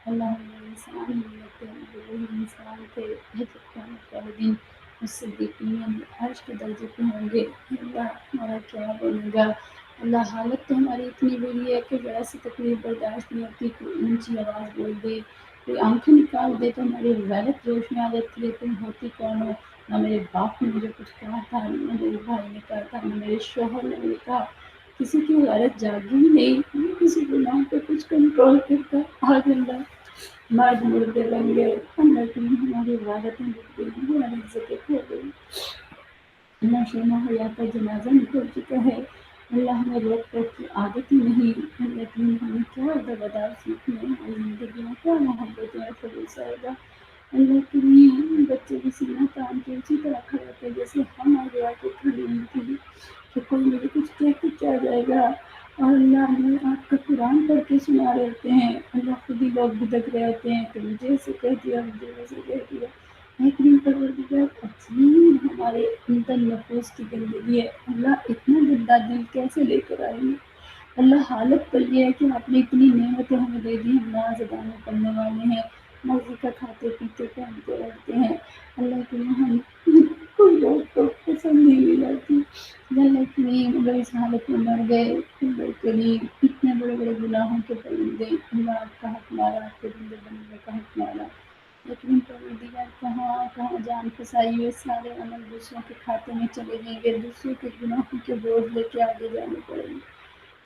اللہ ہم انسان ہی نہیں ہوتے ہیں، وہی انسان تھے جب قیامت والے دن اس صدیقین عرش کے درجے پہ ہوں گے. اللہ ہمارا کیا بنے گا. اللہ حالت تو ہماری اتنی بری ہے کہ ذرا سی تکلیف برداشت نہیں ہوتی. کوئی اونچی آواز بول دے، کوئی آنکھیں نکال دے تو ہماری غیرت جوش میں آ جاتی ہے. تم ہوتی کون ہو؟ نہ میرے باپ نے مجھے کچھ کہا تھا، نہ میرے بھائی نے کہا تھا، نہ میرے شوہر نے مجھے کہا. کسی کی غیرت جاگی ہی نہیں، نہ کسی گناہ پہ کچھ کنٹرول کرتا. آج اللہ مرد مردے بن گئے. اللہ کی ہماری غیرتیں بک گئی، ہماری عزتیں کھو گئی. اللہ شرما حیا کا جنازہ نکل چکا ہے. اللہ ہمیں روک ٹوک کی عادت ہی نہیں. اللہ کی ہمیں کیا ادب ادا سیکھنے ہیں، ہماری زندگی میں کیا محبت ہے خلوص آئے گا. اللہ کے لیے بچے بھی سینہ تان کے اسی طرح کھڑے ہوتے جیسے ہم آگے آ کے کھڑی ہوئی تھی کہ کوئی مجھے کچھ کہہ کے کیا جائے گا. اور اللہ ہمیں آپ کا قرآن پڑھ کے سنا رہے ہوتے ہیں. اللہ خود ہی لوگ بھٹک رہے ہوتے ہیں کہ مجھے ایسے کہہ دیا، مجھے ویسے کہہ دیا. لیکن پروردگار عجیب ہمارے اندر نفوس کی گندگی ہے. اللہ اتنا گندا دل کیسے لے کر آئیں گے. اللہ حالت پر یہ ہے کہ آپ نے اتنی نعمتیں ہمیں دے دی. ہم نہ زبانیں پڑھنے والے ہیں، مرضی کا کھاتے پیتے پہنتے رہتے ہیں. اللہ کے لیے ہم کوئی لوگ تو پسند ہی نہیں آتی. اللہ کریم اگر اس حالت میں مر گئے. اللہ کریم اتنے بڑے بڑے گناہوں کے پرندے، اللہ آپ کا حق مارا، آپ کے بندے بننے کا حق مارا. لیکن پروردگار کہاں کہاں جان پھنسائی ہوئے سارے عمل دوسروں کے کھاتے میں چلے جائیں گے، دوسروں کے گناہوں کے بوجھ لے کے آگے جانے پڑیں گے.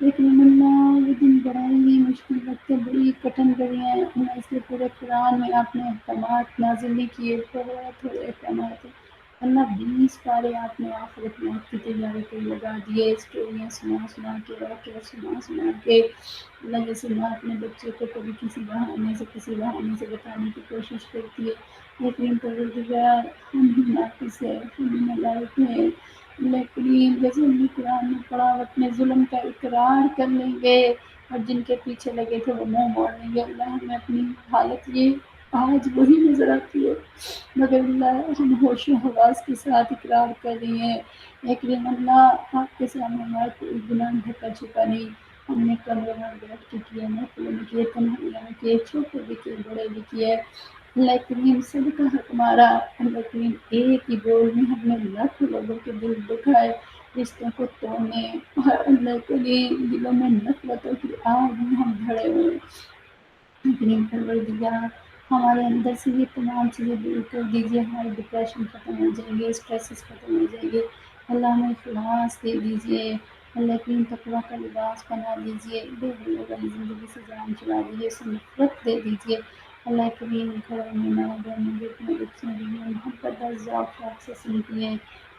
لیکن اللہ یہ دن بڑا ہی مشکل وقت ہے، بڑی کٹن گھڑی ہیں. اللہ اس لیے پورے قرآن میں آپ نے احکامات نازل نہیں کیے، تھوڑے تھوڑے احکامات ہیں. اللہ 20 پارے آپ نے آخرت موت کی تیاری پہ لگا دیے. اسٹوریاں سنا کے، واقعہ سنا کے. اللہ جیسے ماں اپنے بچے کو کبھی کسی بہانے سے بتانے کی کوشش کرتی ہے. لیکن پروردگار ہم ہی ناقص ہے، ہم ہی نالائق ہیں. اللہ کریم جیسے ہم نے قرآن میں پڑھا اپنے ظلم کا اقرار کر لیں گے اور جن کے پیچھے لگے تھے وہ منہ موڑ لیں گے. اللہ ہمیں اپنی حالت یہ آج وہی نظر آتی ہے، مگر اللہ ہم ہوش و حواس کے ساتھ اقرار کر رہی ہیں. لیکن اللہ آپ کے سامنے ہمارا کوئی گناہ ڈھکا چھپا نہیں. ہم نے کمروں میں بیٹھ کے کیے، محفلوں میں کیے، تنہائیوں میں کیے، چھوٹے بھی کیے، بڑے بھی کیے. اللہ کریم صدقہ ہمارا، اللہ کریم ایک ہی بول میں ہم نے لاکھوں لوگوں کے دل دکھائے، رشتوں کو توڑنے اور اللہ کریم دلوں میں نفرتوں کی آگ میں ہم بھرے ہوئے، کریم پروردگار ہمارے اندر سے یہ تمام چیزیں دور کر دیجیے، ہمارے ڈپریشن ختم ہو جائیں گے، اسٹریسز ختم ہو جائیں گے، اللہ ہمیں اخلاص دے دیجیے، اللہ کریم تقویٰ کا لباس بنا دیجیے، بے حیا والی زندگی سے جان چھڑا دیجیے، اسے نفرت دے دیجیے، اللہ کریم گھروں میں ماں بہنوں بیٹیوں بچیاں بیویاں محبت اور ذوق شوق سے سنتی ہیں،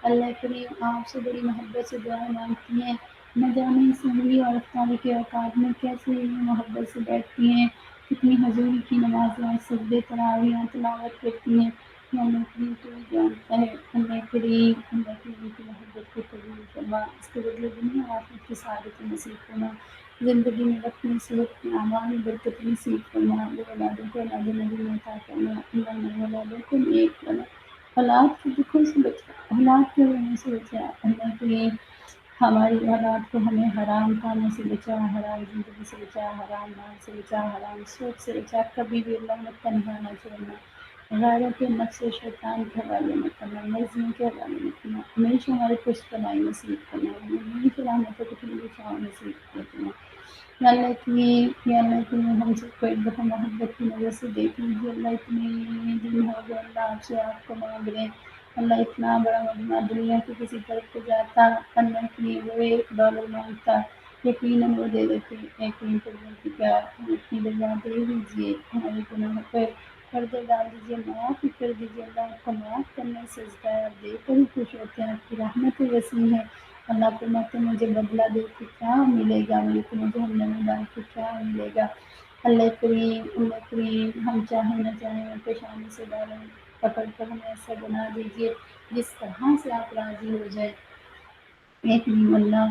اللہ کریم آپ سے بڑی محبت سے دعائیں مانگتی ہیں، نہ جانے سنگلی اور افطاری کے اوقات میں کیسے محبت سے بیٹھتی ہیں، کتنی حضوری کی نمازیں سجدے تراویح تلاوت کرتی ہیں، اللہ کریم تو جانتا ہے، اللہ کریم کی محبت کو قبول فرما، اس کے بدلے دنیا آخرت کی سعادت نصیب فرما، زندگی میں اپنی صحت کی اعمال میں برکت نصیب فرما، اولادوں کو اولاد نبی عطا فرما، اللہ ہمارے اولادوں کو نیک بنا، اولاد کے دکھوں سے بچا، اولاد کے رونے سے بچا، اللہ کریم ہماری اولاد کو ہمیں حرام کاموں سے بچا، حرام زندگی سے بچا، حرام مال سے بچا، حرام سوچ سے بچا، کبھی بھی اللہ نے تنہا نہ چھوڑنا، غیروں کے نفس و شیطان کے حوالے نہ کرنا، مرضیوں کے حوالے نہ کرنا، ہمیشہ ہمارے خوش بنائی نصیب کرنا، ہمیشہ رحمتوں کی ٹھنڈی چھاؤں نصیب کرنا، یا اللہ کریم ہم سب کو ایک دفعہ محبت کی نظر سے دیکھ لیجیے، اللہ اتنے دن ہو گئے اللہ آپ سے آپ کو مانگ رہے ہیں، اللہ اتنا بڑا مجمع دنیا کے کسی طرف کو جاتا، اللہ کی وہ $1 مانگتا، یقیناً وہ دے دیتے، یقین پروردگار ہم اپنی رضا دے دیجیے، ہمارے گناہوں پر پردے ڈال دیجیے، معاف ہی کر دیجیے، اللہ آپ کو معاف کرنے سے سجدہ ہے، آپ دے کر ہی خوش ہوتے ہیں، آپ کی رحمت وسیع ہے، اللہ فرماتے مجھے بدلہ دے کے کیا ملے گا، مجھے جہنم میں ڈال کے کیا ملے گا، اللہ کریم ہم چاہیں نہ چاہیں پیشانی سے ڈالیں پکڑ کر ہمیں ایسا بنا دیجیے جس طرح سے آپ راضی ہو جائے، ایک نیم اللہ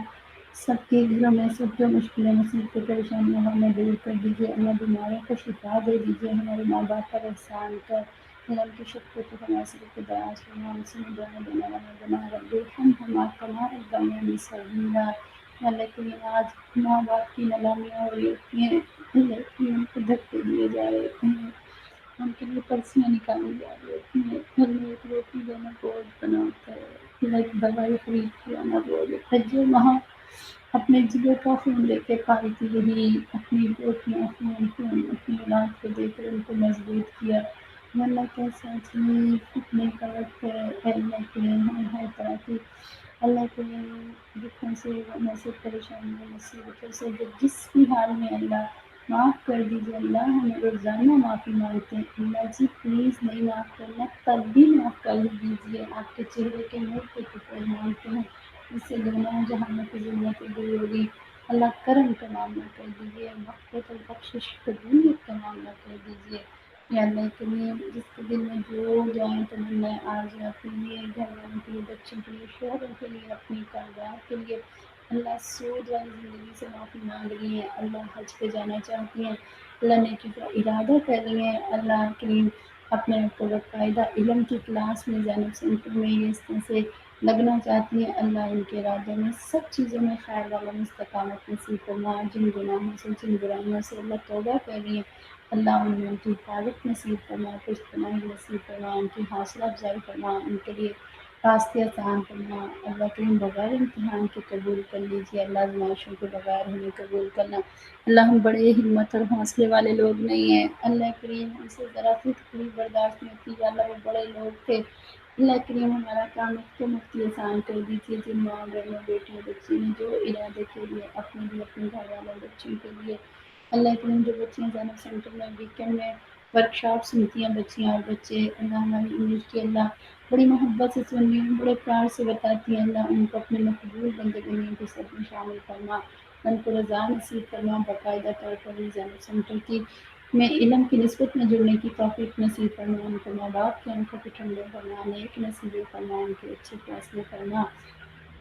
سب کے گھروں میں سب جو مشکلیں مصیبتیں پریشانیاں ہمیں دور کر دیجیے، اللہ بیماروں کو شفا دے دیجیے، ہمارے ماں باپ پر احسان کر اللہ کی شکر کو ہمارے سب کو دراز فرما، ہم سے دعا دینا والا بنا رب ہم تمہارے بنے میں سہیلا، اللہ کے آج ماں باپ کی نلامیاں ہو رہی ہوتی ہیں، اللہ کی ان کو دھکے دیے جا رہے ہوتے ہیں، ان کے لیے پرسیاں نکالی جا رہی ہوتی ہیں، اللہ ایک روٹی دینا بہت بنا ہوتا ہے، اللہ کی دوائی خرید کے آنا بہت ہے، جو وہاں اپنے جگر کا خون دے کے پائی تھی وہی اپنی بیٹیاں خون اپنی اولاد کو دے کر ان کو مضبوط کیا، اللہ کیسا عجیب فتنے کا وقت ہے، اللہ کے ہمیں ہر طرح کی اللہ کے دکھوں سے غموں سے پریشانیوں مصیبتوں سے جس بھی حال میں اللہ معاف کر دیجیے، اللہ ہمیں روزانہ معافی مانگتے ہیں، اللہ جی پلیز نہیں معاف کرنا تب بھی معاف کر دیجیے، آپ کے چہرے کے نور کے ٹکڑے مانگتے ہیں، اس سے دنیا جہاں کی ضرورتیں دور ہوگی، اللہ کرم کا معاملہ کر دیجیے، مغفرت اور بخشش قبولیت کا معاملہ کر دیجیے، یا اللہ کے لیے جس کے دل میں جو دعائیں تمنا آج اپنے لیے گھر والوں کے لیے بچوں کے لیے شوہروں کے لیے اپنی کاروبار کے لیے اللہ سود والی زندگی سے معافی مانگ رہی ہیں، اللہ حج پہ جانا چاہتی ہیں، اللہ نیکی کا ارادہ کر رہی ہیں، اللہ کریم اپنے آپ کو باقاعدہ علم کی کلاس میں زینب سینٹر میں اس طرح سے لگنا چاہتی ہیں، اللہ ان کے ارادوں میں سب چیزوں میں خیر والا استقامت نصیب فرما، جن گناہوں سے جن برائیوں سے اللہ توبہ کر رہی ہیں، اللہ ان کی حفاظت نصیب فرما، پشت پناہی نصیب فرما، ان کی حوصلہ افزائی فرما، ان کے لیے راستے آسان کرنا، اللہ کریم بغیر امتحان کے قبول کر لیجیے، اللہ آزمائشوں کے بغیر ہمیں قبول کرنا، اللہ ہم بڑے ہمت اور حوصلے والے لوگ نہیں ہیں، اللہ کریم ہم سے ذرا سی تکلیف برداشت نہیں کی، اللہ وہ بڑے لوگ تھے، اللہ کریم ہمارا کام مفتی آسان کر دیجیے، جن ماں بہنوں بیٹیوں بچی نے جو ارادے کے لیے اپنے لیے اپنے گھر والوں بچوں کے لیے اللہ کریم جو بچیاں زینب سینٹر میں ویکینڈ میں ورک شاپ سنتی ہیں بچیاں اور بچے، اللہ ہماری انگلش کی اللہ بڑی محبت سے سن رہی ہیں، بڑے پیار سے بتاتی ہیں، اللہ ان کو اپنے مقبول بندے بننے کے سب میں شامل فرما، ان کو رضا نصیب فرما، باقاعدہ طور پر زینب سینٹر کی میں علم کی نسبت میں جڑنے کی توفیق نصیب فرما، ان کو ماں باپ کے آنکھوں کے ٹھنڈے فرما، نیک نصیب فرما، ان کے اچھے فیصلے فرما،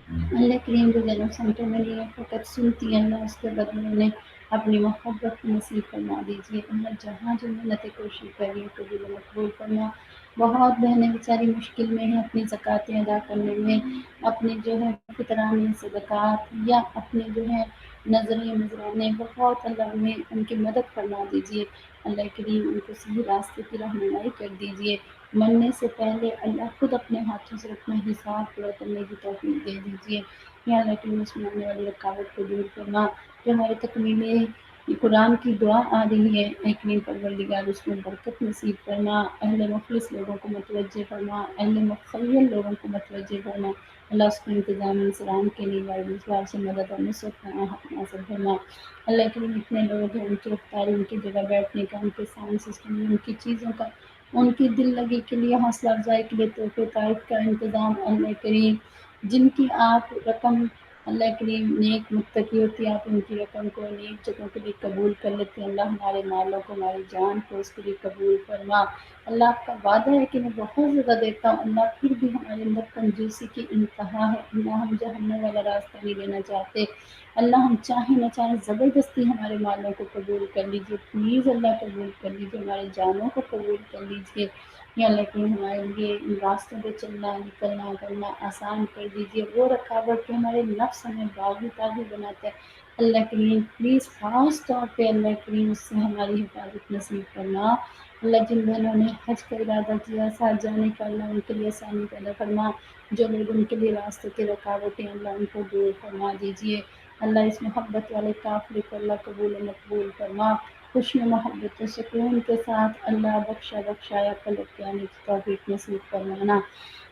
اللہ کریم جو زینب سینٹر میں لیے فقط سنتی ہے، اللہ اس کے بدلے میں اپنی محبت نصیب فرما دیجیے، اللہ جہاں جو محنت کوشش کر رہی ہے قبول و مقبول فرما، بہت بہنیں بیچاری مشکل میں ہیں اپنی زکوٰتیں ادا کرنے میں، اپنے جو ہے فطرانے صدقات یا اپنے جو ہے نظریں نذرانے بہت اللہ انہیں ان کی مدد فرما دیجیے، اللہ کریم ان کو صحیح راستے کی رہنمائی کر دیجیے، مرنے سے پہلے اللہ خود اپنے ہاتھوں سے اپنا حساب پورا کرنے کی توفیق دے دیجیے، یا اللہ کریم اس میں آنے والی رکاوٹ کو دور کرنا، جو ہمارے تکمیل قرآن کی دعا آ رہی ہے، اے کریم پروردگار اس میں برکت نصیب فرما، اہل مخلص لوگوں کو متوجہ فرما، اہل مخیل لوگوں کو متوجہ فرما، اللہ اس کو انتظام انسلام کے لیے بار سے مدد اور نصرت حاصل فرما، اللہ کریم اتنے لوگ ہیں ان کی رفتاری، ان کی جگہ بیٹھنے کا، ان کے ساؤنڈ سسٹم، ان کی چیزوں کا، ان کی دل لگی کے لیے، حوصلہ افزائی کے لیے، تحفے تائید کا انتظام اللہ کریم، جن کی آپ رقم اللہ کریم نیک متقی ہوتی ہے، آپ ان کی رقم کو نیک جگہوں کے لیے قبول کر لیتے ہیں، اللہ ہمارے مالوں کو، ہماری جان کو اس کے لیے قبول فرما، اللہ آپ کا وعدہ ہے کہ میں بہت زیادہ دیتا ہوں، اللہ پھر بھی ہمارے اندر کنجوسی کی انتہا ہے، اللہ ہم جہنم والا راستہ نہیں لینا چاہتے، اللہ ہم چاہیں نہ چاہیں زبردستی ہمارے مالوں کو قبول کر لیجیے، پلیز اللہ قبول کر لیجیے، ہمارے جانوں کو قبول کر لیجیے، یا اللہ کہ ہمارے لیے ان راستوں پہ چلنا نکلنا کرنا آسان کر دیجیے، وہ رکاوٹ جو ہمارے نفس ہمیں باغی تاغی بناتا ہے، اللہ کریم پلیز خاص طور پہ اللہ کریم اس سے ہماری حفاظت نصیب کرنا، اللہ جن بہنوں نے حج کا ارادہ کیا ساتھ جانے کا، اللہ ان کے لیے آسانی پیدا فرما، جو لوگ ان کے لیے راستے کی رکاوٹیں اللہ ان کو دور فرما دیجیے، اللہ اس محبت والے قافلے کو اللہ قبول و مقبول فرما، خوشی و محبت و سکون کے ساتھ اللہ بخشایا پلٹ کے آنے کی توفیق نصیب فرمانا،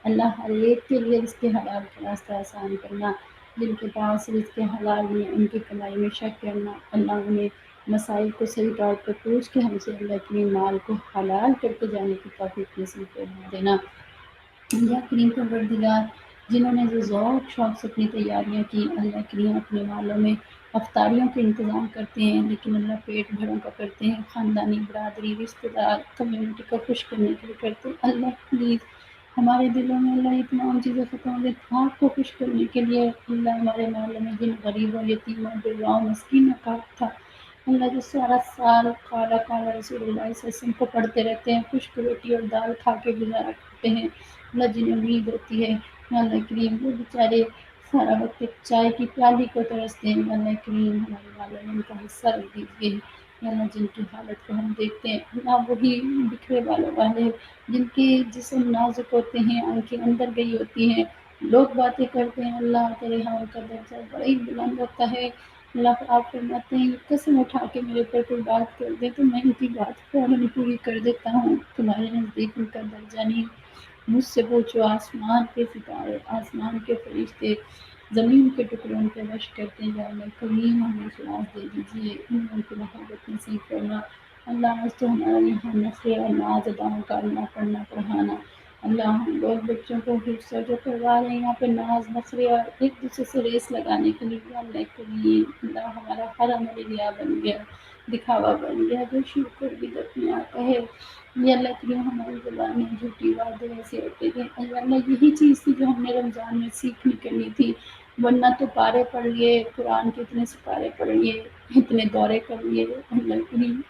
اللہ ہر ایک کے لیے رزق حلال کا راستہ آسان کرنا، جن کے پاس رزق حلال میں ان کی کمائی میں شک کرنا، اللہ انہیں مسائل کو صحیح طور پر پوچھ کے ہم سے اللہ اپنے مال کو حلال کر کے جانے کی توفیق نصیب فرما دینا، یا کریم پروردگار جنہوں نے جو ذوق شوق سے اپنی تیاریاں کی، اللہ کریم اپنے مالوں میں افطاریوں کے انتظام کرتے ہیں، لیکن اللہ پیٹ بھروں کا کرتے ہیں، خاندانی برادری رشتہ دار کمیونٹی کو خوش کرنے کے لیے کرتے ہیں، اللہ پلیز ہمارے دلوں میں اللہ تمام چیزیں ختم ہو گئی، آپ کو خوش کرنے کے لیے اللہ ہمارے مالوں میں جن غریبوں یتیموں بیواؤں مسکینوں کا تھا، اللہ جو سارا سال کالا کالا رسول اللہ صلی اللہ علیہ وسلم کو پڑھتے رہتے ہیں، خشک روٹی اور دال کھا کے گزارا کرتے ہیں، اللہ جنہیں امید ہوتی ہے، اللہ کریم وہ بیچارے سارا وقت ایک چائے کی پیالی کو ترستے ہیں، اللہ کریم ہمارے والوں نے ان کا حصہ رکھ دیجیے، اللہ جن کی حالت کو ہم دیکھتے ہیں، اللہ وہی بکھرے والوں والے جن کے جسم نازک ہوتے ہیں، آنکھیں اندر گئی ہوتی ہیں، لوگ باتیں کرتے ہیں، اللہ تیرے ہاں کا درجہ بڑا ہی بلند ہوتا ہے، اللہ آپ فرماتے ہیں قسم اٹھا کے میرے پر کوئی بات کر دے تو میں ان کی بات فوراً پوری کر دیتا ہوں، تمہارے نزدیک ان کا درجہ نہیں، مجھ سے پوچھو آسمان کے ستارے، آسمان کے فرشتے، زمین کے ٹکڑوں پہ وش کرتے ہیں، اللہ کریم ہمیں اخلاص دے دیجیے، ان کی محبت نصیب کرنا، اللہ آج تو ہمارا یہاں نخرے اور ناز اداؤں کا اللہ پڑھنا پڑھانا، اللہ ہم لوگ بچوں کو حفظ جو کروا رہے ہیں یہاں پہ ناز نخرے اور ایک دوسرے سے ریس لگانے کے لیے، اللہ کریم اللہ ہمارا ہر عمل ریا بن گیا، دکھاوا بن گیا، جو شرک اور بدعت میں آتا ہے، یہ اللہ کریم ہماری زبانیں جھوٹی وعدے ایسے ہوتے ہیں، اللہ یہی چیز تھی جو ہم نے رمضان میں سیکھنی کرنی تھی، ورنہ تو پارے پڑھ لیے، قرآن کے اتنے سپارے پڑھ لیے، اتنے دورے کر لیے، اللہ کریم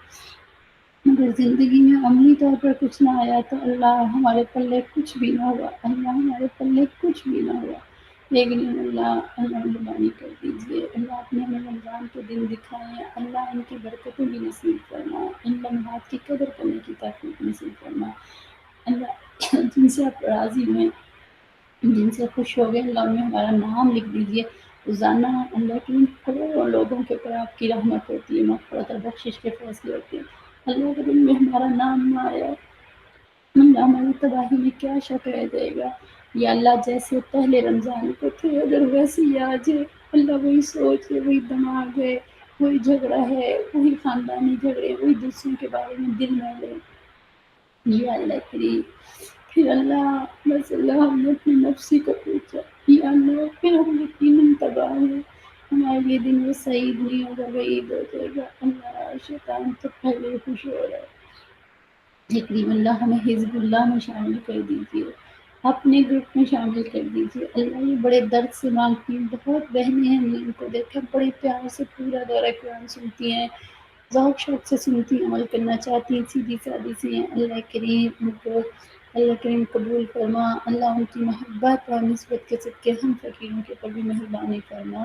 اگر زندگی میں عملی طور پر کچھ نہ آیا تو اللہ ہمارے پلے کچھ بھی نہ ہوا، اللہ ہمارے پلے کچھ بھی نہ ہوا، لیکن اللہ مہربانی کر دیجیے، اللہ آپ نے ہمیں رمضان کے دن دکھائے ہیں، اللہ ان کی برکتیں بھی نصیب فرما، ان لمحات کی قدر کرنے کی توفیق نصیب فرما، اللہ جن سے آپ راضی ہیں، جن سے خوش ہو گئے، اللہ میں ہمارا نام لکھ دیجیے، روزانہ اللہ کی کروڑوں لوگوں کے اوپر آپ کی رحمت ہوتی ہے، مغفرت اور بخشش کے فیصلے ہوتے ہیں، اللہ کے دل میں ہمارا نام نہ آیا، اللہ ہماری تباہی میں کیا شک رہ جائے گا، یا اللہ جیسے پہلے رمضان کو تھے اگر ویسے ہی آج ہے، اللہ وہی سوچ ہے، وہی دماغ ہے، وہی جھگڑا ہے، وہی خاندانی جھگڑے، وہی دوسروں کے بارے میں دل میں لے، یا اللہ کریم پھر اللہ بس اللہ ہم نے اپنے نفسی کو پوچھا، یا اللہ پھر ہم یقیناً تباہ ہیں، ہمارے لیے دن وہ سعید نہیں ہوگا، وہ عید ہو جائے گا، اللہ شیطان تو پہلے ہی خوش ہو رہا ہے، کریم اللہ ہمیں حزب اللہ میں شامل کر دیجیے، اپنے گروپ میں شامل کر دیجیے، اللہ یہ بڑے درد سے مانگتی ہیں، بہت بہنیں ہیں، ہم نے ان کو دیکھا بڑے پیار سے پورا دورہ قرآن سنتی ہیں، ذوق شوق سے سنتی ہیں، عمل کرنا چاہتی ہیں، سیدھی سادھی سی ہیں، اللہ کریم ان کو اللہ کریم قبول فرما، اللہ ان کی محبت اور نسبت کے صدقے ہم فقیروں کے اوپر بھی مہربانی فرما،